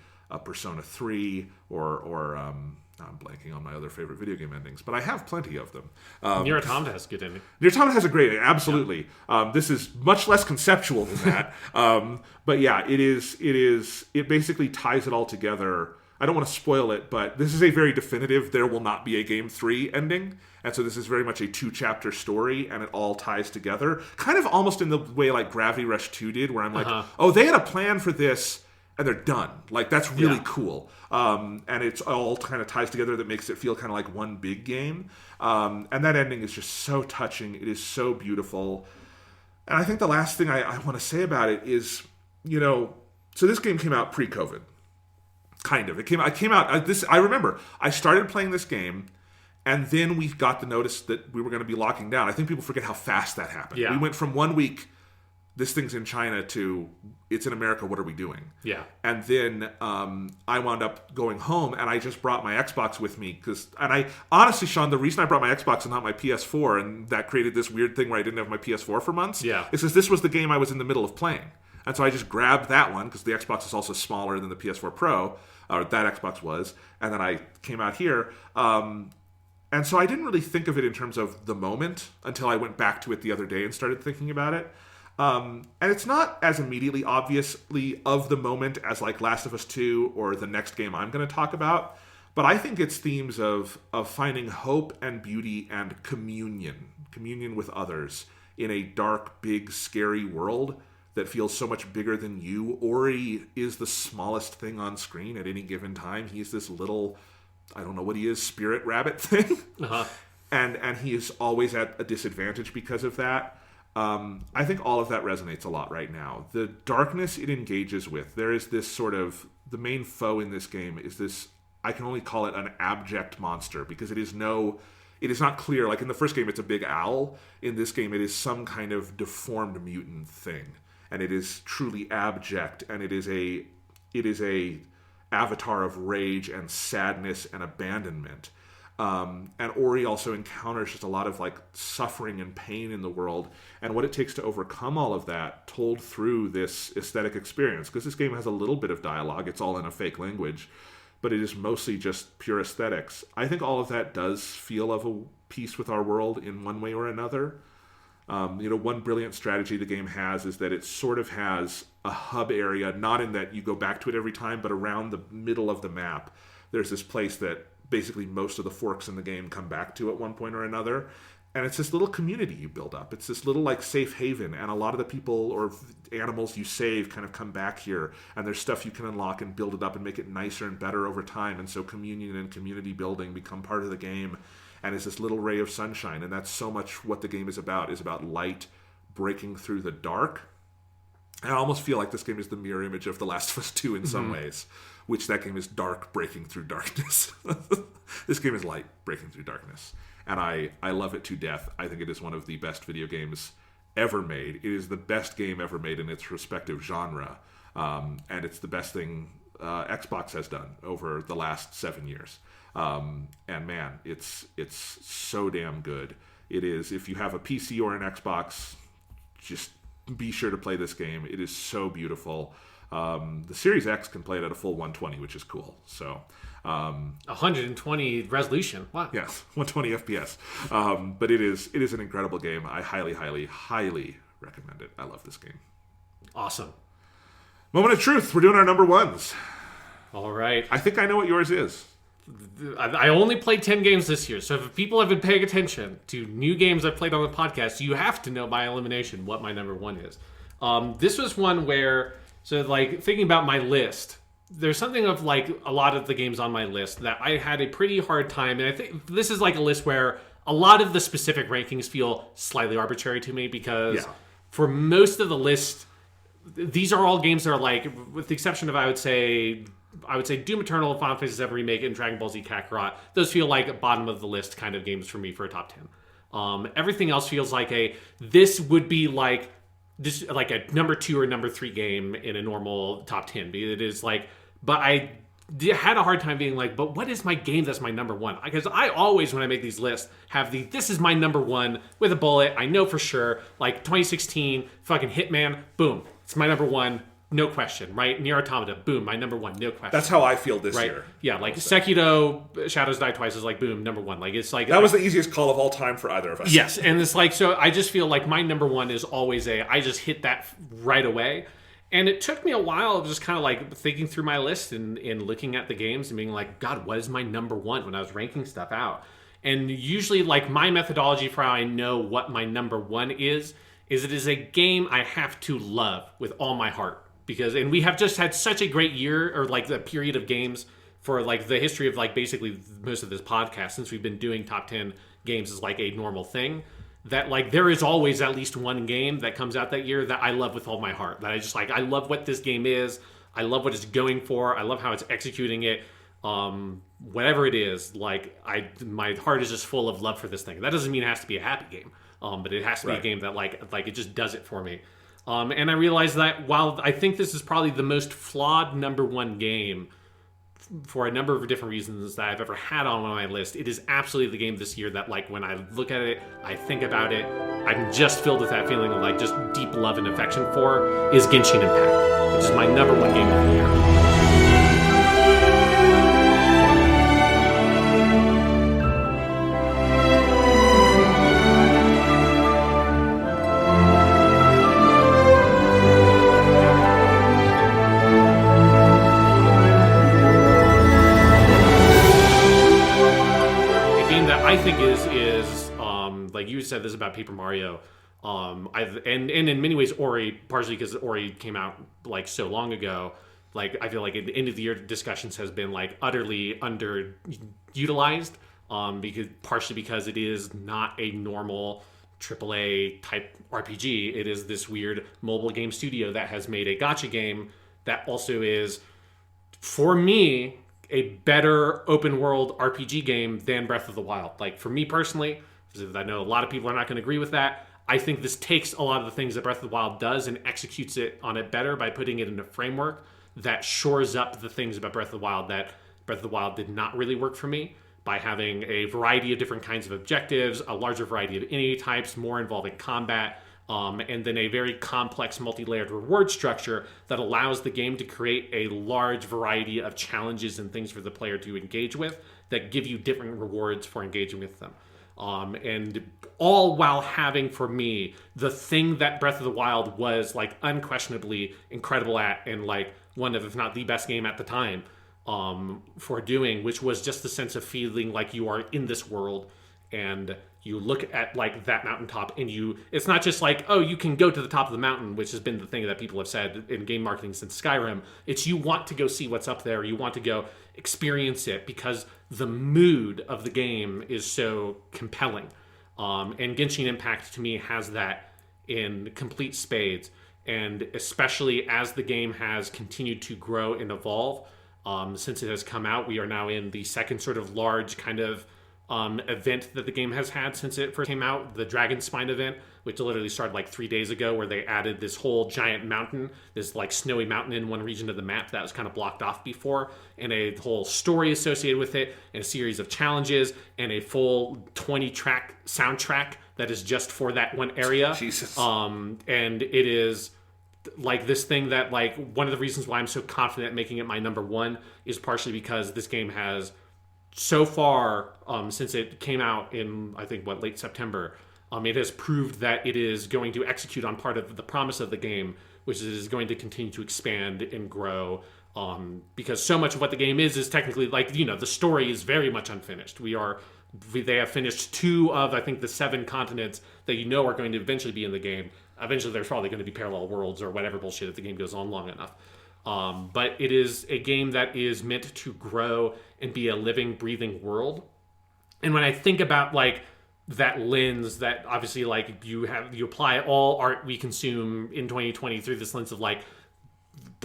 Persona 3 or I'm blanking on my other favorite video game endings, but I have plenty of them. Nier Automata has a good ending. Nier Automata has a great ending, absolutely. Yeah. This is much less conceptual than that. But yeah, it basically ties it all together. I don't want to spoil it, but this is a very definitive there will not be a Game 3 ending. And so this is very much a 2-chapter story, and it all ties together. Kind of almost in the way like Gravity Rush 2 did, where I'm like, oh, they had a plan for this, and they're done. Like, that's really cool. And it's all kind of ties together that makes it feel kind of like one big game. And that ending is just so touching. It is so beautiful. And I think the last thing I want to say about it is, so this game came out pre-COVID. Kind of. It came out. I remember I started playing this game, and then we got the notice that we were going to be locking down. I think people forget how fast that happened. Yeah. We went from 1 week, this thing's in China, to it's in America, what are we doing? Yeah. And then I wound up going home, and I just brought my Xbox with me. And I honestly, Sean, the reason I brought my Xbox and not my PS4, and that created this weird thing where I didn't have my PS4 for months, is because this was the game I was in the middle of playing. And so I just grabbed that one, because the Xbox is also smaller than the PS4 Pro, or that Xbox was, and then I came out here. And so I didn't really think of it in terms of the moment until I went back to it the other day and started thinking about it. And it's not as immediately obviously of the moment as like Last of Us 2 or the next game I'm going to talk about, but I think it's themes of finding hope and beauty and communion with others in a dark, big, scary world that feels so much bigger than you. Ori is the smallest thing on screen at any given time. He's this little, I don't know what he is, spirit rabbit thing. And he is always at a disadvantage because of that. I think all of that resonates a lot right now. The darkness it engages with, there is this sort of, the main foe in this game is this, I can only call it an abject monster, because it is not clear. Like in the first game, it's a big owl. In this game, it is some kind of deformed mutant thing. And it is truly abject, and it is a avatar of rage and sadness and abandonment. And Ori also encounters just a lot of like suffering and pain in the world, and what it takes to overcome all of that told through this aesthetic experience. Because this game has a little bit of dialogue, it's all in a fake language, but it is mostly just pure aesthetics. I think all of that does feel of a piece with our world in one way or another. One brilliant strategy the game has is that it sort of has a hub area, not in that you go back to it every time, but around the middle of the map, there's this place that basically most of the forks in the game come back to at one point or another. And it's this little community you build up. It's this little like safe haven, and a lot of the people or animals you save kind of come back here, and there's stuff you can unlock and build it up and make it nicer and better over time. And so communion and community building become part of the game. and is this little ray of sunshine. And that's so much what the game is about light breaking through the dark. I almost feel like this game is the mirror image of The Last of Us 2 in some ways, which that game is dark breaking through darkness. This game is light breaking through darkness. And I love it to death. I think it is one of the best video games ever made. It is the best game ever made in its respective genre. And it's the best thing Xbox has done over the last 7 years. And man, it's so damn good. It is, if you have a PC or an Xbox, just be sure to play this game. It is so beautiful. The Series X can play it at a full 120, which is cool. So 120 resolution. Wow. Yes, 120 FPS. But it is an incredible game. I highly, highly, highly recommend it. I love this game. Awesome. Moment of truth. We're doing our number ones. All right. I think I know what yours is. I only played 10 games this year, so if people have been paying attention to new games I've played on the podcast, you have to know by elimination what my number one is. This was one where, so like thinking about my list, there's something of like a lot of the games on my list that I had a pretty hard time, and I think this is like a list where a lot of the specific rankings feel slightly arbitrary to me because for most of the list, these are all games that are like, with the exception of I would say Doom Eternal, Final Fantasy VII Remake, and Dragon Ball Z Kakarot. Those feel like bottom of the list kind of games for me for a top 10. Everything else feels like this would be like this, like a number 2 or number 3 game in a normal top 10. It is like, but I had a hard time being like, but what is my game that's my number one? Because I always, when I make these lists, have this is my number one with a bullet. I know for sure, like 2016, fucking Hitman, boom, it's my number one. No question, right? Nier Automata, boom, my number one, no question. That's how I feel this year. Yeah, like Sekiro, Shadows Die Twice is like, boom, number one. Like it's like that was the easiest call of all time for either of us. Yes, and it's like, so I just feel like my number one is always I just hit that right away. And it took me a while of just kind of like thinking through my list and looking at the games and being like, God, what is my number one when I was ranking stuff out? And usually like my methodology for how I know what my number one is it is a game I have to love with all my heart. And we have just had such a great year, or like the period of games for like the history of like basically most of this podcast since we've been doing top 10 games is like a normal thing, that like there is always at least one game that comes out that year that I love with all my heart, that I just like, I love what this game is, I love what it's going for, I love how it's executing it, whatever it is, like my heart is just full of love for this thing. That doesn't mean it has to be a happy game, but it has to be a game that like it just does it for me. And I realized that while I think this is probably the most flawed number one game for a number of different reasons that I've ever had on my list, it is absolutely the game this year that like when I look at it, I think about it, I'm just filled with that feeling of like just deep love and affection for, is Genshin Impact, which is my number one game of the year. I think is like you said this about Paper Mario, and in many ways Ori, partially because Ori came out like so long ago. Like I feel like at the end of the year discussions has been like utterly underutilized, because it is not a normal AAA type RPG. It is this weird mobile game studio that has made a gacha game that also is, for me, a better open world RPG game than Breath of the Wild. Like for me personally, I know a lot of people are not going to agree with that. I think this takes a lot of the things that Breath of the Wild does and executes it on it better by putting it in a framework that shores up the things about Breath of the Wild that Breath of the Wild did not really work for me, by having a variety of different kinds of objectives, a larger variety of enemy types, more involving combat, and then a very complex multi-layered reward structure that allows the game to create a large variety of challenges and things for the player to engage with that give you different rewards for engaging with them. And all while having, for me, the thing that Breath of the Wild was like unquestionably incredible at, and like one of, if not the best game at the time for doing, which was just the sense of feeling like you are in this world and you look at like that mountaintop and it's not just like, oh, you can go to the top of the mountain, which has been the thing that people have said in game marketing since Skyrim. It's you want to go see what's up there. You want to go experience it because the mood of the game is so compelling. And Genshin Impact to me has that in complete spades. And especially as the game has continued to grow and evolve, since it has come out, we are now in the second sort of large kind of event that the game has had since it first came out, the Dragon Spine event, which literally started like 3 days ago, where they added this whole giant mountain, this like snowy mountain in one region of the map that was kind of blocked off before, and a whole story associated with it, and a series of challenges, and a full 20-track soundtrack that is just for that one area. Jesus. And it is like this thing that, like, one of the reasons why I'm so confident making it my number one is partially because this game has so far, since it came out in, I think, late September, it has proved that it is going to execute on part of the promise of the game, which is it is going to continue to expand and grow, because so much of what the game is technically, like, the story is very much unfinished. They have finished 2 of, I think, the 7 continents that are going to eventually be in the game. Eventually, there's probably going to be parallel worlds or whatever bullshit if the game goes on long enough. But it is a game that is meant to grow and be a living, breathing world. And when I think about, like, that lens that obviously, like, you apply all art we consume in 2020 through this lens of, like,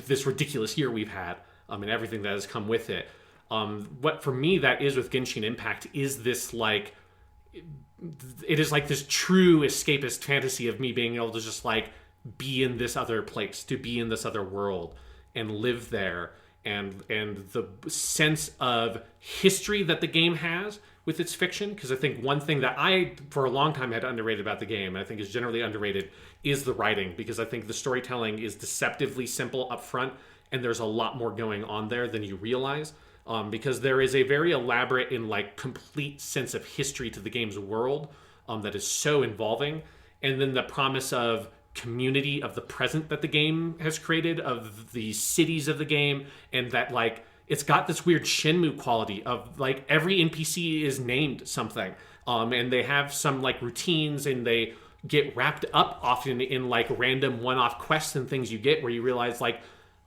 this ridiculous year we've had, and everything that has come with it. What for me that is with Genshin Impact is this, like, it is like this true escapist fantasy of me being able to just, like, be in this other place, to be in this other world and live there, and the sense of history that the game has with its fiction. Because I think one thing that I for a long time had underrated about the game, and I think is generally underrated, is the writing, because I think the storytelling is deceptively simple up front, and there's a lot more going on there than you realize. Because there is a very elaborate and, like, complete sense of history to the game's world that is so involving. And then the promise of community of the present that the game has created, of the cities of the game, and that, like, it's got this weird Shenmue quality of, like, every NPC is named something. And they have some, like, routines, and they get wrapped up often in, like, random one-off quests and things you get where you realize, like,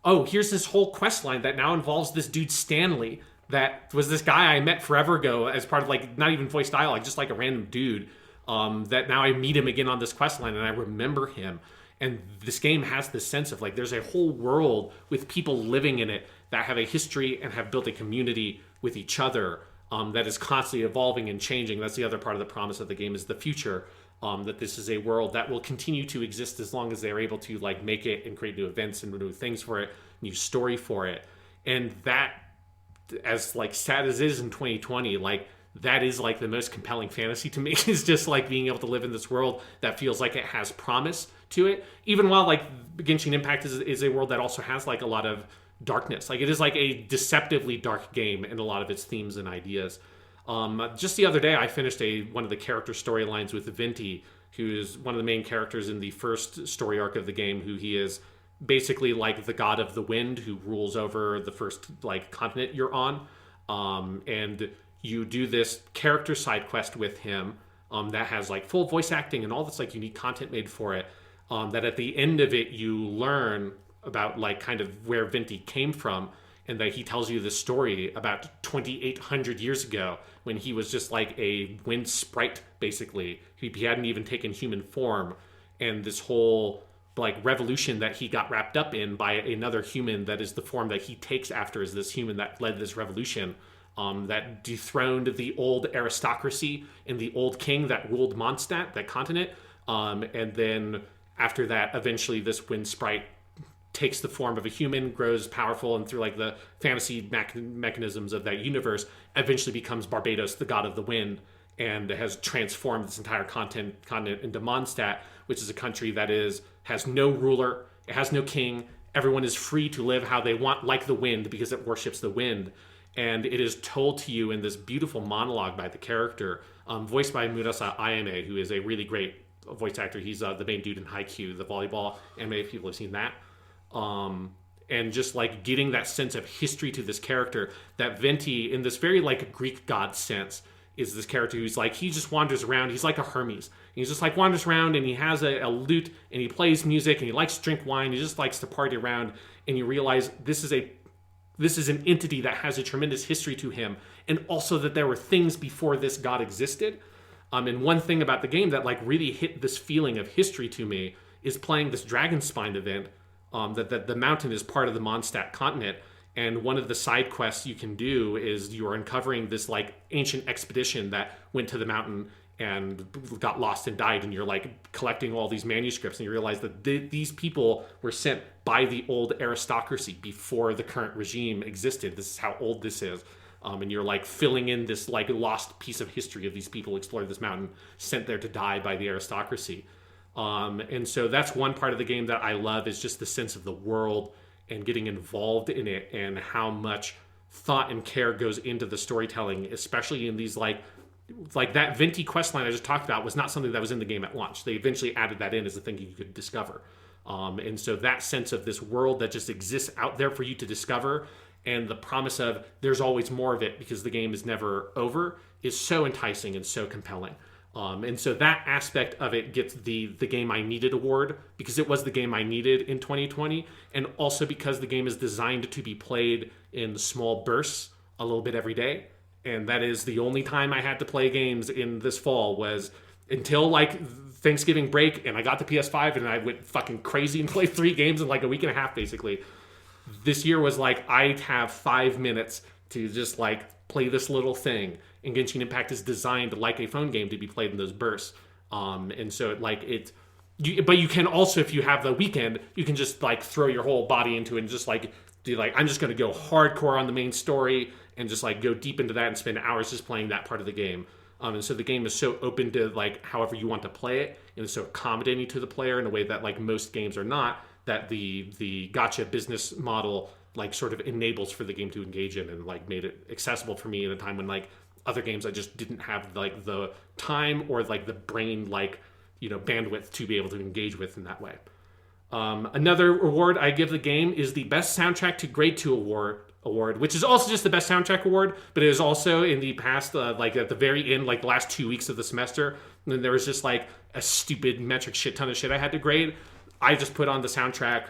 oh, here's this whole quest line that now involves this dude Stanley that was this guy I met forever ago as part of, like, not even voice dialogue, just like a random dude, that now I meet him again on this quest line and I remember him. And this game has this sense of, like, there's a whole world with people living in it that have a history and have built a community with each other, that is constantly evolving and changing. That's the other part of the promise of the game, is the future. That this is a world that will continue to exist as long as they're able to, like, make it and create new events and new things for it, new story for it. And that, as, like, sad as it is in 2020, like, that is, like, the most compelling fantasy to me, is just, like, being able to live in this world that feels like it has promise to it, even while, like, Genshin Impact is a world that also has, like, a lot of darkness. Like, it is, like, a deceptively dark game in a lot of its themes and ideas. Just the other day, I finished one of the character storylines with Venti, who is one of the main characters in the first story arc of the game, who he is basically like the god of the wind who rules over the first, like, continent you're on. And you do this character side quest with him that has, like, full voice acting and all this, like, unique content made for it, that at the end of it you learn about, like, kind of where Venti came from, and that he tells you this story about 2,800 years ago when he was just like a wind sprite, basically. He hadn't even taken human form, and this whole, like, revolution that he got wrapped up in by another human that is the form that he takes after, is this human that led this revolution, that dethroned the old aristocracy and the old king that ruled Mondstadt, that continent. And then after that, eventually this wind sprite takes the form of a human, grows powerful, and through, like, the fantasy mechanisms of that universe, eventually becomes Barbados, the god of the wind, and has transformed this entire continent into Mondstadt, which is a country that has no ruler, it has no king, everyone is free to live how they want, like the wind, because it worships the wind. And it is told to you in this beautiful monologue by the character, voiced by Murasa Ayame, who is a really great voice actor. He's the main dude in Haikyuu, the volleyball anime, if people have seen that. And just, like, getting that sense of history to this character, that Venti, in this very, like, Greek god sense, is this character who's, like, he just wanders around. He's like a Hermes. He's just, like, wanders around, and he has a lute, and he plays music, and he likes to drink wine. He just likes to party around, and you realize this is an entity that has a tremendous history to him, and also that there were things before this god existed. And one thing about the game that like really hit this feeling of history to me is playing this Dragonspine event. That the mountain is part of the Mondstadt continent, and one of the side quests you can do is you're uncovering this like ancient expedition that went to the mountain and got lost and died, and you're like collecting all these manuscripts, and you realize that these people were sent by the old aristocracy before the current regime existed. This is how old this is. And you're like filling in this like lost piece of history of these people who explored this mountain, sent there to die by the aristocracy. And so that's one part of the game that I love, is just the sense of the world and getting involved in it, and how much thought and care goes into the storytelling, especially in these like that Venti questline I just talked about was not something that was in the game at launch. They eventually added that in as a thing you could discover. And so that sense of this world that just exists out there for you to discover, and the promise of there's always more of it because the game is never over, is so enticing and so compelling. And so that aspect of it gets the Game I Needed award, because it was the game I needed in 2020, and also because the game is designed to be played in small bursts a little bit every day. And that is the only time I had to play games in this fall, was until like Thanksgiving break, and I got the PS5 and I went fucking crazy and played 3 games in like a week and a half basically. This year was like, I have 5 minutes to just like play this little thing. And Genshin Impact is designed like a phone game to be played in those bursts. And so but you can also, if you have the weekend, you can just like throw your whole body into it and just like do like, I'm just going to go hardcore on the main story and just like go deep into that and spend hours just playing that part of the game. And so the game is so open to like however you want to play it, and it's so accommodating to the player in a way that like most games are not, that the gacha business model like sort of enables for the game to engage in, and like made it accessible for me in a time when like other games I just didn't have like the time or like the brain like, you know, bandwidth to be able to engage with in that way. Another award I give the game is the Best Soundtrack to Grade 2 award, which is also just the Best Soundtrack award, but it is also in the past, like at the very end, like the last 2 weeks of the semester, and then there was just like a stupid metric shit ton of shit I had to grade. I just put on the soundtrack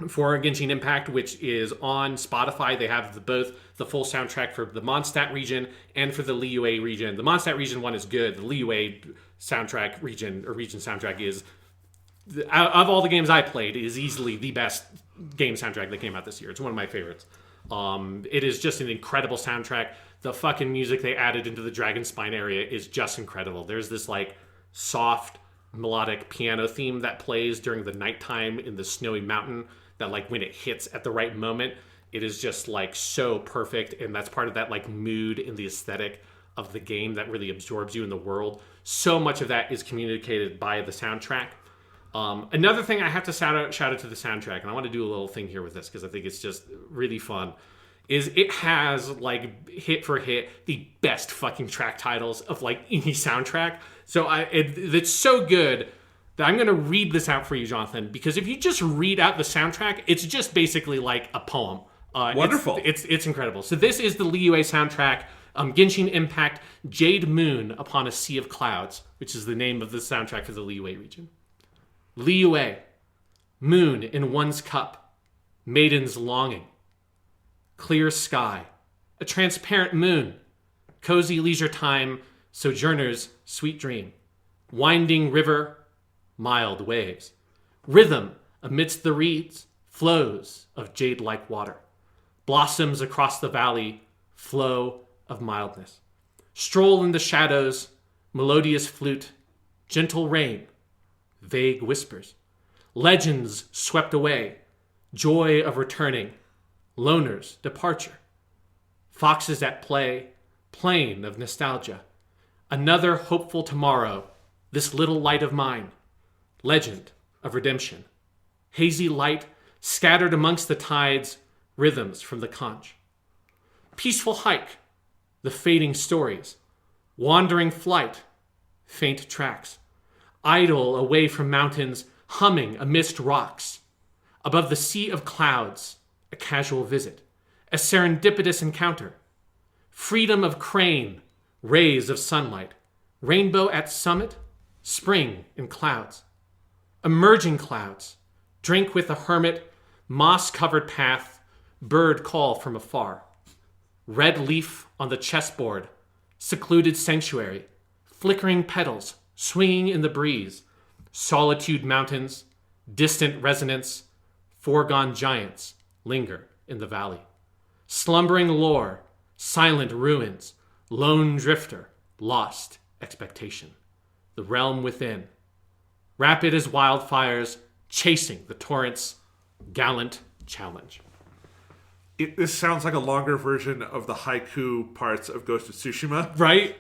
for Genshin Impact, which is on Spotify. They have both the full soundtrack for the Mondstadt region and for the Liyue region. The Mondstadt region one is good. The Liyue soundtrack region soundtrack is, of all the games I played, is easily the best game soundtrack that came out this year. It's one of my favorites. It is just an incredible soundtrack. The fucking music they added into the Dragonspine area is just incredible. There's this like soft melodic piano theme that plays during the nighttime in the snowy mountain that like when it hits at the right moment, it is just like so perfect. And that's part of that like mood and the aesthetic of the game that really absorbs you in the world. So much of that is communicated by the soundtrack. Another thing I have to shout out to the soundtrack, and I want to do a little thing here with this because I think it's just really fun, is it has like hit for hit the best fucking track titles of like any soundtrack. So it's so good that I'm going to read this out for you, Jonathan, because if you just read out the soundtrack, it's just basically like a poem. Wonderful. It's incredible. So this is the Liyue soundtrack, Genshin Impact, Jade Moon Upon a Sea of Clouds, which is the name of the soundtrack for the Liyue region. Liyue, moon in one's cup, maiden's longing. Clear sky, a transparent moon, cozy leisure time, sojourner's sweet dream. Winding river, mild waves. Rhythm amidst the reeds, flows of jade-like water. Blossoms across the valley, flow of mildness. Stroll in the shadows, melodious flute, gentle rain, vague whispers. Legends swept away, joy of returning, loners' departure. Foxes at play, plain of nostalgia. Another hopeful tomorrow, this little light of mine. Legend of redemption. Hazy light scattered amongst the tides, rhythms from the conch. Peaceful hike, the fading stories. Wandering flight, faint tracks. Idle away from mountains, humming amidst rocks. Above the sea of clouds, a casual visit. A serendipitous encounter. Freedom of crane, rays of sunlight. Rainbow at summit, spring in clouds. Emerging clouds, drink with a hermit, moss-covered path, bird call from afar. red leaf on the chessboard, secluded sanctuary, flickering petals swinging in the breeze, solitude mountains, distant resonance, foregone giants linger in the valley. Slumbering lore, silent ruins, lone drifter, lost expectation. The realm within, rapid as wildfires, chasing the torrents, gallant challenge. This sounds like a longer version of the haiku parts of Ghost of Tsushima. Right?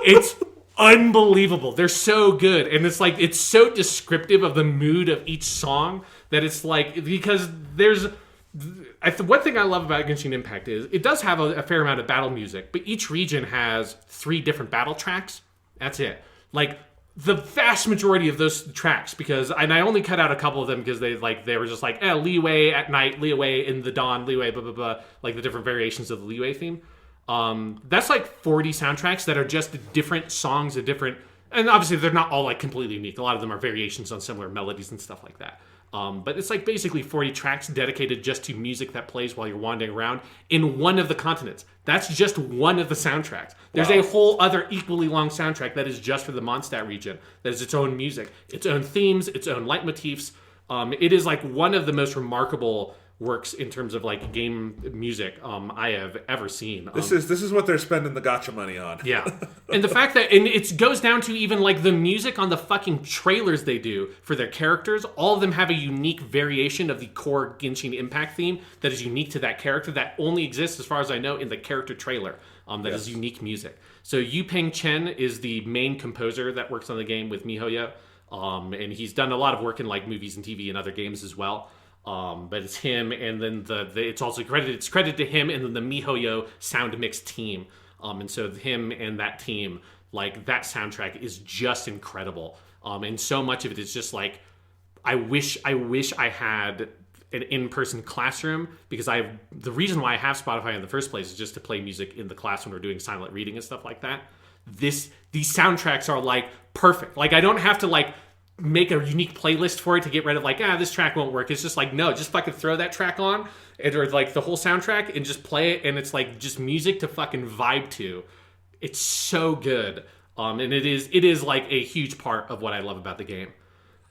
It's unbelievable. They're so good. And it's like, it's so descriptive of the mood of each song that it's like, because there's... one thing I love about Genshin Impact is it does have a fair amount of battle music, but each region has 3 different battle tracks. That's it. Like, the vast majority of those tracks, and I only cut out a couple of them because they were just like, Liyue at night, Liyue in the dawn, Liyue blah blah blah, like the different variations of the Liyue theme. That's like 40 soundtracks that are just different songs and different, and obviously they're not all like completely unique. A lot of them are variations on similar melodies and stuff like that. But it's like basically 40 tracks dedicated just to music that plays while you're wandering around in one of the continents. That's just one of the soundtracks. There's a whole other equally long soundtrack that is just for the Mondstadt region. That is its own music, its own themes, its own leitmotifs. It is like one of the most remarkable works in terms of like game music I have ever seen. This is what they're spending the gacha money on. Yeah. And the fact that, and it goes down to even like the music on the fucking trailers they do for their characters, all of them have a unique variation of the core Genshin Impact theme that is unique to that character that only exists, as far as I know, in the character trailer. That is unique music. So Yupeng Chen is the main composer that works on the game with MiHoYo. And he's done a lot of work in like movies and TV and other games as well. But it's him, and then it's also credited to him, and then the MiHoYo sound mix team. And so him and that team, like that soundtrack is just incredible. And so much of it is just like, I wish I had an in-person classroom, because the reason why I have Spotify in the first place is just to play music in the class when we're doing silent reading and stuff like that. These soundtracks are like perfect. Like I don't have to like make a unique playlist for it to get rid of like, this track won't work. It's just like, no, just fucking throw that track on, or like the whole soundtrack, and just play it, and it's like just music to fucking vibe to. It's so good. And it is like a huge part of what I love about the game.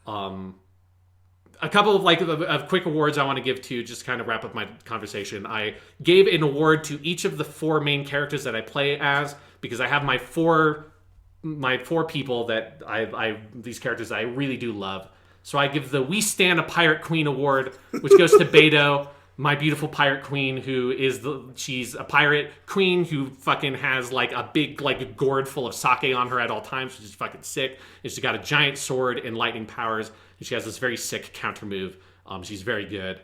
A couple of like of quick awards I want to give to, just kind of wrap up my conversation. I gave an award to each of the 4 main characters that I play as, because I have my four people that these characters I really do love. So I give the We Stand a Pirate Queen award, which goes to Beidou, my beautiful pirate queen, she's a pirate queen who fucking has like a big like a gourd full of sake on her at all times, which is fucking sick. And she's got a giant sword and lightning powers, and she has this very sick counter move. She's very good.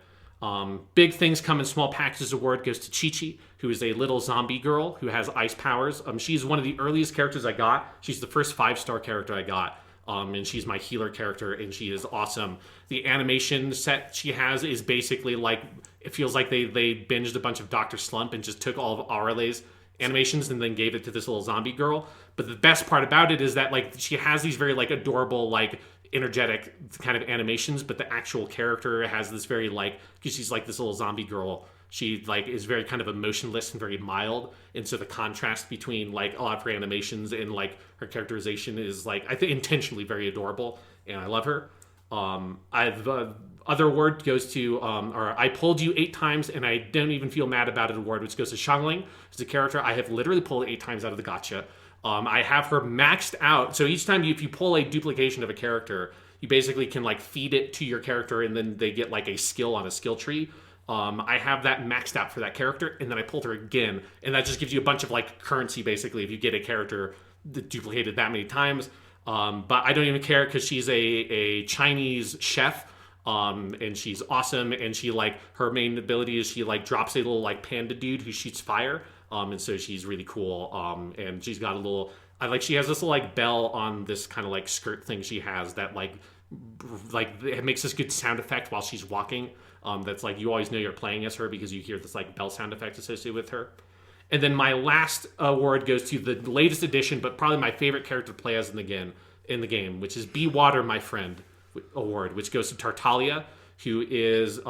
Big Things Come in Small Packages award goes to Chi-Chi, who is a little zombie girl who has ice powers. She's one of the earliest characters I got. She's the first 5-star character I got. And she's my healer character, and she is awesome. The animation set she has is basically like, it feels like they binged a bunch of Dr. Slump and just took all of Aurele's animations and then gave it to this little zombie girl. But the best part about it is that like she has these very like adorable, like energetic kind of animations, but the actual character has this very like, because she's like this little zombie girl, she like is very kind of emotionless and very mild, and so the contrast between like a lot of her animations and like her characterization is like, I think, intentionally very adorable, and I love her. Other award goes to or I pulled you 8 times and I don't even feel mad about it award, which goes to Xiangling, who's a character I have literally pulled 8 times out of the gacha. I have her maxed out, so each time if you pull a duplication of a character, you basically can like feed it to your character, and then they get like a skill on a skill tree. I have that maxed out for that character, and then I pulled her again, and that just gives you a bunch of like currency basically if you get a character that duplicated that many times. But I don't even care, because she's a Chinese chef, and she's awesome, and she like, her main ability is she like drops a little like panda dude who shoots fire. And so she's really cool. And she's got a little, she has this little like bell on this kind of like skirt thing she has that like it makes this good sound effect while she's walking. That's like, you always know you're playing as her because you hear this like bell sound effect associated with her. And then my last award goes to the latest edition, but probably my favorite character to play as in the game, which is Be Water, My Friend award, which goes to Tartaglia, who is a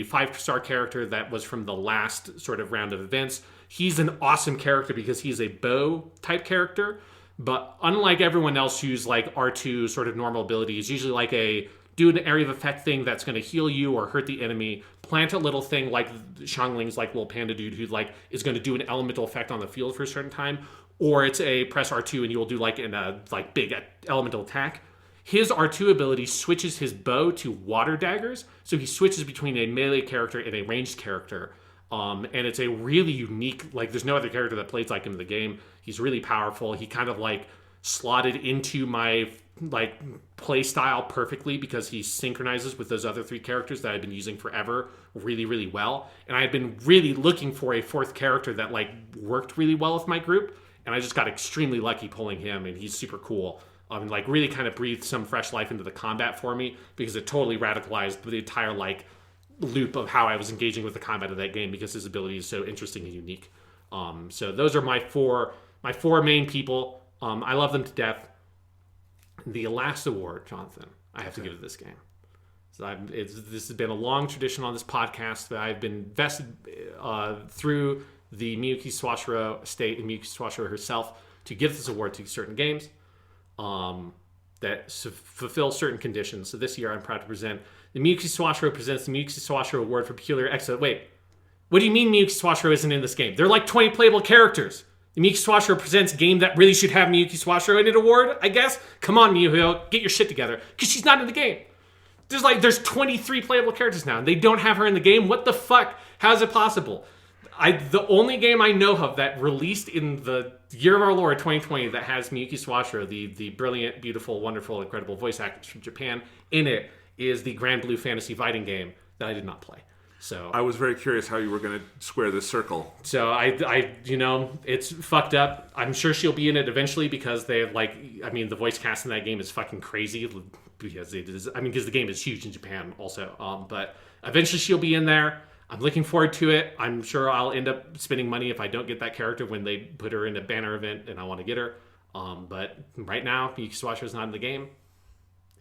5-star character that was from the last sort of round of events. He's an awesome character because he's a bow type character, but unlike everyone else who's like R2 sort of normal ability, is usually like a do an area of effect thing that's going to heal you or hurt the enemy, plant a little thing like Xiangling's like little panda dude who like is going to do an elemental effect on the field for a certain time, or it's a press R2 and you'll do like a big elemental attack. His R2 ability switches his bow to water daggers, so he switches between a melee character and a ranged character. And it's a really unique, like there's no other character that plays like him in the game. He's really powerful. He kind of like slotted into my like play style perfectly because he synchronizes with those other three characters that I've been using forever really, really well. And I've been really looking for a fourth character that like worked really well with my group. And I just got extremely lucky pulling him, and he's super cool. And like really kind of breathed some fresh life into the combat for me because it totally radicalized the entire like loop of how I was engaging with the combat of that game because his ability is so interesting and unique. So those are my four main people. I love them to death. The last award, Jonathan, I have to give to this game. So this has been a long tradition on this podcast that I've been vested through the Miyuki Sawashiro estate and Miyuki Sawashiro herself to give this award to certain games that fulfill certain conditions. So this year I'm proud to present the Miyuki Sawashiro presents the Miyuki Sawashiro Award for Peculiar Excellence. Wait, what do you mean Miyuki Sawashiro isn't in this game? There are like 20 playable characters. The Miyuki Sawashiro presents a game that really should have Miyuki Sawashiro in an award, I guess? Come on, Miyuki, get your shit together. Because she's not in the game. There's 23 playable characters now, and they don't have her in the game? What the fuck? How is it possible? The only game I know of that released in the year of our Lord 2020 that has Miyuki Sawashiro, the brilliant, beautiful, wonderful, incredible voice actress from Japan, in it is the Grand Blue Fantasy fighting game that I did not play. So I was very curious how you were going to square this circle. So I it's fucked up. I'm sure she'll be in it eventually because they the voice cast in that game is fucking crazy because because the game is huge in Japan also. But eventually she'll be in there. I'm looking forward to it. I'm sure I'll end up spending money if I don't get that character when they put her in a banner event and I want to get her. But right now, Miyuki Sawashiro's not in the game.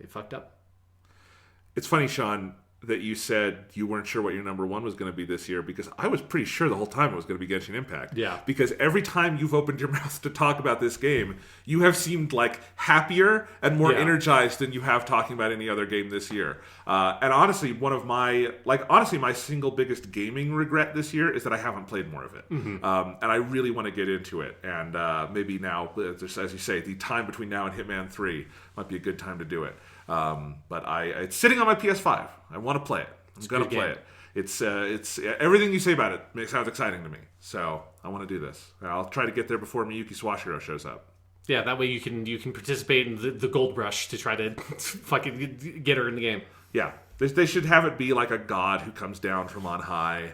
They fucked up. It's funny, Sean, that you said you weren't sure what your number one was going to be this year because I was pretty sure the whole time it was going to be Genshin Impact. Yeah. Because every time you've opened your mouth to talk about this game, you have seemed like happier and more energized than you have talking about any other game this year. And honestly, my single biggest gaming regret this year is that I haven't played more of it. Mm-hmm. And I really want to get into it. And maybe now, as you say, the time between now and Hitman 3 might be a good time to do it. But it's sitting on my PS5. I want to play it. I'm going to play it. It's everything you say about it sounds exciting to me. So I want to do this. I'll try to get there before Miyuki Sawashiro shows up. Yeah, that way you can participate in the gold rush to try to fucking get her in the game. Yeah, they should have it be like a god who comes down from on high.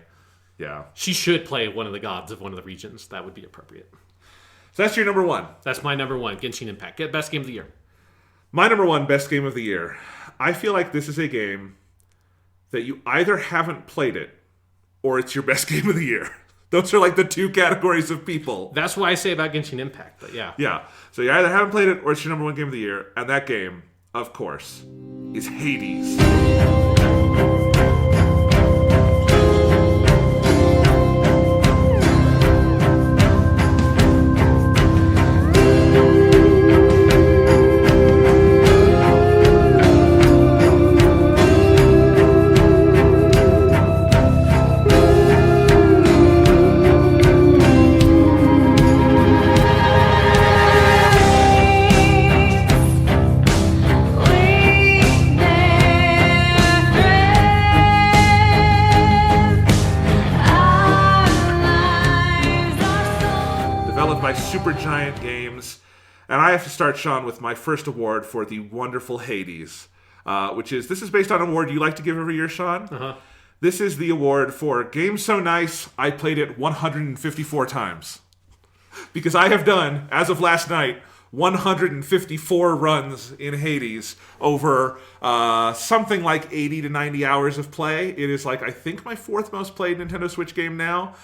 Yeah, she should play one of the gods of one of the regions. That would be appropriate. So that's your number one. That's my number one. Genshin Impact. Get best game of the year. My number one, best game of the year. I feel like this is a game that you either haven't played it or it's your best game of the year. Those are like the two categories of people. That's what I say about Genshin Impact, but yeah. Yeah. So you either haven't played it or it's your number one game of the year. And that game, of course, is Hades. Supergiant Games, and I have to start, Sean, with my first award for the wonderful Hades, this is based on an award you like to give every year, Sean. Uh-huh. This is the award for Game So Nice, I Played It 154 times. Because I have done, as of last night, 154 runs in Hades over something like 80 to 90 hours of play. It is I think my fourth most played Nintendo Switch game now.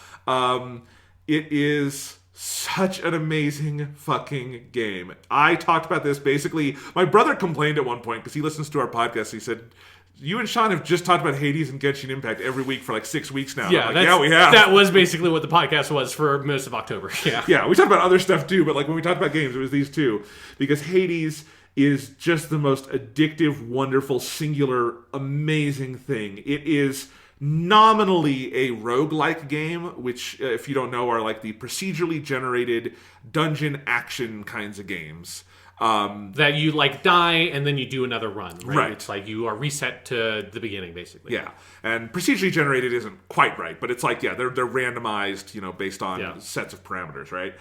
It is such an amazing fucking game. I talked about this basically. My brother complained at one point because he listens to our podcast. He said, you and Sean have just talked about Hades and Genshin Impact every week for like 6 weeks now. Yeah, yeah, we have. That was basically what the podcast was for most of October. Yeah. Yeah, we talked about other stuff too, but like when we talked about games, it was these two. Because Hades is just the most addictive, wonderful, singular, amazing thing. It is nominally a roguelike game, which, if you don't know, are like the procedurally generated dungeon action kinds of games. That you like die and then you do another run, right? It's like you are reset to the beginning, basically. Yeah, and procedurally generated isn't quite right, but it's like, yeah, they're randomized, based on sets of parameters, right?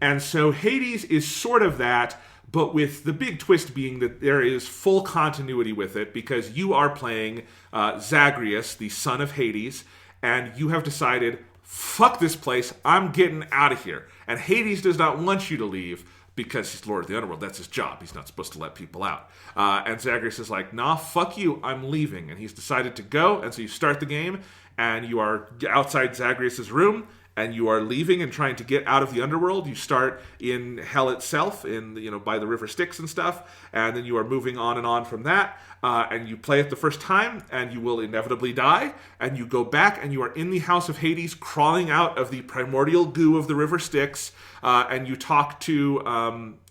And so Hades is sort of that, but with the big twist being that there is full continuity with it, because you are playing Zagreus, the son of Hades, and you have decided, fuck this place, I'm getting out of here. And Hades does not want you to leave, because he's Lord of the Underworld. That's his job. He's not supposed to let people out. And Zagreus is like, nah, fuck you, I'm leaving. And he's decided to go, and so you start the game, and you are outside Zagreus' room, and you are leaving and trying to get out of the underworld. You start in hell itself, by the river Styx and stuff, and then you are moving on and on from that, and you play it the first time, and you will inevitably die, and you go back, and you are in the House of Hades, crawling out of the primordial goo of the river Styx, and you talk to,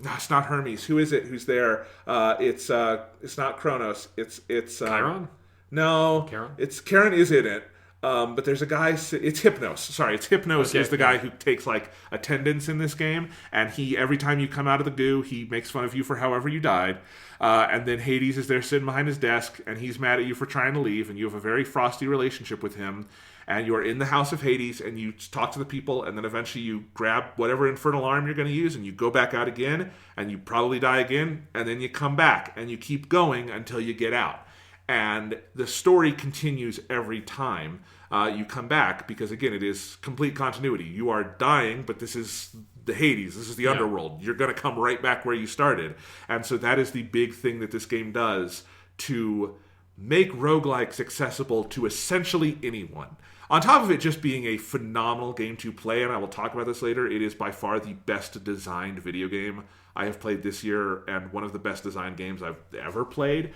it's not Hermes, who is it who's there? It's not Kronos, it's Chiron? No, Charon? Charon is in it. But there's a guy, it's Hypnos. Sorry, it's Hypnos is the guy who takes like attendance in this game, and he, every time you come out of the goo, he makes fun of you for however you died. And then Hades is there sitting behind his desk, and he's mad at you for trying to leave, and you have a very frosty relationship with him. And you're in the House of Hades, and you talk to the people, and then eventually you grab whatever infernal arm you're going to use, and you go back out again, and you probably die again, and then you come back, and you keep going until you get out. And the story continues every time you come back, because, again, it is complete continuity. You are dying, but this is the Hades. This is the underworld. You're going to come right back where you started. And so that is the big thing that this game does to make roguelikes accessible to essentially anyone. On top of it just being a phenomenal game to play, and I will talk about this later, it is by far the best designed video game I have played this year, and one of the best designed games I've ever played.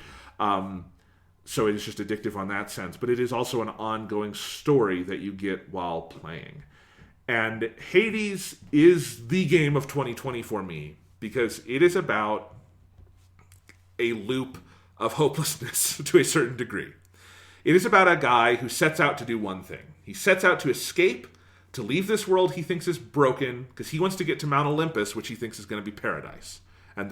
So it is just addictive on that sense. But it is also an ongoing story that you get while playing. And Hades is the game of 2020 for me, because it is about a loop of hopelessness to a certain degree. It is about a guy who sets out to do one thing. He sets out to escape, to leave this world he thinks is broken, because he wants to get to Mount Olympus, which he thinks is going to be paradise. And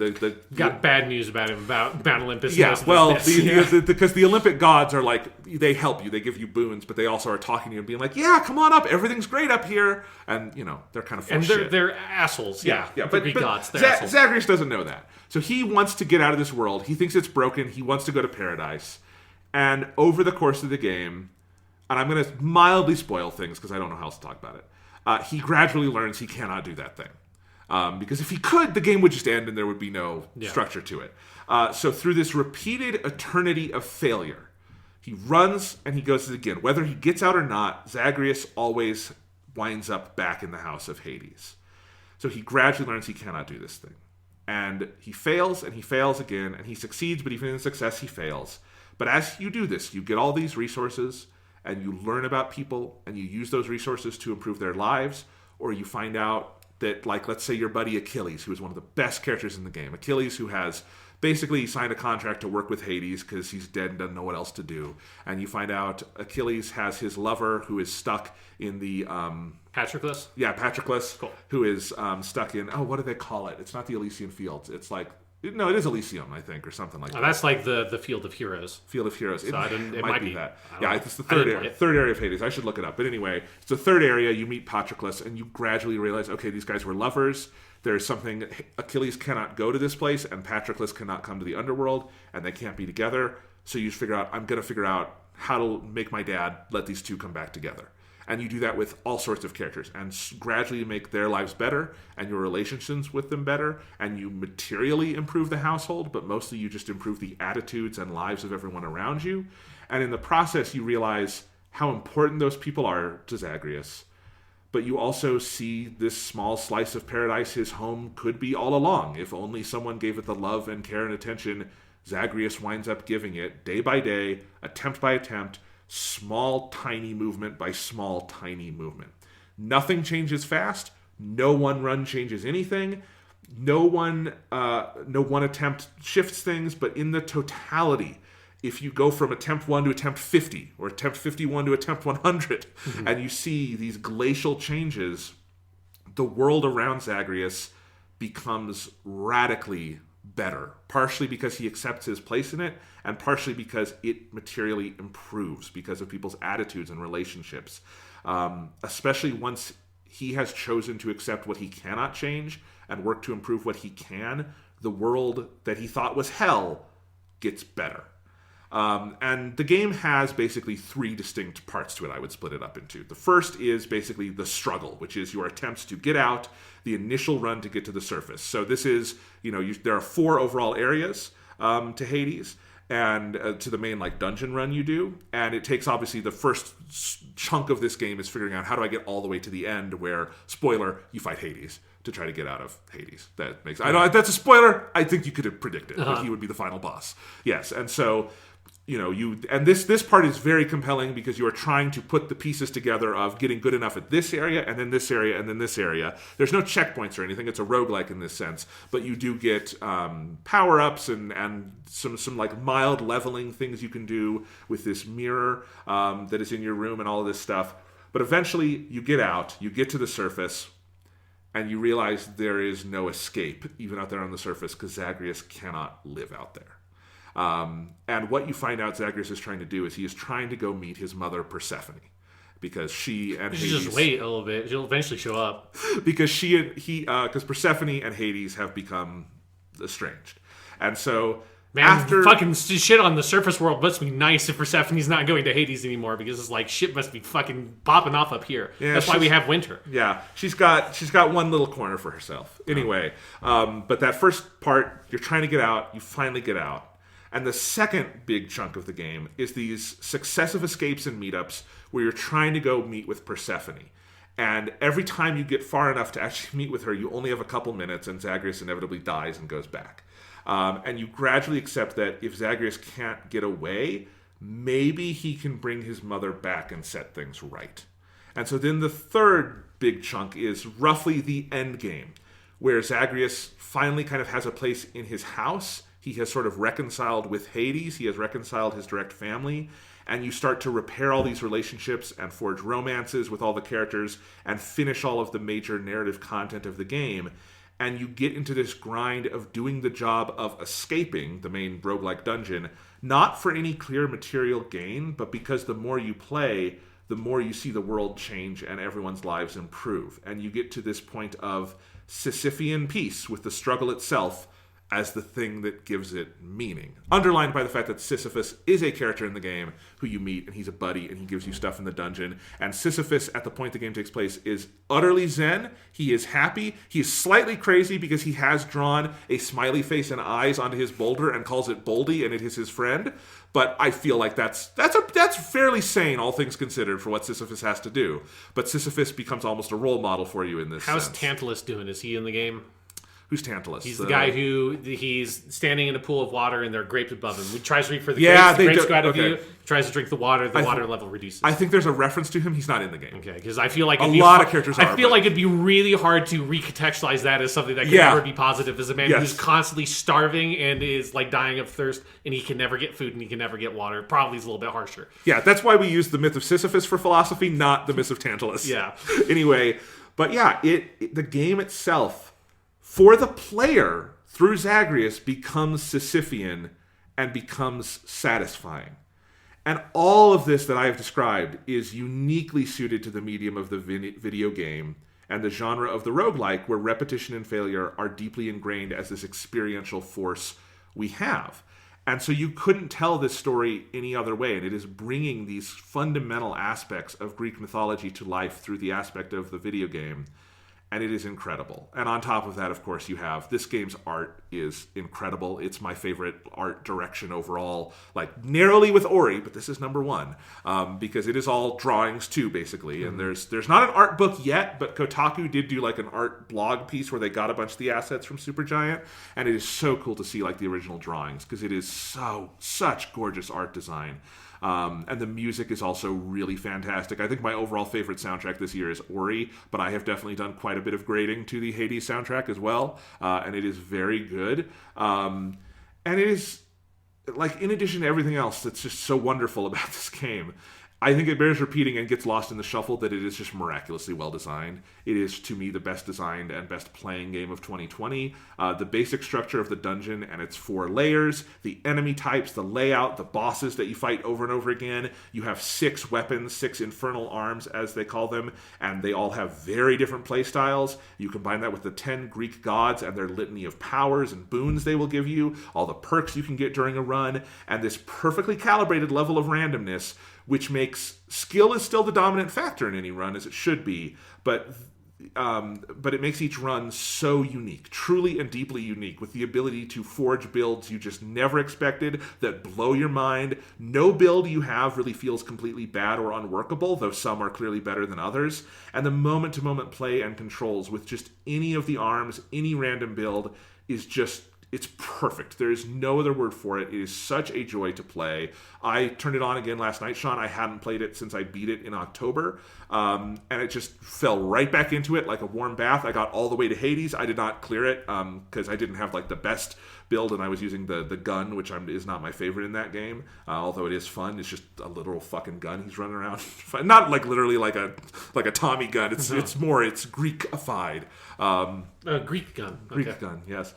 got bad news about him about Mount Olympus. Yeah, well, because the Olympic gods are like, they help you, they give you boons, but they also are talking to you and being like, yeah, come on up, everything's great up here, and they're kind of full of shit. They're assholes. Yeah, but gods. Zagreus doesn't know that, so he wants to get out of this world. He thinks it's broken. He wants to go to paradise, and over the course of the game, and I'm going to mildly spoil things because I don't know how else to talk about it. He gradually learns he cannot do that thing. Because if he could, the game would just end and there would be no structure to it. So through this repeated eternity of failure, he runs and he goes again. Whether he gets out or not, Zagreus always winds up back in the House of Hades. So he gradually learns he cannot do this thing. And he fails and he fails again, and he succeeds, but even in success, he fails. But as you do this, you get all these resources, and you learn about people, and you use those resources to improve their lives, or you find out that, like, let's say your buddy Achilles, who is one of the best characters in the game. Achilles, who has basically signed a contract to work with Hades because he's dead and doesn't know what else to do. And you find out Achilles has his lover who is stuck in the... Patroclus? Yeah, Patroclus, cool. Who is stuck in... Oh, what do they call it? It's not the Elysian Fields. It's like... No, it is Elysium, I think, or something like that. That's like the Field of Heroes. Field of Heroes. So it might be that. Yeah, it's the third area of Hades. I should look it up. But anyway, it's the third area. You meet Patroclus, and you gradually realize, okay, these guys were lovers. There's something... Achilles cannot go to this place, and Patroclus cannot come to the underworld, and they can't be together. So you just figure out, I'm going to figure out how to make my dad let these two come back together. And you do that with all sorts of characters, and gradually you make their lives better and your relationships with them better, and you materially improve the household, but mostly you just improve the attitudes and lives of everyone around you. And in the process, you realize how important those people are to Zagreus. But you also see this small slice of paradise his home could be all along, if only someone gave it the love and care and attention Zagreus winds up giving it, day by day, attempt by attempt, small, tiny movement by small, tiny movement. Nothing changes fast. No one run changes anything. No one attempt shifts things, but in the totality, if you go from attempt 1 to attempt 50, or attempt 51 to attempt 100, and you see these glacial changes, the world around Zagreus becomes radically better, partially because he accepts his place in it, and partially because it materially improves because of people's attitudes and relationships. Especially once he has chosen to accept what he cannot change and work to improve what he can, the world that he thought was hell gets better. And the game has basically 3 distinct parts to it. I would split it up into. The first is basically the struggle, which is your attempts to get out, the initial run to get to the surface. So this is, there are 4 overall areas to Hades, and to the main dungeon run you do. And it takes, obviously, the first chunk of this game is figuring out how do I get all the way to the end where, spoiler, you fight Hades to try to get out of Hades. I know that's a spoiler. I think you could have predicted that he would be the final boss. Yes, and so this part is very compelling because you are trying to put the pieces together of getting good enough at this area and then this area and then this area. There's no checkpoints or anything. It's a roguelike in this sense, but you do get power-ups and some mild leveling things you can do with this mirror that is in your room and all of this stuff. But eventually you get out, you get to the surface, and you realize there is no escape even out there on the surface because Zagreus cannot live out there. And what you find out Zagreus is trying to do is he is trying to go meet his mother Persephone, because she and Hades... just wait a little bit. She'll eventually show up. Because because Persephone and Hades have become estranged. And so... fucking shit on the surface world must be nice if Persephone's not going to Hades anymore, because it's shit must be fucking popping off up here. Yeah, that's why we have winter. Yeah, she's got one little corner for herself. Anyway, but that first part, you're trying to get out, you finally get out. And the second big chunk of the game is these successive escapes and meetups where you're trying to go meet with Persephone. And every time you get far enough to actually meet with her, you only have a couple minutes, and Zagreus inevitably dies and goes back. And you gradually accept that if Zagreus can't get away, maybe he can bring his mother back and set things right. And so then the third big chunk is roughly the end game, where Zagreus finally kind of has a place in his house. He has sort of reconciled with Hades. He has reconciled his direct family. And you start to repair all these relationships and forge romances with all the characters and finish all of the major narrative content of the game. And you get into this grind of doing the job of escaping the main roguelike dungeon, not for any clear material gain, but because the more you play, the more you see the world change and everyone's lives improve. And you get to this point of Sisyphean peace with the struggle itself as the thing that gives it meaning. Underlined by the fact that Sisyphus is a character in the game who you meet, and he's a buddy, and he gives you stuff in the dungeon. And Sisyphus, at the point the game takes place, is utterly zen. He is happy. He is slightly crazy because he has drawn a smiley face and eyes onto his boulder and calls it Boldy, and it is his friend. But I feel like that's fairly sane, all things considered, for what Sisyphus has to do. But Sisyphus becomes almost a role model for you in this How's sense. Tantalus doing? Is he in the game? Who's Tantalus? He's the guy who he's standing in a pool of water and there are grapes above him. He tries to reach for the grapes. The grapes go out of view. Tries to drink the water. The water level reduces. I think there's a reference to him. He's not in the game. Okay, because I feel like a lot of characters are. I feel like it'd be really hard to recontextualize that as something that could never be positive. As a man who's constantly starving and is dying of thirst, and he can never get food and he can never get water. Probably is a little bit harsher. Yeah, that's why we use the myth of Sisyphus for philosophy, not the myth of Tantalus. Yeah. Anyway, but yeah, the game itself, for the player, through Zagreus, becomes Sisyphean and becomes satisfying. And all of this that I have described is uniquely suited to the medium of the video game and the genre of the roguelike, where repetition and failure are deeply ingrained as this experiential force we have. And so you couldn't tell this story any other way, and it is bringing these fundamental aspects of Greek mythology to life through the aspect of the video game. and it is incredible. And on top of that, of course, you have this game's art is incredible. It's my favorite art direction overall, like narrowly with Ori, but this is number one, because it is all drawings too, basically. And there's not an art book yet, but Kotaku did do like an art blog piece where they got a bunch of the assets from Supergiant, and it is so cool to see like the original drawings, because it is such gorgeous art design. And the music is also really fantastic. I think my overall favorite soundtrack this year is Ori, but I have definitely done quite a bit of grading to the Hades soundtrack as well, and it is very good. And it is, like, in addition to everything else that's just so wonderful about this game, I think it bears repeating and gets lost in the shuffle that it is just miraculously well designed. It is, to me, the best designed and best playing game of 2020. The basic structure of the dungeon and its 4 layers, the enemy types, the layout, the bosses that you fight over and over again. You have 6 weapons, 6 infernal arms, as they call them, and they all have very different play styles. You combine that with the 10 Greek gods and their litany of powers and boons they will give you, all the perks you can get during a run, and this perfectly calibrated level of randomness, which makes skill is still the dominant factor in any run, as it should be, but it makes each run so unique, truly and deeply unique, with the ability to forge builds you just never expected that blow your mind. No build you have really feels completely bad or unworkable, though some are clearly better than others. And the moment-to-moment play and controls with just any of the arms, any random build, is just... it's perfect. There is no other word for it. It is such a joy to play. I turned it on again last night, Sean. I hadn't played it since I beat it in October. And it just fell right back into it like a warm bath. I got all the way to Hades. I did not clear it because I didn't have like the best build, and I was using the gun, which is not my favorite in that game. Although it is fun. It's just a literal fucking gun he's running around. Not like literally like a Tommy gun. It's Greekified. Greek gun. Okay. Greek gun, yes.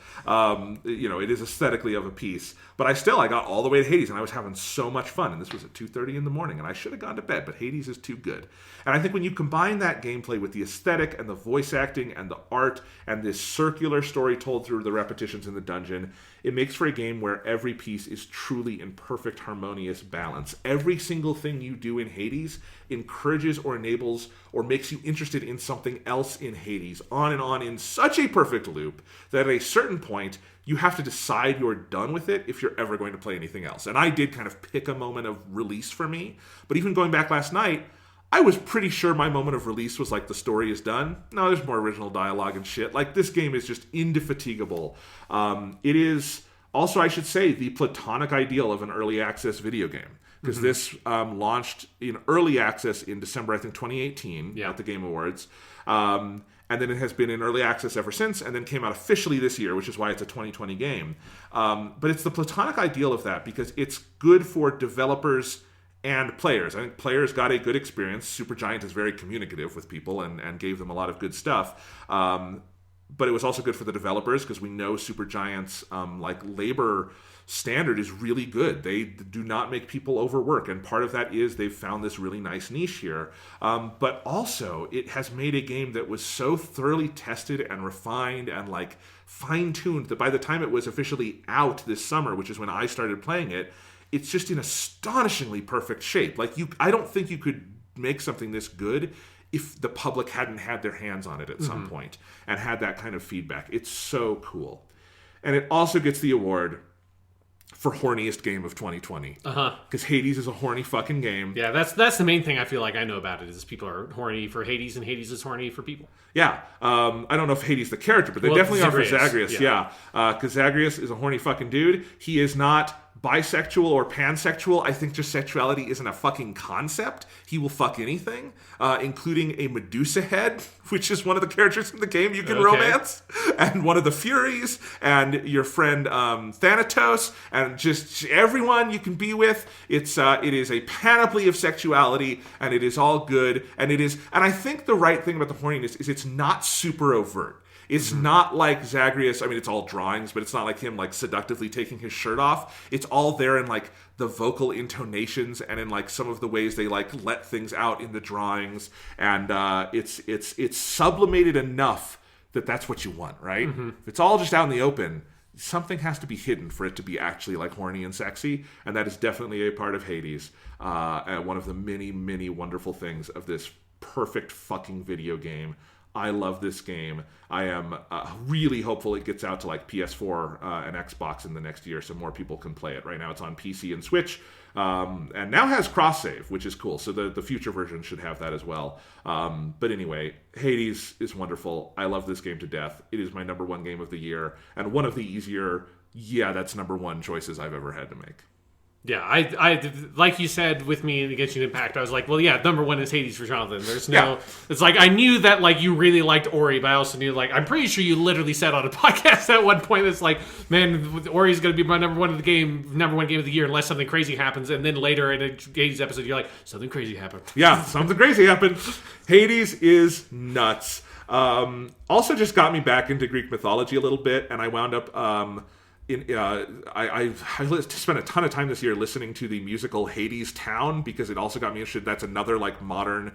It is aesthetically of a piece. But I got all the way to Hades, and I was having so much fun. And this was at 2:30 in the morning, and I should have gone to bed, but Hades is too good. And I think when you combine that gameplay with the aesthetic and the voice acting and the art and this circular story told through the repetitions in the dungeon, it makes for a game where every piece is truly in perfect harmonious balance. Every single thing you do in Hades encourages or enables or makes you interested in something else in Hades, on and on in such a perfect loop that at a certain point you have to decide you're done with it if you're ever going to play anything else. And I did kind of pick a moment of release for me, but even going back last night, I was pretty sure my moment of release was like, the story is done. No, there's more original dialogue and shit. Like, this game is just indefatigable. It is also, I should say, the platonic ideal of an early access video game. Because this launched in early access in December, I think, 2018 at the Game Awards. And then it has been in early access ever since, and then came out officially this year, which is why it's a 2020 game. But it's the platonic ideal of that, because it's good for developers and players. I think players got a good experience. Supergiant is very communicative with people and gave them a lot of good stuff. But it was also good for the developers, because we know Supergiant's labor standard is really good. They do not make people overwork, and part of that is they've found this really nice niche here. But also, it has made a game that was so thoroughly tested and refined and fine-tuned that by the time it was officially out this summer, which is when I started playing it, it's just in astonishingly perfect shape. I don't think you could make something this good if the public hadn't had their hands on it at some point and had that kind of feedback. It's so cool. And it also gets the award for horniest game of 2020. Because Hades is a horny fucking game. Yeah, that's the main thing I feel like I know about it, is people are horny for Hades, and Hades is horny for people. Yeah. I don't know if Hades the character, but they definitely are for Zagreus. Yeah. Because Zagreus is a horny fucking dude. He is not bisexual or pansexual. I think just sexuality isn't a fucking concept. He will fuck anything, including a Medusa head, which is one of the characters in the game you can romance, and one of the Furies, and your friend Thanatos, and just everyone you can be with. It is a panoply of sexuality, and it is all good, and I think the right thing about the horniness is it's not super overt. It's not like Zagreus. I mean, it's all drawings, but it's not like him seductively taking his shirt off. It's all there in the vocal intonations and in some of the ways they let things out in the drawings, and it's sublimated enough that that's what you want, right? If it's all just out in the open, something has to be hidden for it to be actually horny and sexy, and that is definitely a part of Hades. And one of the many, many wonderful things of this perfect fucking video game. I love this game. I am really hopeful it gets out to like PS4 and Xbox in the next year so more people can play it. Right now it's on PC and Switch, and now has cross-save, which is cool. So the future version should have that as well. But anyway, Hades is wonderful. I love this game to death. It is my number one game of the year, and one of the easier, that's number one choices I've ever had to make. Yeah, I like you said with me in Genshin Impact, I was like, well, yeah, number one is Hades for Jonathan. There's no, It's like, I knew that, like, you really liked Ori, but I also knew, like, I'm pretty sure you literally said on a podcast at one point, it's like, man, Ori's going to be my number one game of the year unless something crazy happens, and then later in a Hades episode, you're like, something crazy happened. Yeah, something crazy happened. Hades is nuts. Also just got me back into Greek mythology a little bit, and I wound up... I spent a ton of time this year listening to the musical Hades Town because it also got me interested. That's another like modern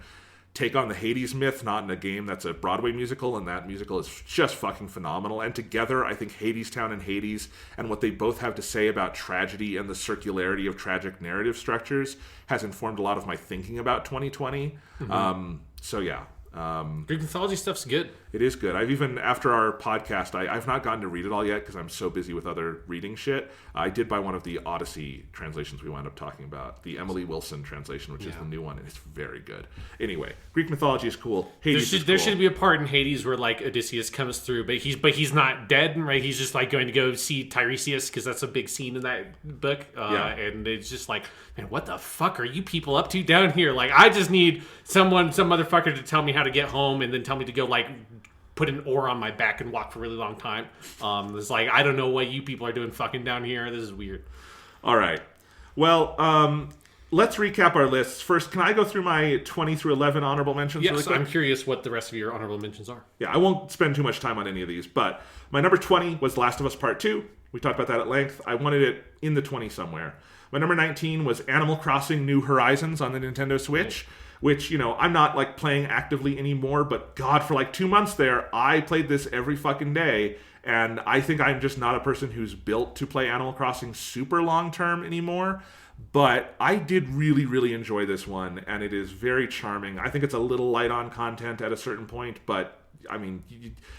take on the Hades myth, not in a game that's a Broadway musical, and that musical is just fucking phenomenal. And together, I think Hades Town and Hades and what they both have to say about tragedy and the circularity of tragic narrative structures has informed a lot of my thinking about 2020. So yeah. Greek mythology stuff's good. It is good. I've even, after our podcast, I've not gotten to read it all yet because I'm so busy with other reading shit. I did buy one of the Odyssey translations we wound up talking about, the Emily Wilson translation, which is the new one, and it's very good. Anyway, Greek mythology is cool. Hades is cool. There should be a part in Hades where like Odysseus comes through, but he's not dead, right? He's just like going to go see Tiresias because that's a big scene in that book. And it's just like, man, what the fuck are you people up to down here? Like, I just need some motherfucker to tell me how to get home and then tell me to go like put an oar on my back and walk for a really long time. It's like, I don't know what you people are doing fucking down here. This is weird. All right. Well, let's recap our lists. First, can I go through my 20 through 11 honorable mentions really quick? I'm curious what the rest of your honorable mentions are. Yeah, I won't spend too much time on any of these, but my number 20 was Last of Us Part 2. We talked about that at length. I wanted it in the 20 somewhere. My number 19 was Animal Crossing New Horizons on the Nintendo Switch. Which, you know, I'm not, like, playing actively anymore, but God, for, like, 2 months there, I played this every fucking day, and I think I'm just not a person who's built to play Animal Crossing super long-term anymore, but I did really, really enjoy this one, and it is very charming. I think it's a little light on content at a certain point, but, I mean,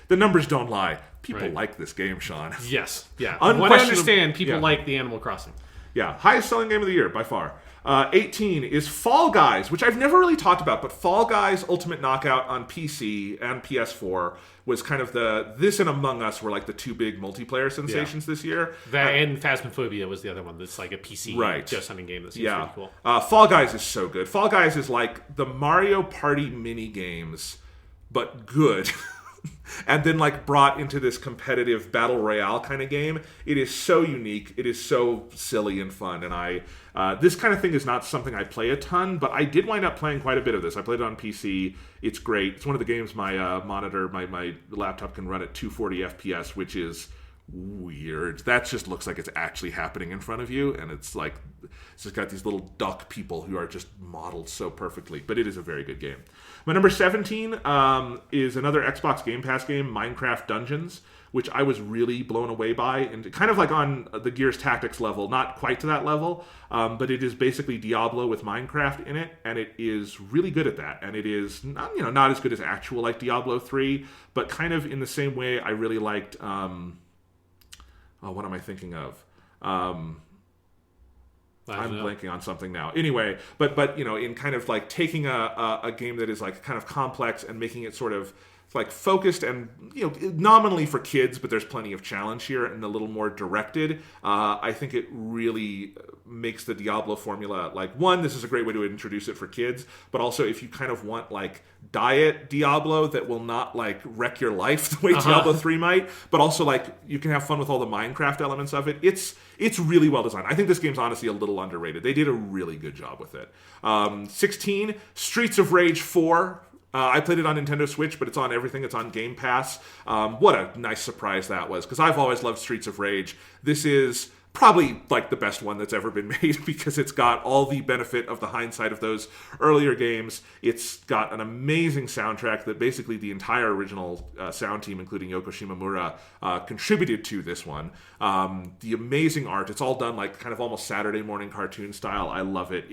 the numbers don't lie. People like this game, Sean. Yes, yeah. What I understand, people like the Animal Crossing. Yeah, highest selling game of the year, by far. 18 is Fall Guys, which I've never really talked about, but Fall Guys Ultimate Knockout on PC and PS4 was kind of this and Among Us were like the two big multiplayer sensations this year. That and Phasmophobia was the other one that's like a PC ghost hunting game that seems pretty cool. Fall Guys is so good. Fall Guys is like the Mario Party mini games, but good. And then like brought into this competitive battle royale kind of game. It is so unique. It is so silly and fun. And this kind of thing is not something I play a ton, but I did wind up playing quite a bit of this. I played it on PC. It's great. It's one of the games my monitor, my laptop can run at 240 FPS, which is weird. That just looks like it's actually happening in front of you, and it's like it's just got these little duck people who are just modeled so perfectly. But it is a very good game. My number 17 is another Xbox Game Pass game, Minecraft Dungeons, which I was really blown away by, and kind of like on the Gears Tactics level, not quite to that level, but it is basically Diablo with Minecraft in it, and it is really good at that. And it is not as good as actual like Diablo 3, but kind of in the same way I really liked. What am I thinking of? I'm blanking on something now. Anyway, but in kind of like taking a game that is like kind of complex and making it sort of like focused and nominally for kids, but there's plenty of challenge here and a little more directed. I think it really makes the Diablo formula like, one, this is a great way to introduce it for kids, but also if you kind of want like diet Diablo that will not like wreck your life the way Diablo 3 might, but also like you can have fun with all the Minecraft elements of it. It's really well designed. I think this game's honestly a little underrated. They did a really good job with it. 16, Streets of Rage 4. I played it on Nintendo Switch, but it's on everything. It's on Game Pass. What a nice surprise that was, because I've always loved Streets of Rage. This is probably like the best one that's ever been made because it's got all the benefit of the hindsight of those earlier games. It's got an amazing soundtrack that basically the entire original sound team, including Yoko Shimomura, contributed to this one. The amazing art. It's all done like kind of almost Saturday morning cartoon style. I love it.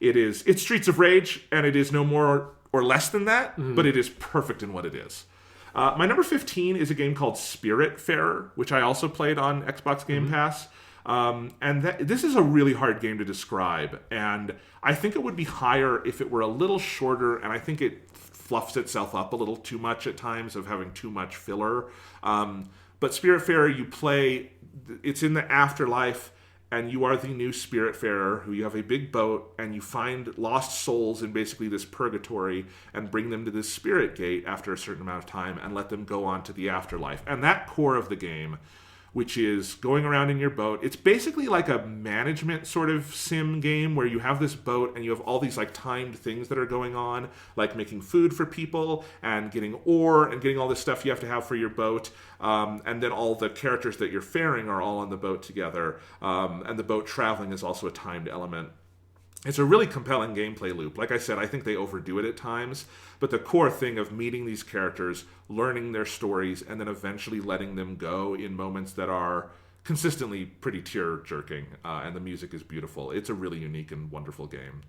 It's Streets of Rage, and it is no more or less tthan that, but it is perfect in what it is. My number 15 is a game called Spiritfarer, which I also played on Xbox Game Pass. This is a really hard game to describe, and I think it would be higher if it were a little shorter, and I think it fluffs itself up a little too much at times of having too much filler. But Spiritfarer, you play, it's in the afterlife, and you are the new Spiritfarer, who you have a big boat, and you find lost souls in basically this purgatory and bring them to this spirit gate after a certain amount of time and let them go on to the afterlife. And that core of the game, which is going around in your boat, it's basically like a management sort of sim game where you have this boat and you have all these like timed things that are going on, like making food for people and getting ore and getting all this stuff you have to have for your boat. And then all the characters that you're faring are all on the boat together. And the boat traveling is also a timed element. It's a really compelling gameplay loop. Like I said, I think they overdo it at times, but the core thing of meeting these characters, learning their stories, and then eventually letting them go in moments that are consistently pretty tear-jerking, and the music is beautiful. It's a really unique and wonderful game.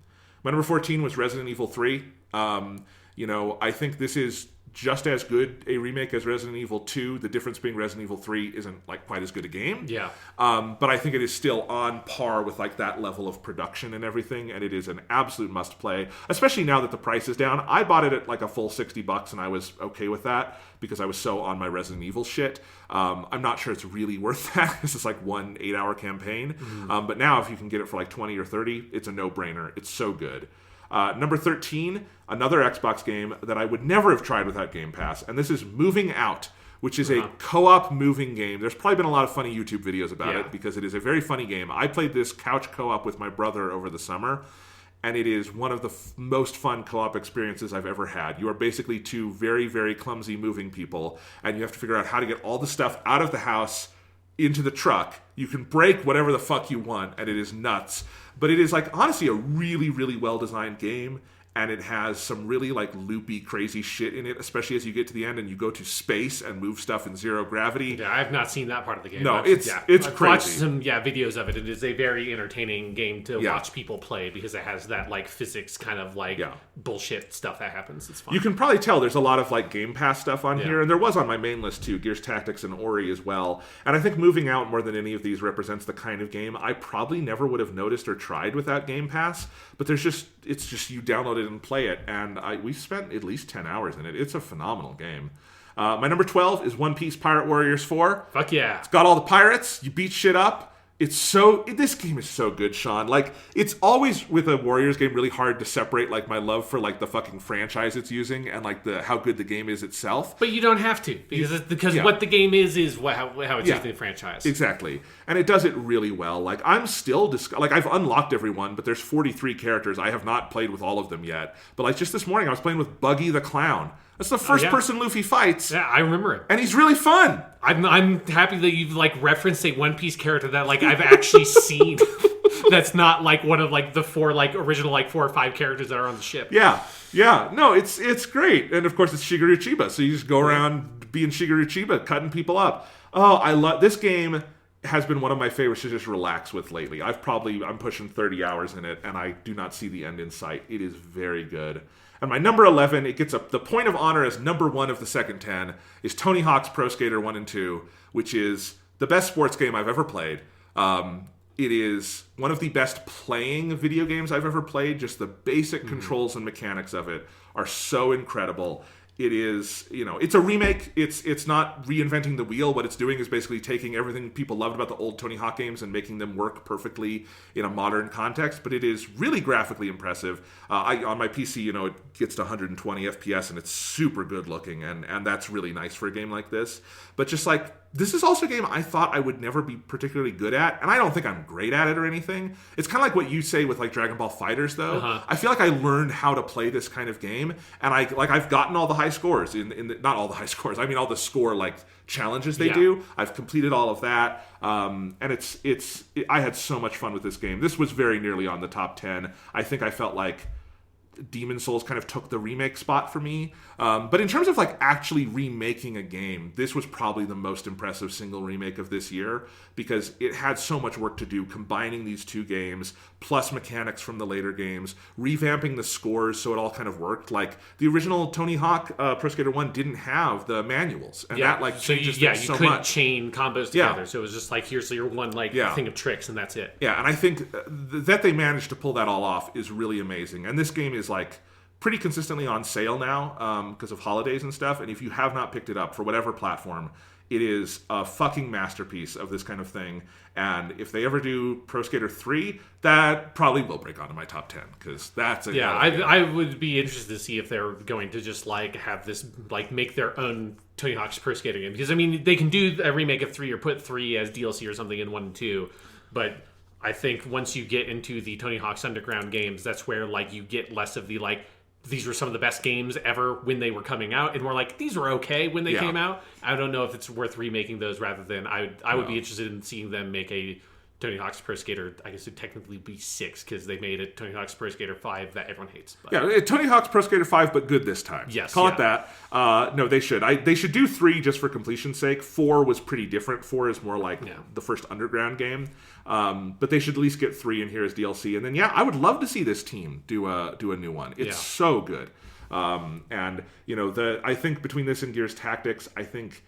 My number 14 was Resident Evil 3. I think this is just as good a remake as Resident Evil 2. The difference being Resident Evil 3 isn't like quite as good a game. Yeah. But I think it is still on par with like that level of production and everything, and it is an absolute must play, especially now that the price is down. I bought it at like a full $60 and I was okay with that because I was so on my Resident Evil shit. I'm not sure it's really worth that. This is like one 8-hour campaign. But now if you can get it for like 20 or 30, it's a no-brainer. It's so good. Number 13, another Xbox game that I would never have tried without Game Pass, and this is Moving Out, which is a co-op moving game. There's probably been a lot of funny YouTube videos about it because it is a very funny game. I played this couch co-op with my brother over the summer, and it is one of the most fun co-op experiences I've ever had. You are basically two very, very clumsy moving people, and you have to figure out how to get all the stuff out of the house into the truck. You can break whatever the fuck you want, and it is nuts. But it is, like, honestly a really, really well-designed game, and it has some really, like, loopy, crazy shit in it, especially as you get to the end and you go to space and move stuff in zero gravity. Yeah, I've not seen that part of the game. No, I've it's I've crazy. watched some videos of it. It is a very entertaining game to watch people play because it has that, like, physics kind of, like, bullshit stuff that happens. It's fun. You can probably tell there's a lot of, like, Game Pass stuff on here, and there was on my main list, too, Gears Tactics and Ori as well. And I think Moving Out, more than any of these, represents the kind of game I probably never would have noticed or tried without Game Pass, but it's just you download it and play it, and we spent at least 10 hours in it. It's a phenomenal game. My number 12 is One Piece Pirate Warriors 4. Fuck yeah. It's got all the pirates. You beat shit up. This game is so good, Sean. Like, it's always, with a Warriors game, really hard to separate, like, my love for, like, the fucking franchise it's using and, like, how good the game is itself. But you don't have to, because what the game is how it's using the franchise. Exactly. And it does it really well. Like, I'm still, I've unlocked everyone, but there's 43 characters. I have not played with all of them yet. But, like, just this morning, I was playing with Buggy the Clown. That's the first person Luffy fights. Yeah, I remember it. And he's really fun. I'm happy that you've, like, referenced a One Piece character that, like, I've actually seen. That's not, like, one of, like, the four, like, original, like, 4 or 5 characters that are on the ship. Yeah. No, it's great. And, of course, it's Shigeru Chiba. So you just go around being Shigeru Chiba, cutting people up. Oh, I love... This game has been one of my favorites to just relax with lately. I'm pushing 30 hours in it, and I do not see the end in sight. It is very good. And my number 11, it gets the point of honor as number 1 of the second 10, is Tony Hawk's Pro Skater 1 and 2, which is the best sports game I've ever played. It is one of the best playing video games I've ever played. Just the basic controls and mechanics of it are so incredible. It is, it's a remake. It's not reinventing the wheel. What it's doing is basically taking everything people loved about the old Tony Hawk games and making them work perfectly in a modern context. But it is really graphically impressive. On my PC, it gets to 120 FPS and it's super good looking. And that's really nice for a game like this. But just like, this is also a game I thought I would never be particularly good at, and I don't think I'm great at it or anything. It's kind of like what you say with, like, Dragon Ball FighterZ, though. I feel like I learned how to play this kind of game, and I've gotten all the high scores not all the high scores. I mean, all the score, like, challenges they do. I've completed all of that, and I had so much fun with this game. This was very nearly on the top 10. I think I felt like Demon Souls kind of took the remake spot for me. But in terms of like actually remaking a game, this was probably the most impressive single remake of this year, because it had so much work to do combining these two games plus mechanics from the later games, revamping the scores so it all kind of worked. Like the original Tony Hawk Pro Skater 1 didn't have the manuals, and that like changes things so much. You couldn't chain combos together, so it was just like, here's your one thing of tricks, and that's it. Yeah, and I think that they managed to pull that all off is really amazing. And this game is like pretty consistently on sale now because of holidays and stuff. And if you have not picked it up for whatever platform, it is a fucking masterpiece of this kind of thing. And if they ever do Pro Skater 3, that probably will break onto my top 10, because that's a I would be interested to see if they're going to just like have this like make their own Tony Hawk's Pro Skater game, because I mean they can do a remake of 3 or put 3 as DLC or something in 1 and 2, but I think once you get into the Tony Hawk's Underground games, that's where like you get less of the like, these were some of the best games ever when they were coming out, and we're like, these were okay when they came out. I don't know if it's worth remaking those, rather than I would be interested in seeing them make a Tony Hawk's Pro Skater. I guess it'd technically be 6, because they made a Tony Hawk's Pro Skater 5 that everyone hates. But. Yeah, Tony Hawk's Pro Skater 5, but good this time. Yes, call it that. No, they should. They should do 3 just for completion's sake. 4 was pretty different. 4 is more like the first Underground game. But they should at least get 3 in here as DLC. And then I would love to see this team do a new one. It's so good. And you know, I think between this and Gears Tactics, I think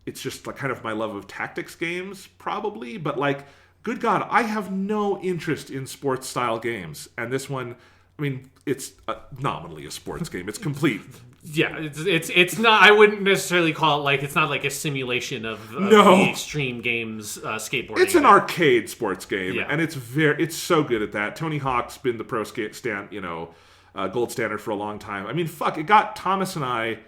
it's just like kind of my love of tactics games, probably. But like, good God, I have no interest in sports style games, and this one, I mean, it's nominally a sports game. It's complete. Yeah, it's not. I wouldn't necessarily call it like, it's not like a simulation of the extreme games skateboarding. It's an arcade sports game, and it's so good at that. Tony Hawk's been the pro skate gold standard for a long time. I mean, fuck, it got Thomas and I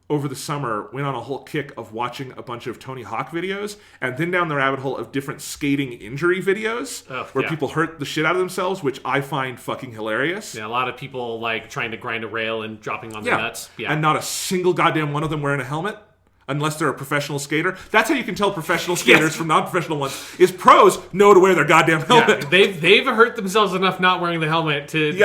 over the summer went on a whole kick of watching a bunch of Tony Hawk videos, and then down the rabbit hole of different skating injury videos where people hurt the shit out of themselves, which I find fucking hilarious. Yeah, a lot of people like trying to grind a rail and dropping on their nuts. Yeah. And not a single goddamn one of them wearing a helmet. Unless they're a professional skater. That's how you can tell professional skaters from non-professional ones, is pros know to wear their goddamn helmet. Yeah, they've hurt themselves enough not wearing the helmet to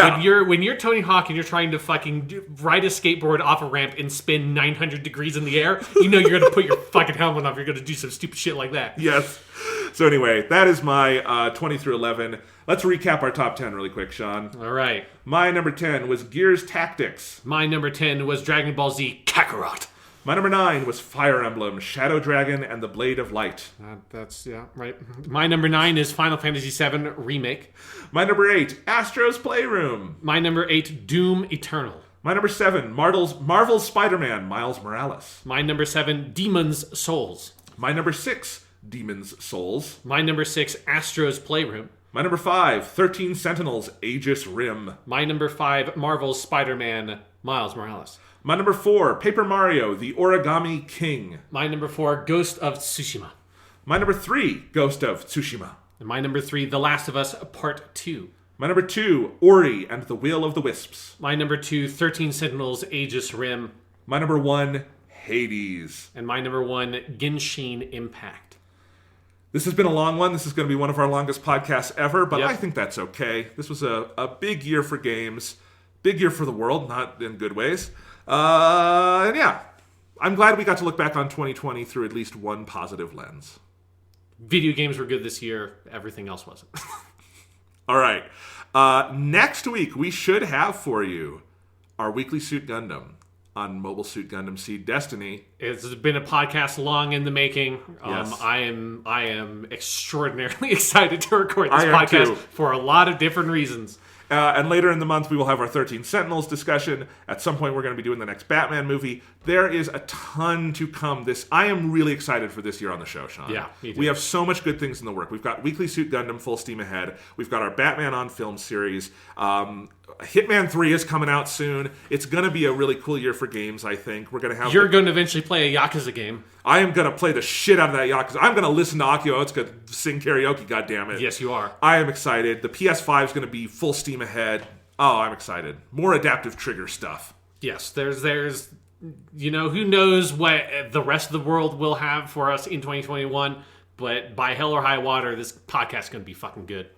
when you're Tony Hawk and you're trying to fucking ride a skateboard off a ramp and spin 900 degrees in the air, you know you're going to put your fucking helmet on. You're going to do some stupid shit like that. Yes. So anyway, that is my 20 through 11. Let's recap our top 10 really quick, Sean. All right. My number 10 was Gears Tactics. My number 10 was Dragon Ball Z Kakarot. My number 9 was Fire Emblem, Shadow Dragon, and the Blade of Light. That's right. My number 9 is Final Fantasy VII Remake. My number 8, Astro's Playroom. My number 8, Doom Eternal. My number 7, Marvel's Spider-Man, Miles Morales. My number 7, Demon's Souls. My number 6, Demon's Souls. My number 6, Astro's Playroom. My number 5, 13 Sentinels, Aegis Rim. My number 5, Marvel's Spider-Man, Miles Morales. My number 4, Paper Mario, The Origami King. My number 4, Ghost of Tsushima. My number 3, Ghost of Tsushima. And my number 3, The Last of Us Part 2. My number 2, Ori and the Will of the Wisps. My number 2, 13 Sentinels, Aegis Rim. My number 1, Hades. And my number 1, Genshin Impact. This has been a long one. This is going to be one of our longest podcasts ever, but I think that's okay. This was a big year for games. Big year for the world, not in good ways. And yeah, I'm glad we got to look back on 2020 through at least one positive lens. Video games were good this year. Everything else wasn't. All right. Next week, we should have for you our weekly Suit Gundam on Mobile Suit Gundam Seed Destiny. It's been a podcast long in the making. Yes. I am extraordinarily excited to record this podcast for a lot of different reasons. And later in the month, we will have our 13 Sentinels discussion. At some point, we're going to be doing the next Batman movie. There is a ton to come. I am really excited for this year on the show, Sean. Yeah, me too. We have so much good things in the work. We've got Weekly Suit Gundam full steam ahead. We've got our Batman on film series. Hitman 3 is coming out soon. It's going to be a really cool year for games, I think. We're going to have... You're going to eventually play a Yakuza game. I am going to play the shit out of that Yakuza. I'm going to listen to Akio Otsuka sing karaoke, goddammit. Yes, you are. I am excited. The PS5 is going to be full steam ahead. Oh, I'm excited. More adaptive trigger stuff. Yes, there's you know, who knows what the rest of the world will have for us in 2021, but by hell or high water, this podcast is going to be fucking good.